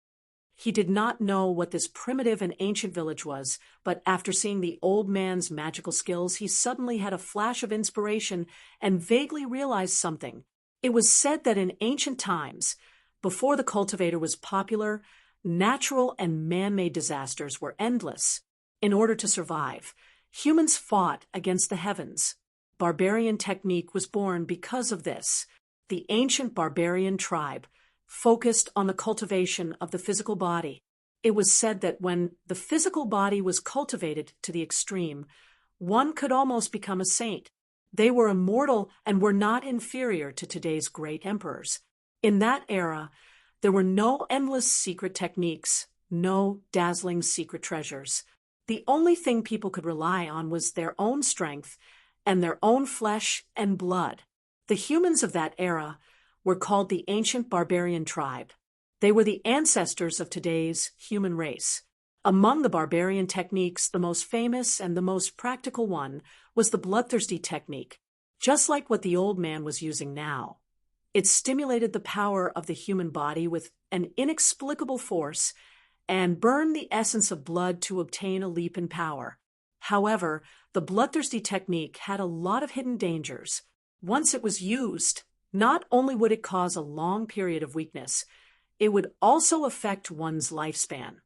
He did not know what this primitive and ancient village was, but after seeing the old man's magical skills, he suddenly had a flash of inspiration and vaguely realized something. It was said that in ancient times, before the cultivator was popular, natural and man-made disasters were endless. In order to survive, humans fought against the heavens. Barbarian technique was born because of this. The ancient barbarian tribe focused on the cultivation of the physical body. It was said that when the physical body was cultivated to the extreme, one could almost become a saint. They were immortal and were not inferior to today's great emperors. In that era, there were no endless secret techniques, no dazzling secret treasures. The only thing people could rely on was their own strength and their own flesh and blood. The humans of that era were called the ancient barbarian tribe. They were the ancestors of today's human race. Among the barbarian techniques, the most famous and the most practical one was the bloodthirsty technique, just like what the old man was using now. It stimulated the power of the human body with an inexplicable force and burned the essence of blood to obtain a leap in power. However, the bloodthirsty technique had a lot of hidden dangers. Once it was used, not only would it cause a long period of weakness, it would also affect one's lifespan.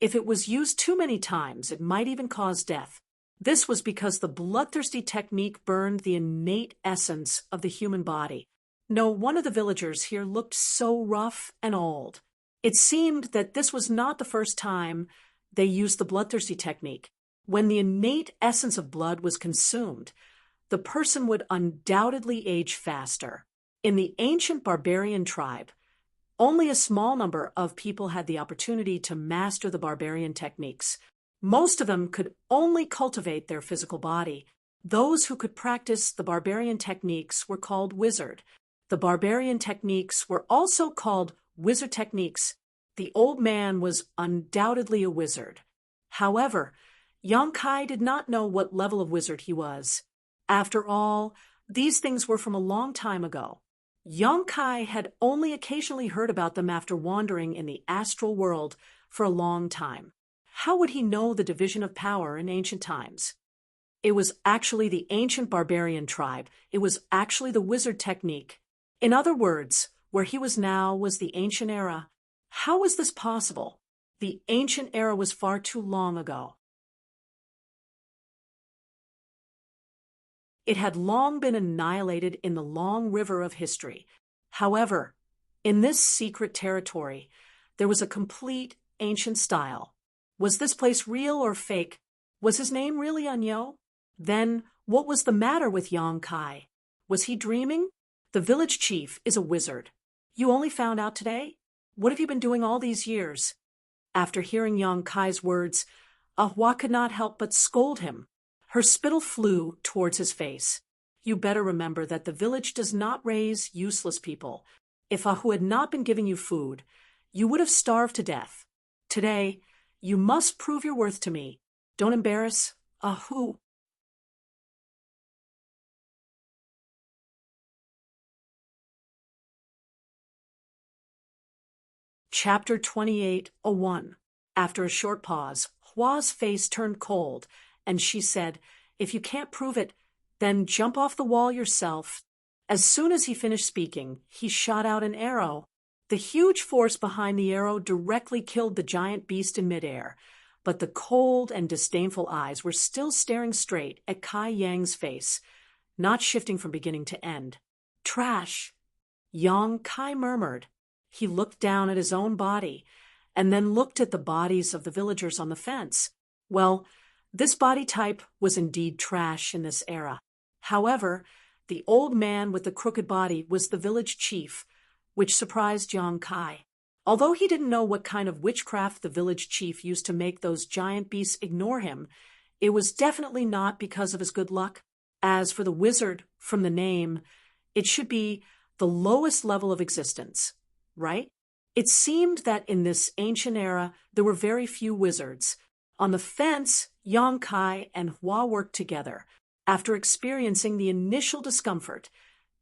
If it was used too many times, it might even cause death. This was because the bloodthirsty technique burned the innate essence of the human body. No, one of the villagers here looked so rough and old. It seemed that this was not the first time they used the bloodthirsty technique. When the innate essence of blood was consumed, the person would undoubtedly age faster. In the ancient barbarian tribe, only a small number of people had the opportunity to master the barbarian techniques. Most of them could only cultivate their physical body. Those who could practice the barbarian techniques were called wizard. The barbarian techniques were also called wizard techniques. The old man was undoubtedly a wizard. However, Yang Kai did not know what level of wizard he was. After all, these things were from a long time ago. Yang Kai had only occasionally heard about them after wandering in the astral world for a long time. How would he know the division of power in ancient times? It was actually the ancient barbarian tribe. It was actually the wizard technique. In other words, where he was now was the ancient era. How was this possible? The ancient era was far too long ago. It had long been annihilated in the long river of history. However, in this secret territory, there was a complete ancient style. Was this place real or fake? Was his name really Anyo? Then, what was the matter with Yang Kai? Was he dreaming? The village chief is a wizard. You only found out today? What have you been doing all these years? After hearing Yang Kai's words, Ahua could not help but scold him. Her spittle flew towards his face. You better remember that the village does not raise useless people. If Ahu had not been giving you food, you would have starved to death. Today, you must prove your worth to me. Don't embarrass Ahu. Chapter 28:01. After a short pause, Hua's face turned cold, and she said, "If you can't prove it, then jump off the wall yourself." As soon as he finished speaking, he shot out an arrow. The huge force behind the arrow directly killed the giant beast in midair, but the cold and disdainful eyes were still staring straight at Kai Yang's face, not shifting from beginning to end. "Trash," Yang Kai murmured. He looked down at his own body, and then looked at the bodies of the villagers on the fence. Well, this body type was indeed trash in this era. However, the old man with the crooked body was the village chief, which surprised Yang Kai. Although he didn't know what kind of witchcraft the village chief used to make those giant beasts ignore him, it was definitely not because of his good luck. As for the wizard, from the name, it should be the lowest level of existence, right? It seemed that in this ancient era, there were very few wizards. On the fence, Yang Kai and Hua worked together. After experiencing the initial discomfort,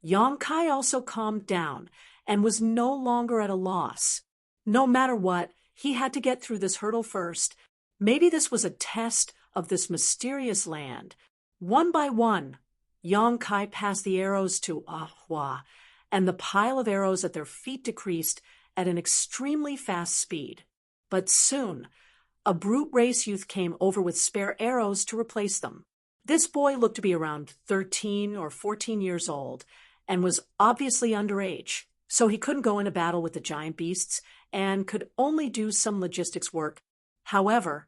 Yang Kai also calmed down and was no longer at a loss. No matter what, he had to get through this hurdle first. Maybe this was a test of this mysterious land. One by one, Yang Kai passed the arrows to Hua, and the pile of arrows at their feet decreased at an extremely fast speed. But soon, a brute race youth came over with spare arrows to replace them. This boy looked to be around 13 or 14 years old and was obviously underage, so he couldn't go into battle with the giant beasts and could only do some logistics work. However,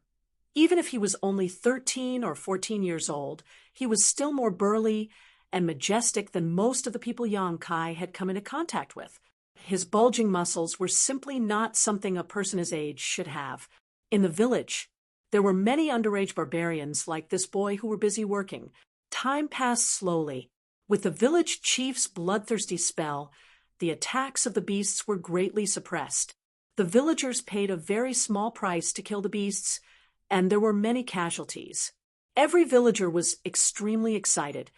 even if he was only 13 or 14 years old, he was still more burly and majestic than most of the people Yang Kai had come into contact with. His bulging muscles were simply not something a person his age should have. In the village, there were many underage barbarians like this boy who were busy working. Time passed slowly. With the village chief's bloodthirsty spell, the attacks of the beasts were greatly suppressed. The villagers paid a very small price to kill the beasts, and there were many casualties. Every villager was extremely excited,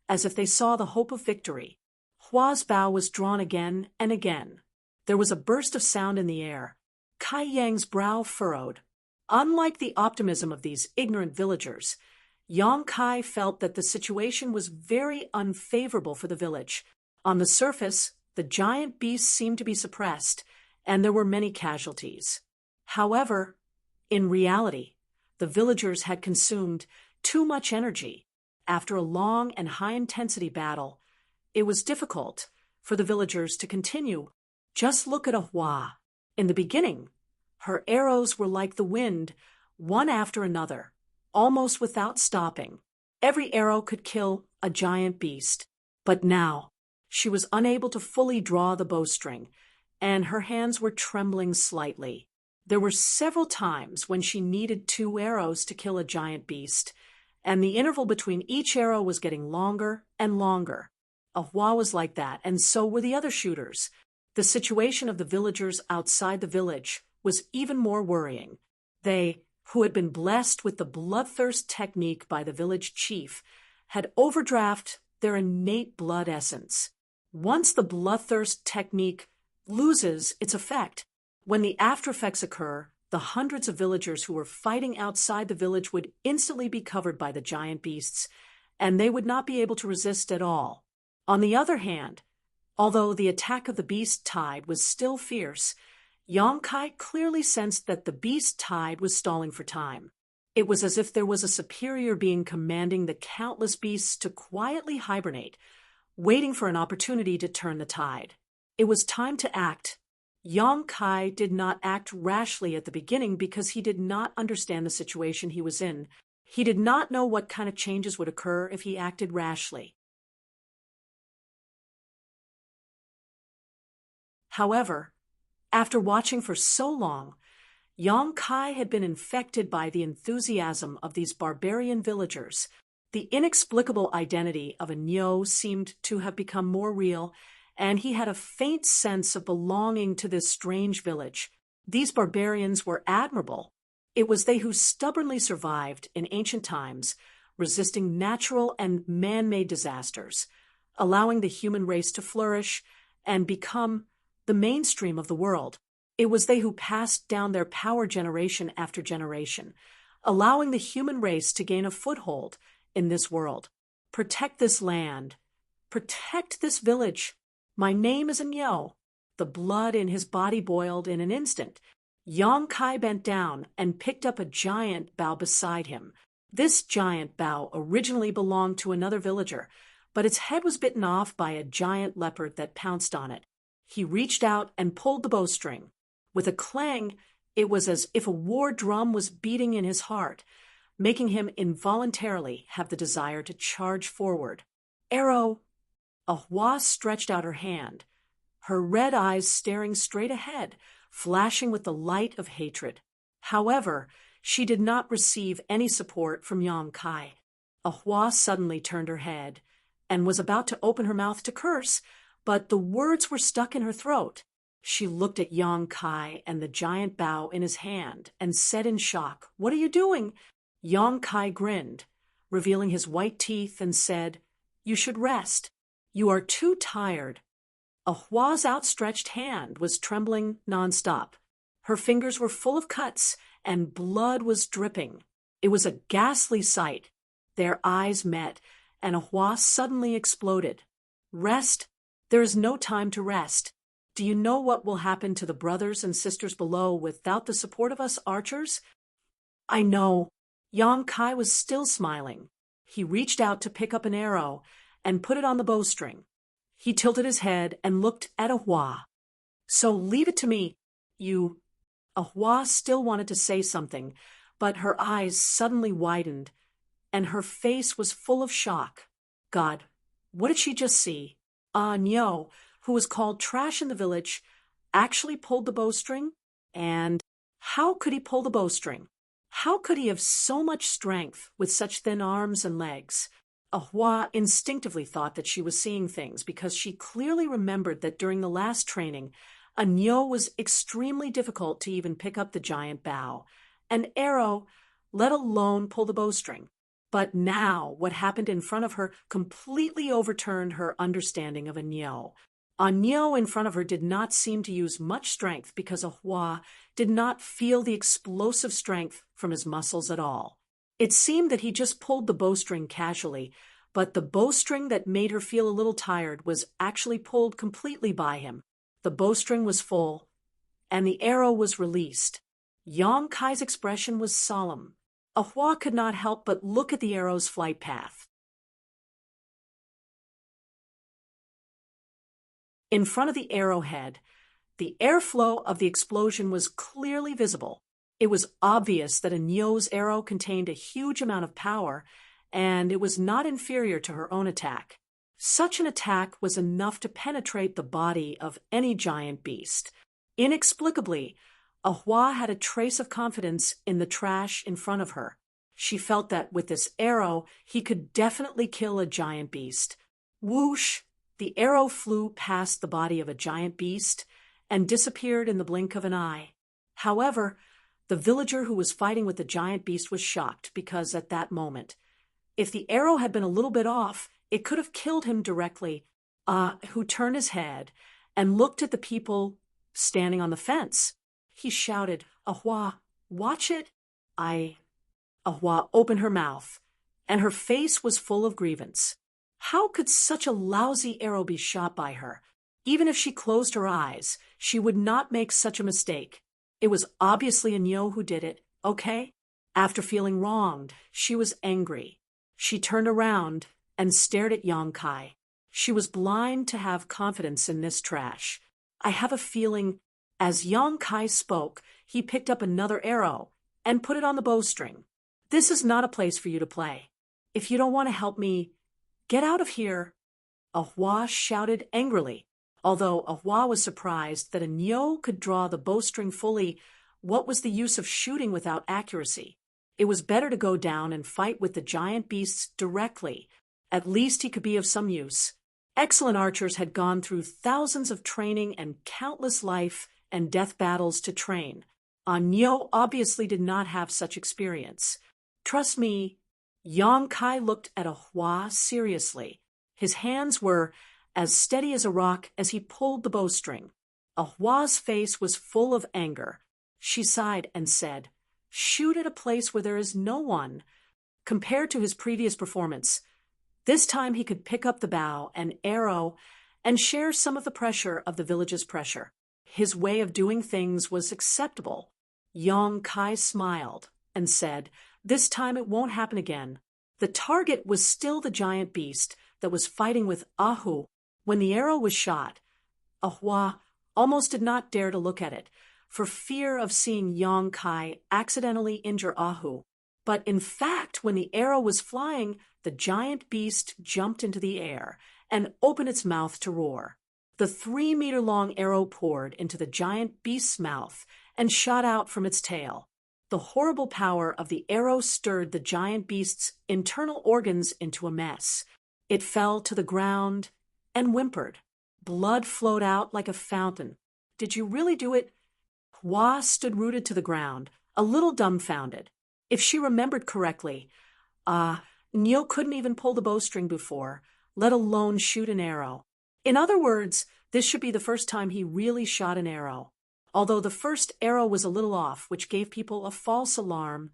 as if they saw the hope of victory. Hua's bow was drawn again and again. There was a burst of sound in the air. Kai Yang's brow furrowed. Unlike the optimism of these ignorant villagers, Yang Kai felt that the situation was very unfavorable for the village. On the surface, the giant beasts seemed to be suppressed, and there were many casualties. However, in reality, the villagers had consumed too much energy. After a long and high-intensity battle, it was difficult for the villagers to continue. Just look at Hua. In the beginning, her arrows were like the wind, one after another, almost without stopping. Every arrow could kill a giant beast. But now, she was unable to fully draw the bowstring, and her hands were trembling slightly. There were several times when she needed 2 arrows to kill a giant beast, and the interval between each arrow was getting longer and longer. Hua was like that, and so were the other shooters. The situation of the villagers outside the village was even more worrying. They, who had been blessed with the bloodthirst technique by the village chief, had overdrafted their innate blood essence. Once the bloodthirst technique loses its effect, when the aftereffects occur, the hundreds of villagers who were fighting outside the village would instantly be covered by the giant beasts, and they would not be able to resist at all. On the other hand, although the attack of the beast tide was still fierce, Yang Kai clearly sensed that the beast tide was stalling for time. It was as if there was a superior being commanding the countless beasts to quietly hibernate, waiting for an opportunity to turn the tide. It was time to act. Yang Kai did not act rashly at the beginning because he did not understand the situation he was in. He did not know what kind of changes would occur if he acted rashly. However, after watching for so long, Yang Kai had been infected by the enthusiasm of these barbarian villagers. The inexplicable identity of a Nyo seemed to have become more real, and he had a faint sense of belonging to this strange village. These barbarians were admirable. It was they who stubbornly survived in ancient times, resisting natural and man-made disasters, allowing the human race to flourish and become the mainstream of the world. It was they who passed down their power generation after generation, allowing the human race to gain a foothold in this world. Protect this land. Protect this village. My name is Nyo. The blood in his body boiled in an instant. Yang Kai bent down and picked up a giant bough beside him. This giant bough originally belonged to another villager, but its head was bitten off by a giant leopard that pounced on it. He reached out and pulled the bowstring. With a clang, it was as if a war drum was beating in his heart, making him involuntarily have the desire to charge forward. Arrow! Hua stretched out her hand, her red eyes staring straight ahead, flashing with the light of hatred. However, she did not receive any support from Yang Kai. Hua suddenly turned her head and was about to open her mouth to curse, but the words were stuck in her throat. She looked at Yang Kai and the giant bough in his hand and said in shock, "What are you doing?" Yang Kai grinned, revealing his white teeth, and said, "You should rest." You are too tired. Ahua's outstretched hand was trembling nonstop. Her fingers were full of cuts, and blood was dripping. It was a ghastly sight. Their eyes met, and Ahua suddenly exploded. Rest? There is no time to rest. Do you know what will happen to the brothers and sisters below without the support of us archers? I know. Yang Kai was still smiling. He reached out to pick up an arrow and put it on the bowstring. He tilted his head and looked at Ahua. So leave it to me. Ahua still wanted to say something, but her eyes suddenly widened, and her face was full of shock. God, what did she just see? Nyo, who was called trash in the village, actually pulled the bowstring? And how could he pull the bowstring? How could he have so much strength with such thin arms and legs? Ahua instinctively thought that she was seeing things because she clearly remembered that during the last training, a Nyo was extremely difficult to even pick up the giant bow, an arrow, let alone pull the bowstring. But now what happened in front of her completely overturned her understanding of a Nyo. A Nyo in front of her did not seem to use much strength because Ahua did not feel the explosive strength from his muscles at all. It seemed that he just pulled the bowstring casually, but the bowstring that made her feel a little tired was actually pulled completely by him. The bowstring was full, and the arrow was released. Yang Kai's expression was solemn. Ahua could not help but look at the arrow's flight path. In front of the arrowhead, the airflow of the explosion was clearly visible. It was obvious that a Nyo's arrow contained a huge amount of power, and it was not inferior to her own attack. Such an attack was enough to penetrate the body of any giant beast. Inexplicably, Ahua had a trace of confidence in the trash in front of her. She felt that with this arrow, he could definitely kill a giant beast. Whoosh! The arrow flew past the body of a giant beast and disappeared in the blink of an eye. However, the villager who was fighting with the giant beast was shocked because at that moment, if the arrow had been a little bit off, it could have killed him directly. Who turned his head and looked at the people standing on the fence. He shouted, Ahua, watch it. Ahua opened her mouth, and her face was full of grievance. How could such a lousy arrow be shot by her? Even if she closed her eyes, she would not make such a mistake. It was obviously a Nyo who did it, okay? After feeling wronged, she was angry. She turned around and stared at Yang Kai. She was blind to have confidence in this trash. I have a feeling, as Yang Kai spoke, he picked up another arrow and put it on the bowstring. This is not a place for you to play. If you don't want to help me, get out of here. Ahua shouted angrily. Although Ahua was surprised that a Nyo could draw the bowstring fully, what was the use of shooting without accuracy? It was better to go down and fight with the giant beasts directly. At least he could be of some use. Excellent archers had gone through thousands of training and countless life and death battles to train. Nyo obviously did not have such experience. Trust me. Yang Kai looked at Ahua seriously. His hands were as steady as a rock as he pulled the bowstring. Ahua's face was full of anger. She sighed and said, Shoot at a place where there is no one. Compared to his previous performance, this time he could pick up the bow and arrow and share some of the pressure of the village's pressure. His way of doing things was acceptable. Yang Kai smiled and said, This time it won't happen again. The target was still the giant beast that was fighting with Ahu. When the arrow was shot, Ahua almost did not dare to look at it, for fear of seeing Yang Kai accidentally injure Ahu. But in fact, when the arrow was flying, the giant beast jumped into the air and opened its mouth to roar. The 3-meter-long arrow poured into the giant beast's mouth and shot out from its tail. The horrible power of the arrow stirred the giant beast's internal organs into a mess. It fell to the ground and whimpered. Blood flowed out like a fountain. Did you really do it? Hua stood rooted to the ground, a little dumbfounded. If she remembered correctly, Nyo couldn't even pull the bowstring before. let alone shoot an arrow. In other words, this should be the first time he really shot an arrow. Although the first arrow was a little off, which gave people a false alarm,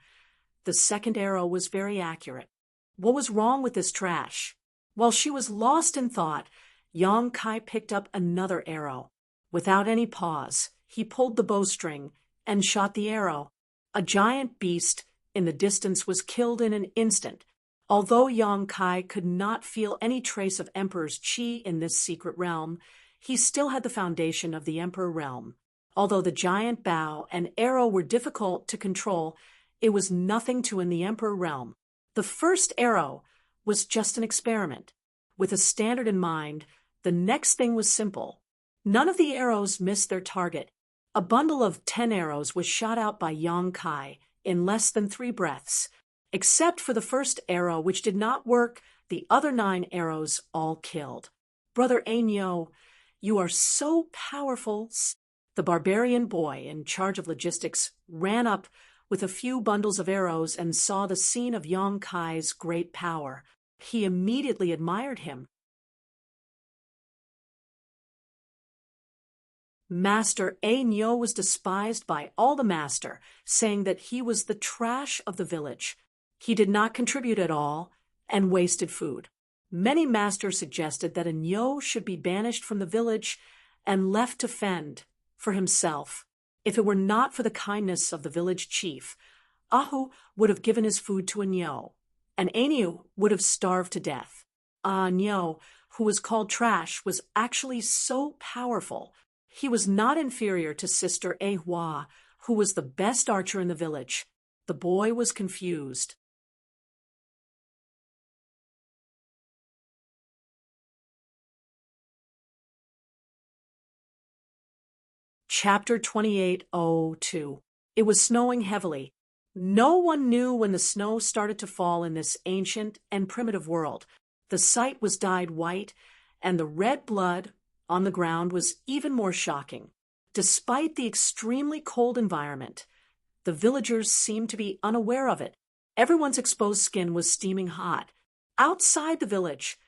the second arrow was very accurate. What was wrong with this trash? While she was lost in thought, Yang Kai picked up another arrow. Without any pause, he pulled the bowstring and shot the arrow. A giant beast in the distance was killed in an instant. Although Yang Kai could not feel any trace of Emperor's qi in this secret realm, he still had the foundation of the Emperor realm. Although the giant bow and arrow were difficult to control, it was nothing to in the Emperor realm. The first arrow was just an experiment. With a standard in mind, the next thing was simple. None of the arrows missed their target. A bundle of 10 arrows was shot out by Yang Kai in less than 3 breaths. Except for the first arrow, which did not work, the other 9 arrows all killed. Brother Ainyo, you are so powerful. The barbarian boy in charge of logistics ran up with a few bundles of arrows and saw the scene of Yang Kai's great power. He immediately admired him. Master Ainyo was despised by all the master, saying that he was the trash of the village. He did not contribute at all and wasted food. Many masters suggested that Ainyo should be banished from the village and left to fend for himself. If it were not for the kindness of the village chief, Ahu would have given his food to Ainyo, and Ainyo would have starved to death. Ainyo, who was called Trash, was actually so powerful. He was not inferior to Sister Ehua, who was the best archer in the village. The boy was confused. Chapter 28:02. It was snowing heavily. No one knew when the snow started to fall in this ancient and primitive world. The sight was dyed white, and the red blood on the ground was even more shocking. Despite the extremely cold environment, the villagers seemed to be unaware of it. Everyone's exposed skin was steaming hot. Outside the village,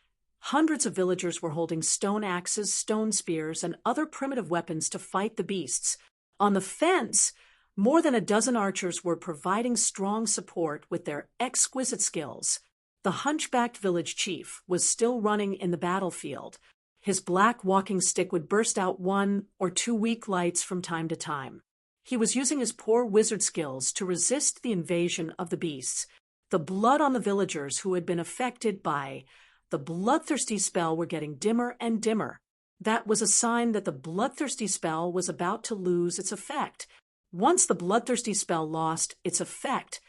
hundreds of villagers were holding stone axes, stone spears, and other primitive weapons to fight the beasts. On the fence, more than a dozen archers were providing strong support with their exquisite skills. The hunchbacked village chief was still running in the battlefield. His black walking stick would burst out 1 or 2 weak lights from time to time. He was using his poor wizard skills to resist the invasion of the beasts. The blood on the villagers who had been affected by the bloodthirsty spell were getting dimmer and dimmer. That was a sign that the bloodthirsty spell was about to lose its effect. Once the bloodthirsty spell lost its effect,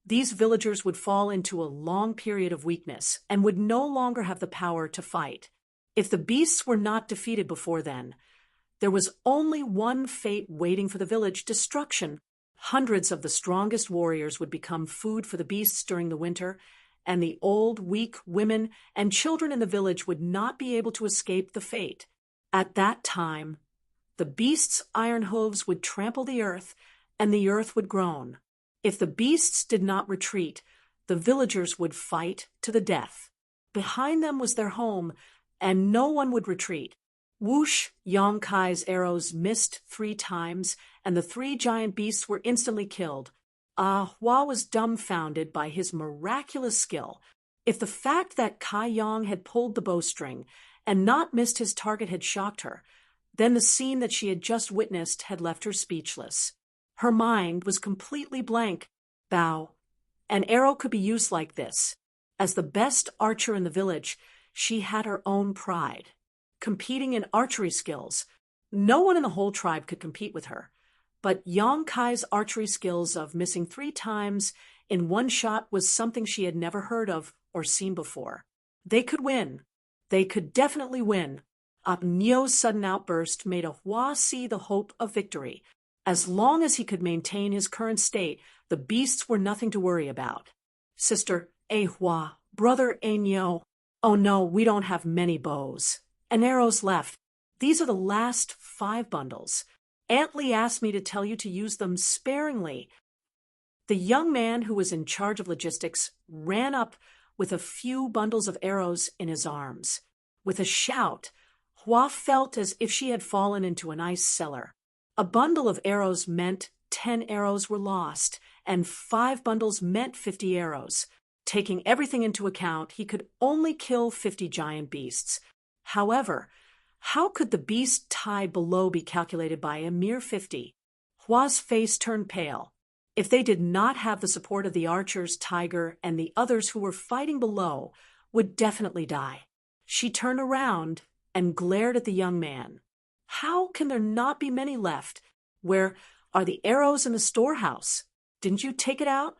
these villagers would fall into a long period of weakness and would no longer have the power to fight. If the beasts were not defeated before then, there was only one fate waiting for the village: destruction. Hundreds of the strongest warriors would become food for the beasts during the winter, and the old, weak women and children in the village would not be able to escape the fate. At that time, the beasts' iron hooves would trample the earth, and the earth would groan. If the beasts did not retreat, the villagers would fight to the death. Behind them was their home, and no one would retreat. Whoosh! Yang Kai's arrows missed 3 times, and the 3 giant beasts were instantly killed. Hua was dumbfounded by his miraculous skill. If the fact that Kai Yang had pulled the bowstring and not missed his target had shocked her, then the scene that she had just witnessed had left her speechless. Her mind was completely blank. Bow. An arrow could be used like this. As the best archer in the village, she had her own pride. Competing in archery skills, no one in the whole tribe could compete with her. But Yang Kai's archery skills of missing 3 times in 1 shot was something she had never heard of or seen before. They could win. They could definitely win. Nio's sudden outburst made Hua see the hope of victory. As long as he could maintain his current state, the beasts were nothing to worry about. Sister Hua, Brother Ainyo, oh no, we don't have many bows and arrows left. These are the last 5 bundles. Aunt Lee asked me to tell you to use them sparingly. The young man who was in charge of logistics ran up with a few bundles of arrows in his arms. With a shout, Hua felt as if she had fallen into an ice cellar. A bundle of arrows meant 10 arrows were lost, and 5 bundles meant 50 arrows. Taking everything into account, he could only kill 50 giant beasts. However, how could the beast tied below be calculated by a mere 50? Hua's face turned pale. If they did not have the support of the archers, Tiger, and the others who were fighting below, would definitely die. She turned around and glared at the young man. How can there not be many left? Where are the arrows in the storehouse? Didn't you take it out?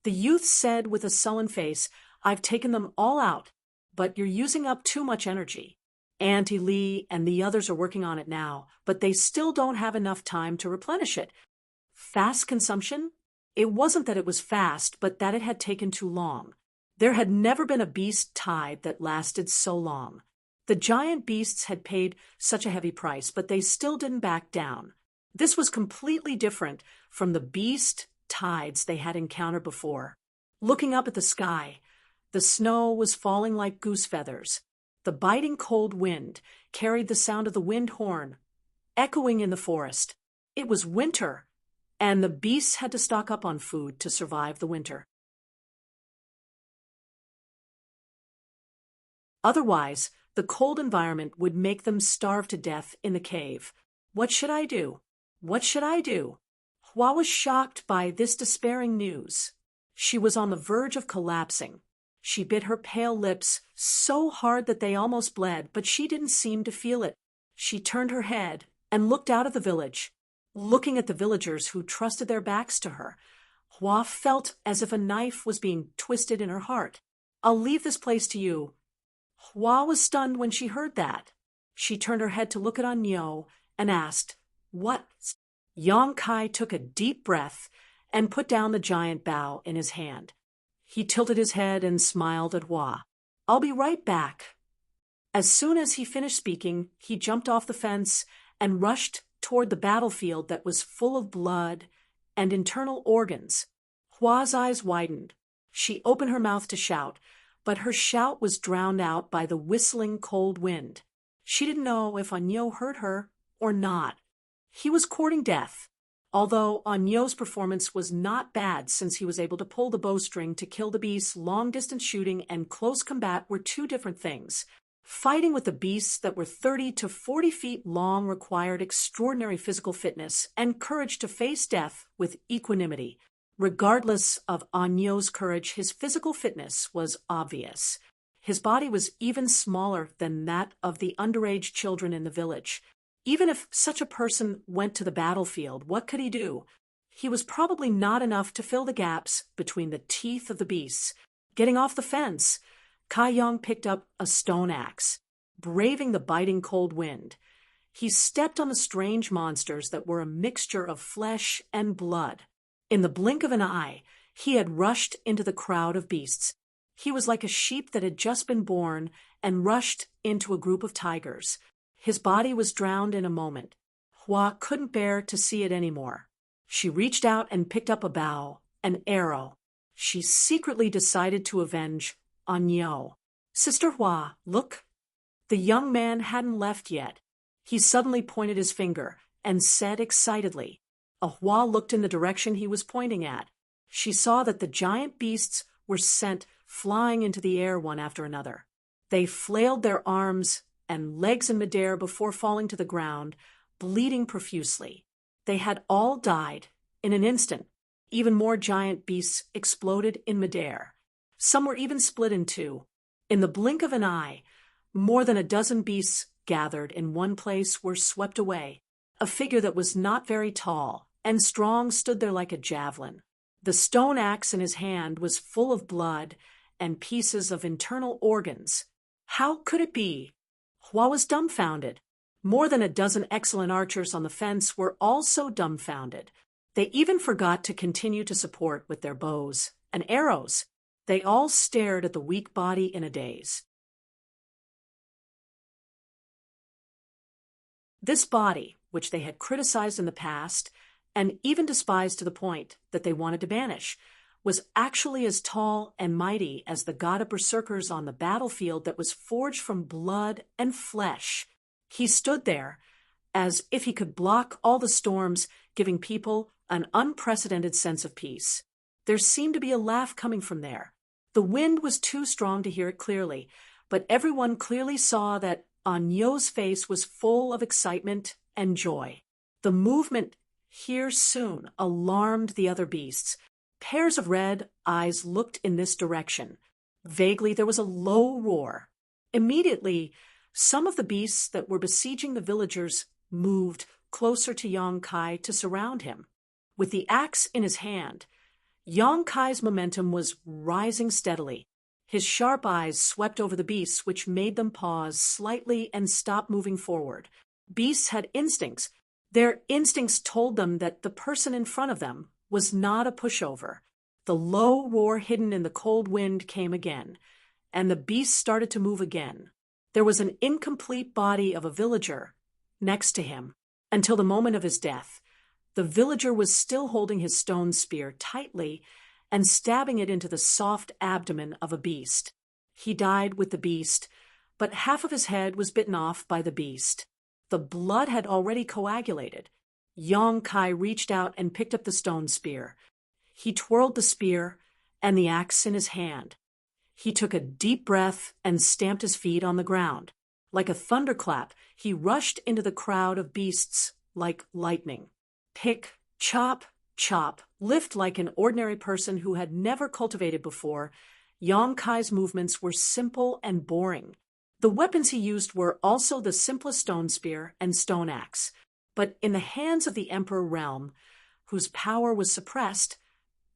The youth said with a sullen face, I've taken them all out, but you're using up too much energy. Auntie Lee and the others are working on it now, but they still don't have enough time to replenish it. Fast consumption? It wasn't that it was fast, but that it had taken too long. There had never been a beast tied that lasted so long. The giant beasts had paid such a heavy price, but they still didn't back down. This was completely different from the beast tides they had encountered before. Looking up at the sky, the snow was falling like goose feathers. The biting cold wind carried the sound of the wind horn, echoing in the forest. It was winter, and the beasts had to stock up on food to survive the winter. Otherwise, the cold environment would make them starve to death in the cave. What should I do? What should I do? Hua was shocked by this despairing news. She was on the verge of collapsing. She bit her pale lips so hard that they almost bled, but she didn't seem to feel it. She turned her head and looked out at the village. Looking at the villagers who trusted their backs to her, Hua felt as if a knife was being twisted in her heart. I'll leave this place to you. Hua was stunned when she heard that. She turned her head to look at Anyo and asked, What? Yang Kai took a deep breath and put down the giant bough in his hand. He tilted his head and smiled at Hua. I'll be right back. As soon as he finished speaking, he jumped off the fence and rushed toward the battlefield that was full of blood and internal organs. Hua's eyes widened. She opened her mouth to shout, but her shout was drowned out by the whistling cold wind. She didn't know if Anyo heard her or not. He was courting death, although Anyo's performance was not bad since he was able to pull the bowstring to kill the beasts. Long-distance shooting and close combat were two different things. Fighting with the beasts that were 30 to 40 feet long required extraordinary physical fitness and courage to face death with equanimity. Regardless of Anyo's courage, his physical fitness was obvious. His body was even smaller than that of the underage children in the village. Even if such a person went to the battlefield, what could he do? He was probably not enough to fill the gaps between the teeth of the beasts. Getting off the fence, Kai Yong picked up a stone axe. Braving the biting cold wind, he stepped on the strange monsters that were a mixture of flesh and blood. In the blink of an eye, he had rushed into the crowd of beasts. He was like a sheep that had just been born and rushed into a group of tigers. His body was drowned in a moment. Hua couldn't bear to see it anymore. She reached out and picked up a bow, an arrow. She secretly decided to avenge Anyo. Sister Hua, look. The young man hadn't left yet. He suddenly pointed his finger and said excitedly. Hua looked in the direction he was pointing at. She saw that the giant beasts were sent flying into the air one after another. They flailed their arms and legs in midair before falling to the ground, bleeding profusely. They had all died in an instant. Even more giant beasts exploded in midair. Some were even split in two. In the blink of an eye, more than a dozen beasts gathered in one place were swept away. A figure that was not very tall and strong stood there like a javelin. The stone axe in his hand was full of blood and pieces of internal organs. How could it be? Hua was dumbfounded. More than a dozen excellent archers on the fence were also dumbfounded. They even forgot to continue to support with their bows and arrows. They all stared at the weak body in a daze. This body, which they had criticized in the past, and even despised to the point that they wanted to banish, was actually as tall and mighty as the god of berserkers on the battlefield that was forged from blood and flesh. He stood there, as if he could block all the storms, giving people an unprecedented sense of peace. There seemed to be a laugh coming from there. The wind was too strong to hear it clearly, but everyone clearly saw that on Yo's face was full of excitement and joy. The movement here soon alarmed the other beasts. Pairs of red eyes looked in this direction. Vaguely there was a low roar. Immediately, some of the beasts that were besieging the villagers moved closer to Yang Kai to surround him. With the axe in his hand, Yang Kai's momentum was rising steadily. His sharp eyes swept over the beasts, which made them pause slightly and stop moving forward. Beasts had instincts. Their instincts told them that the person in front of them was not a pushover. The low roar hidden in the cold wind came again, and the beasts started to move again. There was an incomplete body of a villager next to him. Until the moment of his death, the villager was still holding his stone spear tightly and stabbing it into the soft abdomen of a beast. He died with the beast, but half of his head was bitten off by the beast. The blood had already coagulated. Yang Kai reached out and picked up the stone spear. He twirled the spear and the axe in his hand. He took a deep breath and stamped his feet on the ground. Like a thunderclap, he rushed into the crowd of beasts like lightning. Pick, chop, chop, lift like an ordinary person who had never cultivated before. Yang Kai's movements were simple and boring. The weapons he used were also the simplest stone spear and stone axe. But in the hands of the Emperor Realm, whose power was suppressed,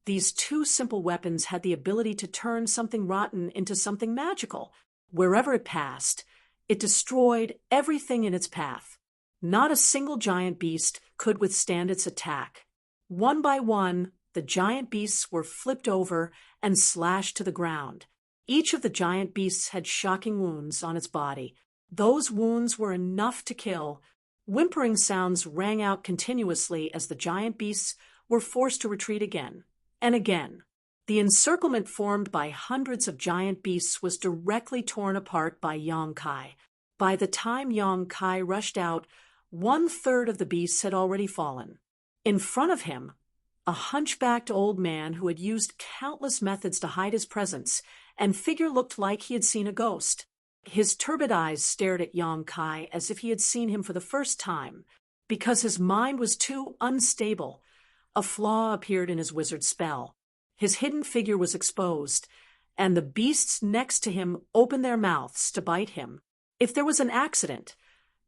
these two simple weapons had the ability to turn something rotten into something magical. Wherever it passed, it destroyed everything in its path. Not a single giant beast could withstand its attack. One by one, the giant beasts were flipped over and slashed to the ground. Each of the giant beasts had shocking wounds on its body. Those wounds were enough to kill. Whimpering sounds rang out continuously as the giant beasts were forced to retreat again and again. The encirclement formed by hundreds of giant beasts was directly torn apart by Yang Kai. By the time Yang Kai rushed out, 1/3 of the beasts had already fallen. In front of him, a hunchbacked old man who had used countless methods to hide his presence and figure looked like he had seen a ghost. His turbid eyes stared at Yang Kai as if he had seen him for the first time. Because his mind was too unstable, a flaw appeared in his wizard spell. His hidden figure was exposed, and the beasts next to him opened their mouths to bite him. If there was an accident,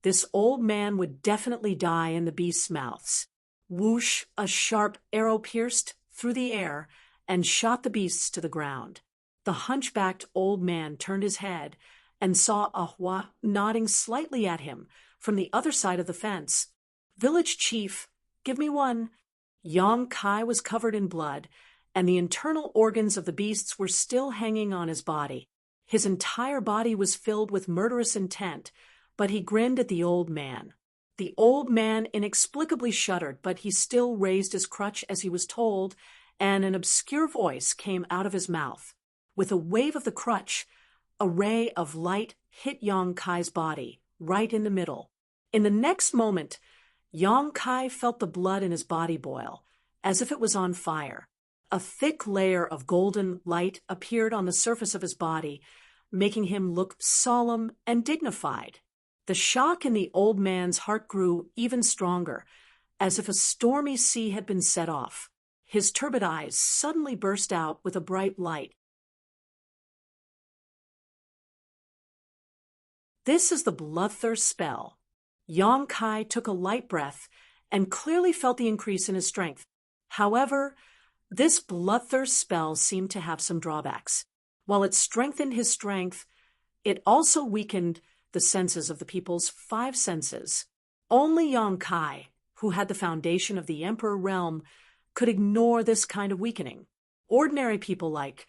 this old man would definitely die in the beasts' mouths. Whoosh, a sharp arrow pierced through the air and shot the beasts to the ground. The hunchbacked old man turned his head and saw Ahua nodding slightly at him from the other side of the fence. "Village chief, give me one." Yang Kai was covered in blood, and the internal organs of the beasts were still hanging on his body. His entire body was filled with murderous intent, but he grinned at the old man. The old man inexplicably shuddered, but he still raised his crutch as he was told, and an obscure voice came out of his mouth. With a wave of the crutch, a ray of light hit Yang Kai's body, right in the middle. In the next moment, Yang Kai felt the blood in his body boil, as if it was on fire. A thick layer of golden light appeared on the surface of his body, making him look solemn and dignified. The shock in the old man's heart grew even stronger, as if a stormy sea had been set off. His turbid eyes suddenly burst out with a bright light. "This is the bloodthirst spell." Yang Kai took a light breath and clearly felt the increase in his strength. However, this bloodthirst spell seemed to have some drawbacks. While it strengthened his strength, it also weakened the senses of the people's 5 senses. Only Yang Kai, who had the foundation of the Emperor Realm, could ignore this kind of weakening. Ordinary people like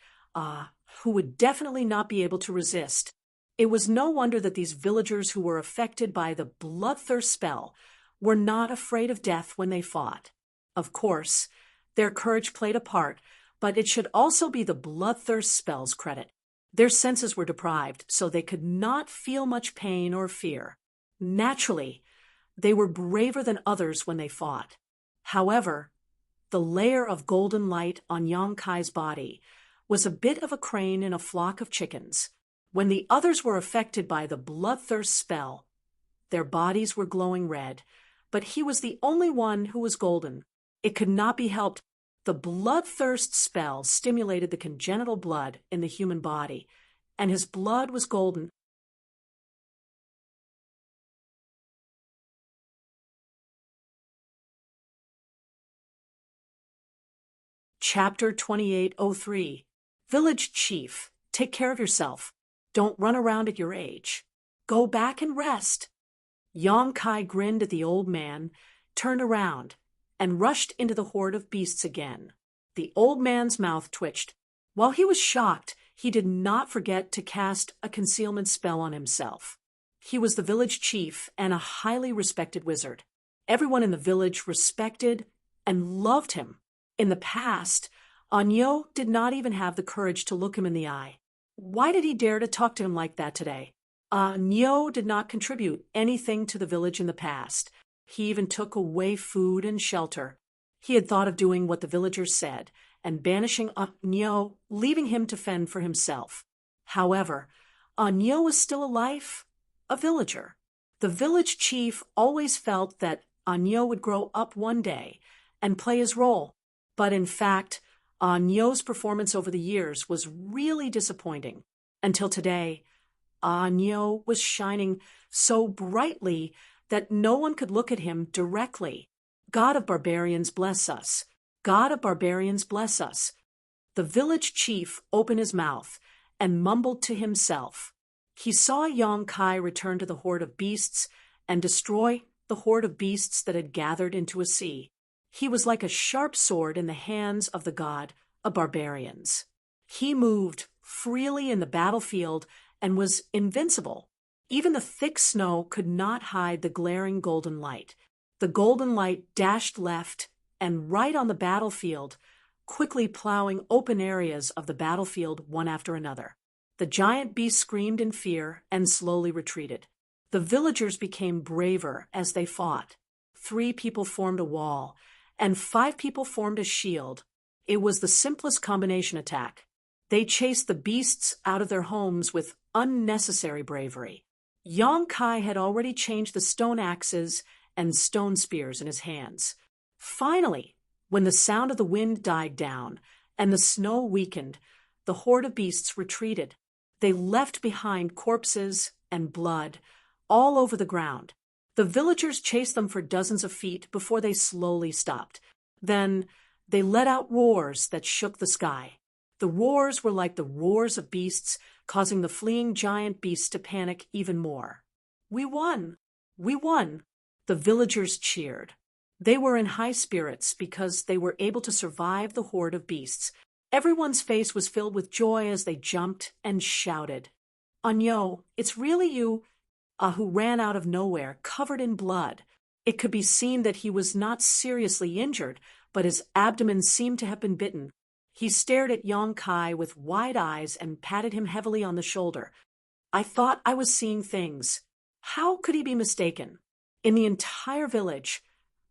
who would definitely not be able to resist. It was no wonder that these villagers who were affected by the bloodthirst spell were not afraid of death when they fought. Of course, their courage played a part, but it should also be the bloodthirst spell's credit. Their senses were deprived, so they could not feel much pain or fear. Naturally, they were braver than others when they fought. However, the layer of golden light on Yang Kai's body was a bit of a crane in a flock of chickens. When the others were affected by the bloodthirst spell, their bodies were glowing red, but he was the only one who was golden. It could not be helped. The bloodthirst spell stimulated the congenital blood in the human body, and his blood was golden. Chapter 2803. Village Chief, take care of yourself. Don't run around at your age. Go back and rest. Yang Kai grinned at the old man, turned around, and rushed into the horde of beasts again. The old man's mouth twitched. While he was shocked, he did not forget to cast a concealment spell on himself. He was the village chief and a highly respected wizard. Everyone in the village respected and loved him. In the past, Anyo did not even have the courage to look him in the eye. Why did he dare to talk to him like that today? Anyo did not contribute anything to the village in the past. He even took away food and shelter. He had thought of doing what the villagers said and banishing Anyo, leaving him to fend for himself. However, Anyo was still alive, a villager. The village chief always felt that Anyo would grow up one day and play his role. But in fact, Anyo's performance over the years was really disappointing. Until today, Anyo was shining so brightly that no one could look at him directly. God of barbarians, bless us. God of barbarians, bless us. The village chief opened his mouth and mumbled to himself. He saw Yang Kai return to the horde of beasts and destroy the horde of beasts that had gathered into a sea. He was like a sharp sword in the hands of the god of barbarians. He moved freely in the battlefield and was invincible. Even the thick snow could not hide the glaring golden light. The golden light dashed left and right on the battlefield, quickly plowing open areas of the battlefield one after another. The giant beast screamed in fear and slowly retreated. The villagers became braver as they fought. 3 people formed a wall, and 5 people formed a shield. It was the simplest combination attack. They chased the beasts out of their homes with unnecessary bravery. Yang Kai had already changed the stone axes and stone spears in his hands. Finally, when the sound of the wind died down and the snow weakened, the horde of beasts retreated. They left behind corpses and blood all over the ground. The villagers chased them for dozens of feet before they slowly stopped. Then they let out roars that shook the sky. The roars were like the roars of beasts, causing the fleeing giant beasts to panic even more. We won! We won! The villagers cheered. They were in high spirits because they were able to survive the horde of beasts. Everyone's face was filled with joy as they jumped and shouted. Anyo, it's really you, who ran out of nowhere, covered in blood. It could be seen that he was not seriously injured, but his abdomen seemed to have been bitten. He stared at Yang Kai with wide eyes and patted him heavily on the shoulder. I thought I was seeing things. How could he be mistaken? In the entire village,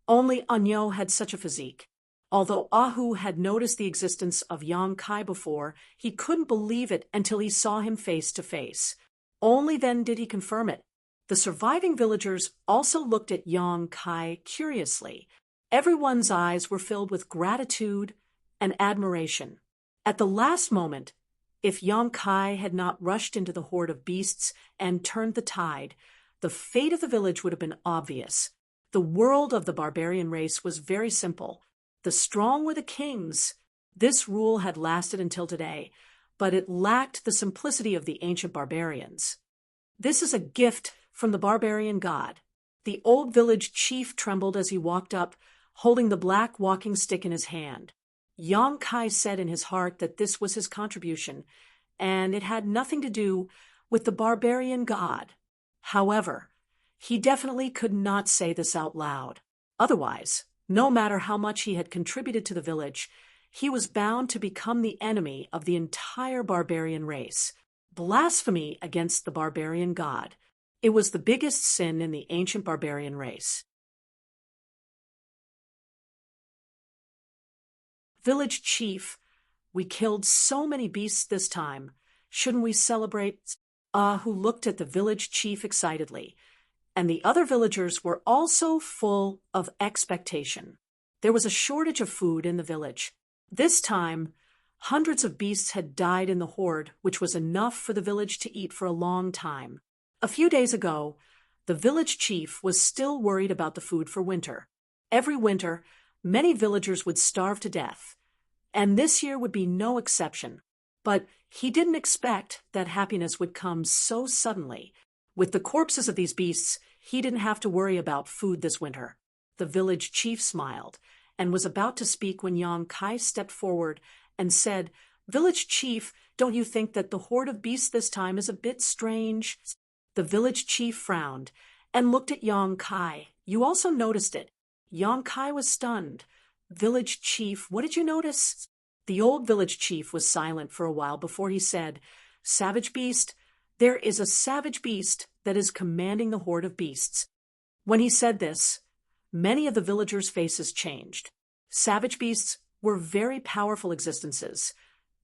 only Anyo had such a physique. Although Ahu had noticed the existence of Yang Kai before, he couldn't believe it until he saw him face to face. Only then did he confirm it. The surviving villagers also looked at Yang Kai curiously. Everyone's eyes were filled with gratitude and admiration. At the last moment, if Yang Kai had not rushed into the horde of beasts and turned the tide, the fate of the village would have been obvious. The world of the barbarian race was very simple. The strong were the kings. This rule had lasted until today, but it lacked the simplicity of the ancient barbarians. This is a gift from the barbarian god. The old village chief trembled as he walked up, holding the black walking stick in his hand. Yang Kai said in his heart that this was his contribution, and it had nothing to do with the barbarian god. However, he definitely could not say this out loud. Otherwise, no matter how much he had contributed to the village, he was bound to become the enemy of the entire barbarian race. Blasphemy against the barbarian god. It was the biggest sin in the ancient barbarian race. Village chief, we killed so many beasts this time. Shouldn't we celebrate? Who looked at the village chief excitedly, and the other villagers were also full of expectation. There was a shortage of food in the village. This time, hundreds of beasts had died in the horde, which was enough for the village to eat for a long time. A few days ago, the village chief was still worried about the food for winter. Every winter, many villagers would starve to death, and this year would be no exception. But he didn't expect that happiness would come so suddenly. With the corpses of these beasts, he didn't have to worry about food this winter. The village chief smiled and was about to speak when Yang Kai stepped forward and said, "Village chief, don't you think that the horde of beasts this time is a bit strange?" The village chief frowned and looked at Yang Kai. "You also noticed it." Yang Kai was stunned. "Village chief, what did you notice?" The old village chief was silent for a while before he said, "Savage beast, there is a savage beast that is commanding the horde of beasts." When he said this, many of the villagers' faces changed. Savage beasts were very powerful existences,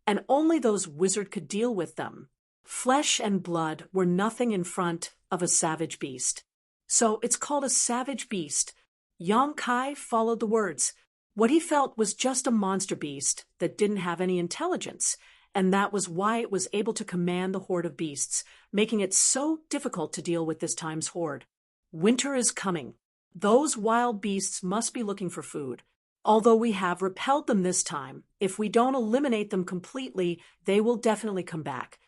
and only those wizards could deal with them. Flesh and blood were nothing in front of a savage beast. So it's called a savage beast. Yang Kai followed the words. What he felt was just a monster beast that didn't have any intelligence, and that was why it was able to command the horde of beasts, making it so difficult to deal with this time's horde. Winter is coming. Those wild beasts must be looking for food. Although we have repelled them this time, if we don't eliminate them completely, they will definitely come back.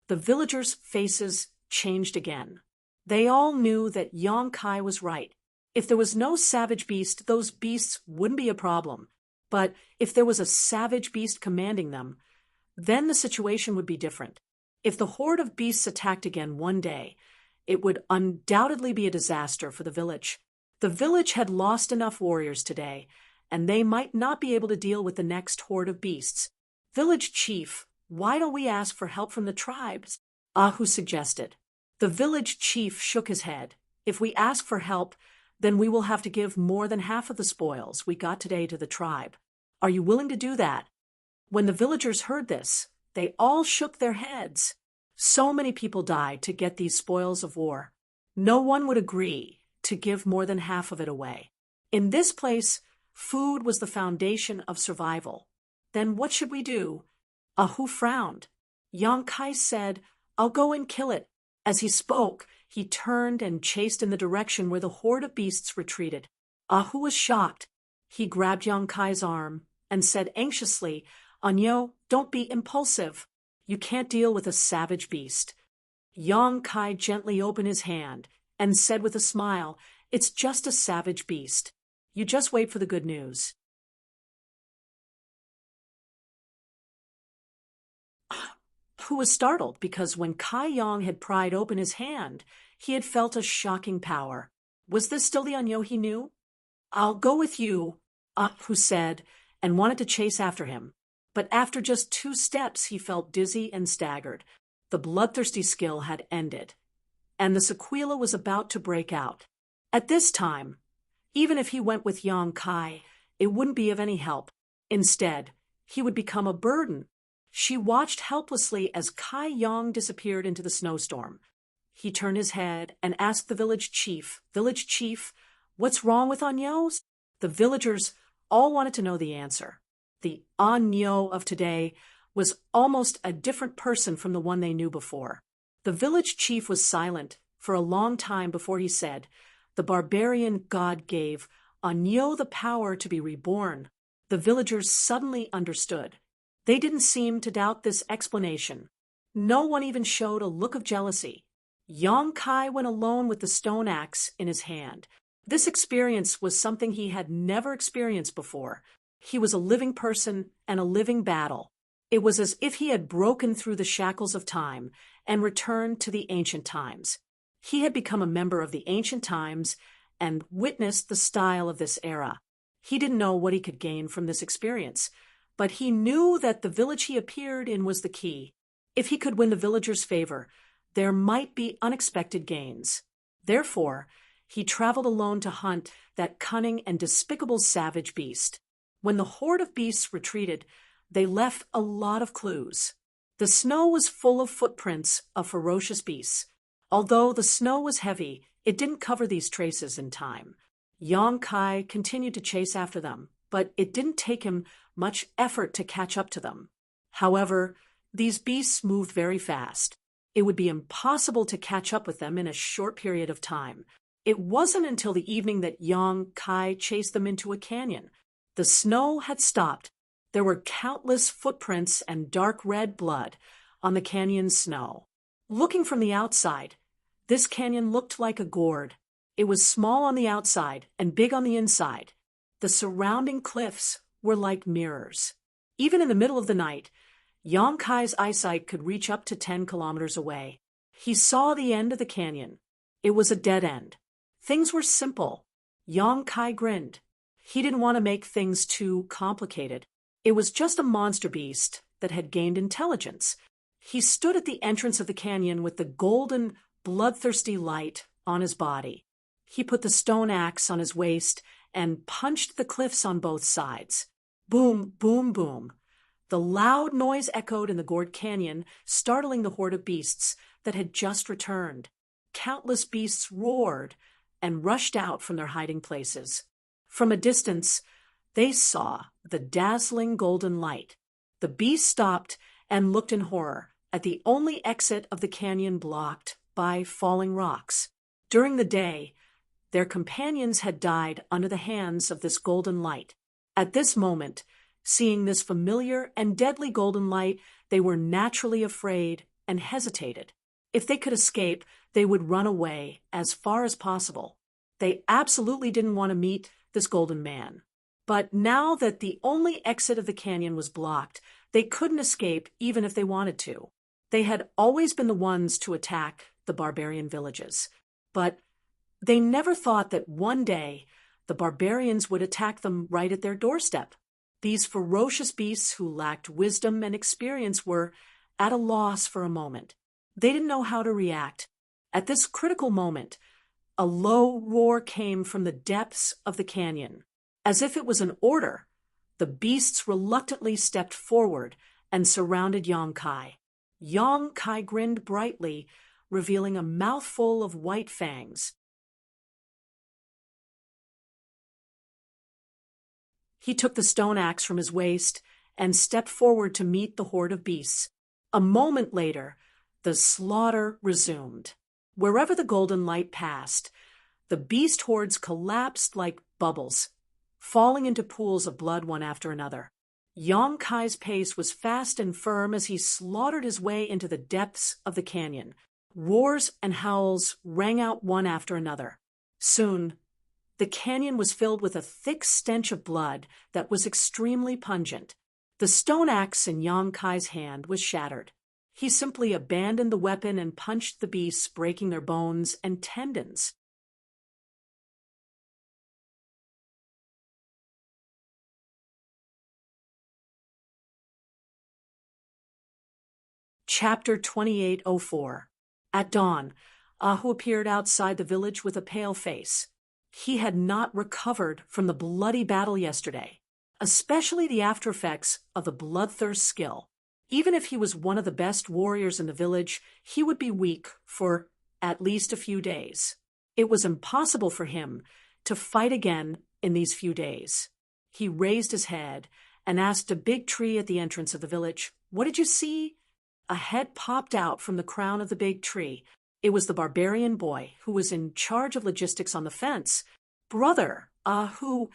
The villagers' faces changed again. They all knew that Yang Kai was right. If there was no savage beast, those beasts wouldn't be a problem. But if there was a savage beast commanding them, then the situation would be different. If the horde of beasts attacked again one day, it would undoubtedly be a disaster for the village. The village had lost enough warriors today, and they might not be able to deal with the next horde of beasts. "Village chief, why don't we ask for help from the tribes?" Ahu suggested. The village chief shook his head. "If we ask for help, then we will have to give more than half of the spoils we got today to the tribe. Are you willing to do that?" When the villagers heard this, they all shook their heads. So many people died to get these spoils of war. No one would agree to give more than half of it away. In this place, food was the foundation of survival. Then what should we do? Ahu frowned. Yang Kai said, "I'll go and kill it." As he spoke, he turned and chased in the direction where the horde of beasts retreated. Ahu was shocked. He grabbed Yang Kai's arm and said anxiously, "Anyo, don't be impulsive. You can't deal with a savage beast." Yang Kai gently opened his hand and said with a smile, "It's just a savage beast. You just wait for the good news." Who was startled because when Kai Yang had pried open his hand, he had felt a shocking power. Was this still the Anyo he knew? "I'll go with you," Apu said, and wanted to chase after him. But after just 2 steps, he felt dizzy and staggered. The bloodthirsty skill had ended, and the sequela was about to break out. At this time, even if he went with Yang Kai, it wouldn't be of any help. Instead, he would become a burden. She watched helplessly as Kai Yang disappeared into the snowstorm. He turned his head and asked the village chief, "Village chief, what's wrong with Anyo?" The villagers all wanted to know the answer. The Anyo of today was almost a different person from the one they knew before. The village chief was silent for a long time before he said, "The barbarian god gave Anyo the power to be reborn." The villagers suddenly understood. They didn't seem to doubt this explanation. No one even showed a look of jealousy. Yang Kai went alone with the stone axe in his hand. This experience was something he had never experienced before. He was a living person and a living battle. It was as if he had broken through the shackles of time and returned to the ancient times. He had become a member of the ancient times and witnessed the style of this era. He didn't know what he could gain from this experience, but he knew that the village he appeared in was the key. If he could win the villagers' favor, there might be unexpected gains. Therefore, he traveled alone to hunt that cunning and despicable savage beast. When the horde of beasts retreated, they left a lot of clues. The snow was full of footprints of ferocious beasts. Although the snow was heavy, it didn't cover these traces in time. Yang Kai continued to chase after them, but it didn't take him much effort to catch up to them. However, these beasts moved very fast. It would be impossible to catch up with them in a short period of time. It wasn't until the evening that Yang Kai chased them into a canyon. The snow had stopped. There were countless footprints and dark red blood on the canyon's snow. Looking from the outside, this canyon looked like a gourd. It was small on the outside and big on the inside. The surrounding cliffs were like mirrors. Even in the middle of the night, Yang Kai's eyesight could reach up to 10 kilometers away. He saw the end of the canyon. It was a dead end. Things were simple. Yang Kai grinned. He didn't want to make things too complicated. It was just a monster beast that had gained intelligence. He stood at the entrance of the canyon with the golden, bloodthirsty light on his body. He put the stone axe on his waist and punched the cliffs on both sides. Boom, boom, boom. The loud noise echoed in the gourd canyon, startling the horde of beasts that had just returned. Countless beasts roared and rushed out from their hiding places. From a distance, they saw the dazzling golden light. The beasts stopped and looked in horror at the only exit of the canyon blocked by falling rocks. During the day, their companions had died under the hands of this golden light. At this moment, seeing this familiar and deadly golden light, they were naturally afraid and hesitated. If they could escape, they would run away as far as possible. They absolutely didn't want to meet this golden man. But now that the only exit of the canyon was blocked, they couldn't escape even if they wanted to. They had always been the ones to attack the barbarian villages. But they never thought that one day the barbarians would attack them right at their doorstep. These ferocious beasts who lacked wisdom and experience were at a loss for a moment. They didn't know how to react. At this critical moment, a low roar came from the depths of the canyon. As if it was an order, the beasts reluctantly stepped forward and surrounded Yang Kai. Yang Kai grinned brightly, revealing a mouthful of white fangs. He took the stone axe from his waist and stepped forward to meet the horde of beasts. A moment later, the slaughter resumed. Wherever the golden light passed, the beast hordes collapsed like bubbles, falling into pools of blood one after another. Yang Kai's pace was fast and firm as he slaughtered his way into the depths of the canyon. Roars and howls rang out one after another. Soon, the canyon was filled with a thick stench of blood that was extremely pungent. The stone axe in Yang Kai's hand was shattered. He simply abandoned the weapon and punched the beasts, breaking their bones and tendons. Chapter 2804. At dawn, Ahu appeared outside the village with a pale face. He had not recovered from the bloody battle yesterday, especially the after-effects of the bloodthirst skill. Even if he was one of the best warriors in the village, he would be weak for at least a few days. It was impossible for him to fight again in these few days. He raised his head and asked a big tree at the entrance of the village, "What did you see?" A head popped out from the crown of the big tree. It was the barbarian boy who was in charge of logistics on the fence. "Brother, Ahu,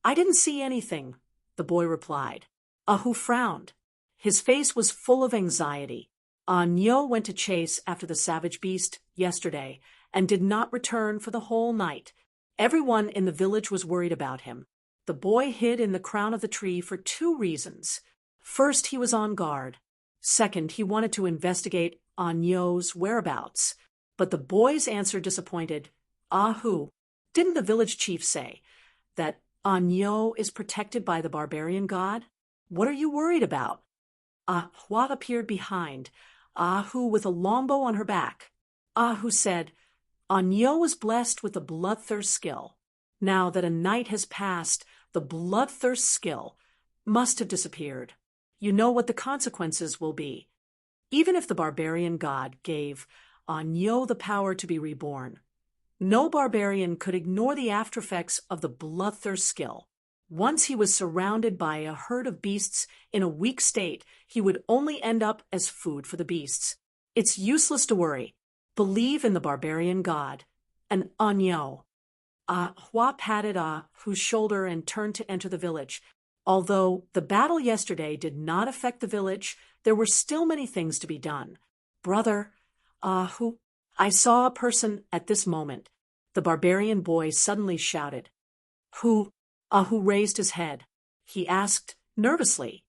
I didn't see anything," the boy replied. Ahu frowned. His face was full of anxiety. Nyo went to chase after the savage beast yesterday and did not return for the whole night. Everyone in the village was worried about him. The boy hid in the crown of the tree for 2 reasons. First, he was on guard. Second, he wanted to investigate Nyo's whereabouts. But the boy's answer disappointed. "Ahu, didn't the village chief say that Nyo is protected by the barbarian god?" What are you worried about? Hua appeared behind, Ahu with a longbow on her back. Ahu said, Anyo was blessed with the bloodthirst skill. Now that a night has passed, the bloodthirst skill must have disappeared. You know what the consequences will be. Even if the barbarian god gave Anyo the power to be reborn, no barbarian could ignore the aftereffects of the bloodthirst skill. Once he was surrounded by a herd of beasts in a weak state, he would only end up as food for the beasts. It's useless to worry. Believe in the barbarian god. And Anyo. Hua patted Ahu's shoulder and turned to enter the village. Although the battle yesterday did not affect the village, there were still many things to be done. Brother, Ahu, I saw a person at this moment. The barbarian boy suddenly shouted. Who? Ahu raised his head. He asked nervously.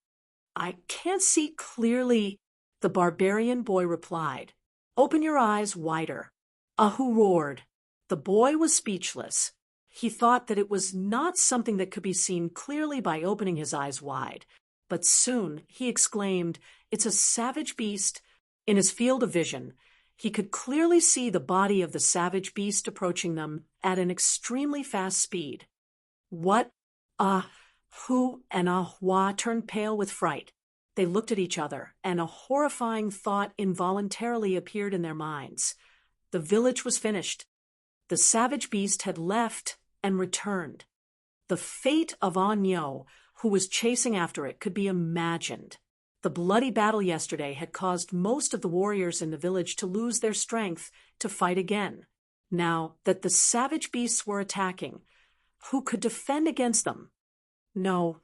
I can't see clearly, the barbarian boy replied. Open your eyes wider. Ahu roared. The boy was speechless. He thought that it was not something that could be seen clearly by opening his eyes wide. But soon he exclaimed, It's a savage beast. In his field of vision, he could clearly see the body of the savage beast approaching them at an extremely fast speed. What? Ahu and Ahua turned pale with fright. They looked at each other, and a horrifying thought involuntarily appeared in their minds. The village was finished. The savage beast had left and returned. The fate of Anyo, who was chasing after it, could be imagined. The bloody battle yesterday had caused most of the warriors in the village to lose their strength to fight again. Now that the savage beasts were attacking, who could defend against them? No.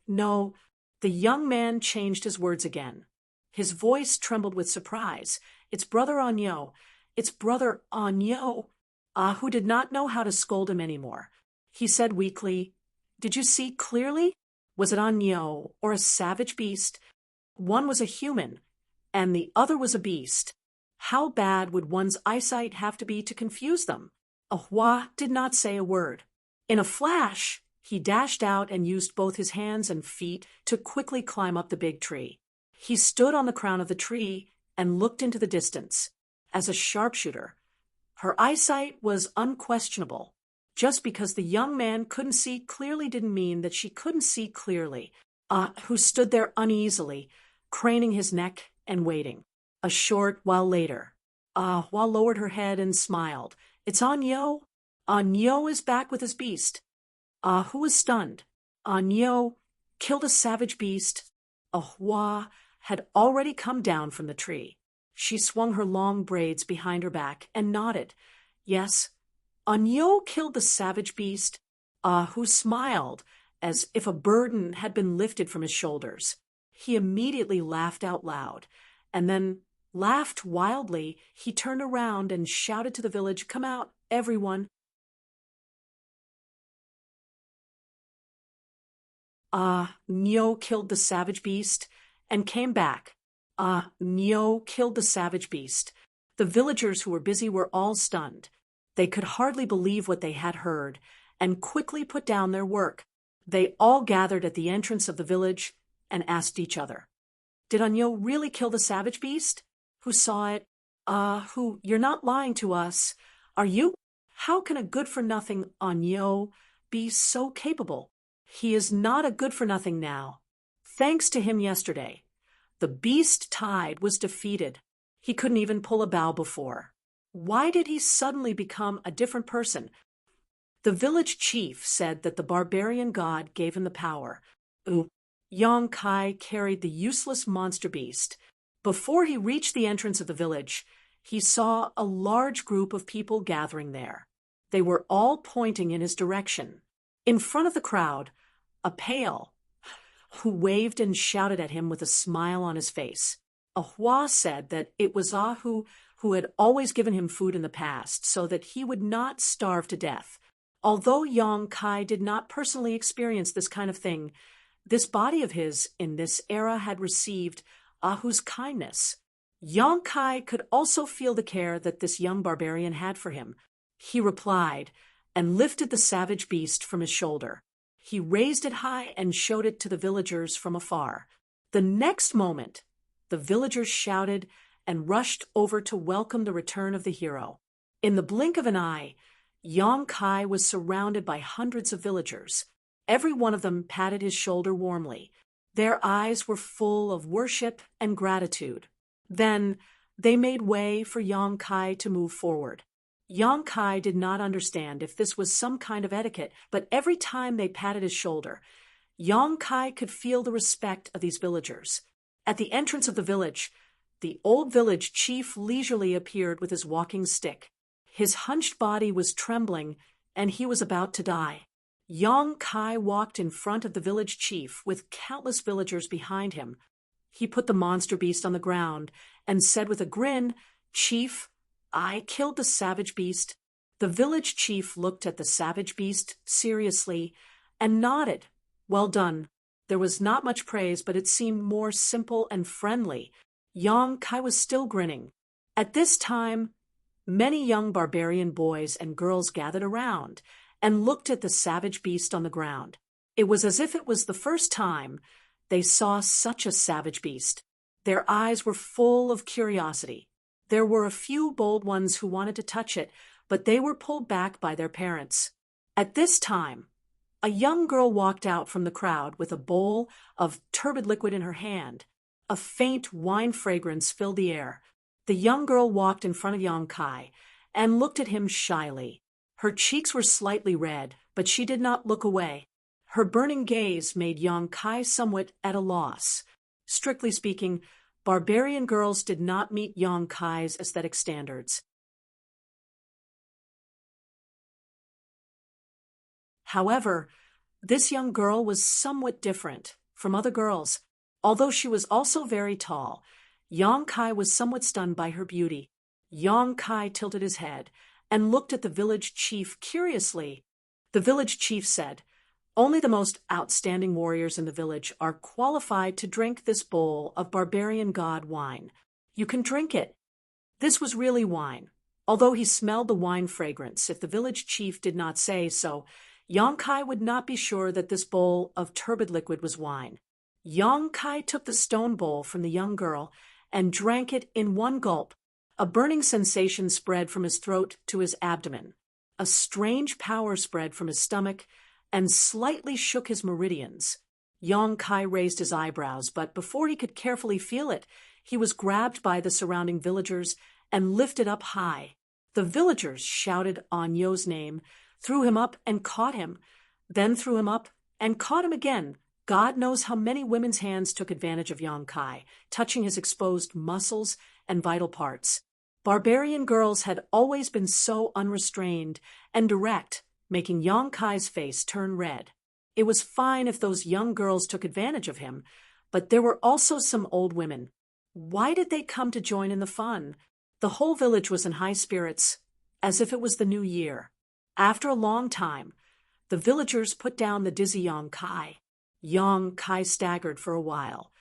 The young man changed his words again. His voice trembled with surprise. It's Brother Anyo. It's Brother Anyo. Ahu did not know how to scold him anymore. He said weakly, Did you see clearly? Was it Anyo or a savage beast? One was a human, and the other was a beast. How bad would one's eyesight have to be to confuse them? Ahua did not say a word. In a flash, he dashed out and used both his hands and feet to quickly climb up the big tree. He stood on the crown of the tree and looked into the distance. As a sharpshooter, her eyesight was unquestionable. Just because the young man couldn't see clearly didn't mean that she couldn't see clearly. Who stood there uneasily, craning his neck and waiting. A short while later, Ahua lowered her head and smiled. It's Anyo. Anyo is back with his beast. Ahu was stunned. Anyo killed a savage beast. Ahua had already come down from the tree. She swung her long braids behind her back and nodded. Yes, Anyo killed the savage beast. Ahu smiled, as if a burden had been lifted from his shoulders. He immediately laughed out loud, and then laughed wildly. He turned around and shouted to the village, Come out, everyone. Nyo killed the savage beast and came back. Nyo killed the savage beast. The villagers who were busy were all stunned. They could hardly believe what they had heard and quickly put down their work. They all gathered at the entrance of the village and asked each other, Did Anyo really kill the savage beast? Who saw it? You're not lying to us, are you? How can a good-for-nothing Anyo be so capable? He is not a good-for-nothing now. Thanks to him yesterday, the beast tide was defeated. He couldn't even pull a bow before. Why did he suddenly become a different person? The village chief said that the barbarian god gave him the power. Yang Kai carried the useless monster beast. Before he reached the entrance of the village, he saw a large group of people gathering there. They were all pointing in his direction. In front of the crowd, a pale, who waved and shouted at him with a smile on his face. Ahua said that it was Ahu who had always given him food in the past so that he would not starve to death. Although Yang Kai did not personally experience this kind of thing, this body of his in this era had received Ahu's kindness. Yang Kai could also feel the care that this young barbarian had for him. He replied and lifted the savage beast from his shoulder. He raised it high and showed it to the villagers from afar. The next moment, the villagers shouted and rushed over to welcome the return of the hero. In the blink of an eye, Yong Kai was surrounded by hundreds of villagers. Every one of them patted his shoulder warmly. Their eyes were full of worship and gratitude. Then they made way for Yong Kai to move forward. Yong Kai did not understand if this was some kind of etiquette, but every time they patted his shoulder, Yong Kai could feel the respect of these villagers. At the entrance of the village, the old village chief leisurely appeared with his walking stick. His hunched body was trembling, and he was about to die. Yong Kai walked in front of the village chief with countless villagers behind him. He put the monster beast on the ground and said with a grin, "Chief, I killed the savage beast." The village chief looked at the savage beast seriously and nodded. "Well done." There was not much praise, but it seemed more simple and friendly. Yong Kai was still grinning. At this time, many young barbarian boys and girls gathered around and looked at the savage beast on the ground. It was as if it was the first time they saw such a savage beast. Their eyes were full of curiosity. There were a few bold ones who wanted to touch it, but they were pulled back by their parents. At this time, a young girl walked out from the crowd with a bowl of turbid liquid in her hand. A faint wine fragrance filled the air. The young girl walked in front of Yong Kai and looked at him shyly. Her cheeks were slightly red, but she did not look away. Her burning gaze made Yong Kai somewhat at a loss. Strictly speaking, barbarian girls did not meet Yong Kai's aesthetic standards. However, this young girl was somewhat different from other girls. Although she was also very tall, Yong Kai was somewhat stunned by her beauty. Yong Kai tilted his head and looked at the village chief curiously. The village chief said, "Only the most outstanding warriors in the village are qualified to drink this bowl of barbarian god wine. You can drink it." This was really wine. Although he smelled the wine fragrance, if the village chief did not say so, Yong Kai would not be sure that this bowl of turbid liquid was wine. Yong Kai took the stone bowl from the young girl and drank it in one gulp. A burning sensation spread from his throat to his abdomen. A strange power spread from his stomach and slightly shook his meridians. Yong Kai raised his eyebrows, but before he could carefully feel it, he was grabbed by the surrounding villagers and lifted up high. The villagers shouted Anyo's name, threw him up and caught him, then threw him up and caught him again. God knows how many women's hands took advantage of Yong Kai, touching his exposed muscles and vital parts. Barbarian girls had always been so unrestrained and direct, making Yong Kai's face turn red. It was fine if those young girls took advantage of him, but there were also some old women. Why did they come to join in the fun? The whole village was in high spirits, as if it was the new year. After a long time, the villagers put down the dizzy Yong Kai. Yong Kai staggered for a while,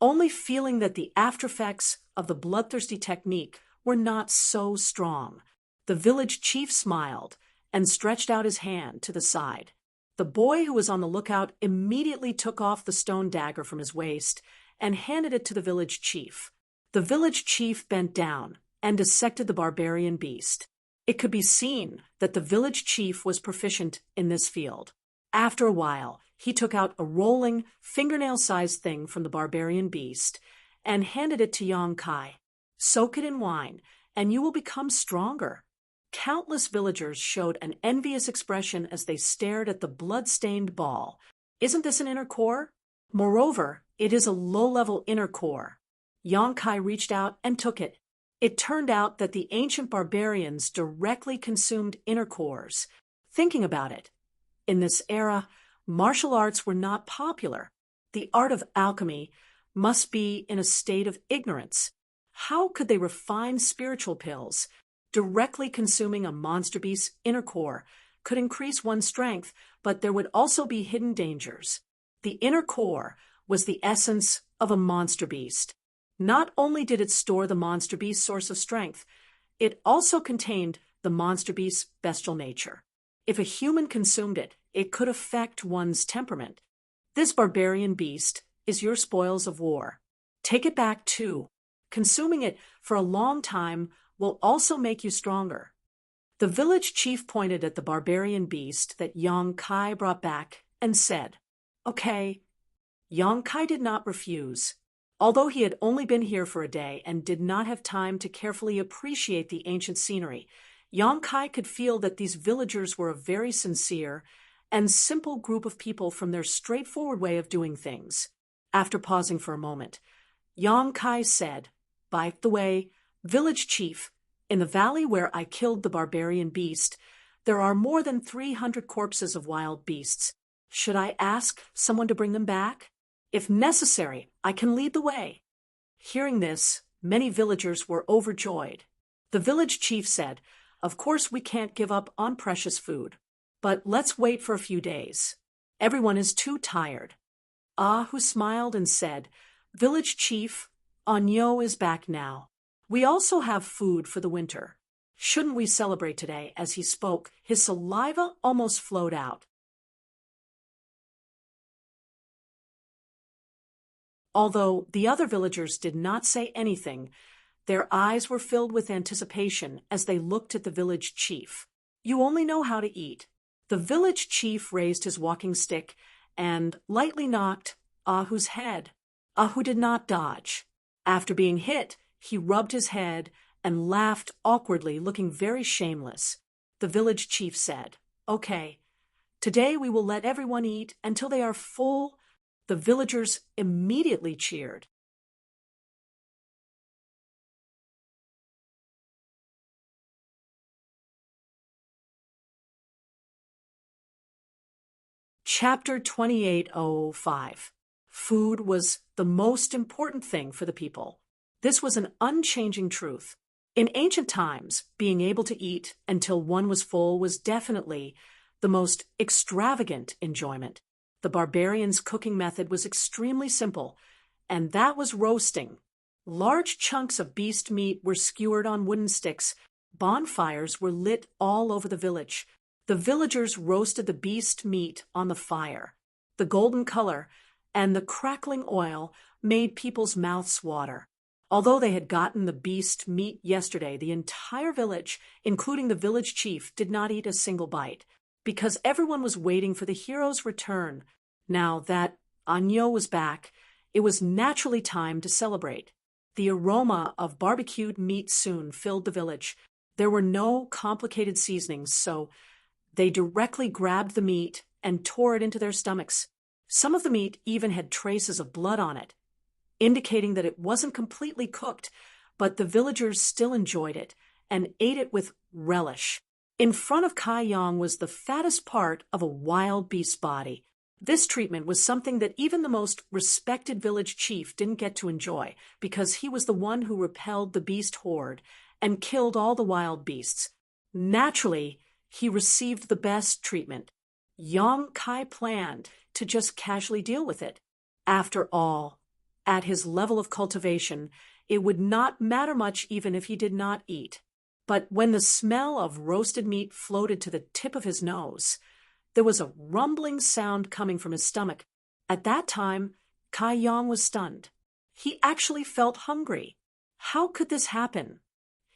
only feeling that the aftereffects of the bloodthirsty technique were not so strong. The village chief smiled and stretched out his hand to the side. The boy who was on the lookout immediately took off the stone dagger from his waist and handed it to the village chief. The village chief bent down and dissected the barbarian beast. It could be seen that the village chief was proficient in this field. After a while, he took out a rolling, fingernail-sized thing from the barbarian beast and handed it to Yong Kai. "Soak it in wine, and you will become stronger." Countless villagers showed an envious expression as they stared at the blood-stained ball. Isn't this an inner core? Moreover, it is a low-level inner core. Yong Kai reached out and took it. It turned out that the ancient barbarians directly consumed inner cores. Thinking about it, in this era, martial arts were not popular. The art of alchemy must be in a state of ignorance. How could they refine spiritual pills? Directly consuming a monster beast's inner core could increase one's strength, but there would also be hidden dangers. The inner core was the essence of a monster beast. Not only did it store the monster beast's source of strength, it also contained the monster beast's bestial nature. If a human consumed it, it could affect one's temperament. This barbarian beast is your spoils of war. Take it back too. Consuming it for a long time will also make you stronger." The village chief pointed at the barbarian beast that Yang Kai brought back and said, "Okay." Yang Kai did not refuse. Although he had only been here for a day and did not have time to carefully appreciate the ancient scenery, Yang Kai could feel that these villagers were a very sincere and simple group of people from their straightforward way of doing things. After pausing for a moment, Yang Kai said, "By the way, village chief, in the valley where I killed the barbarian beast, there are more than 300 corpses of wild beasts. Should I ask someone to bring them back? If necessary, I can lead the way." Hearing this, many villagers were overjoyed. The village chief said, "Of course we can't give up on precious food, but let's wait for a few days. Everyone is too tired." Who smiled and said, "Village chief, Anyo is back now. We also have food for the winter. Shouldn't we celebrate today?" As he spoke, his saliva almost flowed out. Although the other villagers did not say anything, their eyes were filled with anticipation as they looked at the village chief. "You only know how to eat." The village chief raised his walking stick and lightly knocked Ahu's head. Ahu did not dodge. After being hit, he rubbed his head and laughed awkwardly, looking very shameless. The village chief said, "Okay, today we will let everyone eat until they are full." The villagers immediately cheered. Chapter 2805. Food was the most important thing for the people. This was an unchanging truth. In ancient times, being able to eat until one was full was definitely the most extravagant enjoyment. The barbarians' cooking method was extremely simple, and that was roasting. Large chunks of beast meat were skewered on wooden sticks. Bonfires were lit all over the village. The villagers roasted the beast meat on the fire. The golden color and the crackling oil made people's mouths water. Although they had gotten the beast meat yesterday, the entire village, including the village chief, did not eat a single bite, because everyone was waiting for the hero's return. Now that Anyo was back, it was naturally time to celebrate. The aroma of barbecued meat soon filled the village. There were no complicated seasonings, so they directly grabbed the meat and tore it into their stomachs. Some of the meat even had traces of blood on it, indicating that it wasn't completely cooked, but the villagers still enjoyed it and ate it with relish. In front of Kai Yang was the fattest part of a wild beast's body. This treatment was something that even the most respected village chief didn't get to enjoy, because he was the one who repelled the beast horde and killed all the wild beasts. Naturally, he received the best treatment. Yang Kai planned to just casually deal with it. After all, at his level of cultivation, it would not matter much even if he did not eat. But when the smell of roasted meat floated to the tip of his nose, there was a rumbling sound coming from his stomach. At that time, Kai Yang was stunned. He actually felt hungry. How could this happen?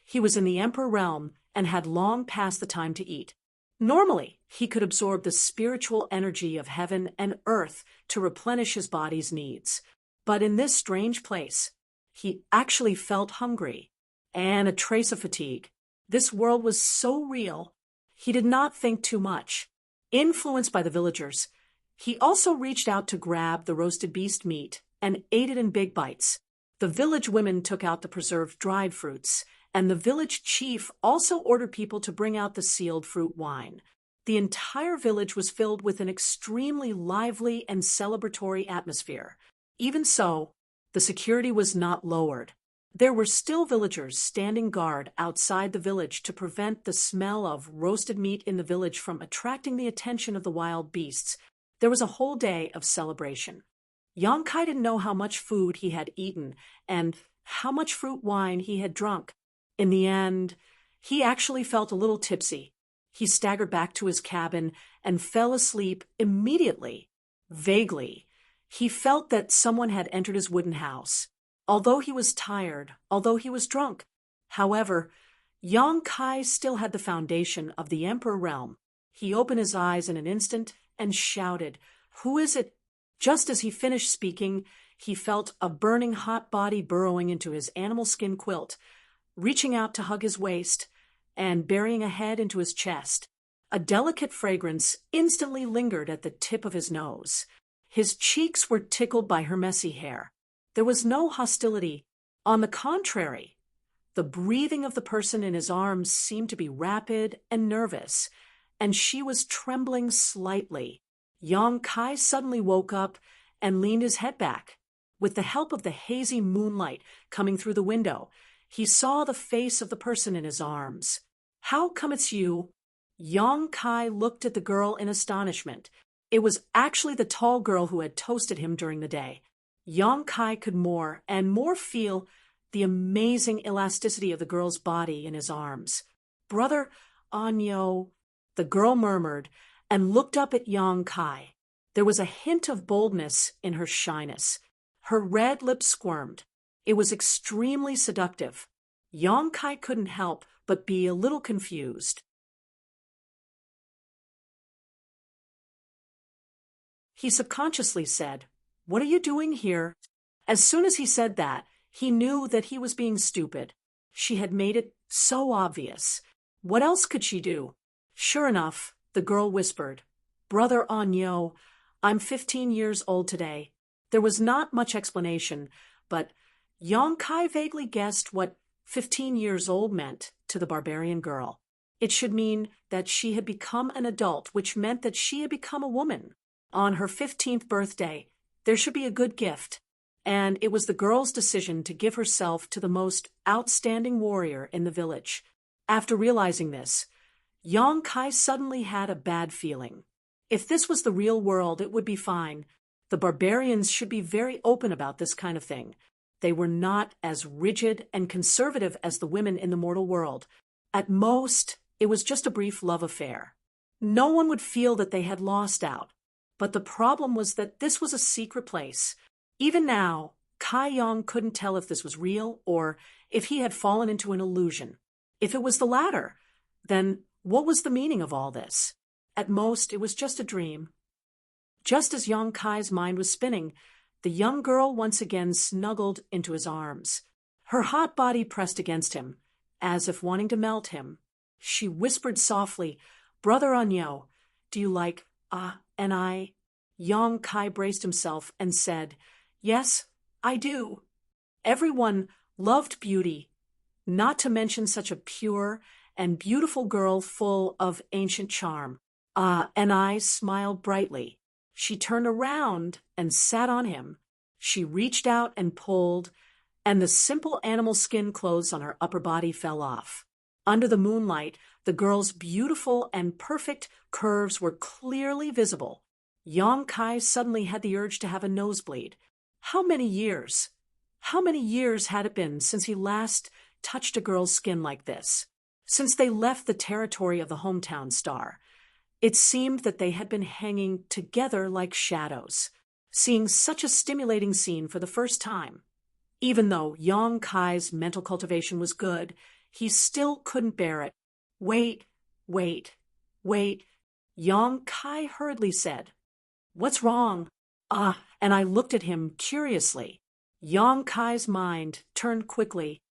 He was in the Emperor realm and had long passed the time to eat. Normally, he could absorb the spiritual energy of heaven and earth to replenish his body's needs. But in this strange place, he actually felt hungry and a trace of fatigue. This world was so real, he did not think too much. Influenced by the villagers, he also reached out to grab the roasted beast meat and ate it in big bites. The village women took out the preserved dried fruits, and the village chief also ordered people to bring out the sealed fruit wine. The entire village was filled with an extremely lively and celebratory atmosphere. Even so, the security was not lowered. There were still villagers standing guard outside the village to prevent the smell of roasted meat in the village from attracting the attention of the wild beasts. There was a whole day of celebration. Yang Kai didn't know how much food he had eaten and how much fruit wine he had drunk. In the end, he actually felt a little tipsy. He staggered back to his cabin and fell asleep immediately. Vaguely, He felt that someone had entered his wooden house. Although he was tired, although he was drunk. However, Yang Kai still had the foundation of the Emperor realm. He opened his eyes in an instant and shouted, "Who is it?" Just as he finished speaking, he felt a burning hot body burrowing into his animal skin quilt, reaching out to hug his waist, and burying a head into his chest. A delicate fragrance instantly lingered at the tip of his nose. His cheeks were tickled by her messy hair. There was no hostility. On the contrary, the breathing of the person in his arms seemed to be rapid and nervous, and she was trembling slightly. Yang Kai suddenly woke up and leaned his head back. With the help of the hazy moonlight coming through the window, he saw the face of the person in his arms. "How come it's you?" Yang Kai looked at the girl in astonishment. It was actually the tall girl who had toasted him during the day. Yang Kai could more and more feel the amazing elasticity of the girl's body in his arms. "Brother Anyo," the girl murmured, and looked up at Yang Kai. There was a hint of boldness in her shyness. Her red lips squirmed. It was extremely seductive. Yang Kai couldn't help but be a little confused. He subconsciously said, "What are you doing here?" As soon as he said that, he knew that he was being stupid. She had made it so obvious. What else could she do? Sure enough, the girl whispered, "Brother Anyo, I'm 15 years old today." There was not much explanation, but Yang Kai vaguely guessed what 15 years old meant to the barbarian girl. It should mean that she had become an adult, which meant that she had become a woman. On her 15th birthday, there should be a good gift, and it was the girl's decision to give herself to the most outstanding warrior in the village. After realizing this, Yang Kai suddenly had a bad feeling. If this was the real world, it would be fine. The barbarians should be very open about this kind of thing. They were not as rigid and conservative as the women in the mortal world. At most, it was just a brief love affair. No one would feel that they had lost out. But the problem was that this was a secret place. Even now, Kai Yang couldn't tell if this was real or if he had fallen into an illusion. If it was the latter, then what was the meaning of all this? At most, it was just a dream. Just as Yang Kai's mind was spinning, the young girl once again snuggled into his arms. Her hot body pressed against him, as if wanting to melt him. She whispered softly, "Brother Anyo, do you like, and I?" Yang Kai braced himself and said, "Yes, I do." Everyone loved beauty, not to mention such a pure and beautiful girl full of ancient charm. And I smiled brightly. She turned around and sat on him. She reached out and pulled, and the simple animal skin clothes on her upper body fell off. Under the moonlight, the girl's beautiful and perfect curves were clearly visible. Yang Kai suddenly had the urge to have a nosebleed. How many years had it been since he last touched a girl's skin like this? Since they left the territory of the hometown star. It seemed that they had been hanging together like shadows, seeing such a stimulating scene for the first time. Even though Yang Kai's mental cultivation was good, he still couldn't bear it. Wait. Yang Kai hurriedly said, "What's wrong?" And I looked at him curiously. Yang Kai's mind turned quickly.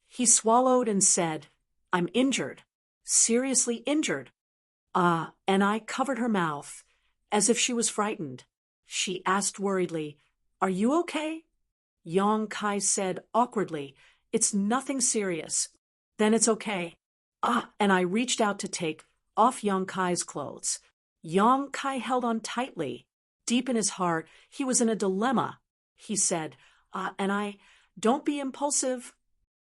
He swallowed and said, "I'm injured, seriously injured." And I covered her mouth, as if she was frightened. She asked worriedly, "Are you okay?" Yang Kai said awkwardly, "It's nothing serious." "Then it's okay." And I reached out to take off Yang Kai's clothes. Yang Kai held on tightly. Deep in his heart, he was in a dilemma. He said, "Don't be impulsive."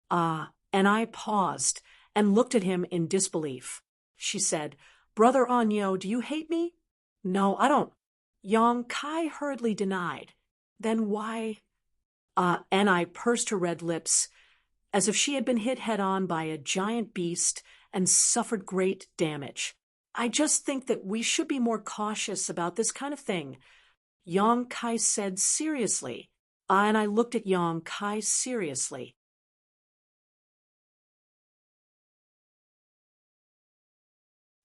And I paused and looked at him in disbelief. She said, "Brother Anyo, do you hate me?" "No, I don't." Yang Kai hurriedly denied. "Then why?" And I pursed her red lips, as if she had been hit head-on by a giant beast and suffered great damage. "I just think that we should be more cautious about this kind of thing. Yang Kai said seriously. And I looked at Yang Kai seriously.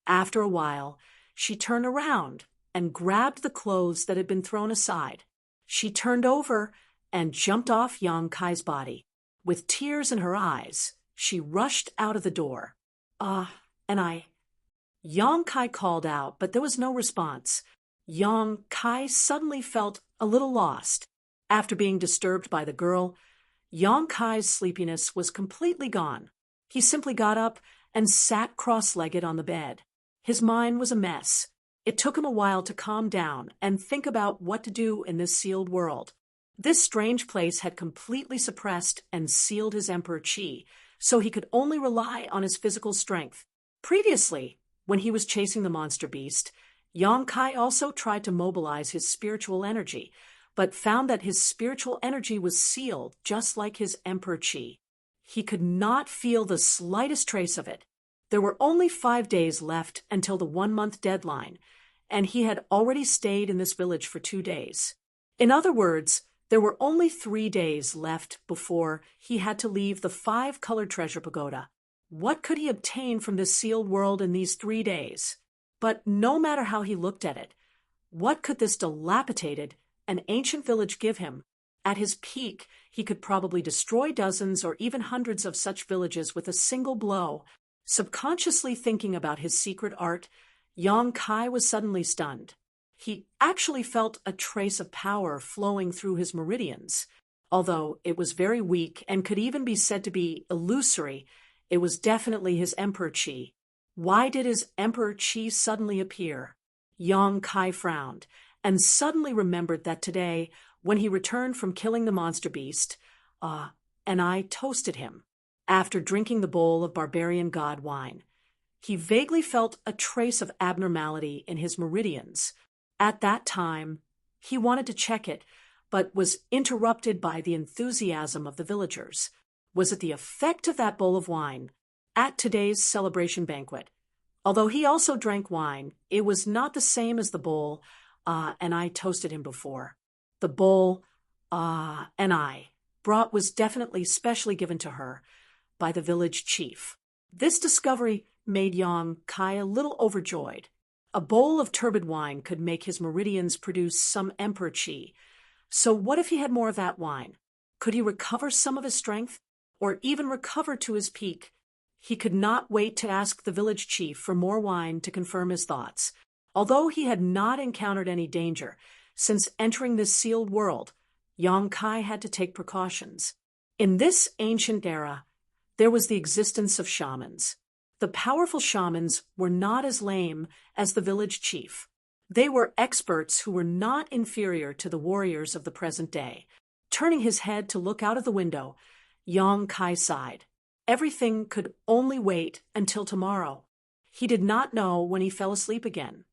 After a while, she turned around and grabbed the clothes that had been thrown aside. She turned over and jumped off Yang Kai's body. With tears in her eyes, she rushed out of the door. And I... Yang Kai called out, but there was no response. Yang Kai suddenly felt a little lost. After being disturbed by the girl, Yang Kai's sleepiness was completely gone. He simply got up and sat cross-legged on the bed. His mind was a mess. It took him a while to calm down and think about what to do in this sealed world. This strange place had completely suppressed and sealed his Emperor Qi, so he could only rely on his physical strength. Previously, when he was chasing the monster beast, Yang Kai also tried to mobilize his spiritual energy, but found that his spiritual energy was sealed just like his Emperor Qi. He could not feel the slightest trace of it. There were only 5 days left until the 1-month deadline, and he had already stayed in this village for 2 days. In other words, there were only 3 days left before he had to leave the 5-colored treasure pagoda. What could he obtain from this sealed world in these 3 days? But no matter how he looked at it, what could this dilapidated and ancient village give him? At his peak, he could probably destroy dozens or even hundreds of such villages with a single blow. Subconsciously thinking about his secret art, Yang Kai was suddenly stunned. He actually felt a trace of power flowing through his meridians. Although it was very weak and could even be said to be illusory, it was definitely his Emperor Qi. Why did his Emperor Qi suddenly appear? Yang Kai frowned and suddenly remembered that today, when he returned from killing the monster beast, and I toasted him. After drinking the bowl of barbarian god wine, he vaguely felt a trace of abnormality in his meridians. At that time, he wanted to check it, but was interrupted by the enthusiasm of the villagers. Was it the effect of that bowl of wine at today's celebration banquet? Although he also drank wine, it was not the same as the bowl, and I toasted him before. The bowl, and I brought was definitely specially given to her by the village chief. This discovery made Yang Kai a little overjoyed. A bowl of turbid wine could make his meridians produce some Emperor Qi. So what if he had more of that wine? Could he recover some of his strength, or even recover to his peak? He could not wait to ask the village chief for more wine to confirm his thoughts. Although he had not encountered any danger, since entering this sealed world, Yang Kai had to take precautions. In this ancient era, there was the existence of shamans. The powerful shamans were not as lame as the village chief. They were experts who were not inferior to the warriors of the present day. Turning his head to look out of the window, Yang Kai sighed. Everything could only wait until tomorrow. He did not know when he fell asleep again.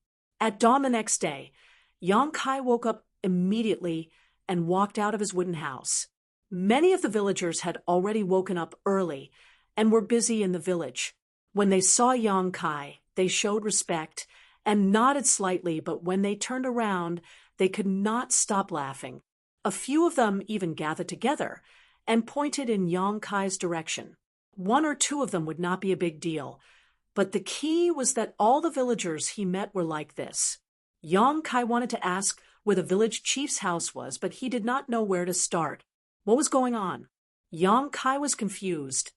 At dawn the next day, Yang Kai woke up immediately and walked out of his wooden house. Many of the villagers had already woken up early and were busy in the village. When they saw Yang Kai, they showed respect and nodded slightly, but when they turned around, they could not stop laughing. A few of them even gathered together and pointed in Yang Kai's direction. 1 or 2 of them would not be a big deal, but the key was that all the villagers he met were like this. Yang Kai wanted to ask where the village chief's house was, but he did not know where to start. What was going on? Yang Kai was confused.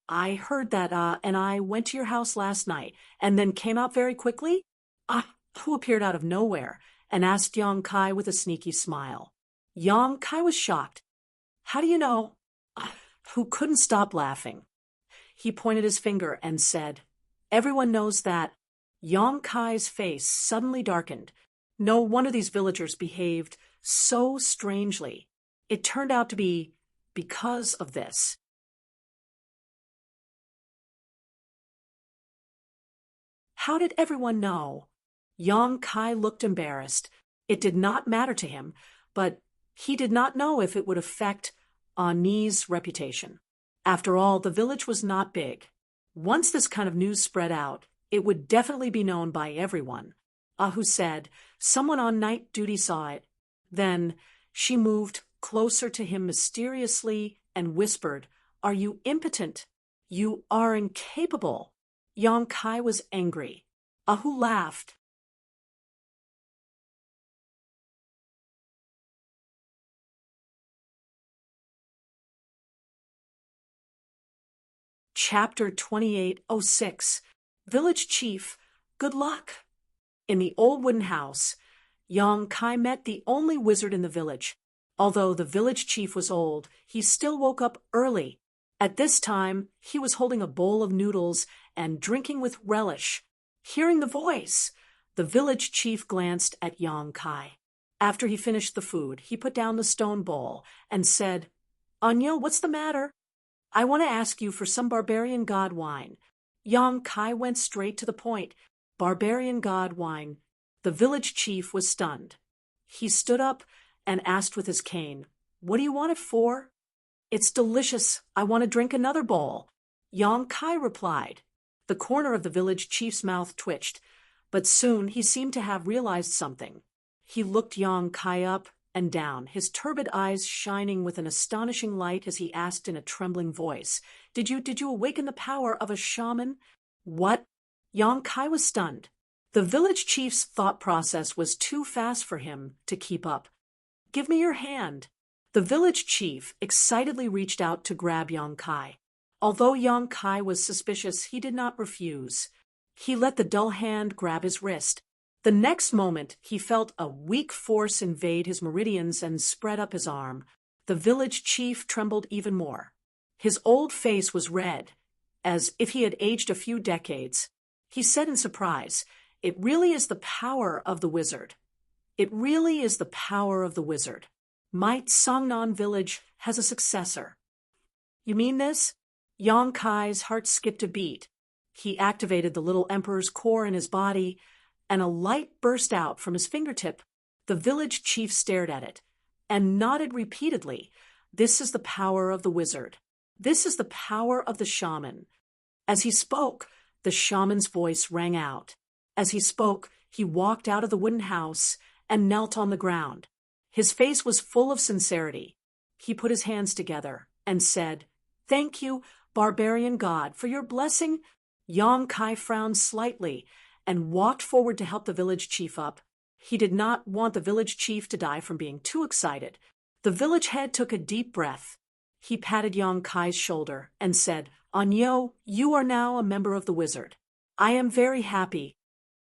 I heard that, and I went to your house last night, and then came out very quickly? Who appeared out of nowhere, and asked Yang Kai with a sneaky smile. Yang Kai was shocked. How do you know? Who couldn't stop laughing. He pointed his finger and said, Everyone knows that. Yang Kai's face suddenly darkened. No wonder these villagers behaved so strangely. It turned out to be because of this. How did everyone know? Yang Kai looked embarrassed. It did not matter to him, but he did not know if it would affect Ani's reputation. After all, the village was not big. Once this kind of news spread out, it would definitely be known by everyone. Ahu said, Someone on night duty saw it. Then she moved closer to him mysteriously and whispered, "Are you impotent? You are incapable." Yang Kai was angry. Ahu laughed. Chapter 2806. Village Chief, Good Luck. In the old wooden house, Yang Kai met the only wizard in the village. Although the village chief was old, he still woke up early. At this time, he was holding a bowl of noodles and drinking with relish. Hearing the voice, the village chief glanced at Yang Kai. After he finished the food, he put down the stone bowl and said, "Anya, what's the matter?" "I want to ask you for some barbarian god wine." Yang Kai went straight to the point. Barbarian god wine. The village chief was stunned. He stood up and asked with his cane, "What do you want it for?" "It's delicious. I want to drink another bowl." Yang Kai replied. The corner of the village chief's mouth twitched, but soon he seemed to have realized something. He looked Yang Kai up and down, his turbid eyes shining with an astonishing light as he asked in a trembling voice, Did you awaken the power of a shaman?" "What?" Yang Kai was stunned. The village chief's thought process was too fast for him to keep up. "Give me your hand." The village chief excitedly reached out to grab Yang Kai. Although Yang Kai was suspicious, he did not refuse. He let the dull hand grab his wrist. The next moment, he felt a weak force invade his meridians and spread up his arm. The village chief trembled even more. His old face was red, as if he had aged a few decades. He said in surprise, "It really is the power of the wizard. It really is the power of the wizard. My Songnan village has a successor." "You mean this?" Yang Kai's heart skipped a beat. He activated the little emperor's core in his body, and a light burst out from his fingertip. The village chief stared at it and nodded repeatedly. "This is the power of the wizard. This is the power of the shaman." As he spoke, the shaman's voice rang out. As he spoke, he walked out of the wooden house and knelt on the ground. His face was full of sincerity. He put his hands together and said, "Thank you, barbarian god, for your blessing." Yang Kai frowned slightly and walked forward to help the village chief up. He did not want the village chief to die from being too excited. The village head took a deep breath. He patted Yang Kai's shoulder and said, "Anyo, you are now a member of the wizard. I am very happy."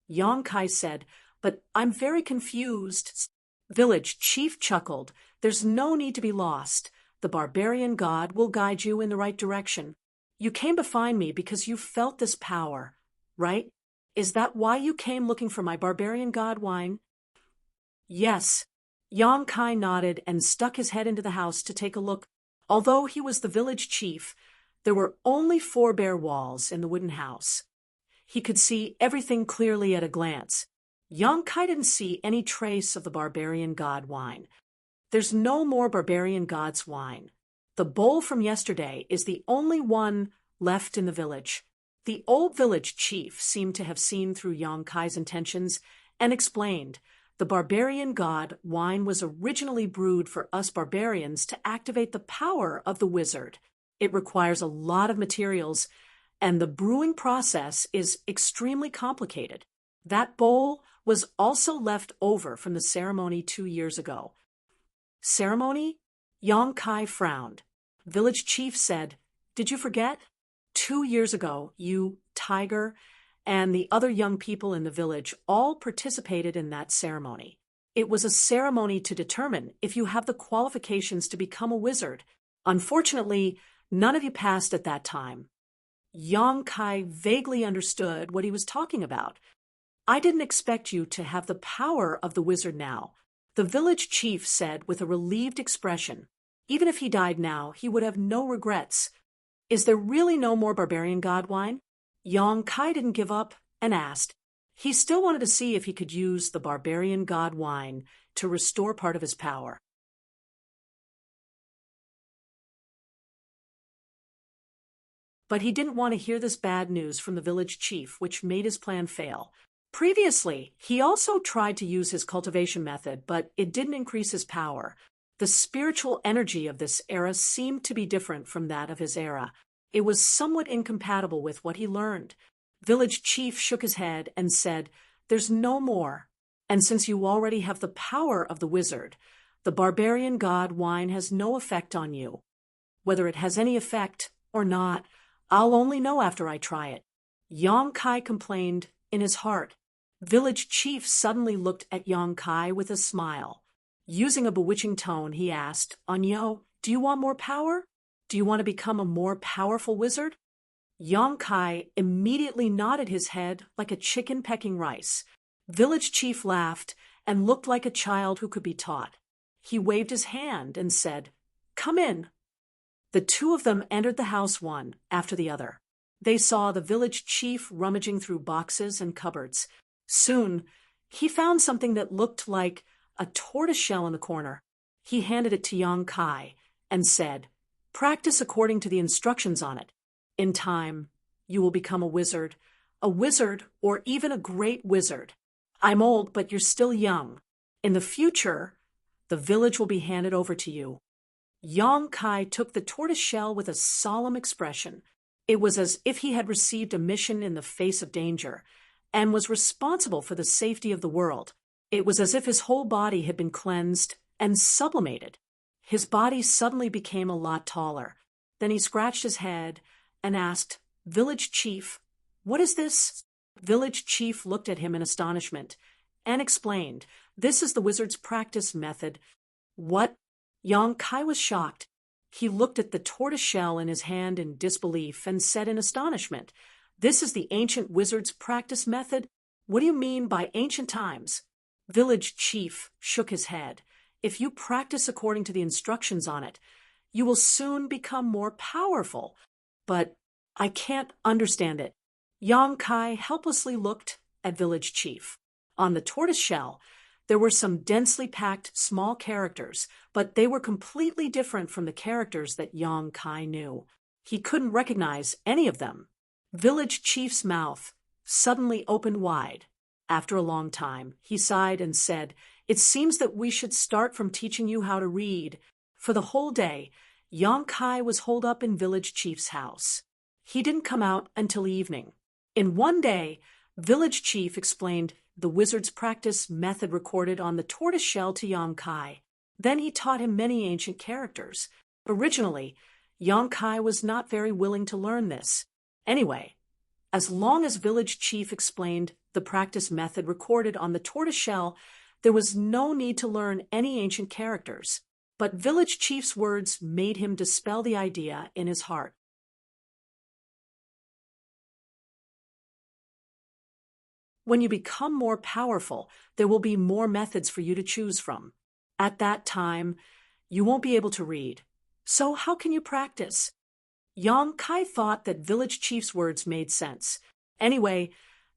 Yang Kai said, "But I'm very confused." Village chief chuckled. "There's no need to be lost. The barbarian god will guide you in the right direction. You came to find me because you felt this power, right? Is that why you came looking for my barbarian god wine?" "Yes." Yang Kai nodded and stuck his head into the house to take a look. Although he was the village chief, there were only 4 bare walls in the wooden house. He could see everything clearly at a glance. Yang Kai didn't see any trace of the barbarian god wine. There's no more barbarian god's wine. The bowl from yesterday is the only one left in the village. The old village chief seemed to have seen through Yang Kai's intentions and explained, "The barbarian god wine was originally brewed for us barbarians to activate the power of the wizard. It requires a lot of materials, and the brewing process is extremely complicated. That bowl was also left over from the ceremony 2 years ago." "Ceremony?" Yang Kai frowned. Village chief said, "Did you forget? 2 years ago, you, Tiger, and the other young people in the village all participated in that ceremony. It was a ceremony to determine if you have the qualifications to become a wizard. Unfortunately, none of you passed at that time." Yang Kai vaguely understood what he was talking about. "I didn't expect you to have the power of the wizard now," the village chief said with a relieved expression. "Even if he died now, he would have no regrets. Is there really no more barbarian god wine?" Yang Kai didn't give up and asked. He still wanted to see if he could use the barbarian god wine to restore part of his power. But he didn't want to hear this bad news from the village chief, which made his plan fail. Previously, he also tried to use his cultivation method, but it didn't increase his power. The spiritual energy of this era seemed to be different from that of his era. It was somewhat incompatible with what he learned. Village chief shook his head and said, "There's no more. And since you already have the power of the wizard, the barbarian god wine has no effect on you. Whether it has any effect or not, I'll only know after I try it." Yang Kai complained in his heart. Village chief suddenly looked at Yang Kai with a smile. Using a bewitching tone, he asked, "Anyo, do you want more power? Do you want to become a more powerful wizard?" Yang Kai immediately nodded his head like a chicken pecking rice. Village chief laughed and looked like a child who could be taught. He waved his hand and said, "Come in." The two of them entered the house one after the other. They saw the village chief rummaging through boxes and cupboards. Soon, he found something that looked like a tortoiseshell in the corner. He handed it to Yang Kai and said, "Practice according to the instructions on it. In time, you will become a wizard or even a great wizard. I'm old, but you're still young. In the future, the village will be handed over to you." Yang Kai took the tortoiseshell with a solemn expression. It was as if he had received a mission in the face of danger and was responsible for the safety of the world. It was as if his whole body had been cleansed and sublimated. His body suddenly became a lot taller. Then he scratched his head and asked, "Village chief, what is this?" Village chief looked at him in astonishment and explained, "This is the wizard's practice method." "What?" Yang Kai was shocked. He looked at the tortoiseshell in his hand in disbelief and said in astonishment, "This is the ancient wizard's practice method? What do you mean by ancient times?" Village chief shook his head. "If you practice according to the instructions on it, you will soon become more powerful. But I can't understand it." Yang Kai helplessly looked at village chief. On the tortoiseshell, there were some densely packed small characters, but they were completely different from the characters that Yang Kai knew. He couldn't recognize any of them. Village chief's mouth suddenly opened wide. After a long time, he sighed and said, "It seems that we should start from teaching you how to read." For the whole day, Yang Kai was holed up in village chief's house. He didn't come out until evening. In one day, village chief explained the wizard's practice method recorded on the tortoiseshell to Yang Kai. Then he taught him many ancient characters. Originally, Yang Kai was not very willing to learn this. Anyway, as long as village chief explained the practice method recorded on the tortoiseshell, there was no need to learn any ancient characters. But village chief's words made him dispel the idea in his heart. When you become more powerful, there will be more methods for you to choose from. At that time, you won't be able to read. So how can you practice? Yang Kai thought that village chief's words made sense. Anyway,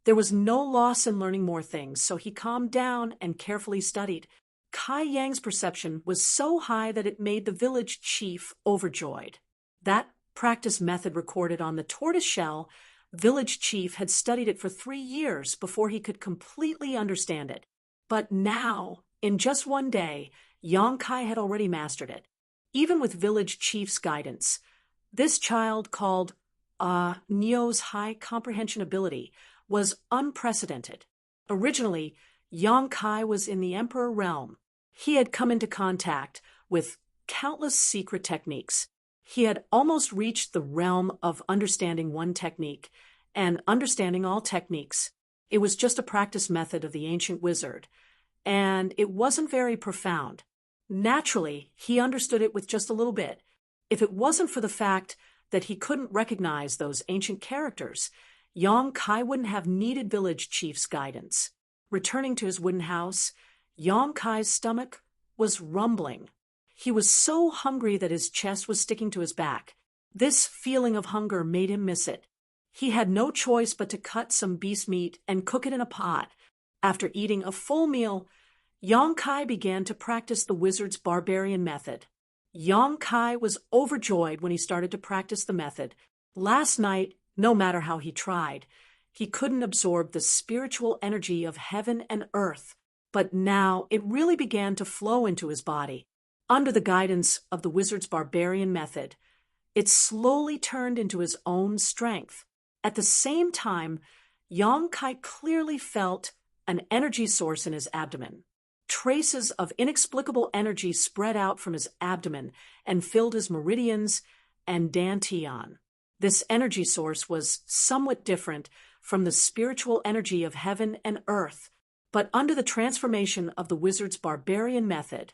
there was no loss in learning more things, so he calmed down and carefully studied. Kai Yang's perception was so high that it made the village chief overjoyed. That practice method recorded on the tortoiseshell, village chief had studied it for 3 years before he could completely understand it. But now, in just one day, Yang Kai had already mastered it. Even with village chief's guidance, this child, called Neo's high comprehension ability, was unprecedented. Originally, Yang Kai was in the Emperor realm. He had come into contact with countless secret techniques. He had almost reached the realm of understanding one technique and understanding all techniques. It was just a practice method of the ancient wizard, and it wasn't very profound. Naturally, he understood it with just a little bit. If it wasn't for the fact that he couldn't recognize those ancient characters, Yang Kai wouldn't have needed village chief's guidance. Returning to his wooden house, Yang Kai's stomach was rumbling. He was so hungry that his chest was sticking to his back. This feeling of hunger made him miss it. He had no choice but to cut some beast meat and cook it in a pot. After eating a full meal, Yang Kai began to practice the wizard's barbarian method. Yang Kai was overjoyed when he started to practice the method. Last night, no matter how he tried, He couldn't absorb the spiritual energy of heaven and earth, but now it really began to flow into his body. Under the guidance of the wizard's barbarian method, it slowly turned into his own strength. At the same time, Yang Kai clearly felt an energy source in his abdomen. Traces of inexplicable energy spread out from his abdomen and filled his meridians and dantian. This energy source was somewhat different from the spiritual energy of heaven and earth, but under the transformation of the wizard's barbarian method,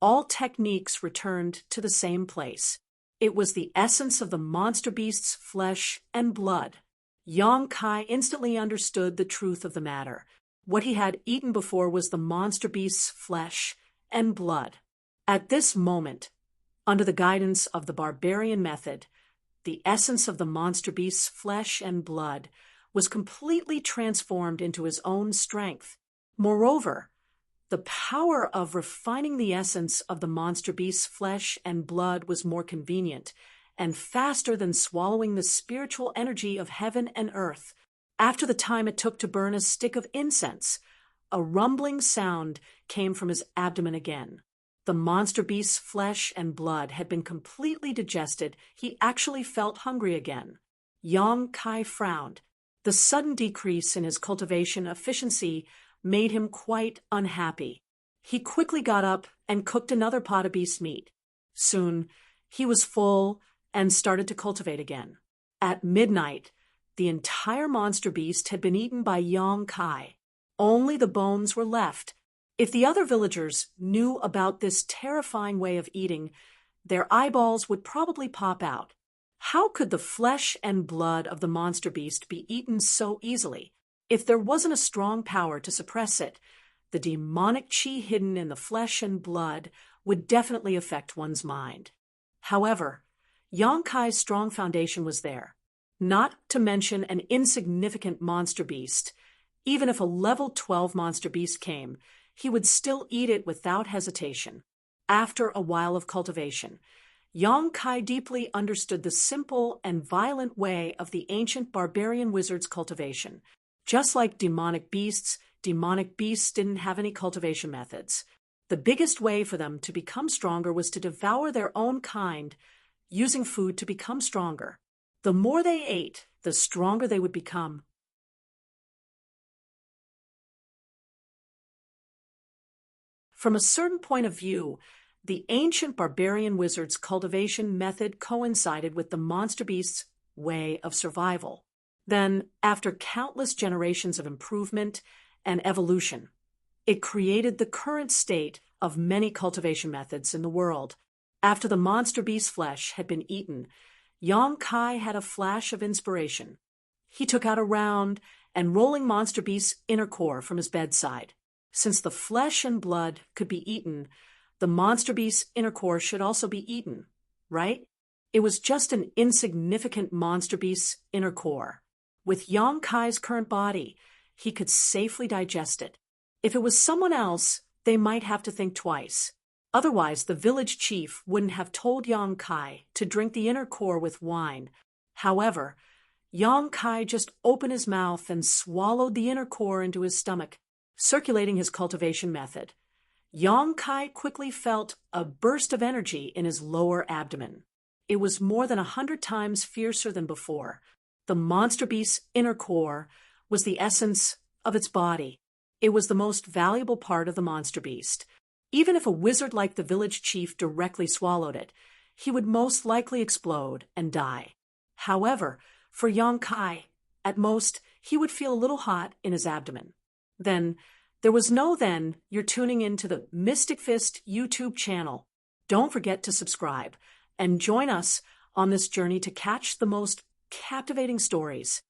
all techniques returned to the same place. It was the essence of the monster beast's flesh and blood. Yang Kai instantly understood the truth of the matter. What he had eaten before was the monster beast's flesh and blood. At this moment, under the guidance of the barbarian method, the essence of the monster beast's flesh and blood was completely transformed into his own strength. Moreover, the power of refining the essence of the monster beast's flesh and blood was more convenient and faster than swallowing the spiritual energy of heaven and earth. After the time it took to burn a stick of incense, a rumbling sound came from his abdomen again. The monster beast's flesh and blood had been completely digested. He actually felt hungry again. Yang Kai frowned. The sudden decrease in his cultivation efficiency made him quite unhappy. He quickly got up and cooked another pot of beast meat. Soon, he was full and started to cultivate again. At midnight, the entire monster beast had been eaten by Yang Kai. Only the bones were left. If the other villagers knew about this terrifying way of eating, their eyeballs would probably pop out. How could the flesh and blood of the monster beast be eaten so easily? If there wasn't a strong power to suppress it, the demonic chi hidden in the flesh and blood would definitely affect one's mind. However, Yang Kai's strong foundation was there, not to mention an insignificant monster beast. Even if a level 12 monster beast came, he would still eat it without hesitation. After a while of cultivation, Yang Kai deeply understood the simple and violent way of the ancient barbarian wizard's cultivation. Just like demonic beasts didn't have any cultivation methods. The biggest way for them to become stronger was to devour their own kind, using food to become stronger. The more they ate, the stronger they would become. From a certain point of view, the ancient barbarian wizard's cultivation method coincided with the monster beast's way of survival. Then, after countless generations of improvement and evolution, it created the current state of many cultivation methods in the world. After the monster beast's flesh had been eaten, Yang Kai had a flash of inspiration. He took out a round and rolling monster beast's inner core from his bedside. Since the flesh and blood could be eaten, the monster beast's inner core should also be eaten, right? It was just an insignificant monster beast's inner core. With Yang Kai's current body, he could safely digest it. If it was someone else, they might have to think twice. Otherwise, the village chief wouldn't have told Yang Kai to drink the inner core with wine. However, Yang Kai just opened his mouth and swallowed the inner core into his stomach, circulating his cultivation method. Yang Kai quickly felt a burst of energy in his lower abdomen. It was more than 100 times fiercer than before. The monster beast's inner core was the essence of its body. It was the most valuable part of the monster beast. Even if a wizard like the village chief directly swallowed it, he would most likely explode and die. However, for Yang Kai, at most, he would feel a little hot in his abdomen. Then, there was no then. You're tuning into the Mystic Fist YouTube channel. Don't forget to subscribe and join us on this journey to catch the most captivating stories.